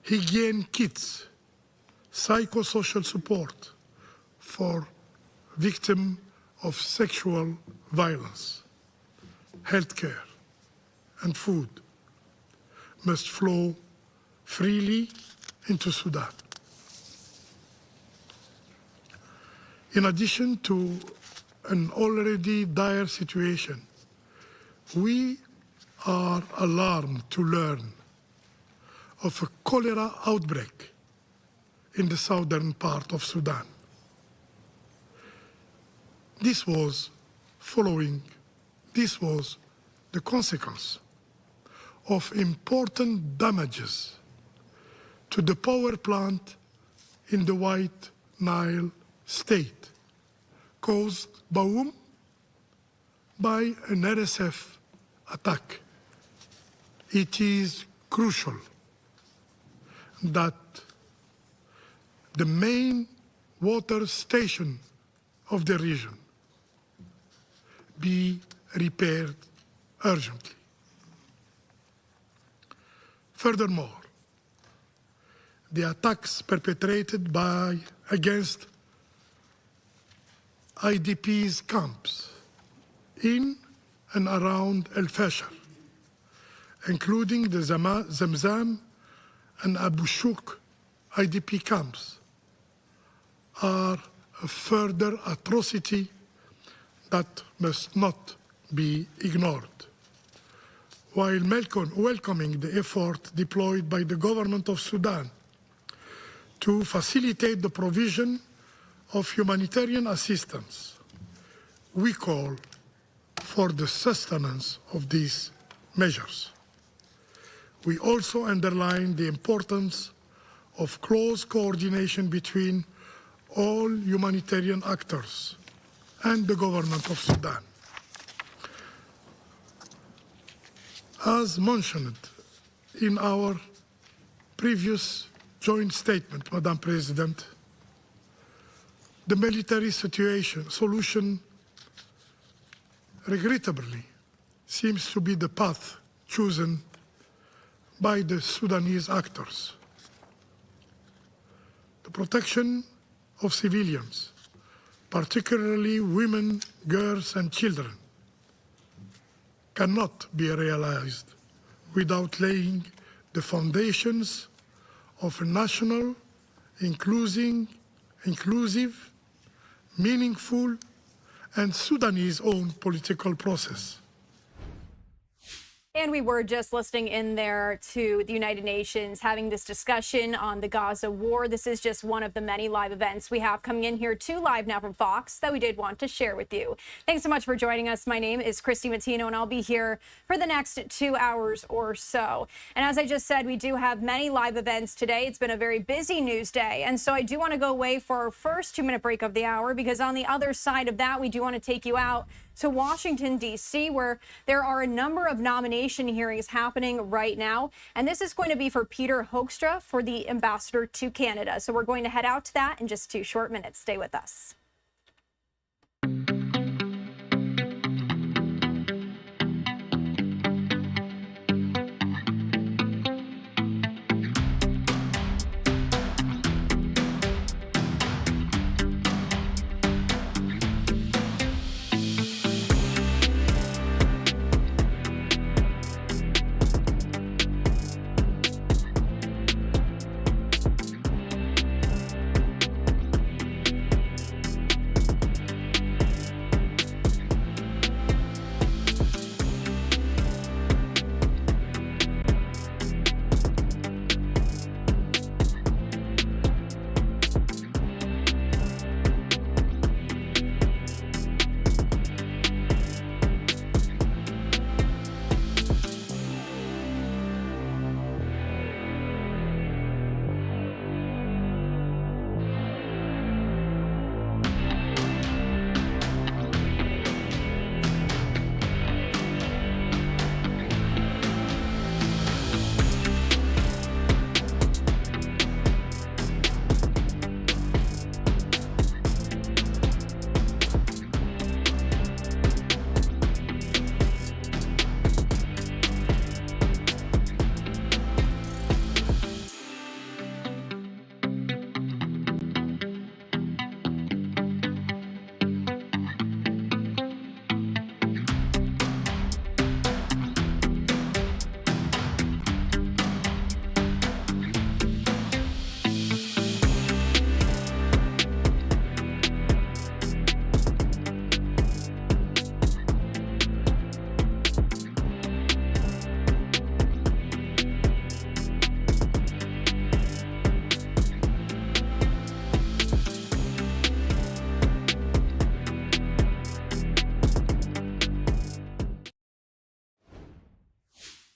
hygiene kits, psychosocial support for victims of sexual violence, healthcare, and food must flow freely into Sudan. In addition to an already dire situation, we are alarmed to learn of a cholera outbreak in the southern part of Sudan. This was the consequence of important damages to the power plant in the White Nile state, caused by whom? By an RSF attack. It is crucial that the main water station of the region be repaired urgently. Furthermore, the attacks perpetrated against IDPs camps in and around El Fasher, including the Zamzam and Abu Shuk IDP camps, are a further atrocity that must not be ignored. While welcoming the effort deployed by the government of Sudan to facilitate the provision of humanitarian assistance, we call for the sustenance of these measures. We also underline the importance of close coordination between all humanitarian actors and the government of Sudan. As mentioned in our previous joint statement, Madam President, the military solution regrettably seems to be the path chosen by the Sudanese actors. The protection of civilians, particularly women, girls, and children, cannot be realized without laying the foundations of a national, inclusive, meaningful, and Sudanese-owned political process. And we were just listening in there to the United Nations having this discussion on the Gaza war. This is just one of the many live events we have coming in here to Live Now from Fox that we did want to share with you. Thanks so much for joining us. My name is Christy Mattino, and I'll be here for the next 2 hours or so. And as I just said, we do have many live events today. It's been a very busy news day. And so I do want to go away for our first 2-minute break of the hour, because on the other side of that, we do want to take you out to Washington, D.C., where there are a number of nomination hearings happening right now. And this is going to be for Peter Hoekstra for the ambassador to Canada. So we're going to head out to that in just 2 short minutes. Stay with us.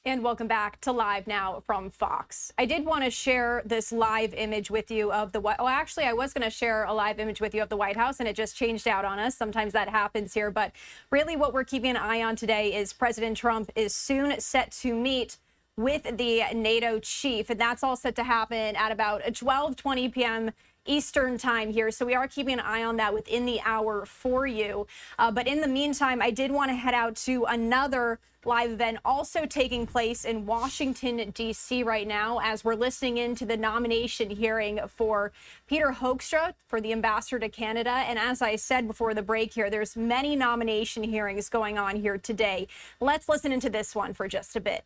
And welcome back to Live Now from Fox. I did want to share this live image with you of the White. Oh, actually, I was going to share a live image with you of the White House, and it just changed out on us. Sometimes that happens here. But really what we're keeping an eye on today is President Trump is soon set to meet with the NATO chief, and that's all set to happen at about 12:20 p.m. Eastern time here. So we are keeping an eye on that within the hour for you. But in the meantime, I did want to head out to another live event also taking place in Washington, D.C. right now as we're listening in to the nomination hearing for Peter Hoekstra for the ambassador to Canada. And as I said before the break here, there's many nomination hearings going on here today. Let's listen into this one for just a bit.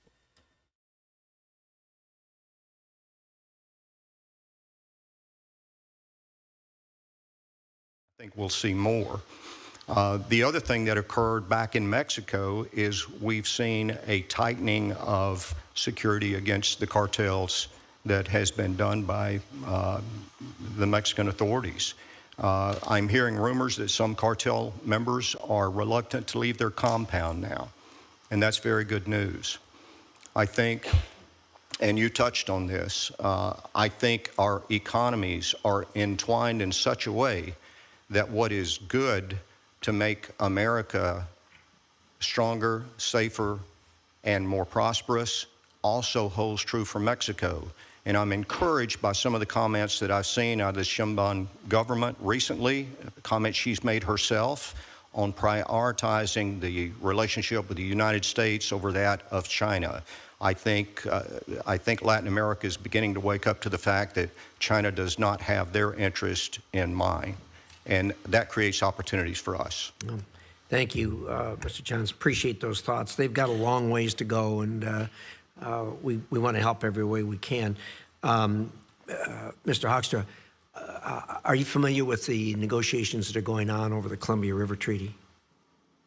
I think we'll see more. The other thing that occurred back in Mexico is we've seen a tightening of security against the cartels that has been done by the Mexican authorities. I'm hearing rumors that some cartel members are reluctant to leave their compound now, and that's very good news. I think, and you touched on this, I think our economies are entwined in such a way that what is good to make America stronger, safer, and more prosperous also holds true for Mexico. And I'm encouraged by some of the comments that I've seen out of the Sheinbaum government recently, comments she's made herself on prioritizing the relationship with the United States over that of China. I think Latin America is beginning to wake up to the fact that China does not have their interest in mind. And that creates opportunities for us. Thank you, Mr. Johns. Appreciate those thoughts. They've got a long ways to go, and we want to help every way we can. Mr. Hoekstra, are you familiar with the negotiations that are going on over the Columbia River Treaty?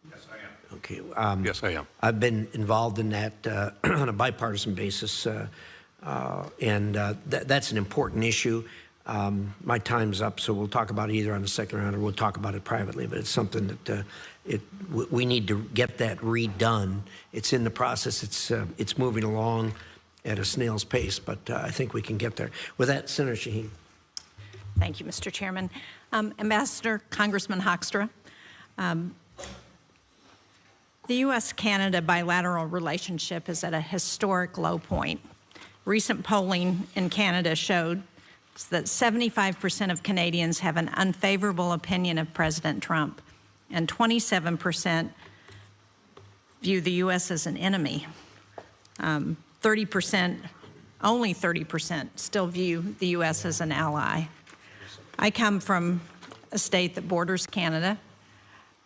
Yes, I am. Okay. Yes, I am. I've been involved in that on a bipartisan basis, and that's an important issue. My time's up, so we'll talk about it either on the second round or we'll talk about it privately, but it's something that we need to get that redone. It's in the process. It's moving along at a snail's pace, but I think we can get there. With that, Senator Shaheen. Thank you, Mr. Chairman. Ambassador, Congressman Hoekstra, the U.S.-Canada bilateral relationship is at a historic low point. Recent polling in Canada showed that 75% of Canadians have an unfavorable opinion of President Trump, and 27% view the U.S. as an enemy. 30%, only 30% still view the U.S. as an ally. I come from a state that borders Canada.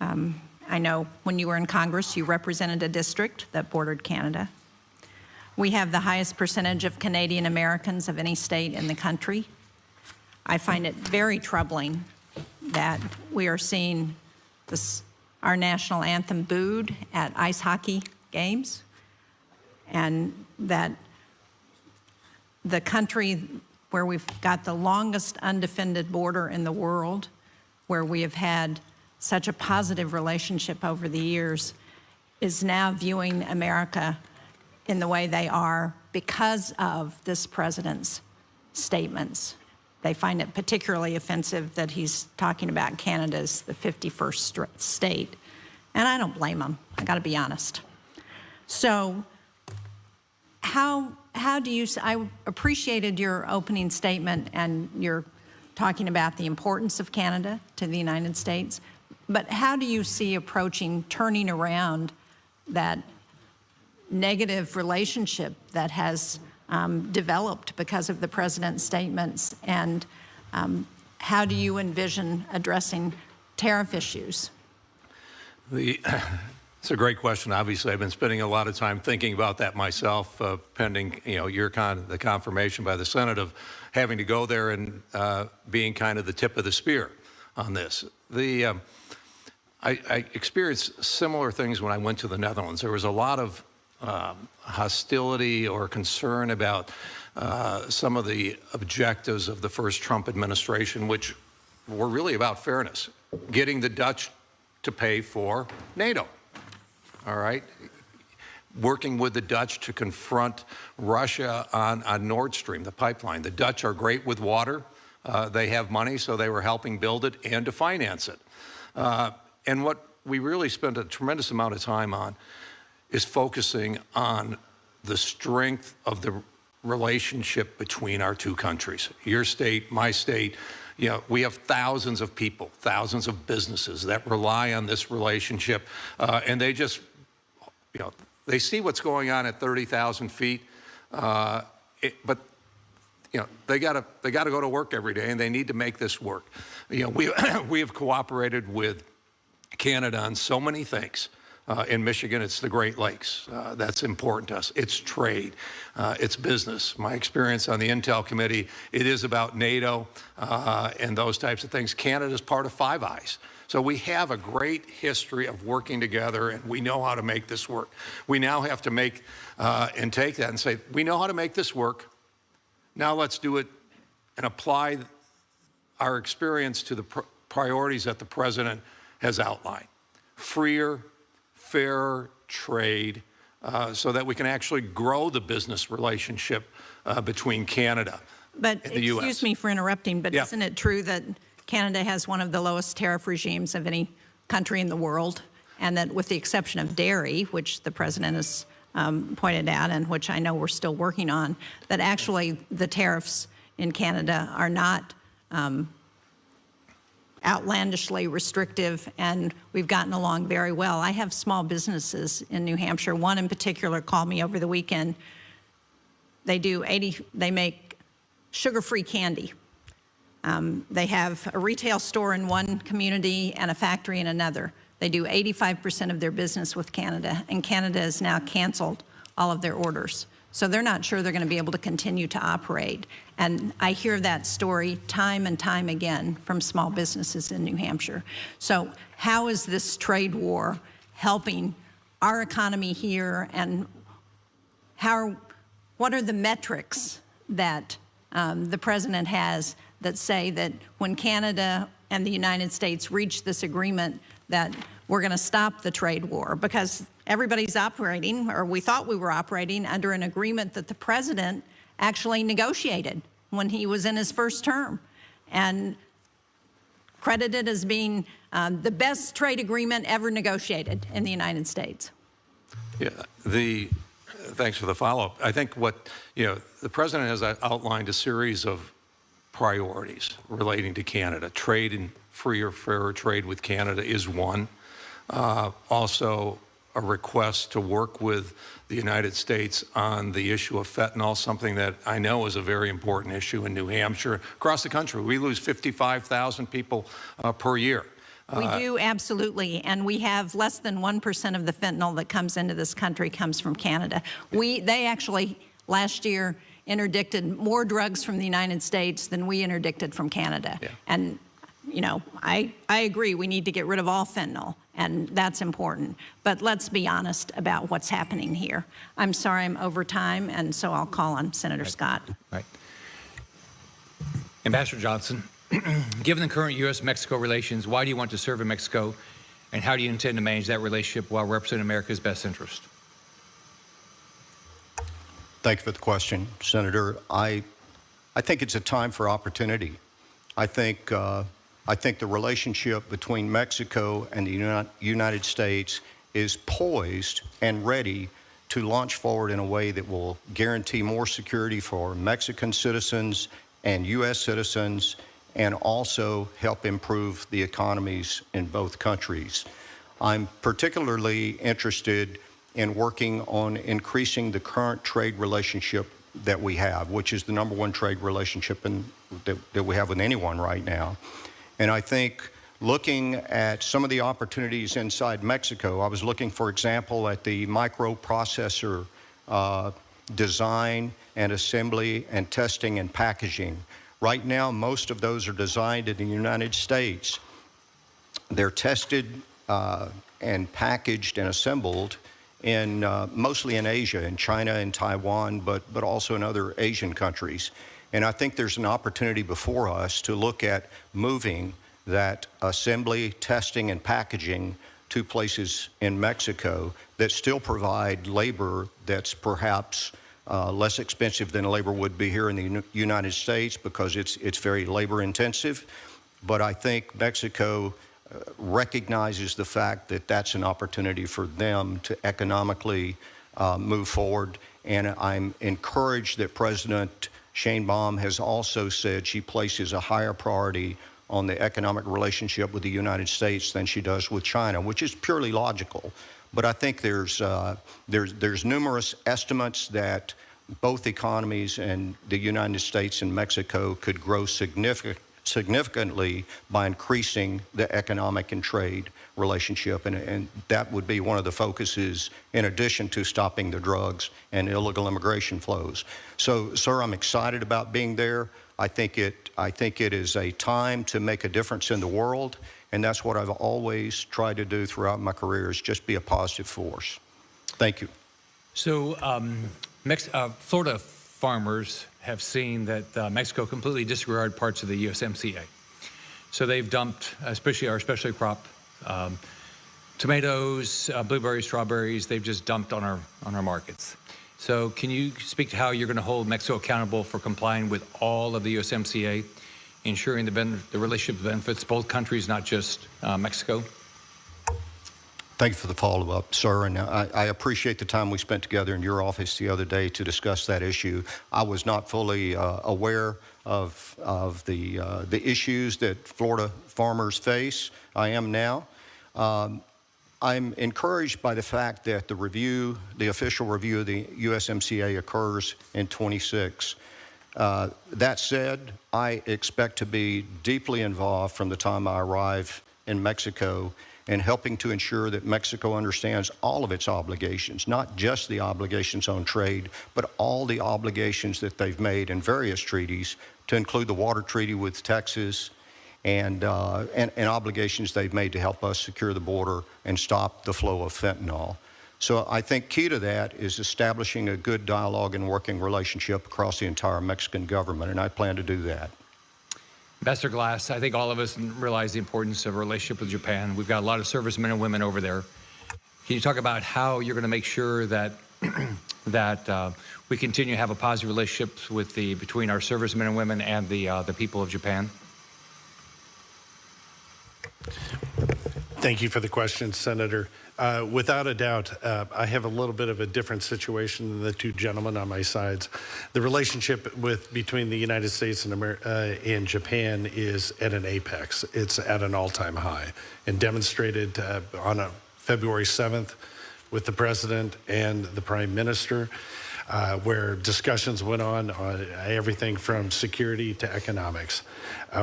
I know when you were in Congress, you represented a district that bordered Canada. We have the highest percentage of Canadian Americans of any state in the country. I find it very troubling that we are seeing our national anthem booed at ice hockey games, and that the country where we've got the longest undefended border in the world, where we have had such a positive relationship over the years, is now viewing America in the way they are because of this president's statements. They find it particularly offensive that he's talking about Canada as the 51st state. And I don't blame him, I gotta be honest. So how do you, I appreciated your opening statement and your talking about the importance of Canada to the United States, but how do you see approaching turning around that negative relationship that has developed because of the president's statements, and how do you envision addressing tariff issues? It's a great question. Obviously, I've been spending a lot of time thinking about that myself, pending, the confirmation by the Senate of having to go there and being kind of the tip of the spear on this. I experienced similar things when I went to the Netherlands. There was a lot of hostility or concern about some of the objectives of the first Trump administration, which were really about fairness, getting the Dutch to pay for NATO. All right? working with the Dutch to confront Russia on Nord Stream, the pipeline. The Dutch are great with water. They have money, so they were helping build it and to finance it. And what we really spent a tremendous amount of time on is focusing on the strength of the relationship between our two countries. Your state, my state, you know, we have thousands of people, thousands of businesses that rely on this relationship, and they just, you know, they see what's going on at 30,000 feet, but you know, they gotta go to work every day, and they need to make this work. You know, we have cooperated with Canada on so many things. In Michigan, it's the Great Lakes. That's important to us. It's trade. It's business. My experience on the Intel Committee, it is about NATO and those types of things. Canada's part of Five Eyes. So we have a great history of working together, and we know how to make this work. We now have to make and take that and say, we know how to make this work. Now let's do it and apply our experience to the priorities that the president has outlined. Freer, fairer trade, so that we can actually grow the business relationship between Canada and the U.S. Excuse me for interrupting, but isn't it true that Canada has one of the lowest tariff regimes of any country in the world, and that with the exception of dairy, which the president has pointed out and which I know we're still working on, that actually the tariffs in Canada are not outlandishly restrictive, and we've gotten along very well. I have small businesses in New Hampshire. One in particular called me over the weekend. They make sugar-free candy. They have a retail store in one community and a factory in another. They do 85% of their business with Canada, and Canada has now canceled all of their orders. So they're not sure they're going to be able to continue to operate. And I hear that story time and time again from small businesses in New Hampshire. So how is this trade war helping our economy here, and what are the metrics that the president has that say that when Canada and the United States reach this agreement that we're going to stop the trade war? Because everybody's operating, or we thought we were operating, under an agreement that the president actually negotiated when he was in his first term and credited as being the best trade agreement ever negotiated in the United States. Yeah, thanks for the follow-up. I think the president has outlined a series of priorities relating to Canada. Trade and freer, fairer trade with Canada is one. Also, a request to work with the United States on the issue of fentanyl, something that I know is a very important issue in New Hampshire. Across the country, we lose 55,000 people per year. We do, absolutely, and we have less than 1% of the fentanyl that comes into this country comes from Canada. They actually, last year, interdicted more drugs from the United States than we interdicted from Canada. Yeah. And, you know, I agree, we need to get rid of all fentanyl, and that's important. But let's be honest about what's happening here. I'm sorry I'm over time, and so I'll call on Senator Scott. Right. Ambassador Johnson, given the current U.S.-Mexico relations, why do you want to serve in Mexico, and how do you intend to manage that relationship while representing America's best interest? Thank you for the question, Senator. I think it's a time for opportunity. I think the relationship between Mexico and the United States is poised and ready to launch forward in a way that will guarantee more security for Mexican citizens and U.S. citizens, and also help improve the economies in both countries. I'm particularly interested in working on increasing the current trade relationship that we have, which is the #1 trade relationship that we have with anyone right now. And I think looking at some of the opportunities inside Mexico, I was looking, for example, at the microprocessor design and assembly and testing and packaging. Right now, most of those are designed in the United States. They're tested and packaged and assembled in mostly in Asia, in China and Taiwan, but also in other Asian countries. And I think there's an opportunity before us to look at moving that assembly, testing, and packaging two places in Mexico that still provide labor that's perhaps less expensive than labor would be here in the United States because it's very labor intensive. But I think Mexico recognizes the fact that that's an opportunity for them to economically move forward. And I'm encouraged that President Sheinbaum has also said she places a higher priority on the economic relationship with the United States than she does with China, which is purely logical. But I think there's numerous estimates that both economies and the United States and Mexico could grow significantly by increasing the economic and trade relationship, and that would be one of the focuses in addition to stopping the drugs and illegal immigration flows. So, sir, I'm excited about being there. I think it is a time to make a difference in the world, and that's what I've always tried to do throughout my career, is just be a positive force. Thank you. So Florida farmers have seen that Mexico completely disregard parts of the USMCA. So they've dumped, especially our specialty crop, tomatoes, blueberries, strawberries, they've just dumped on our markets. So can you speak to how you're going to hold Mexico accountable for complying with all of the USMCA, ensuring the relationship benefits both countries, not just Mexico? Thank you for the follow-up, sir, and I appreciate the time we spent together in your office the other day to discuss that issue. I was not fully aware of the issues that Florida farmers face. I am now. I'm encouraged by the fact that the official review of the USMCA occurs in 26. That said, I expect to be deeply involved from the time I arrive in Mexico in helping to ensure that Mexico understands all of its obligations, not just the obligations on trade, but all the obligations that they've made in various treaties, to include the water treaty with Texas, and obligations they've made to help us secure the border and stop the flow of fentanyl. So I think key to that is establishing a good dialogue and working relationship across the entire Mexican government, and I plan to do that. Ambassador Glass, I think all of us realize the importance of a relationship with Japan. We've got a lot of servicemen and women over there. Can you talk about how you're going to make sure that we continue to have a positive relationship between our servicemen and women and the people of Japan? Thank you for the question, Senator. Without a doubt, I have a little bit of a different situation than the two gentlemen on my sides. The relationship between the United States and Japan is at an apex. It's at an all-time high, and demonstrated on February 7th with the President and the Prime Minister, where discussions went on everything from security to economics.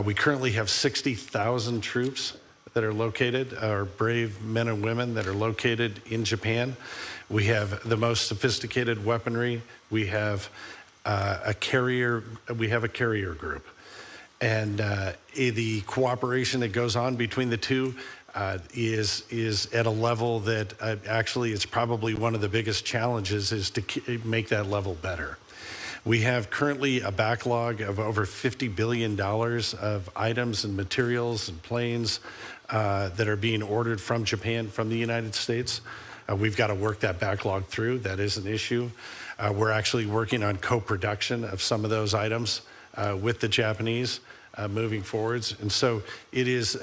We currently have 60,000 troops that are located, our brave men and women that are located in Japan. We have the most sophisticated weaponry. We have a carrier group. And the cooperation that goes on between the two is at a level that actually it's probably one of the biggest challenges, is to make that level better. We have currently a backlog of over $50 billion of items and materials and planes that are being ordered from Japan, from the United States. We've got to work that backlog through. That is an issue. We're actually working on co-production of some of those items with the Japanese moving forwards. And so it is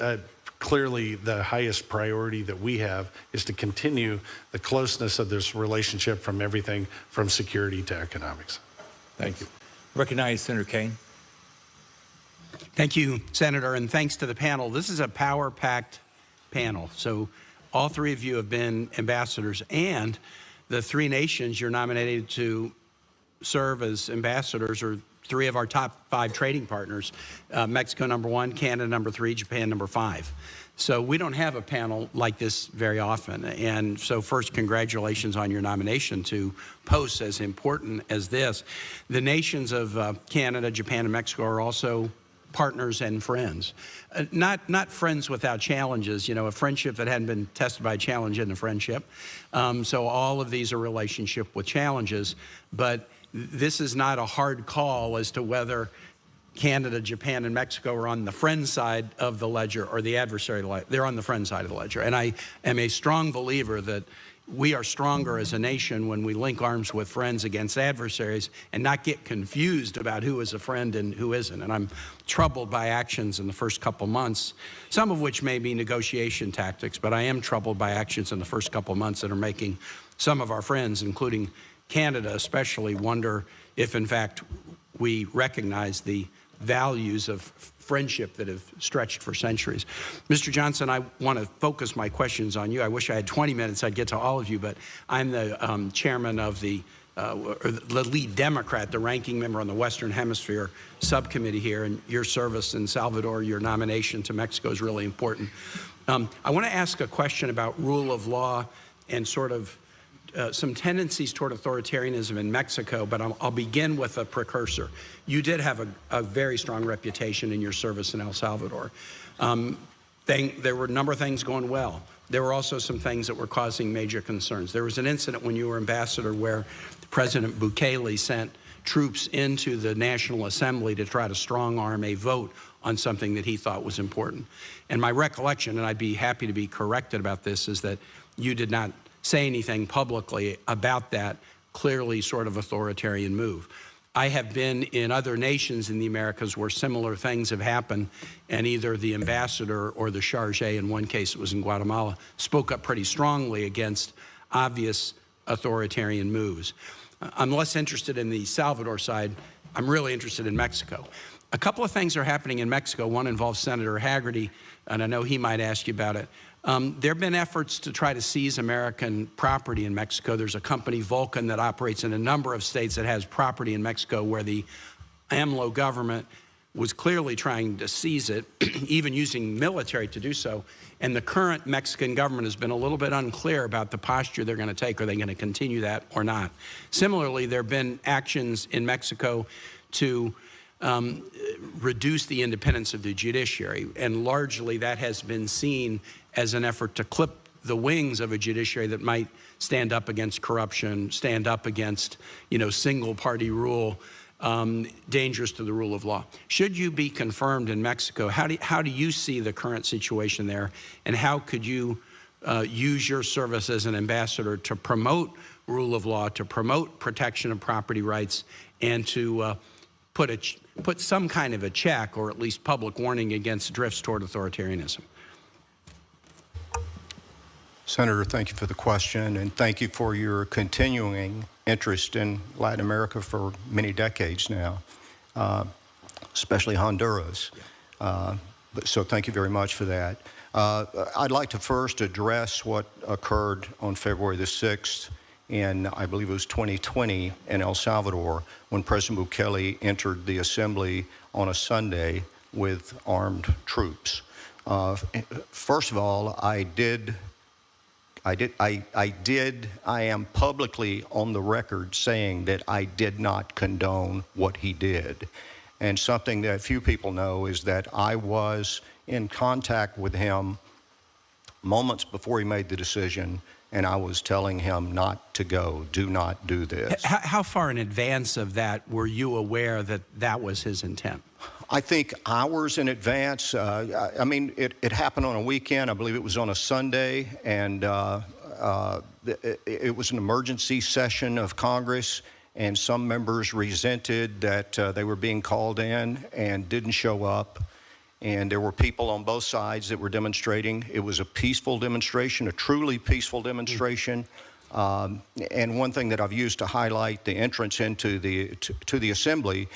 clearly the highest priority that we have, is to continue the closeness of this relationship from everything from security to economics. Thank you. Recognize Senator Kaine. Thank you, Senator, and thanks to the panel. This is a power-packed panel. So all three of you have been ambassadors, and the three nations you're nominated to serve as ambassadors are three of our top 5 trading partners: Mexico #1, Canada #3, Japan #5. So we don't have a panel like this very often. And so first, congratulations on your nomination to posts as important as this. The nations of Canada, Japan, and Mexico are also partners and friends. Not friends without challenges. You know, a friendship that hadn't been tested by a challenge isn't a friendship. So all of these are relationship with challenges. But this is not a hard call as to whether Canada, Japan, and Mexico are on the friend side of the ledger or the adversary ledger. They're on the friend side of the ledger. And I am a strong believer that we are stronger as a nation when we link arms with friends against adversaries and not get confused about who is a friend and who isn't. And I'm troubled by actions in the first couple months, some of which may be negotiation tactics, but I am troubled by actions in the first couple months that are making some of our friends, including Canada especially, wonder if in fact we recognize the values of friendship that have stretched for centuries. Mr. Johnson, I want to focus my questions on you. I wish I had 20 minutes, I'd get to all of you, but I'm the chairman of the lead Democrat, the ranking member on the Western Hemisphere subcommittee here, and your service in Salvador, your nomination to Mexico is really important. I want to ask a question about rule of law and sort of some tendencies toward authoritarianism in Mexico, but I'll begin with a precursor. You did have a very strong reputation in your service in El Salvador. There were a number of things going well. There were also some things that were causing major concerns. There was an incident when you were ambassador where President Bukele sent troops into the National Assembly to try to strong-arm a vote on something that he thought was important. And my recollection, and I'd be happy to be corrected about this, is that you did not say anything publicly about that clearly sort of authoritarian move. I have been in other nations in the Americas where similar things have happened, and either the ambassador or the charge, in one case it was in Guatemala, spoke up pretty strongly against obvious authoritarian moves. I'm less interested in the Salvador side. I'm really interested in Mexico. A couple of things are happening in Mexico. One involves Senator Hagerty, and I know he might ask you about it. There have been efforts to try to seize American property in Mexico. There's a company, Vulcan, that operates in a number of states that has property in Mexico where the AMLO government was clearly trying to seize it, even using military to do so. And the current Mexican government has been a little bit unclear about the posture they're going to take. Are they going to continue that or not? Similarly, there have been actions in Mexico to reduce the independence of the judiciary, and largely that has been seen as an effort to clip the wings of a judiciary that might stand up against corruption, stand up against, single-party rule, dangerous to the rule of law. Should you be confirmed in Mexico, how do you see the current situation there, and how could you use your service as an ambassador to promote rule of law, to promote protection of property rights, and to put some kind of a check, or at least public warning, against drifts toward authoritarianism? Senator, thank you for the question, and thank you for your continuing interest in Latin America for many decades now, especially Honduras. So thank you very much for that. I'd like to first address what occurred on February the 6th in, I believe it was 2020, in El Salvador, when President Bukele entered the assembly on a Sunday with armed troops. First of all, I am publicly on the record saying that I did not condone what he did. And something that few people know is that I was in contact with him moments before he made the decision, and I was telling him not to go, do not do this. How far in advance of that were you aware that that was his intent? I think hours in advance. I mean, it happened on a weekend. I believe it was on a Sunday, and it was an emergency session of Congress, and some members resented that they were being called in and didn't show up. And there were people on both sides that were demonstrating. It was a peaceful demonstration, a truly peaceful demonstration. And one thing that I've used to highlight the entrance into the assembly,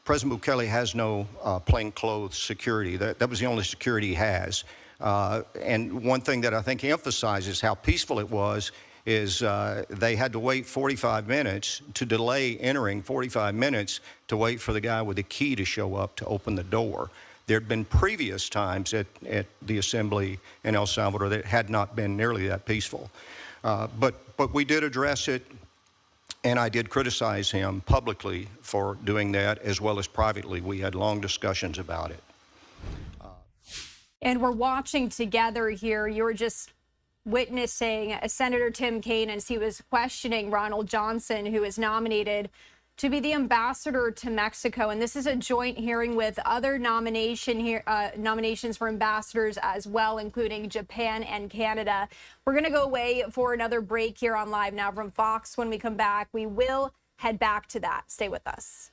President Bukele has no plainclothes security. That was the only security he has. And one thing that I think emphasizes how peaceful it was is they had to wait 45 minutes to delay entering 45 minutes to wait for the guy with the key to show up to open the door. There had been previous times at the assembly in El Salvador that had not been nearly that peaceful. But we did address it, and I did criticize him publicly for doing that, as well as privately. We had long discussions about it. And we're watching together here. You were just witnessing Senator Tim Kaine as he was questioning Ronald Johnson, who is nominated to be the ambassador to Mexico. And this is a joint hearing with other nominations for ambassadors as well, including Japan and Canada. We're going to go away for another break here on Live Now from Fox. When we come back, we will head back to that. Stay with us.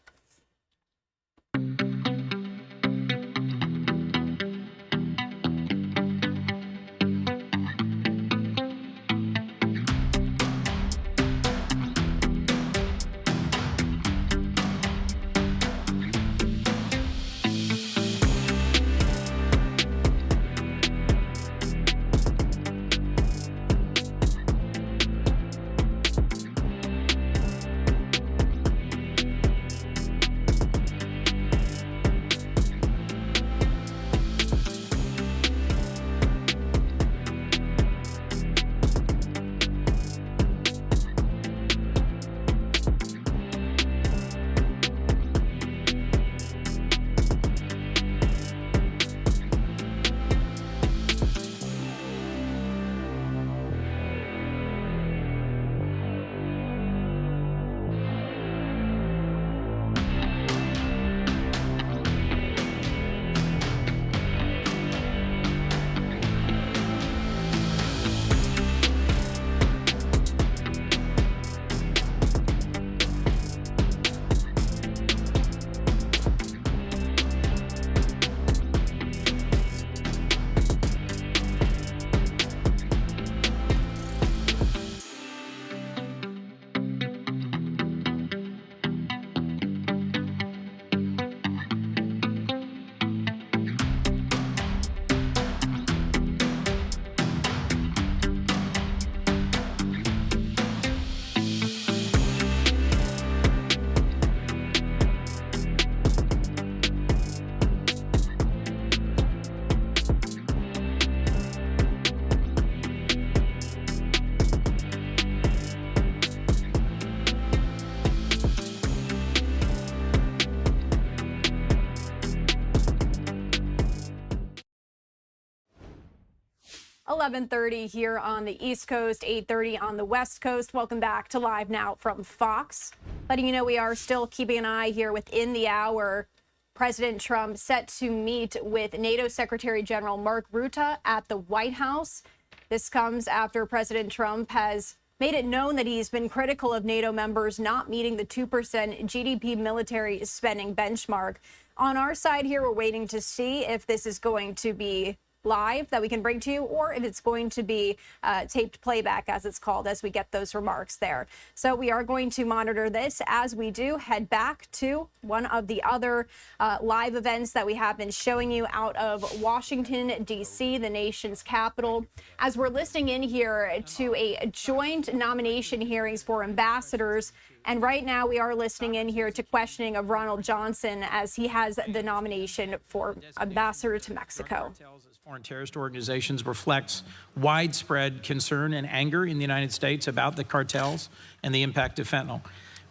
.30 here on the East Coast, 8:30 on the West Coast. Welcome back to Live Now from Fox. Letting you know we are still keeping an eye here within the hour. President Trump set to meet with NATO Secretary General Mark Rutte at the White House. This comes after President Trump has made it known that he's been critical of NATO members not meeting the 2% GDP military spending benchmark. On our side here, we're waiting to see if this is going to be live that we can bring to you, or if it's going to be taped playback, as it's called, as we get those remarks there. So we are going to monitor this as we do head back to one of the other live events that we have been showing you out of Washington, D.C., the nation's capital, as we're listening in here to a joint nomination hearings for ambassadors. And right now we are listening in here to questioning of Ronald Johnson as he has the nomination for ambassador to Mexico. Foreign terrorist organizations reflects widespread concern and anger in the United States about the cartels and the impact of fentanyl.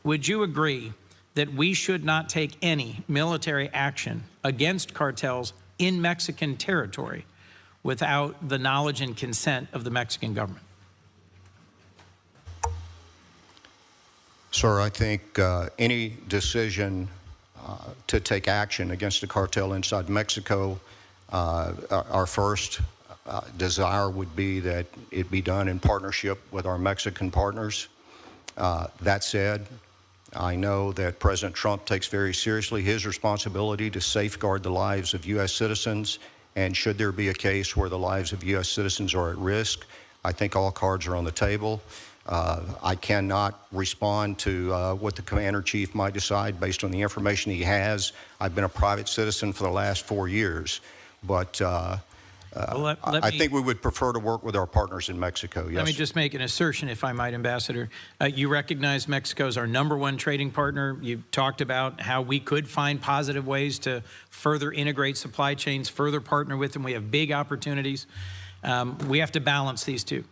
Would you agree that we should not take any military action against cartels in Mexican territory without the knowledge and consent of the Mexican government? Sir, I think any decision to take action against a cartel inside Mexico, our first desire would be that it be done in partnership with our Mexican partners. That said, I know that President Trump takes very seriously his responsibility to safeguard the lives of U.S. citizens, and should there be a case where the lives of U.S. citizens are at risk, I think all cards are on the table. I cannot respond to what the Commander-in-Chief might decide based on the information he has. I've been a private citizen for the last 4 years, but I think we would prefer to work with our partners in Mexico. Yes. Let me just make an assertion, if I might, Ambassador. You recognize Mexico as our #1 trading partner. You talked about how we could find positive ways to further integrate supply chains, further partner with them. We have big opportunities. We have to balance these two.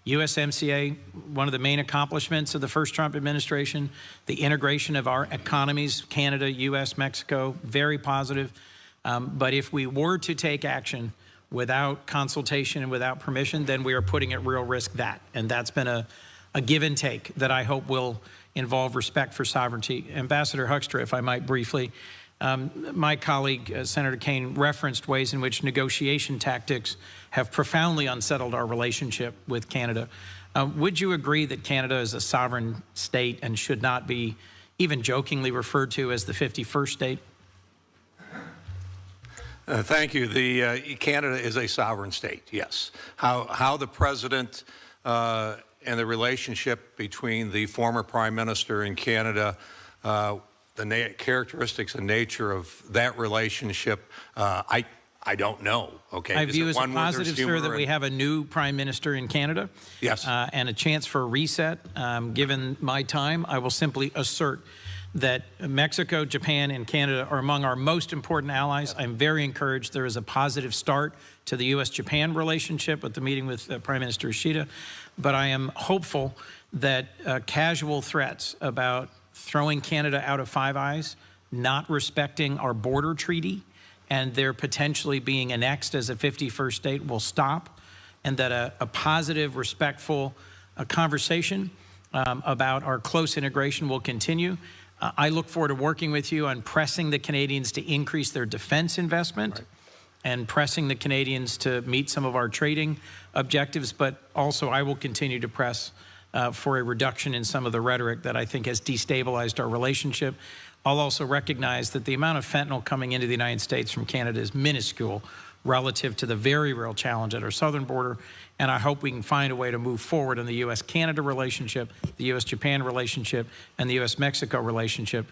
USMCA, one of the main accomplishments of the first Trump administration, the integration of our economies, Canada, US, Mexico, very positive. But if we were to take action without consultation and without permission, then we are putting at real risk that. And that's been a a give and take that I hope will involve respect for sovereignty. Ambassador Huckster, if I might briefly, my colleague, Senator Kaine, referenced ways in which negotiation tactics have profoundly unsettled our relationship with Canada. Would you agree that Canada is a sovereign state and should not be even jokingly referred to as the 51st state? Thank you. Canada is a sovereign state, yes. How the president and the relationship between the former prime minister in Canada, the characteristics and nature of that relationship, I don't know. Okay. I view as a positive, sir, that we have a new prime minister in Canada. Yes. And a chance for a reset. Given my time, I will simply assert that Mexico, Japan, and Canada are among our most important allies. I'm very encouraged there is a positive start to the U.S.-Japan relationship with the meeting with Prime Minister Ishida. But I am hopeful that casual threats about throwing Canada out of Five Eyes, not respecting our border treaty, and there potentially being annexed as a 51st state will stop, and that a positive, respectful conversation about our close integration will continue. I look forward to working with you on pressing the Canadians to increase their defense investment and pressing the Canadians to meet some of our trading objectives, but also I will continue to press for a reduction in some of the rhetoric that I think has destabilized our relationship. I'll also recognize that the amount of fentanyl coming into the United States from Canada is minuscule relative to the very real challenge at our southern border, and I hope we can find a way to move forward in the U.S.-Canada relationship, the U.S.-Japan relationship, and the U.S.-Mexico relationship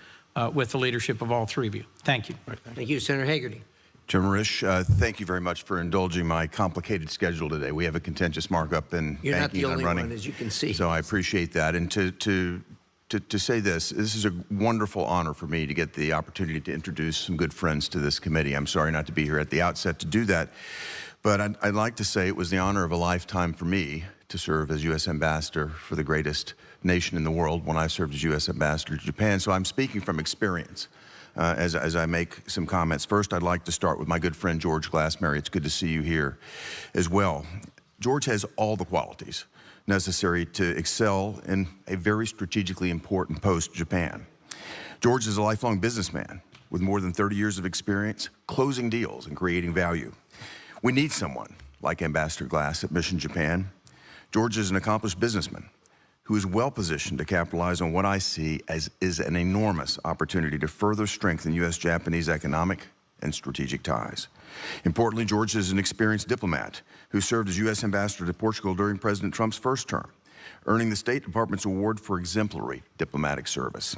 with the leadership of all three of you. Thank you. Thank you, Senator Hagerty. Chairman Risch, thank you very much for indulging my complicated schedule today. We have a contentious markup in You're not the banking only and running, one, as you can see. so I appreciate that. And to say this is a wonderful honor for me to get the opportunity to introduce some good friends to this committee. I'm sorry not to be here at the outset to do that, but I'd like to say it was the honor of a lifetime for me to serve as U.S. Ambassador for the greatest nation in the world when I served as U.S. Ambassador to Japan. So I'm speaking from experience as I make some comments. First, I'd like to start with my good friend George Glassmary. It's good to see you here as well. George has all the qualities necessary to excel in a very strategically important post Japan. George is a lifelong businessman with more than 30 years of experience closing deals and creating value. We need someone like Ambassador Glass at Mission Japan. George is an accomplished businessman who is well positioned to capitalize on what I see as is an enormous opportunity to further strengthen U.S.-Japanese economic and strategic ties. Importantly, George is an experienced diplomat who served as U.S. Ambassador to Portugal during President Trump's first term, earning the State Department's award for exemplary diplomatic service.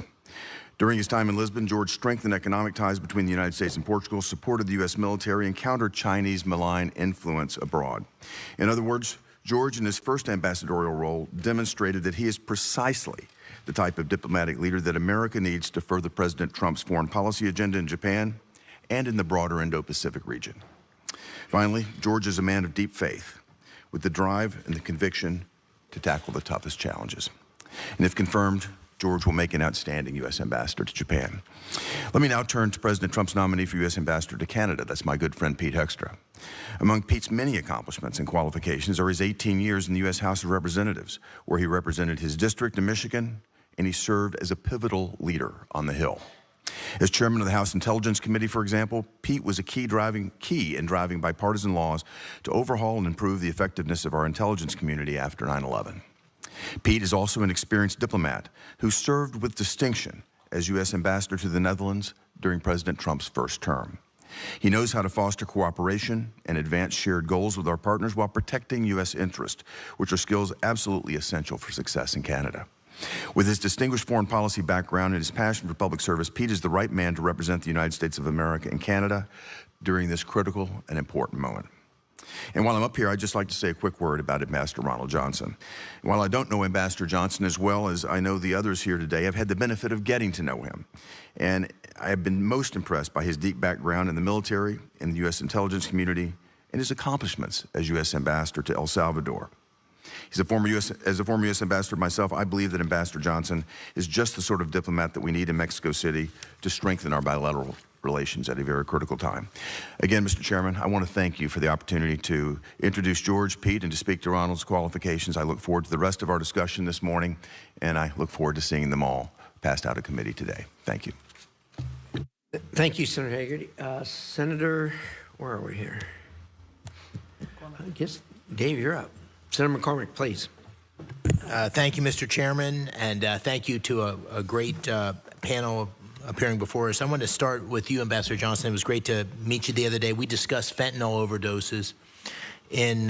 During his time in Lisbon, George strengthened economic ties between the United States and Portugal, supported the U.S. military, and countered Chinese malign influence abroad. In other words, George, in his first ambassadorial role, demonstrated that he is precisely the type of diplomatic leader that America needs to further President Trump's foreign policy agenda in Japan and in the broader Indo-Pacific region. Finally, George is a man of deep faith, with the drive and the conviction to tackle the toughest challenges. And if confirmed, George will make an outstanding U.S. Ambassador to Japan. Let me now turn to President Trump's nominee for U.S. Ambassador to Canada. That's my good friend Pete Hoekstra. Among Pete's many accomplishments and qualifications are his 18 years in the U.S. House of Representatives, where he represented his district in Michigan, and he served as a pivotal leader on the Hill. As chairman of the House Intelligence Committee, for example, Pete was a key in driving bipartisan laws to overhaul and improve the effectiveness of our intelligence community after 9/11. Pete is also an experienced diplomat who served with distinction as U.S. Ambassador to the Netherlands during President Trump's first term. He knows how to foster cooperation and advance shared goals with our partners while protecting U.S. interests, which are skills absolutely essential for success in Canada. With his distinguished foreign policy background and his passion for public service, Pete is the right man to represent the United States of America and Canada during this critical and important moment. And while I'm up here, I'd just like to say a quick word about Ambassador Ronald Johnson. While I don't know Ambassador Johnson as well as I know the others here today, I've had the benefit of getting to know him. And I have been most impressed by his deep background in the military, in the U.S. intelligence community, and his accomplishments as U.S. Ambassador to El Salvador. As a former U.S. Ambassador myself, I believe that Ambassador Johnson is just the sort of diplomat that we need in Mexico City to strengthen our bilateral relations at a very critical time. Again, Mr. Chairman, I want to thank you for the opportunity to introduce George, Pete, and to speak to Ronald's qualifications. I look forward to the rest of our discussion this morning, and I look forward to seeing them all passed out of committee today. Thank you. Thank you, Senator Hagerty. Senator, where are we here? I guess, Dave, you're up. Senator McCormick, please. Thank you, Mr. Chairman, and thank you to a great panel appearing before us. I want to start with you, Ambassador Johnson. It was great to meet you the other day. We discussed fentanyl overdoses in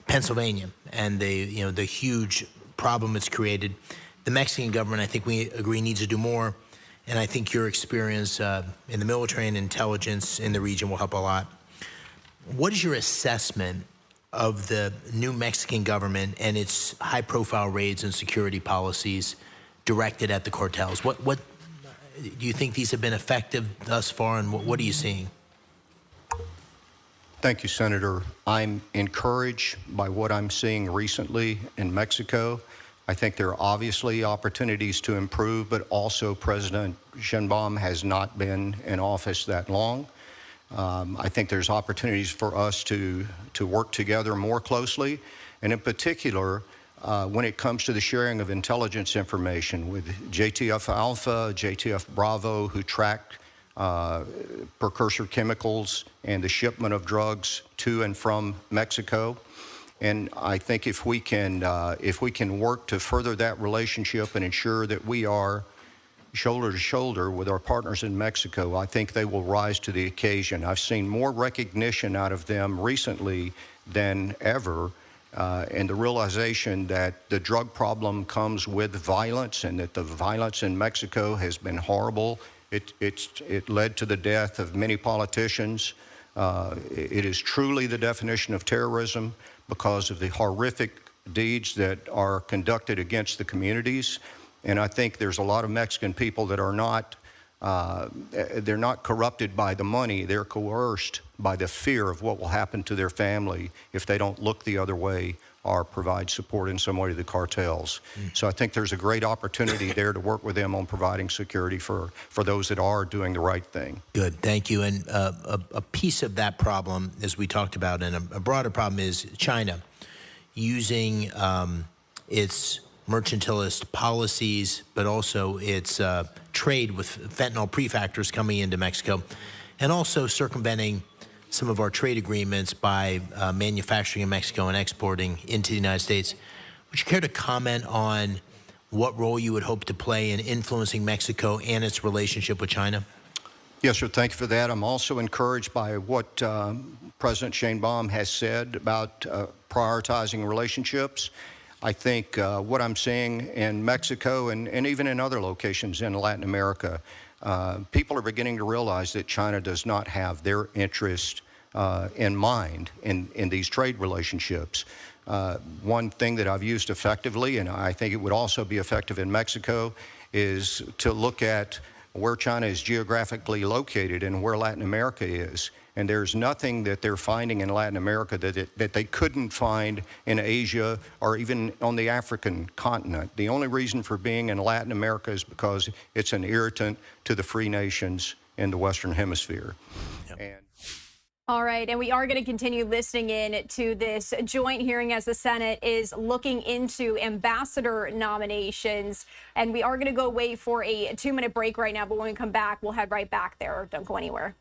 Pennsylvania and the huge problem it's created. The Mexican government, I think we agree, needs to do more, and I think your experience in the military and intelligence in the region will help a lot. What is your assessment of the new Mexican government and its high-profile raids and security policies directed at the cartels? What do you think these have been effective thus far, and what are you seeing? Thank you, Senator. I'm encouraged by what I'm seeing recently in Mexico. I think there are obviously opportunities to improve, but also President Sheinbaum has not been in office that long. I think there's opportunities for us to work together more closely, and in particular, when it comes to the sharing of intelligence information with JTF Alpha, JTF Bravo, who tracked precursor chemicals and the shipment of drugs to and from Mexico. And I think if we can work to further that relationship and ensure that we are shoulder to shoulder with our partners in Mexico, I think they will rise to the occasion. I've seen more recognition out of them recently than ever, and the realization that the drug problem comes with violence and that the violence in Mexico has been horrible. It led to the death of many politicians. It is truly the definition of terrorism because of the horrific deeds that are conducted against the communities. And I think there's a lot of Mexican people that are not, they're not corrupted by the money. They're coerced by the fear of what will happen to their family if they don't look the other way or provide support in some way to the cartels. So I think there's a great opportunity there to work with them on providing security for those that are doing the right thing. Good, thank you. And a piece of that problem, as we talked about, and a broader problem is China using its mercantilist policies, but also its trade with fentanyl prefactors coming into Mexico, and also circumventing some of our trade agreements by manufacturing in Mexico and exporting into the United States. Would you care to comment on what role you would hope to play in influencing Mexico and its relationship with China? Yes, sir. Thank you for that. I'm also encouraged by what President Sheinbaum has said about prioritizing relationships. I think what I'm seeing in Mexico and even in other locations in Latin America, people are beginning to realize that China does not have their interest in mind in these trade relationships. One thing that I've used effectively, and I think it would also be effective in Mexico, is to look at where China is geographically located and where Latin America is. And there's nothing that they're finding in Latin America that they couldn't find in Asia or even on the African continent. The only reason for being in Latin America is because it's an irritant to the free nations in the Western Hemisphere. Yep. All right, and we are going to continue listening in to this joint hearing as the Senate is looking into ambassador nominations. And we are going to go away for a 2-minute break right now, but when we come back, we'll head right back there. Don't go anywhere.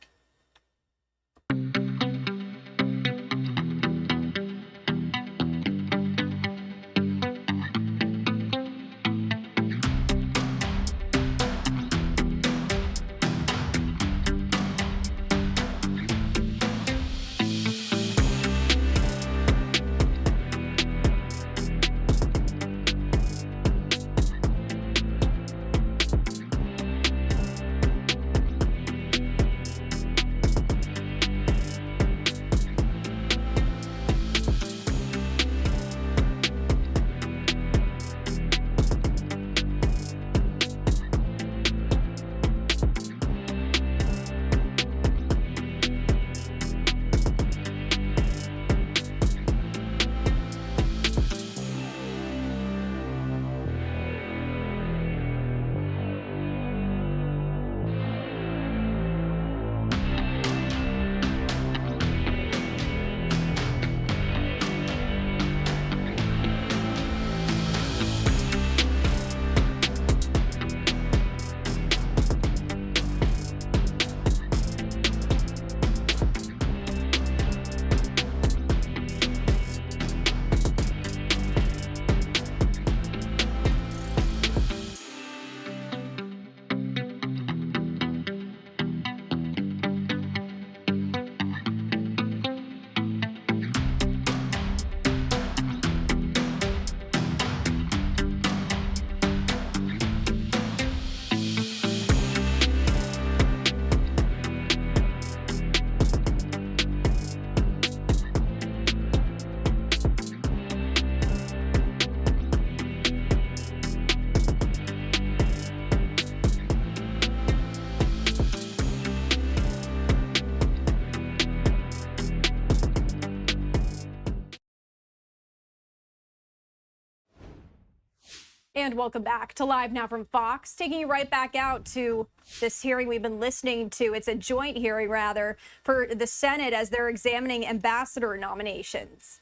And welcome back to Live Now from Fox, taking you right back out to this hearing we've been listening to. It's a joint hearing, rather, for the Senate as they're examining ambassador nominations.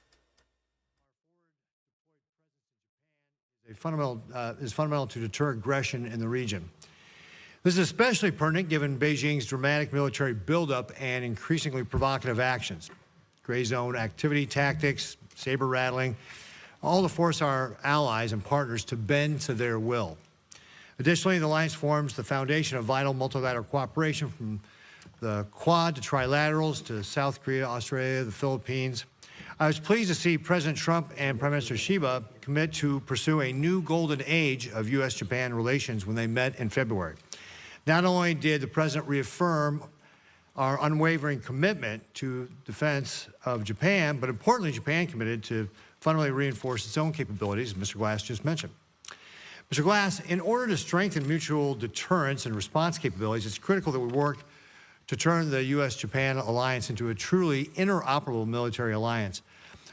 Is fundamental to deter aggression in the region. This is especially pertinent given Beijing's dramatic military buildup and increasingly provocative actions. Gray zone activity tactics, saber rattling, all to force our allies and partners to bend to their will. Additionally, the alliance forms the foundation of vital multilateral cooperation from the Quad to trilaterals to South Korea, Australia, the Philippines. I was pleased to see President Trump and Prime Minister Shiba commit to pursue a new golden age of U.S.-Japan relations when they met in February. Not only did the President reaffirm our unwavering commitment to defense of Japan, but importantly, Japan committed to fundamentally reinforce its own capabilities, as Mr. Glass just mentioned. Mr. Glass, in order to strengthen mutual deterrence and response capabilities, it's critical that we work to turn the U.S.-Japan alliance into a truly interoperable military alliance.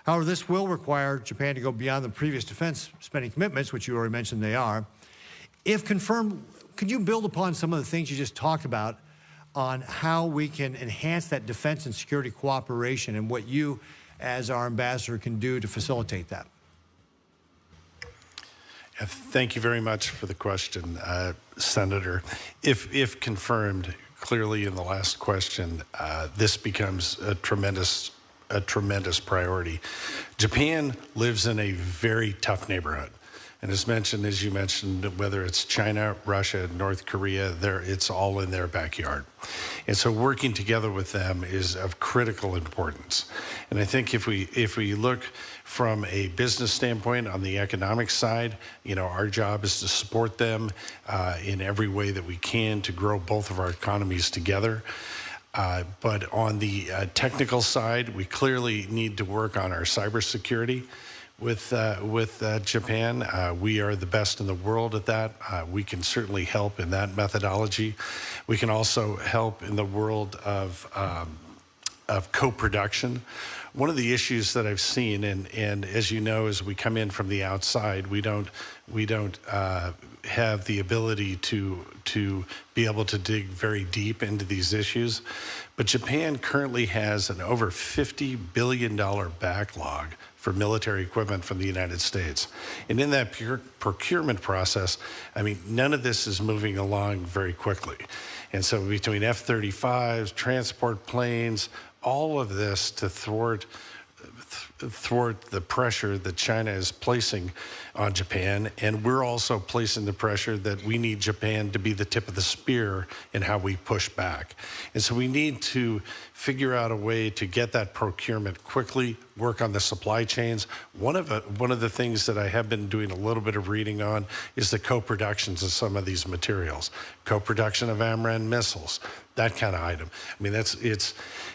However, this will require Japan to go beyond the previous defense spending commitments, which you already mentioned they are. If confirmed, could you build upon some of the things you just talked about on how we can enhance that defense and security cooperation and what you, as our ambassador, can do to facilitate that? Thank you very much for the question, Senator. If confirmed, clearly in the last question, this becomes a tremendous priority. Japan lives in a very tough neighborhood. And as you mentioned, whether it's China, Russia, North Korea, it's all in their backyard. And so working together with them is of critical importance. And I think if we look from a business standpoint on the economic side, our job is to support them in every way that we can to grow both of our economies together. But on the technical side, we clearly need to work on our cybersecurity with Japan. We are the best in the world at that. We can certainly help in that methodology. We can also help in the world of co-production. One of the issues that I've seen, and as you know, as we come in from the outside, we don't have the ability to be able to dig very deep into these issues. But Japan currently has an over $50 billion backlog for military equipment from the United States. And in that procurement process, none of this is moving along very quickly. And so between F-35s, transport planes, all of this to thwart the pressure that China is placing on Japan, and we're also placing the pressure that we need Japan to be the tip of the spear in how we push back. And so we need to figure out a way to get that procurement quickly, work on the supply chains. One of the things that I have been doing a little bit of reading on is the co-productions of some of these materials. Co-production of AMRAAM missiles, that kind of item.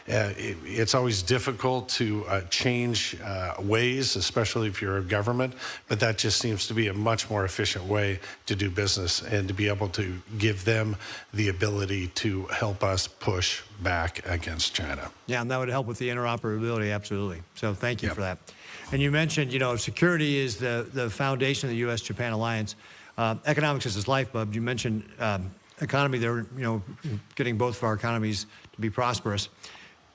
It's always difficult to change ways, especially if you're a government, but that just seems to be a much more efficient way to do business and to be able to give them the ability to help us push back against China. Yeah, and that would help with the interoperability, absolutely. So thank you for that. And you mentioned, security is the foundation of the U.S.-Japan alliance. Economics is its lifeblood. You mentioned economy there, getting both of our economies to be prosperous.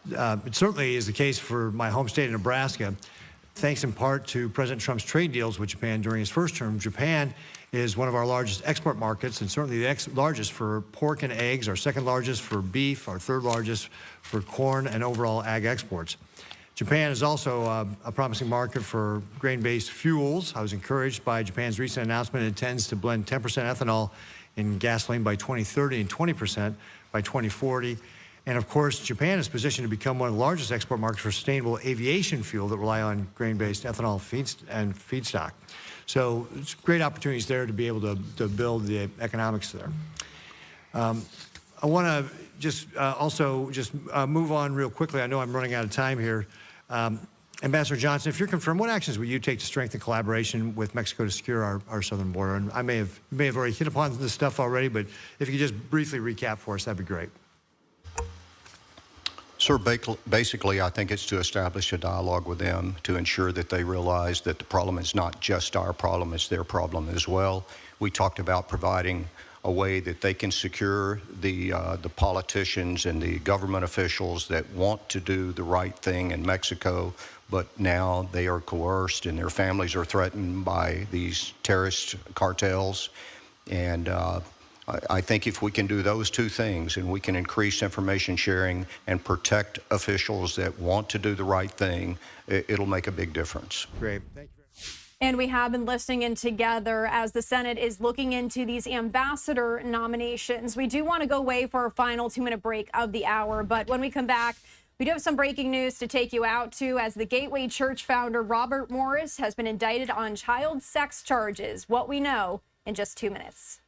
It certainly is the case for my home state of Nebraska. Thanks in part to President Trump's trade deals with Japan during his first term, Japan is one of our largest export markets and certainly the largest for pork and eggs, our second largest for beef, our third largest for corn and overall ag exports. Japan is also a promising market for grain-based fuels. I was encouraged by Japan's recent announcement it intends to blend 10% ethanol in gasoline by 2030 and 20% by 2040. And of course, Japan is positioned to become one of the largest export markets for sustainable aviation fuel that rely on grain-based ethanol feedstock. So it's great opportunities there to be able to build the economics there. I want to just move on real quickly. I know I'm running out of time here. Ambassador Johnson, if you're confirmed, what actions will you take to strengthen collaboration with Mexico to secure our southern border? And I may have already hit upon this stuff already, but if you could just briefly recap for us, that'd be great. Sir, basically, I think it's to establish a dialogue with them to ensure that they realize that the problem is not just our problem, it's their problem as well. We talked about providing a way that they can secure the politicians and the government officials that want to do the right thing in Mexico, but now they are coerced and their families are threatened by these terrorist cartels. And I think if we can do those two things and we can increase information sharing and protect officials that want to do the right thing, it'll make a big difference. Great. Thank you. And we have been listening in together as the Senate is looking into these ambassador nominations. We do want to go away for our final 2-minute break of the hour, but when we come back, we do have some breaking news to take you out to as the Gateway Church founder Robert Morris has been indicted on child sex charges. What we know in just 2 minutes.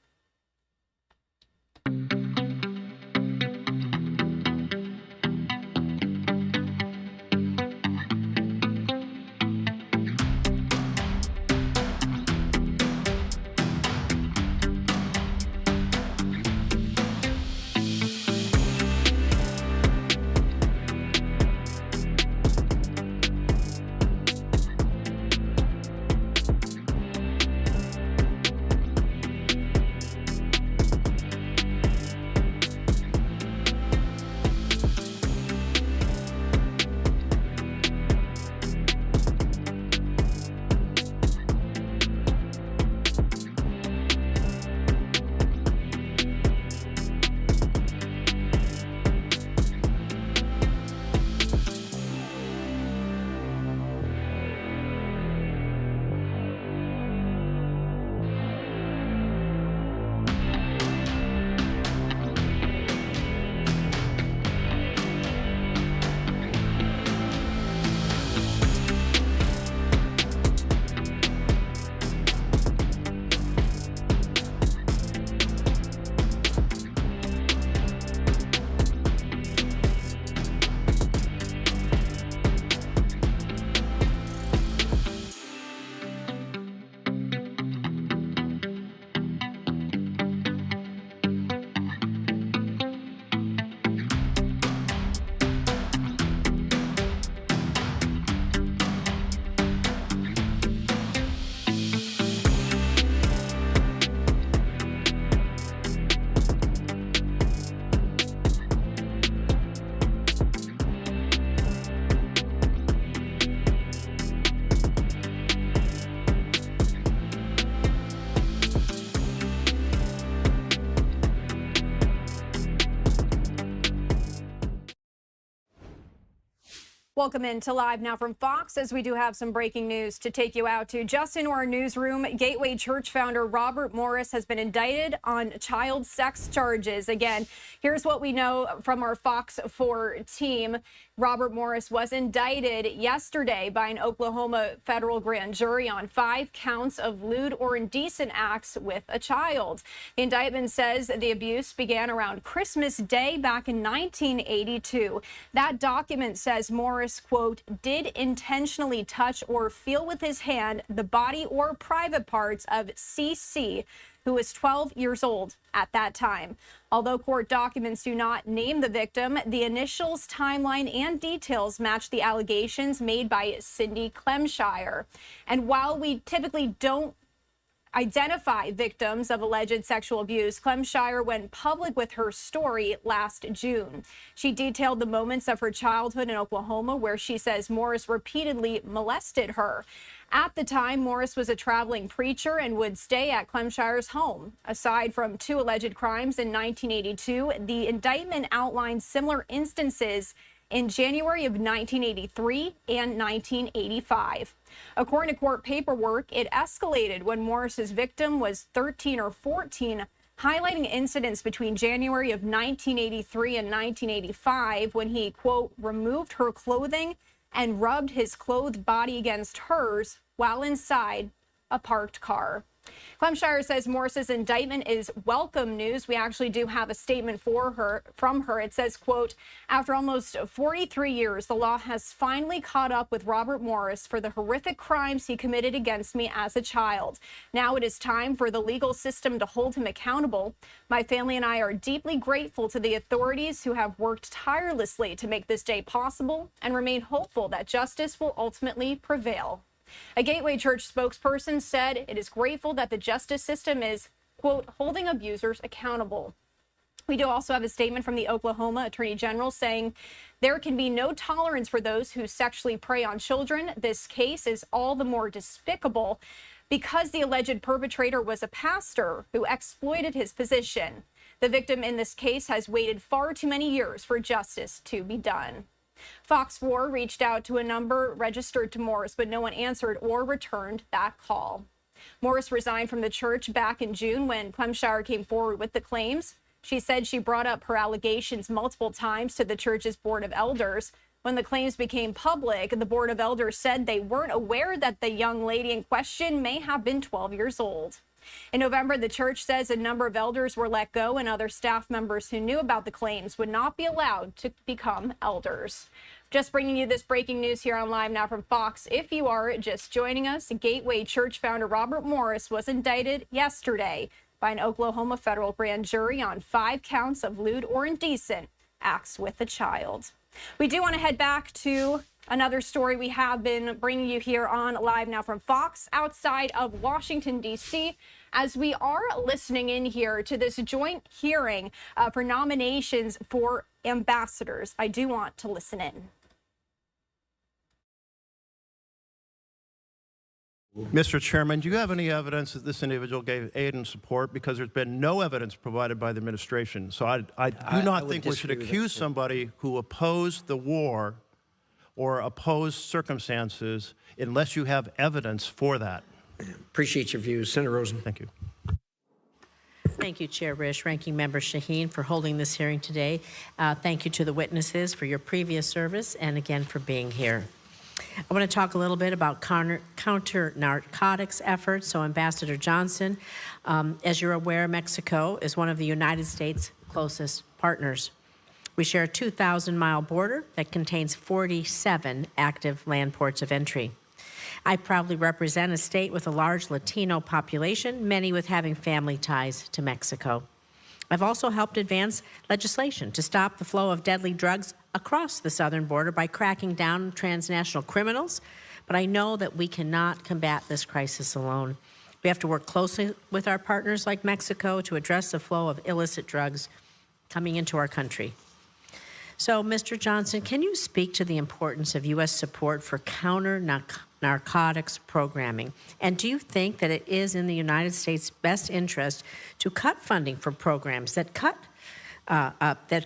Welcome into Live Now from Fox, as we do have some breaking news to take you out to. Just into our newsroom, Gateway Church founder Robert Morris has been indicted on child sex charges. Again, here's what we know from our Fox 4 team. Robert Morris was indicted yesterday by an Oklahoma federal grand jury on 5 counts of lewd or indecent acts with a child. The indictment says the abuse began around Christmas Day back in 1982. That document says Morris, quote, did intentionally touch or feel with his hand the body or private parts of CC, who was 12 years old at that time. Although court documents do not name the victim, the initials, timeline, and details match the allegations made by Cindy Clemshire. And while we typically don't identify victims of alleged sexual abuse, Clemshire went public with her story last June. She detailed the moments of her childhood in Oklahoma where she says Morris repeatedly molested her. At the time, Morris was a traveling preacher and would stay at Clemshire's home. Aside from 2 alleged crimes in 1982, the indictment outlines similar instances in January of 1983 and 1985. According to court paperwork, it escalated when Morris's victim was 13 or 14, highlighting incidents between January of 1983 and 1985 when he, quote, removed her clothing and rubbed his clothed body against hers while inside a parked car. Clem Shire says Morris's indictment is welcome news. We actually do have a statement from her. It says, quote, after almost 43 years, the law has finally caught up with Robert Morris for the horrific crimes he committed against me as a child. Now it is time for the legal system to hold him accountable. My family and I are deeply grateful to the authorities who have worked tirelessly to make this day possible and remain hopeful that justice will ultimately prevail. A Gateway Church spokesperson said it is grateful that the justice system is, quote, holding abusers accountable. We do also have a statement from the Oklahoma Attorney General saying there can be no tolerance for those who sexually prey on children. This case is all the more despicable because the alleged perpetrator was a pastor who exploited his position. The victim in this case has waited far too many years for justice to be done. Fox 4 reached out to a number registered to Morris, but no one answered or returned that call. Morris resigned from the church back in June when Clem Shire came forward with the claims. She said she brought up her allegations multiple times to the church's Board of Elders. When the claims became public, the Board of Elders said they weren't aware that the young lady in question may have been 12 years old. In November, the church says a number of elders were let go and other staff members who knew about the claims would not be allowed to become elders. Just bringing you this breaking news here on Live Now from Fox. If you are just joining us, Gateway Church founder Robert Morris was indicted yesterday by an Oklahoma federal grand jury on 5 counts of lewd or indecent acts with a child. We do want to head back to another story we have been bringing you here on Live Now from Fox outside of Washington, D.C., as we are listening in here to this joint hearing for nominations for ambassadors. I do want to listen in. Mr. Chairman, do you have any evidence that this individual gave aid and support? Because there's been no evidence provided by the administration. So I do not think we should accuse somebody who opposed the war or opposed circumstances unless you have evidence for that. Appreciate your views. Senator Rosen. Thank you. Thank you, Chair Risch, Ranking Member Shaheen, for holding this hearing today. Thank you to the witnesses for your previous service and again for being here. I want to talk a little bit about counter-narcotics efforts. So, Ambassador Johnson, as you're aware, Mexico is one of the United States' closest partners. We share a 2,000-mile border that contains 47 active land ports of entry. I proudly represent a state with a large Latino population, many with having family ties to Mexico. I've also helped advance legislation to stop the flow of deadly drugs across the southern border by cracking down on transnational criminals, but I know that we cannot combat this crisis alone. We have to work closely with our partners like Mexico to address the flow of illicit drugs coming into our country. So, Mr. Johnson, can you speak to the importance of U.S. support for counter-narcotics programming? And do you think that it is in the United States' best interest to cut funding for programs that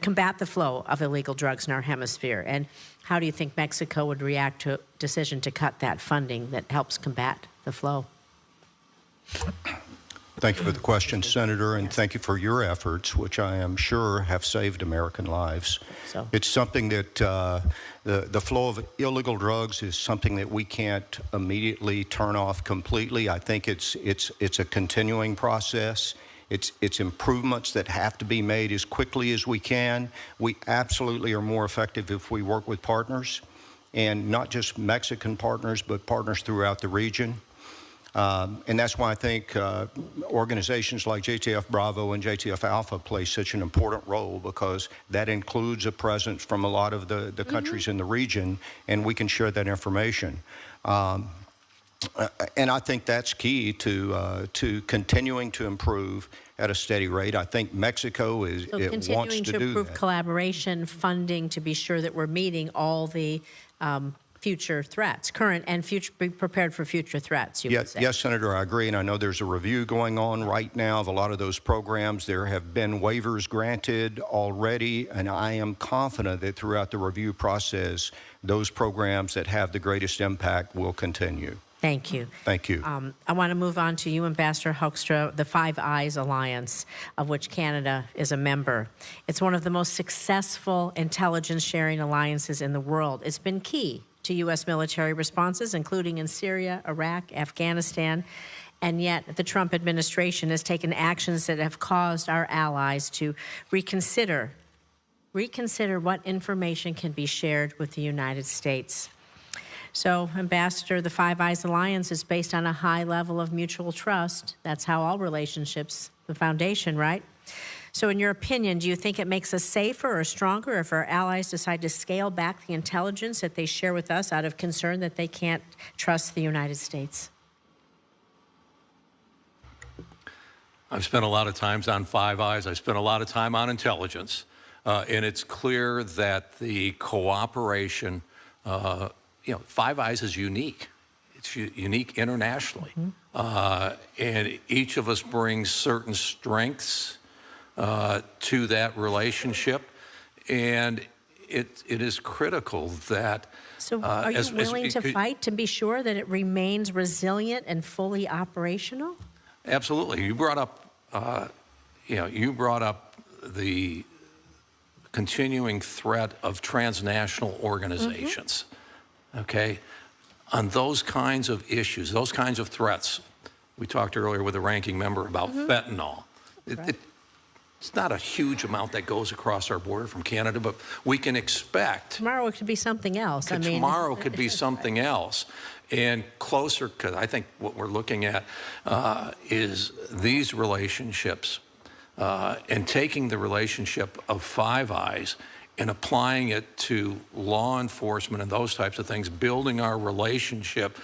combat the flow of illegal drugs in our hemisphere? And how do you think Mexico would react to a decision to cut that funding that helps combat the flow? Thank you for the question, Senator, and thank you for your efforts, which I am sure have saved American lives. It's something that the flow of illegal drugs is something that we can't immediately turn off completely. I think it's a continuing process. It's improvements that have to be made as quickly as we can. We absolutely are more effective if we work with partners, and not just Mexican partners, but partners throughout the region. And that's why I think organizations like JTF Bravo and JTF Alpha play such an important role, because that includes a presence from a lot of the countries in the region, and we can share that information. And I think that's key to continuing to improve at a steady rate. I think Mexico wants to do that. Continuing to improve collaboration, funding, to be sure that we're meeting all the future threats, current and future, be prepared for future threats, you would say. Yes, Senator, I agree, and I know there's a review going on right now of a lot of those programs. There have been waivers granted already, and I am confident that throughout the review process, those programs that have the greatest impact will continue. Thank you. Thank you. I want to move on to you, Ambassador Hoekstra, the Five Eyes Alliance, of which Canada is a member. It's one of the most successful intelligence sharing alliances in the world. It's been key to U.S. military responses, including in Syria, Iraq, Afghanistan, And yet the Trump administration has taken actions that have caused our allies to reconsider what information can be shared with the United States. So, Ambassador, the Five Eyes Alliance is based on a high level of mutual trust. That's how all relationships, the foundation, right? So in your opinion, do you think it makes us safer or stronger if our allies decide to scale back the intelligence that they share with us out of concern that they can't trust the United States? I've spent a lot of time on Five Eyes. I spent a lot of time on intelligence. And it's clear that the cooperation, Five Eyes is unique. It's unique internationally. And each of us brings certain strengths to that relationship. And it is critical that... So are you willing to fight to be sure that it remains resilient and fully operational? Absolutely. You brought up, the continuing threat of transnational organizations, okay? On those kinds of issues, those kinds of threats, we talked earlier with the ranking member about fentanyl. It's not a huge amount that goes across our border from Canada, but we can expect... Tomorrow it could be something else. Tomorrow could be something else. And closer, because I think what we're looking at is these relationships and taking the relationship of Five Eyes and applying it to law enforcement and those types of things, building our relationship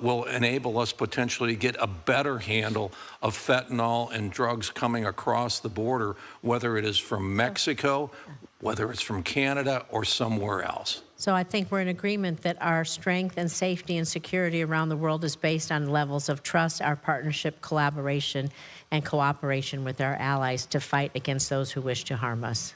will enable us potentially to get a better handle of fentanyl and drugs coming across the border, whether it is from Mexico, whether it's from Canada or somewhere else. So I think we're in agreement that our strength and safety and security around the world is based on levels of trust, our partnership, collaboration, and cooperation with our allies to fight against those who wish to harm us.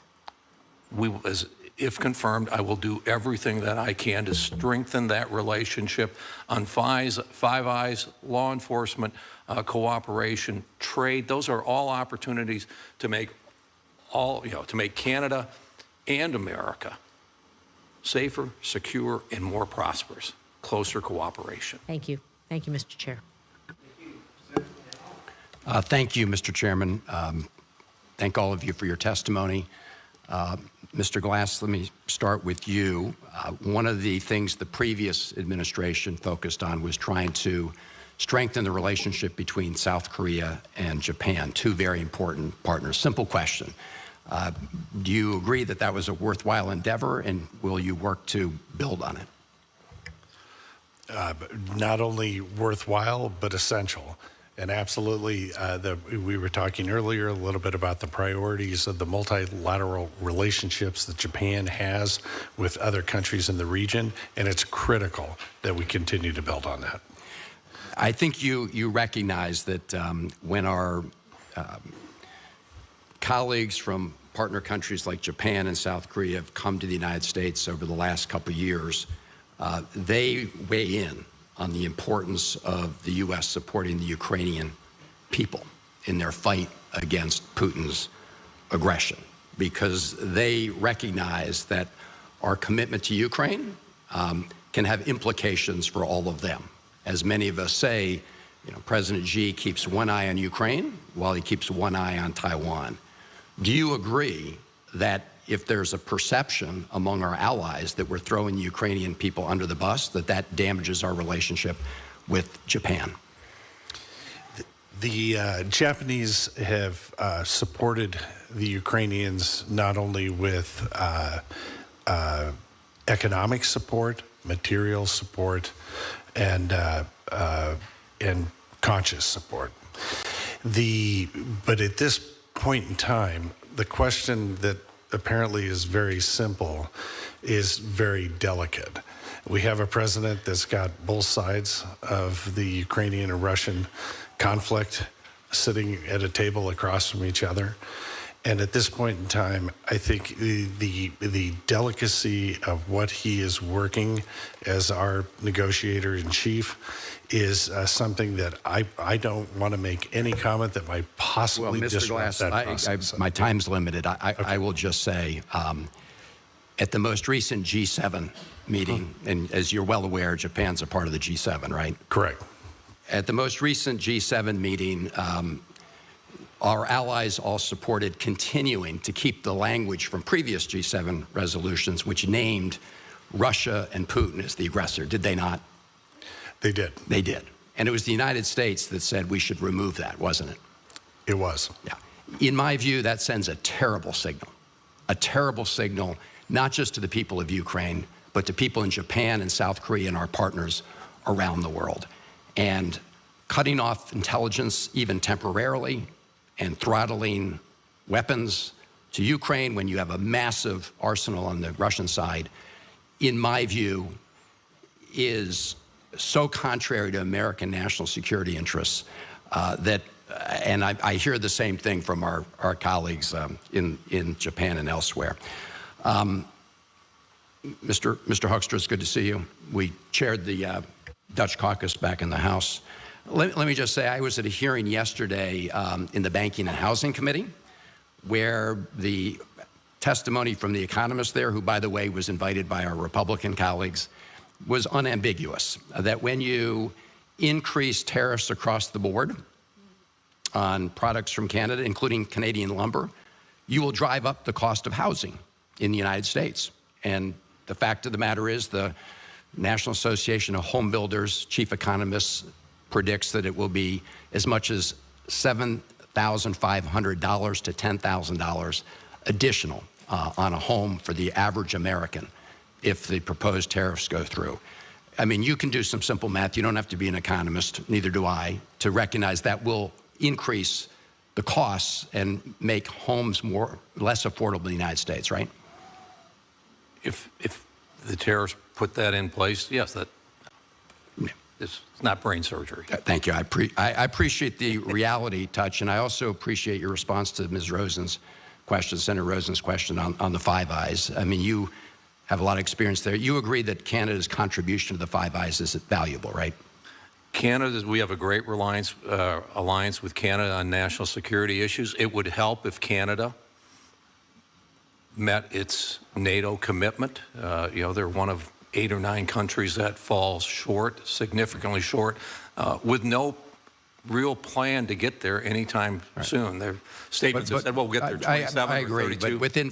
If confirmed, I will do everything that I can to strengthen that relationship on Five Eyes, law enforcement, cooperation, trade. Those are all opportunities to make to make Canada and America safer, secure, and more prosperous. Closer cooperation. Thank you. Thank you, Mr. Chair. Thank you, Mr. Chairman. Thank all of you for your testimony. Mr. Glass, let me start with you. One of the things the previous administration focused on was trying to strengthen the relationship between South Korea and Japan, two very important partners. Simple question. Do you agree that that was a worthwhile endeavor, and will you work to build on it? Not only worthwhile, but essential. And absolutely, we were talking earlier a little bit about the priorities of the multilateral relationships that Japan has with other countries in the region, and it's critical that we continue to build on that. I think you recognize that when our colleagues from partner countries like Japan and South Korea have come to the United States over the last couple of years, they weigh in on the importance of the U.S. supporting the Ukrainian people in their fight against Putin's aggression, because they recognize that our commitment to Ukraine can have implications for all of them. As many of us say, President Xi keeps one eye on Ukraine while he keeps one eye on Taiwan. Do you agree that if there's a perception among our allies that we're throwing the Ukrainian people under the bus, that damages our relationship with Japan? The Japanese have supported the Ukrainians not only with economic support, material support, and conscious support. But at this point in time, the question that apparently is very simple is very delicate. We have a president that's got both sides of the Ukrainian and Russian conflict sitting at a table across from each other. And at this point in time, I think the delicacy of what he is working as our negotiator in chief is something that I don't want to make any comment that might possibly disrupt that process. My time's limited. I will just say, at the most recent G7 meeting, and as you're well aware, Japan's a part of the G7, right? Correct. At the most recent G7 meeting, our allies all supported continuing to keep the language from previous G7 resolutions, which named Russia and Putin as the aggressor. Did they not? They did. They did. And it was the United States that said we should remove that, wasn't it? It was. Yeah. In my view, that sends a terrible signal, not just to the people of Ukraine, but to people in Japan and South Korea and our partners around the world. And cutting off intelligence, even temporarily, and throttling weapons to Ukraine when you have a massive arsenal on the Russian side, in my view, is so contrary to American national security interests and I hear the same thing from our colleagues in Japan and elsewhere. Mr. Hoekstra, it's good to see you. We chaired the Dutch caucus back in the House. Let me just say, I was at a hearing yesterday in the Banking and Housing Committee where the testimony from the economist there, who, by the way, was invited by our Republican colleagues, was unambiguous, that when you increase tariffs across the board on products from Canada, including Canadian lumber, you will drive up the cost of housing in the United States. And the fact of the matter is the National Association of Home Builders chief economist predicts that it will be as much as $7,500 to $10,000 additional on a home for the average American if the proposed tariffs go through. I mean, you can do some simple math. You don't have to be an economist, neither do I, to recognize that will increase the costs and make homes less affordable in the United States, right? If the tariffs put that in place, yes, it's not brain surgery. Thank you. I appreciate the reality touch, and I also appreciate your response to Ms. Rosen's question, Senator Rosen's question on the Five Eyes. I mean, you have a lot of experience there. You agree that Canada's contribution to the Five Eyes is valuable, right? Canada, we have a great alliance with Canada on national security issues. It would help if Canada met its NATO commitment. You know, they're one of 8 or 9 countries that falls short, significantly short, with no real plan to get there anytime soon. Their statements have said, well, we'll get there 27 I or agree, 32. but within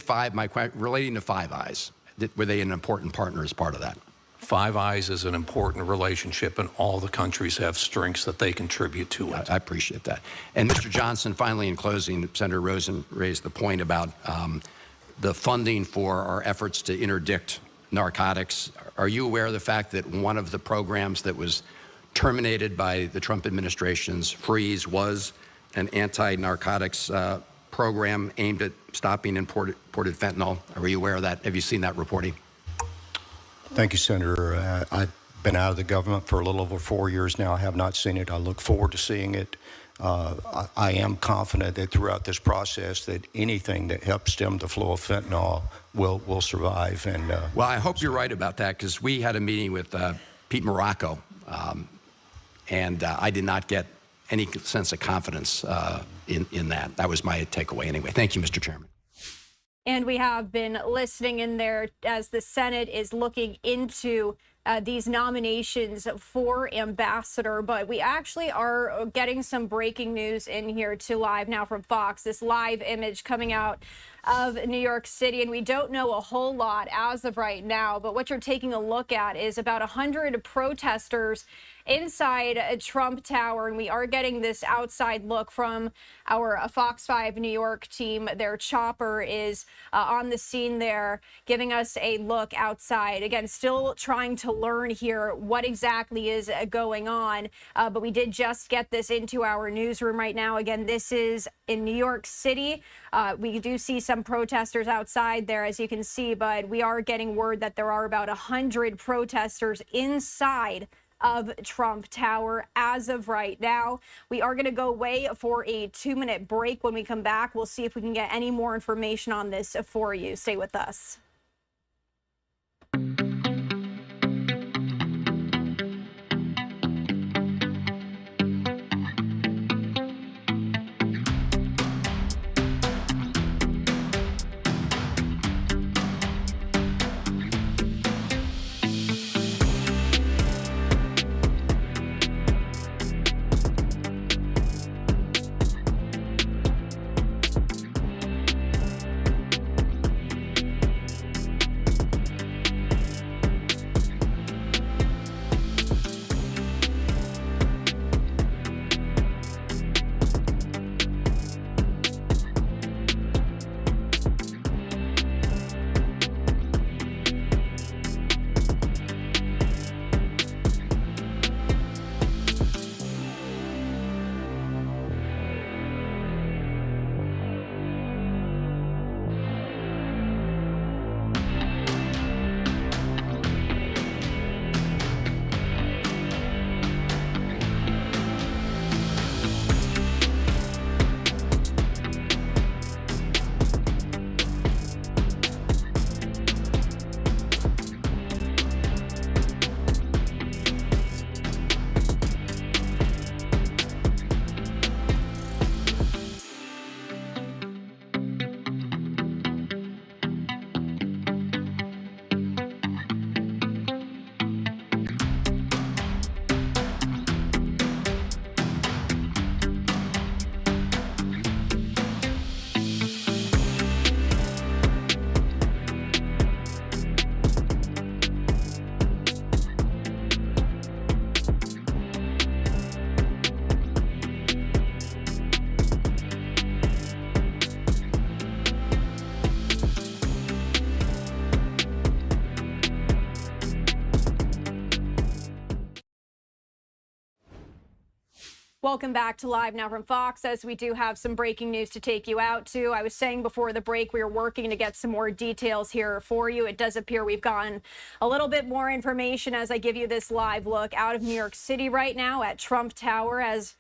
relating to Five Eyes, were they an important partner as part of that? Five Eyes is an important relationship, and all the countries have strengths that they contribute to it. I appreciate that. And Mr. Johnson, finally in closing, Senator Rosen raised the point about the funding for our efforts to interdict narcotics. Are you aware of the fact that one of the programs that was terminated by the Trump administration's freeze was an anti-narcotics program aimed at stopping imported fentanyl? Are you aware of that? Have you seen that reporting? Thank you, Senator. I've been out of the government for a little over 4 years now. I have not seen it. I look forward to seeing it. I am confident that throughout this process that anything that helps stem the flow of fentanyl will survive. And well, I hope you're right about that, because we had a meeting with Pete Morocco, and I did not get any sense of confidence in that. That was my takeaway anyway. Thank you, Mr. Chairman. And we have been listening in there as the Senate is looking into these nominations for ambassador, but we actually are getting some breaking news in here to Live Now from Fox. This live image coming out of New York City, and we don't know a whole lot as of right now, but what you're taking a look at is about 100 protesters inside a Trump Tower, and we are getting this outside look from our Fox 5 New York team. Their chopper is on the scene there, giving us a look outside. Again, still trying to learn here what exactly is going on, but we did just get this into our newsroom right now. Again, this is in New York City. We do see some protesters outside there, as you can see, but we are getting word that there are about 100 protesters inside of Trump Tower as of right now. We are going to go away for a 2-minute break. When we come back, we'll see if we can get any more information on this for you. Stay with us. Welcome back to Live Now from Fox, as we do have some breaking news to take you out to. I was saying before the break, we are working to get some more details here for you. It does appear we've gotten a little bit more information as I give you this live look out of New York City right now at Trump Tower, as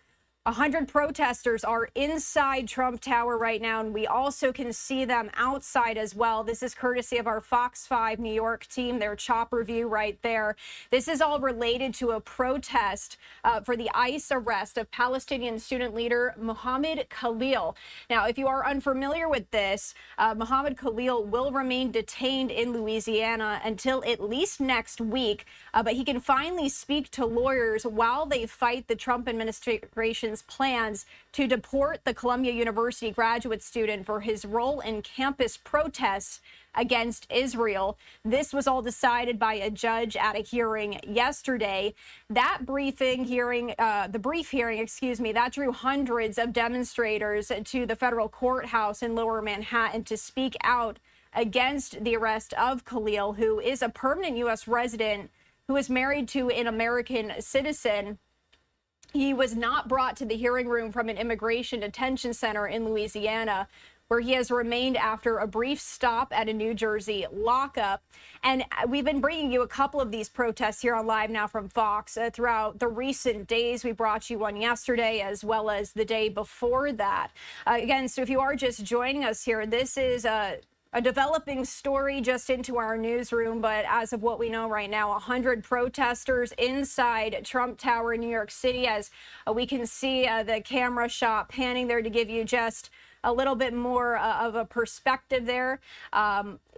100 protesters are inside Trump Tower right now, and we also can see them outside as well. This is courtesy of our Fox 5 New York team, their chopper view right there. This is all related to a protest for the ICE arrest of Palestinian student leader Mohammed Khalil. Now, if you are unfamiliar with this, Mohammed Khalil will remain detained in Louisiana until at least next week, but he can finally speak to lawyers while they fight the Trump administration's plans to deport the Columbia University graduate student for his role in campus protests against Israel. This was all decided by a judge at a hearing yesterday. That brief hearing, that drew hundreds of demonstrators to the federal courthouse in Lower Manhattan to speak out against the arrest of Khalil, who is a permanent U.S. resident who is married to an American citizen. He was not brought to the hearing room from an immigration detention center in Louisiana, where he has remained after a brief stop at a New Jersey lockup. And we've been bringing you a couple of these protests here on Live Now from Fox throughout the recent days. We brought you one yesterday as well as the day before that. Again, so if you are just joining us here, this is a developing story just into our newsroom, but as of what we know right now, 100 protesters inside Trump Tower in New York City, as we can see the camera shot panning there to give you just a little bit more of a perspective there.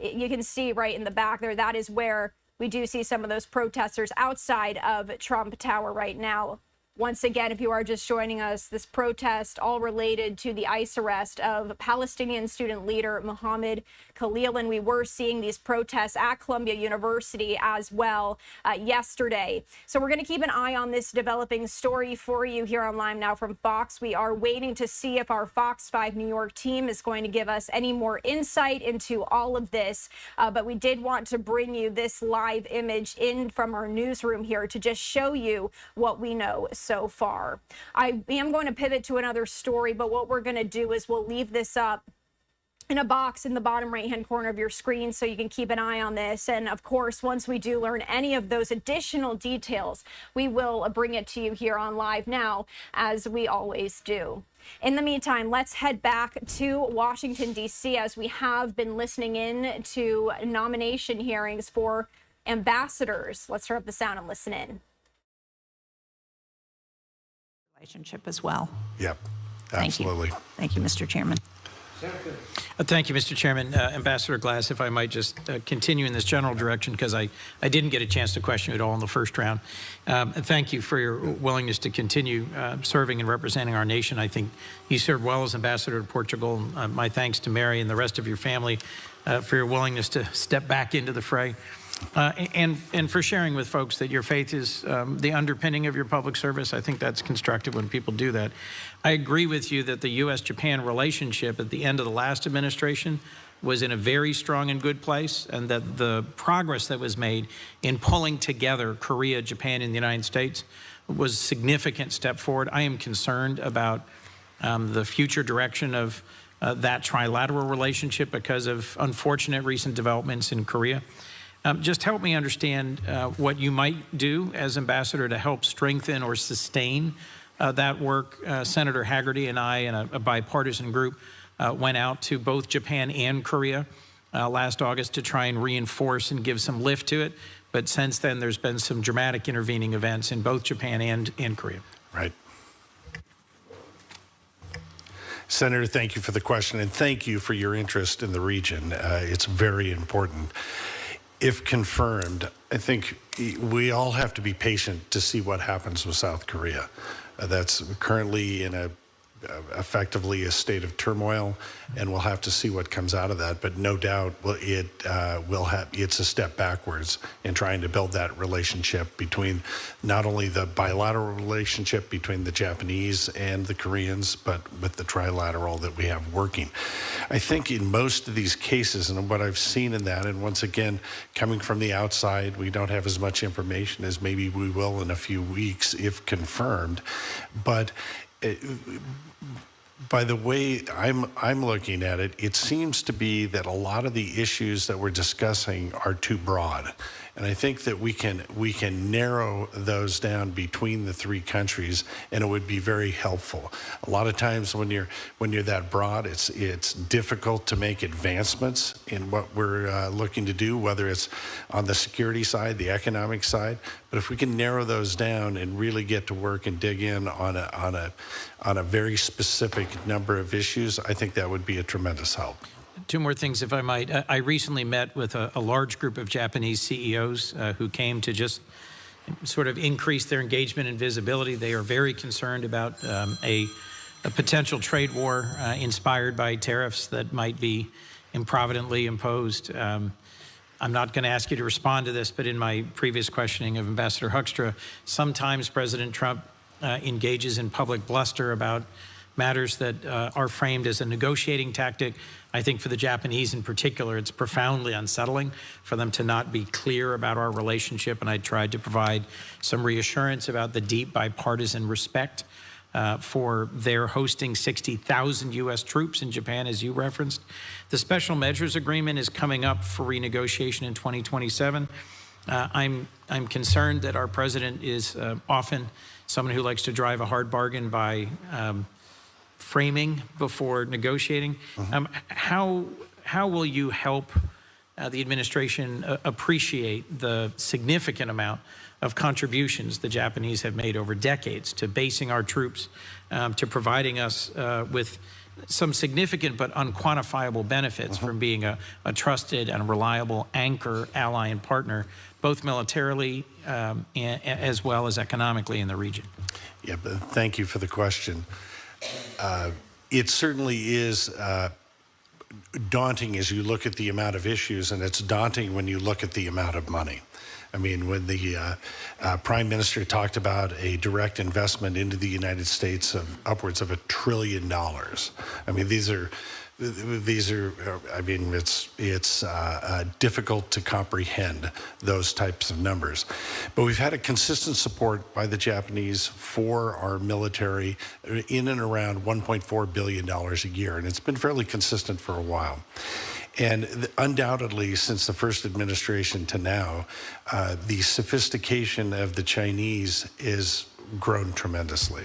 You can see right in the back there, that is where we do see some of those protesters outside of Trump Tower right now. Once again, if you are just joining us, this protest all related to the ICE arrest of Palestinian student leader Mohammed Khalil, and we were seeing these protests at Columbia University as well yesterday. So we're going to keep an eye on this developing story for you here on Live Now from Fox. We are waiting to see if our Fox 5 New York team is going to give us any more insight into all of this, but we did want to bring you this live image in from our newsroom here to just show you what we know so far. I am going to pivot to another story, but what we're going to do is we'll leave this up in a box in the bottom right-hand corner of your screen so you can keep an eye on this. And of course, once we do learn any of those additional details, we will bring it to you here on Live Now, as we always do. In the meantime, let's head back to Washington, D.C., as we have been listening in to nomination hearings for ambassadors. Let's turn up the sound and listen in. Relationship as well. Yep, absolutely. Thank you, Mr. Chairman. Thank you, Mr. Chairman. Ambassador Glass, if I might just continue in this general direction, because I didn't get a chance to question you at all in the first round. Thank you for your willingness to continue serving and representing our nation. I think you served well as ambassador to Portugal. My thanks to Mary and the rest of your family for your willingness to step back into the fray. And for sharing with folks that your faith is the underpinning of your public service. I think that's constructive when people do that. I agree with you that the U.S.-Japan relationship at the end of the last administration was in a very strong and good place, and that the progress that was made in pulling together Korea, Japan, and the United States was a significant step forward. I am concerned about the future direction of that trilateral relationship because of unfortunate recent developments in Korea. Just help me understand what you might do as ambassador to help strengthen or sustain that work. Senator Haggerty and I and a bipartisan group went out to both Japan and Korea last August to try and reinforce and give some lift to it. But since then, there's been some dramatic intervening events in both Japan and Korea. Right. Senator, thank you for the question, and thank you for your interest in the region. It's very important. If confirmed, I think we all have to be patient to see what happens with South Korea. That's currently in a effectively a state of turmoil, and we'll have to see what comes out of that. But no doubt, it's a step backwards in trying to build that relationship between not only the bilateral relationship between the Japanese and the Koreans, but with the trilateral that we have working. I think in most of these cases, and what I've seen in that, and once again, coming from the outside, we don't have as much information as maybe we will in a few weeks if confirmed, but by the way I'm looking at it, it seems to be that a lot of the issues that we're discussing are too broad. And I think that we can narrow those down between the three countries, and it would be very helpful. A lot of times when you're that broad, it's difficult to make advancements in what we're looking to do, whether it's on the security side, the economic side. But if we can narrow those down and really get to work and dig in on a very specific number of issues, I think that would be a tremendous help. Two more things, if I might. I recently met with a large group of Japanese CEOs who came to just sort of increase their engagement and visibility. They are very concerned about a potential trade war inspired by tariffs that might be improvidently imposed. I'm not going to ask you to respond to this, but in my previous questioning of Ambassador Hoekstra, sometimes President Trump engages in public bluster about matters that are framed as a negotiating tactic. I think for the Japanese in particular, it's profoundly unsettling for them to not be clear about our relationship, and I tried to provide some reassurance about the deep bipartisan respect for their hosting 60,000 U.S. troops in Japan, as you referenced. The Special Measures Agreement is coming up for renegotiation in 2027. I'm concerned that our president is often someone who likes to drive a hard bargain by framing before negotiating. How will you help the administration appreciate the significant amount of contributions the Japanese have made over decades to basing our troops, to providing us with some significant but unquantifiable benefits from being a trusted and reliable anchor, ally, and partner, both militarily as well as economically in the region? Yeah, but thank you for the question. It certainly is daunting as you look at the amount of issues, and it's daunting when you look at the amount of money. I mean, when the Prime Minister talked about a direct investment into the United States of upwards of $1 trillion, I mean, these are, I mean, it's difficult to comprehend those types of numbers. But we've had a consistent support by the Japanese for our military in and around $1.4 billion a year, and it's been fairly consistent for a while. And undoubtedly, since the first administration to now, the sophistication of the Chinese is grown tremendously.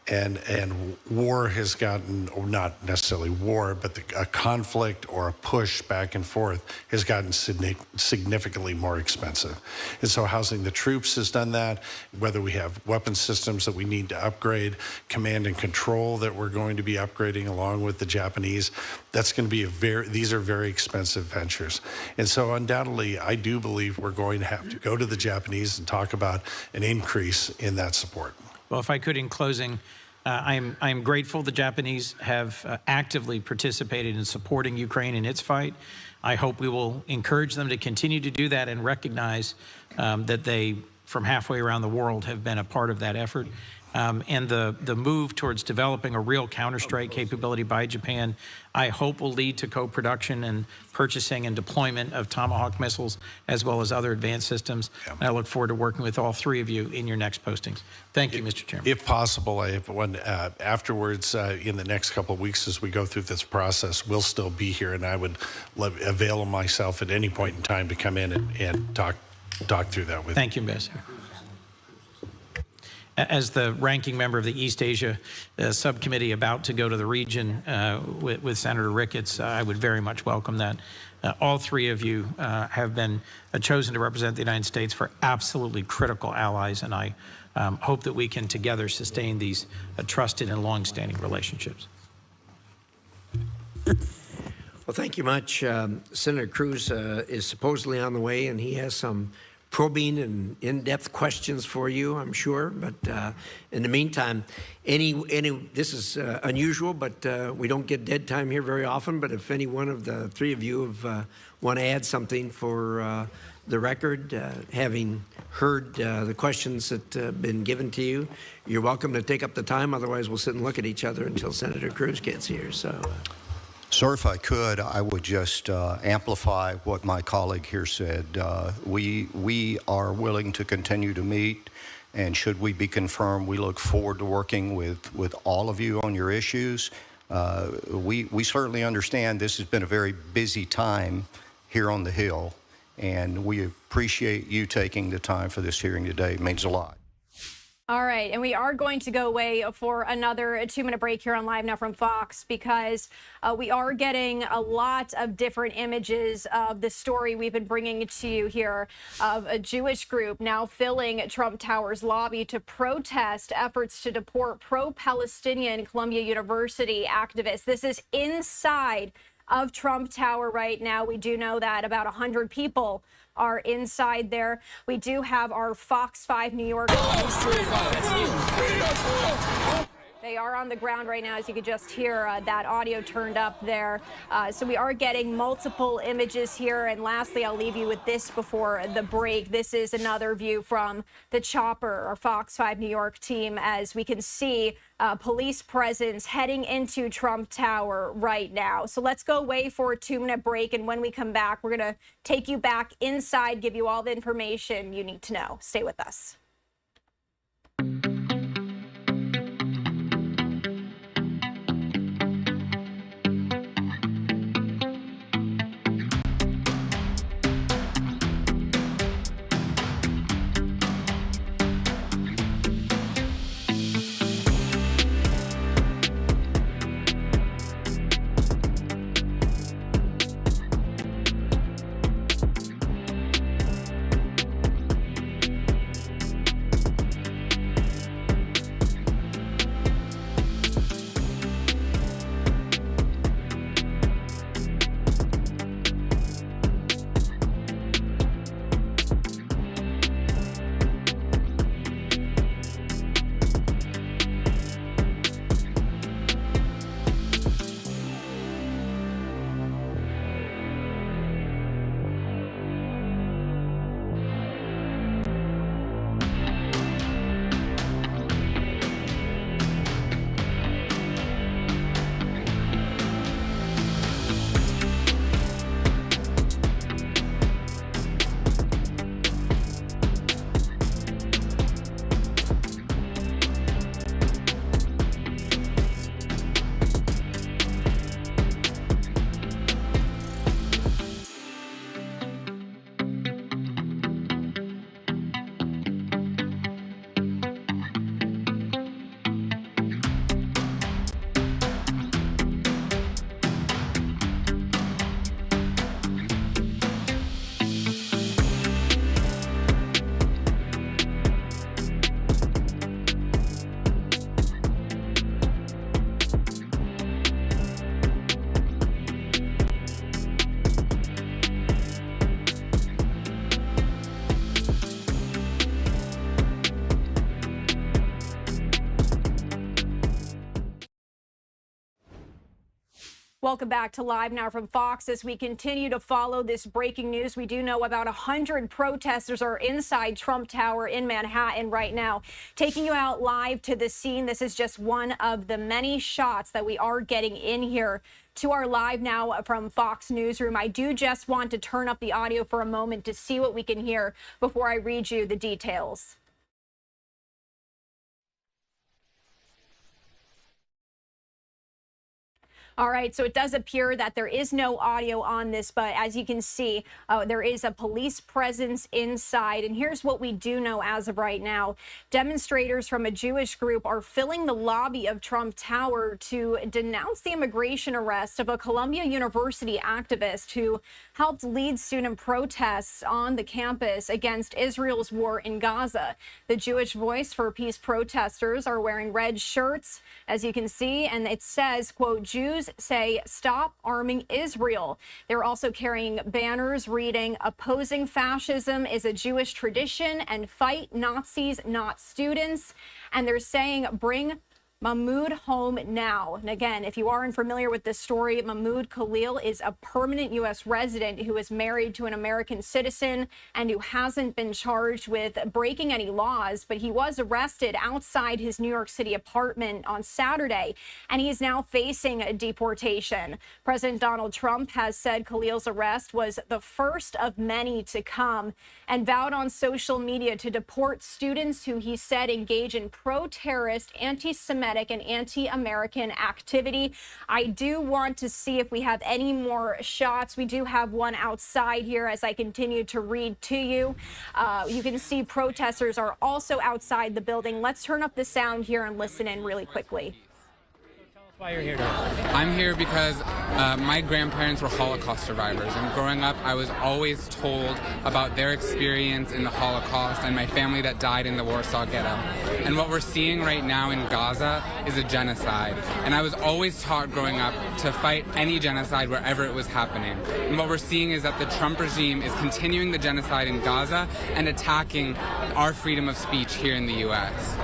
And war has gotten, or not necessarily war, but a conflict or a push back and forth has gotten significantly more expensive. And so housing the troops has done that, whether we have weapon systems that we need to upgrade, command and control that we're going to be upgrading along with the Japanese, that's going to be these are very expensive ventures. And so undoubtedly, I do believe we're going to have to go to the Japanese and talk about an increase in that support. Well, if I could, in closing, I'm grateful the Japanese have actively participated in supporting Ukraine in its fight. I hope we will encourage them to continue to do that and recognize that they, from halfway around the world, have been a part of that effort. And the move towards developing a real counterstrike capability by Japan, I hope will lead to co-production and purchasing and deployment of Tomahawk missiles, as well as other advanced systems. And I look forward to working with all three of you in your next postings. Thank you, Mr. Chairman. If possible, I have one afterwards in the next couple of weeks as we go through this process. We'll still be here, and I would avail myself at any point in time to come in and talk through that with you. Thank you, Ambassador. As the ranking member of the East Asia subcommittee about to go to the region with Senator Ricketts, I would very much welcome that. All three of you have been chosen to represent the United States for absolutely critical allies, and I hope that we can together sustain these trusted and long-standing relationships. Well, thank you much. Senator Cruz is supposedly on the way, and he has some probing and in-depth questions for you, I'm sure. But in the meantime, this is unusual, but we don't get dead time here very often. But if any one of the three of you want to add something for the record, having heard the questions that have been given to you, you're welcome to take up the time. Otherwise, we'll sit and look at each other until Senator Cruz gets here. So. Sir, if I could, I would just amplify what my colleague here said. We are willing to continue to meet, and should we be confirmed, we look forward to working with all of you on your issues. We certainly understand this has been a very busy time here on the Hill, and we appreciate you taking the time for this hearing today. It means a lot. All right, and we are going to go away for another 2-minute break here on Live Now from Fox, because we are getting a lot of different images of the story we've been bringing to you here of a Jewish group now filling Trump Tower's lobby to protest efforts to deport pro-Palestinian Columbia University activists. This is inside of Trump Tower right now. We do know that about 100 people are inside there. We do have our Fox 5 New York news team. They are on the ground right now, as you could just hear that audio turned up there. So we are getting multiple images here. And lastly, I'll leave you with this before the break. This is another view from the chopper, our Fox 5 New York team, as we can see police presence heading into Trump Tower right now. So let's go away for a 2-minute break. And when we come back, we're going to take you back inside, give you all the information you need to know. Stay with us. Welcome back to Live Now from Fox. As we continue to follow this breaking news, we do know about 100 protesters are inside Trump Tower in Manhattan right now. Taking you out live to the scene, this is just one of the many shots that we are getting in here to our Live Now from Fox newsroom. I do just want to turn up the audio for a moment to see what we can hear before I read you the details. All right, so it does appear that there is no audio on this, but as you can see, there is a police presence inside. And here's what we do know as of right now. Demonstrators from a Jewish group are filling the lobby of Trump Tower to denounce the immigration arrest of a Columbia University activist who helped lead student protests on the campus against Israel's war in Gaza. The Jewish Voice for Peace protesters are wearing red shirts, as you can see, and it says, quote, "Jews marches say, "Stop arming Israel." They're also carrying banners reading, "Opposing fascism is a Jewish tradition," and "Fight Nazis, not students." And they're saying, "Bring Mahmoud home now." And again, if you aren't familiar with this story, Mahmoud Khalil is a permanent U.S. resident who is married to an American citizen and who hasn't been charged with breaking any laws, but he was arrested outside his New York City apartment on Saturday, and he is now facing a deportation. President Donald Trump has said Khalil's arrest was the first of many to come and vowed on social media to deport students who he said engage in pro-terrorist, anti-Semitic and anti-American activity. I do want to see if we have any more shots. We do have one outside here as I continue to read to you. You can see protesters are also outside the building. Let's turn up the sound here and listen in really quickly. Why you're here today? I'm here because my grandparents were Holocaust survivors, and growing up I was always told about their experience in the Holocaust and my family that died in the Warsaw Ghetto. And what we're seeing right now in Gaza is a genocide, and I was always taught growing up to fight any genocide wherever it was happening. And what we're seeing is that the Trump regime is continuing the genocide in Gaza and attacking our freedom of speech here in the U.S.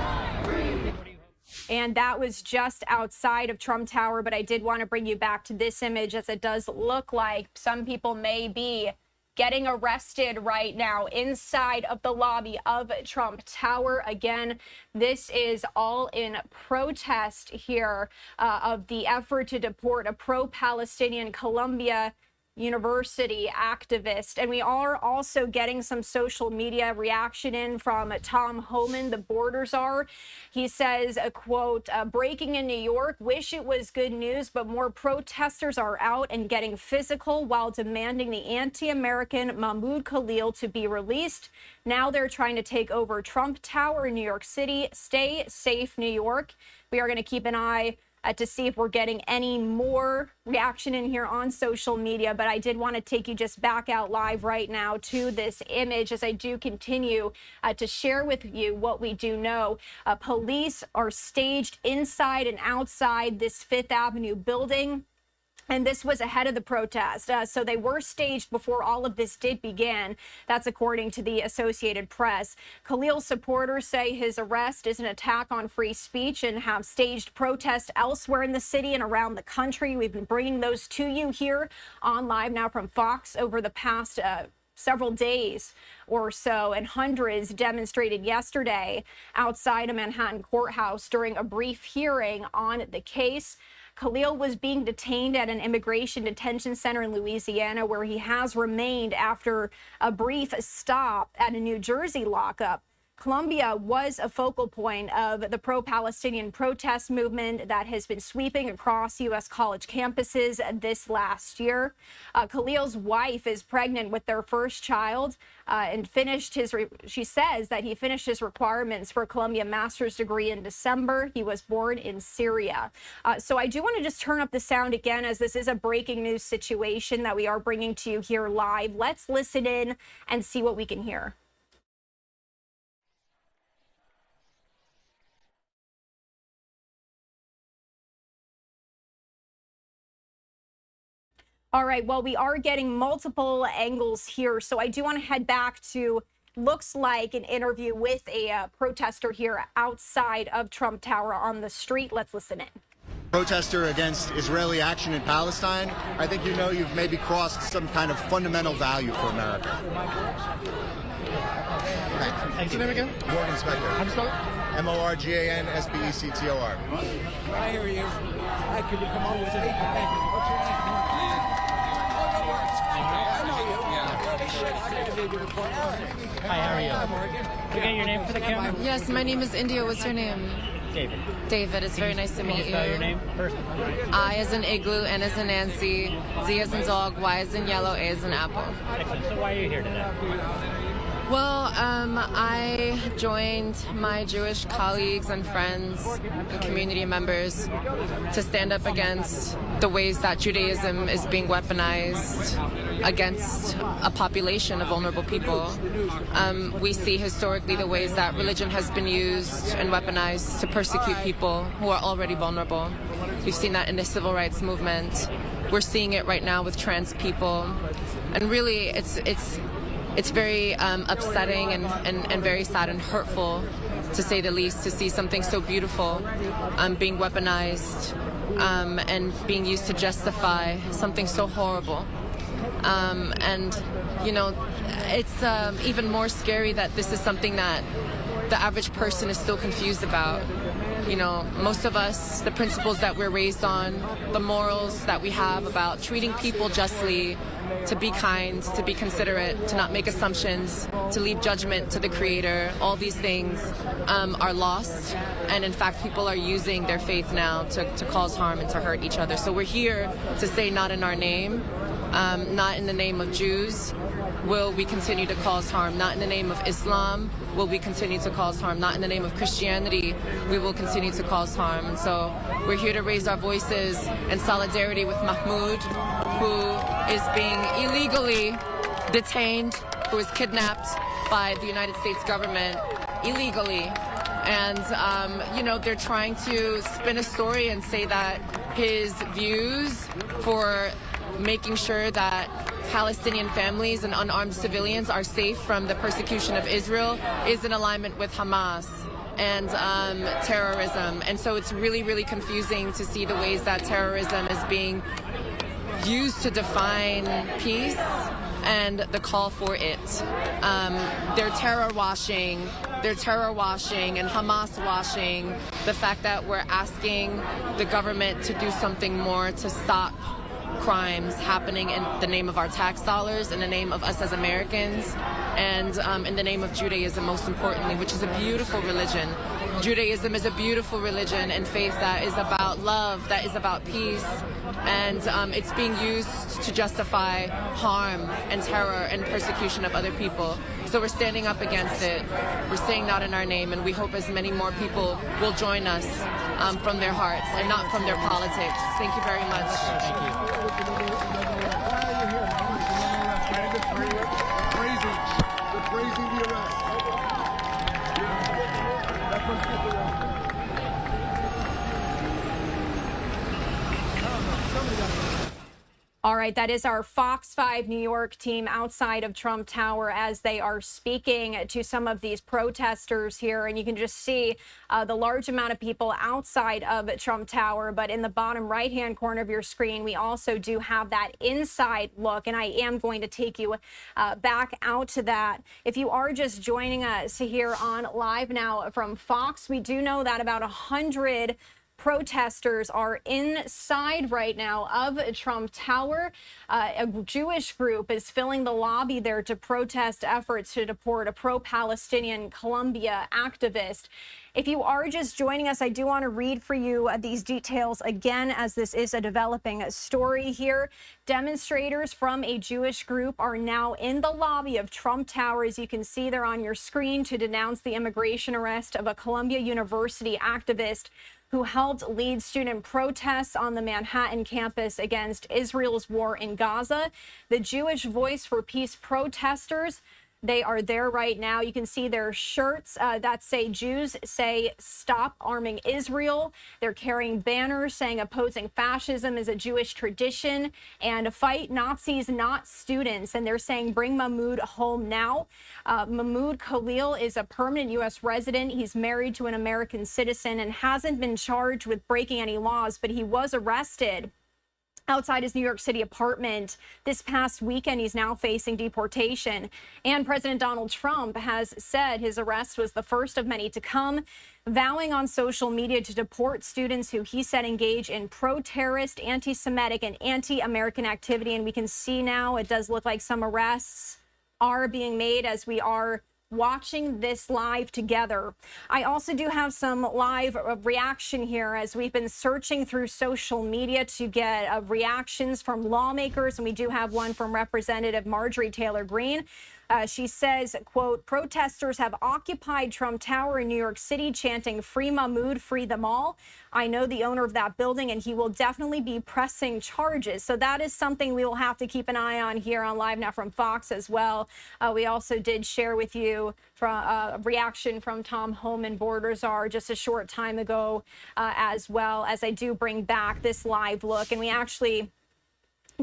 And that was just outside of Trump Tower, but I did want to bring you back to this image, as it does look like some people may be getting arrested right now inside of the lobby of Trump Tower. Again, this is all in protest here of the effort to deport a pro-Palestinian Columbia University activist. And we are also getting some social media reaction in from Tom Homan, the border czar. He says, a quote, "Breaking in New York, wish it was good news, but more protesters are out and getting physical while demanding the anti-American Mahmoud Khalil to be released. Now they're trying to take over Trump Tower in New York City. Stay safe, New York." We are going to keep an eye to see if we're getting any more reaction in here on social media. But I did want to take you just back out live right now to this image as I do continue to share with you what we do know. Police are staged inside and outside this Fifth Avenue building. And this was ahead of the protest. So they were staged before all of this did begin. That's according to the Associated Press. Khalil's supporters say his arrest is an attack on free speech and have staged protests elsewhere in the city and around the country. We've been bringing those to you here on Live Now from Fox over the past several days or so, and hundreds demonstrated yesterday outside a Manhattan courthouse during a brief hearing on the case. Khalil was being detained at an immigration detention center in Louisiana, where he has remained after a brief stop at a New Jersey lockup. Columbia was a focal point of the pro-Palestinian protest movement that has been sweeping across U.S. college campuses this last year. Khalil's wife is pregnant with their first child and she says that he finished his requirements for a Columbia master's degree in December. He was born in Syria. So I do want to just turn up the sound again, as this is a breaking news situation that we are bringing to you here live. Let's listen in and see what we can hear. All right, well, we are getting multiple angles here, so I do want to head back to, looks like, an interview with a protester here outside of Trump Tower on the street. Let's listen in. Protester against Israeli action in Palestine. I think you know you've maybe crossed some kind of fundamental value for America. What's your name again? Morgan Spector. How do you spell it? Morgan Spector. I hear you. Hi, could you come on with me? Thank you. What's your name? Hi, how are you? Can I get your name for the camera? Yes, my name is India. What's your name? David. David, it's very nice to meet you. Spell your name first. I as in igloo, N as in Nancy, Z as in dog, Y as in yellow, A as in apple. Excellent. So why are you here today? Well, I joined my Jewish colleagues and friends and community members to stand up against the ways that Judaism is being weaponized against a population of vulnerable people. We see historically the ways that religion has been used and weaponized to persecute people who are already vulnerable. We've seen that in the civil rights movement. We're seeing it right now with trans people. And really, it's very upsetting and very sad and hurtful, to say the least, to see something so beautiful being weaponized and being used to justify something so horrible. And, you know, it's even more scary that this is something that the average person is still confused about. You know, most of us, the principles that we're raised on, the morals that we have about treating people justly, to be kind, to be considerate, to not make assumptions, to leave judgment to the Creator, all these things are lost. And in fact, people are using their faith now to cause harm and to hurt each other. So we're here to say not in our name, not in the name of Jews will we continue to cause harm, not in the name of Islam will we continue to cause harm, not in the name of Christianity we will continue to cause harm. And so we're here to raise our voices in solidarity with Mahmoud, who is being illegally detained, who is kidnapped by the United States government illegally. And, you know, they're trying to spin a story and say that his views for making sure that Palestinian families and unarmed civilians are safe from the persecution of Israel is in alignment with Hamas and terrorism. And so it's really, really confusing to see the ways that terrorism is being used to define peace and the call for it. They're terror washing and Hamas washing the fact that we're asking the government to do something more to stop crimes happening in the name of our tax dollars, in the name of us as Americans, and in the name of Judaism, most importantly, which is a beautiful religion. Judaism is a beautiful religion and faith that is about love, that is about peace, and it's being used to justify harm and terror and persecution of other people. So we're standing up against it. We're saying not in our name, and we hope as many more people will join us from their hearts and not from their politics. Thank you very much. Thank you. All right, that is our Fox 5 New York team outside of Trump Tower as they are speaking to some of these protesters here. And you can just see the large amount of people outside of Trump Tower. But in the bottom right-hand corner of your screen, we also do have that inside look. And I am going to take you back out to that. If you are just joining us here on Live Now from Fox, we do know that about 100 protesters are inside right now of Trump Tower. A Jewish group is filling the lobby there to protest efforts to deport a pro-Palestinian Colombia activist. If you are just joining us, I do want to read for you these details again, as this is a developing story here. Demonstrators from a Jewish group are now in the lobby of Trump Tower, as you can see there on your screen, to denounce the immigration arrest of a Columbia University activist who helped lead student protests on the Manhattan campus against Israel's war in Gaza. The Jewish Voice for Peace protesters, they are there right now. You can see their shirts that say Jews say stop arming Israel. They're carrying banners saying opposing fascism is a Jewish tradition and fight Nazis, not students. And they're saying bring Mahmoud home now. Mahmoud Khalil is a permanent U.S. resident. He's married to an American citizen and hasn't been charged with breaking any laws, but he was arrested outside his New York City apartment this past weekend. He's now facing deportation. And President Donald Trump has said his arrest was the first of many to come, vowing on social media to deport students who he said engage in pro-terrorist, anti-Semitic, and anti-American activity. And we can see now it does look like some arrests are being made as we are watching this live together. I also do have some live reaction here as we've been searching through social media to get reactions from lawmakers, and we do have one from Representative Marjorie Taylor Greene. She says, quote, protesters have occupied Trump Tower in New York City, chanting "Free Mahmoud, free them all." I know the owner of that building, and he will definitely be pressing charges. So that is something we will have to keep an eye on here on Live Now from Fox as well. We also did share with you from a reaction from Tom Homan, Borders Are, just a short time ago, as well, as I do bring back this live look. And we actually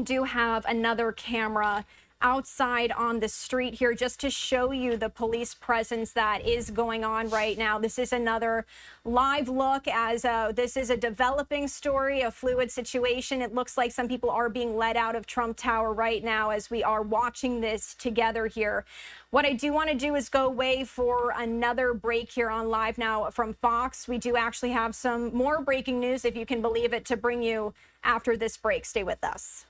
do have another camera outside on the street here just to show you the police presence that is going on right now. This is another live look as this is a developing story, a fluid situation. It looks like some people are being led out of Trump Tower right now as we are watching this together here. What I do want to do is go away for another break here on Live Now from Fox. We do actually have some more breaking news, if you can believe it, to bring you after this break. Stay with us.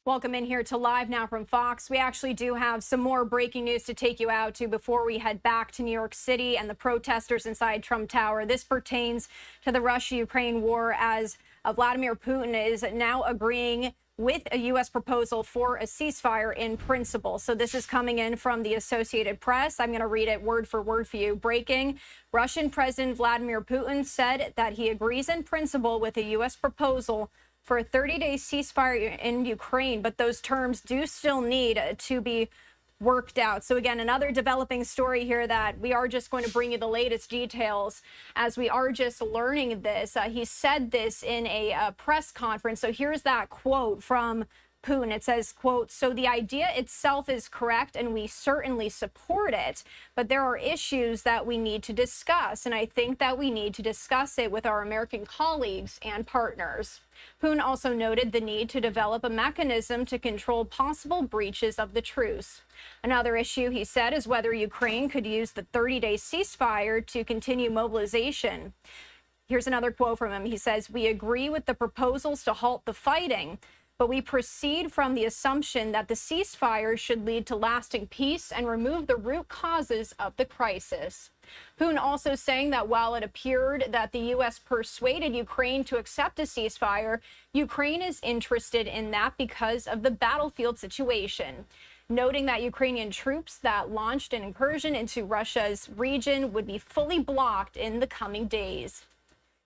Welcome in here to Live Now from Fox. We actually do have some more breaking news to take you out to before we head back to New York City and the protesters inside Trump Tower. This pertains to the Russia-Ukraine war, as Vladimir Putin is now agreeing with a U.S. proposal for a ceasefire in principle. So this is coming in from the Associated Press. I'm going to read it word for word for you. Breaking: Russian President Vladimir Putin said that he agrees in principle with a U.S. proposal for a 30-day ceasefire in Ukraine, but those terms do still need to be worked out. So again, another developing story here that we are just going to bring you the latest details as we are just learning this. He said this in a press conference. So here's that quote from Putin. It says, quote, "So the idea itself is correct and we certainly support it, but there are issues that we need to discuss. And I think that we need to discuss it with our American colleagues and partners." Putin also noted the need to develop a mechanism to control possible breaches of the truce. Another issue, he said, is whether Ukraine could use the 30-day ceasefire to continue mobilization. Here's another quote from him. He says, "We agree with the proposals to halt the fighting, but we proceed from the assumption that the ceasefire should lead to lasting peace and remove the root causes of the crisis." Putin also saying that while it appeared that the U.S. persuaded Ukraine to accept a ceasefire, Ukraine is interested in that because of the battlefield situation, noting that Ukrainian troops that launched an incursion into Russia's region would be fully blocked in the coming days.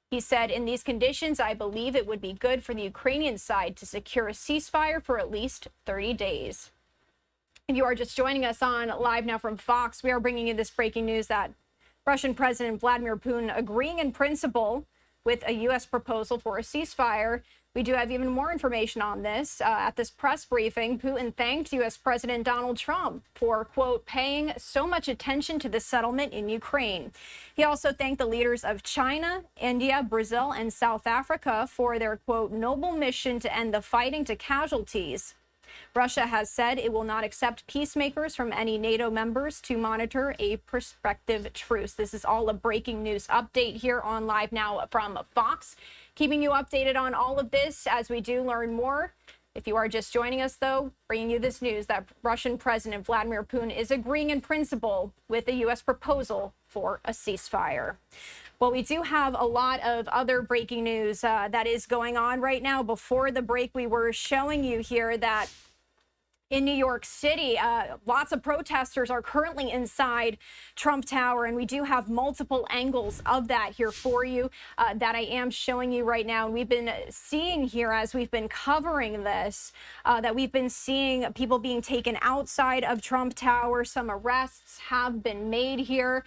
He said, "In these conditions, I believe it would be good for the Ukrainian side to secure a ceasefire for at least 30 days. If you are just joining us on Live Now from Fox, we are bringing you this breaking news that Russian President Vladimir Putin agreeing in principle with a U.S. proposal for a ceasefire. We do have even more information on this. At this press briefing, Putin thanked U.S. President Donald Trump for, quote, paying so much attention to the settlement in Ukraine. He also thanked the leaders of China, India, Brazil, and South Africa for their, quote, noble mission to end the fighting to casualties. Russia has said it will not accept peacemakers from any NATO members to monitor a prospective truce. This is all a breaking news update here on Live Now from Fox. Keeping you updated on all of this as we do learn more. If you are just joining us, though, bringing you this news that Russian President Vladimir Putin is agreeing in principle with the U.S. proposal for a ceasefire. Well, we do have a lot of other breaking news that is going on right now. Before the break, we were showing you here that in New York City, lots of protesters are currently inside Trump Tower, and we do have multiple angles of that here for you that I am showing you right now. And we've been seeing here as we've been covering this, that we've been seeing people being taken outside of Trump Tower. Some arrests have been made here.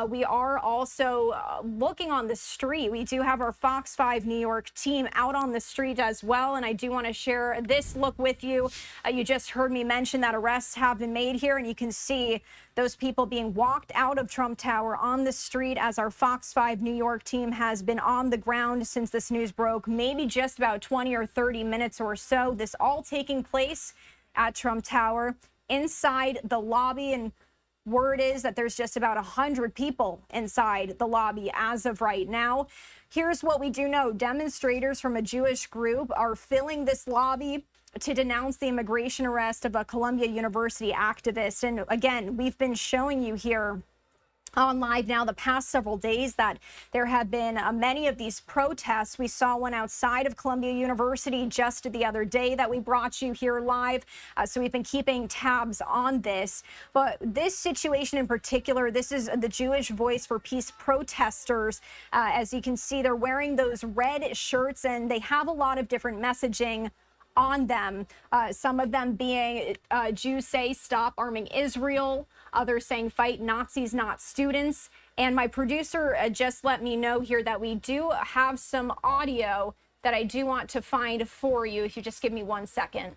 We are also looking on the street. We do have our Fox 5 New York team out on the street as well, and I do want to share this look with you. You just heard me mention that arrests have been made here, and you can see those people being walked out of Trump Tower on the street as our Fox 5 New York team has been on the ground since this news broke, maybe just about 20 or 30 minutes or so. This all taking place at Trump Tower inside the lobby, and word is that there's just about 100 people inside the lobby as of right now. Here's what we do know. Demonstrators from a Jewish group are filling this lobby to denounce the immigration arrest of a Columbia University activist. And again, we've been showing you here on Live Now the past several days that there have been many of these protests. We saw one outside of Columbia University just the other day that we brought you here live. So we've been keeping tabs on this. But this situation in particular, this is the Jewish Voice for Peace protesters. As you can see, they're wearing those red shirts, and they have a lot of different messaging on them. Some of them being Jews say stop arming Israel, others saying fight Nazis, not students. And my producer just let me know here that we do have some audio that I do want to find for you, if you just give me 1 second.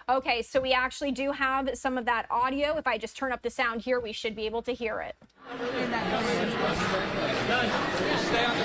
Okay, so we actually do have some of that audio. If I just turn up the sound here, we should be able to hear it. Stay on the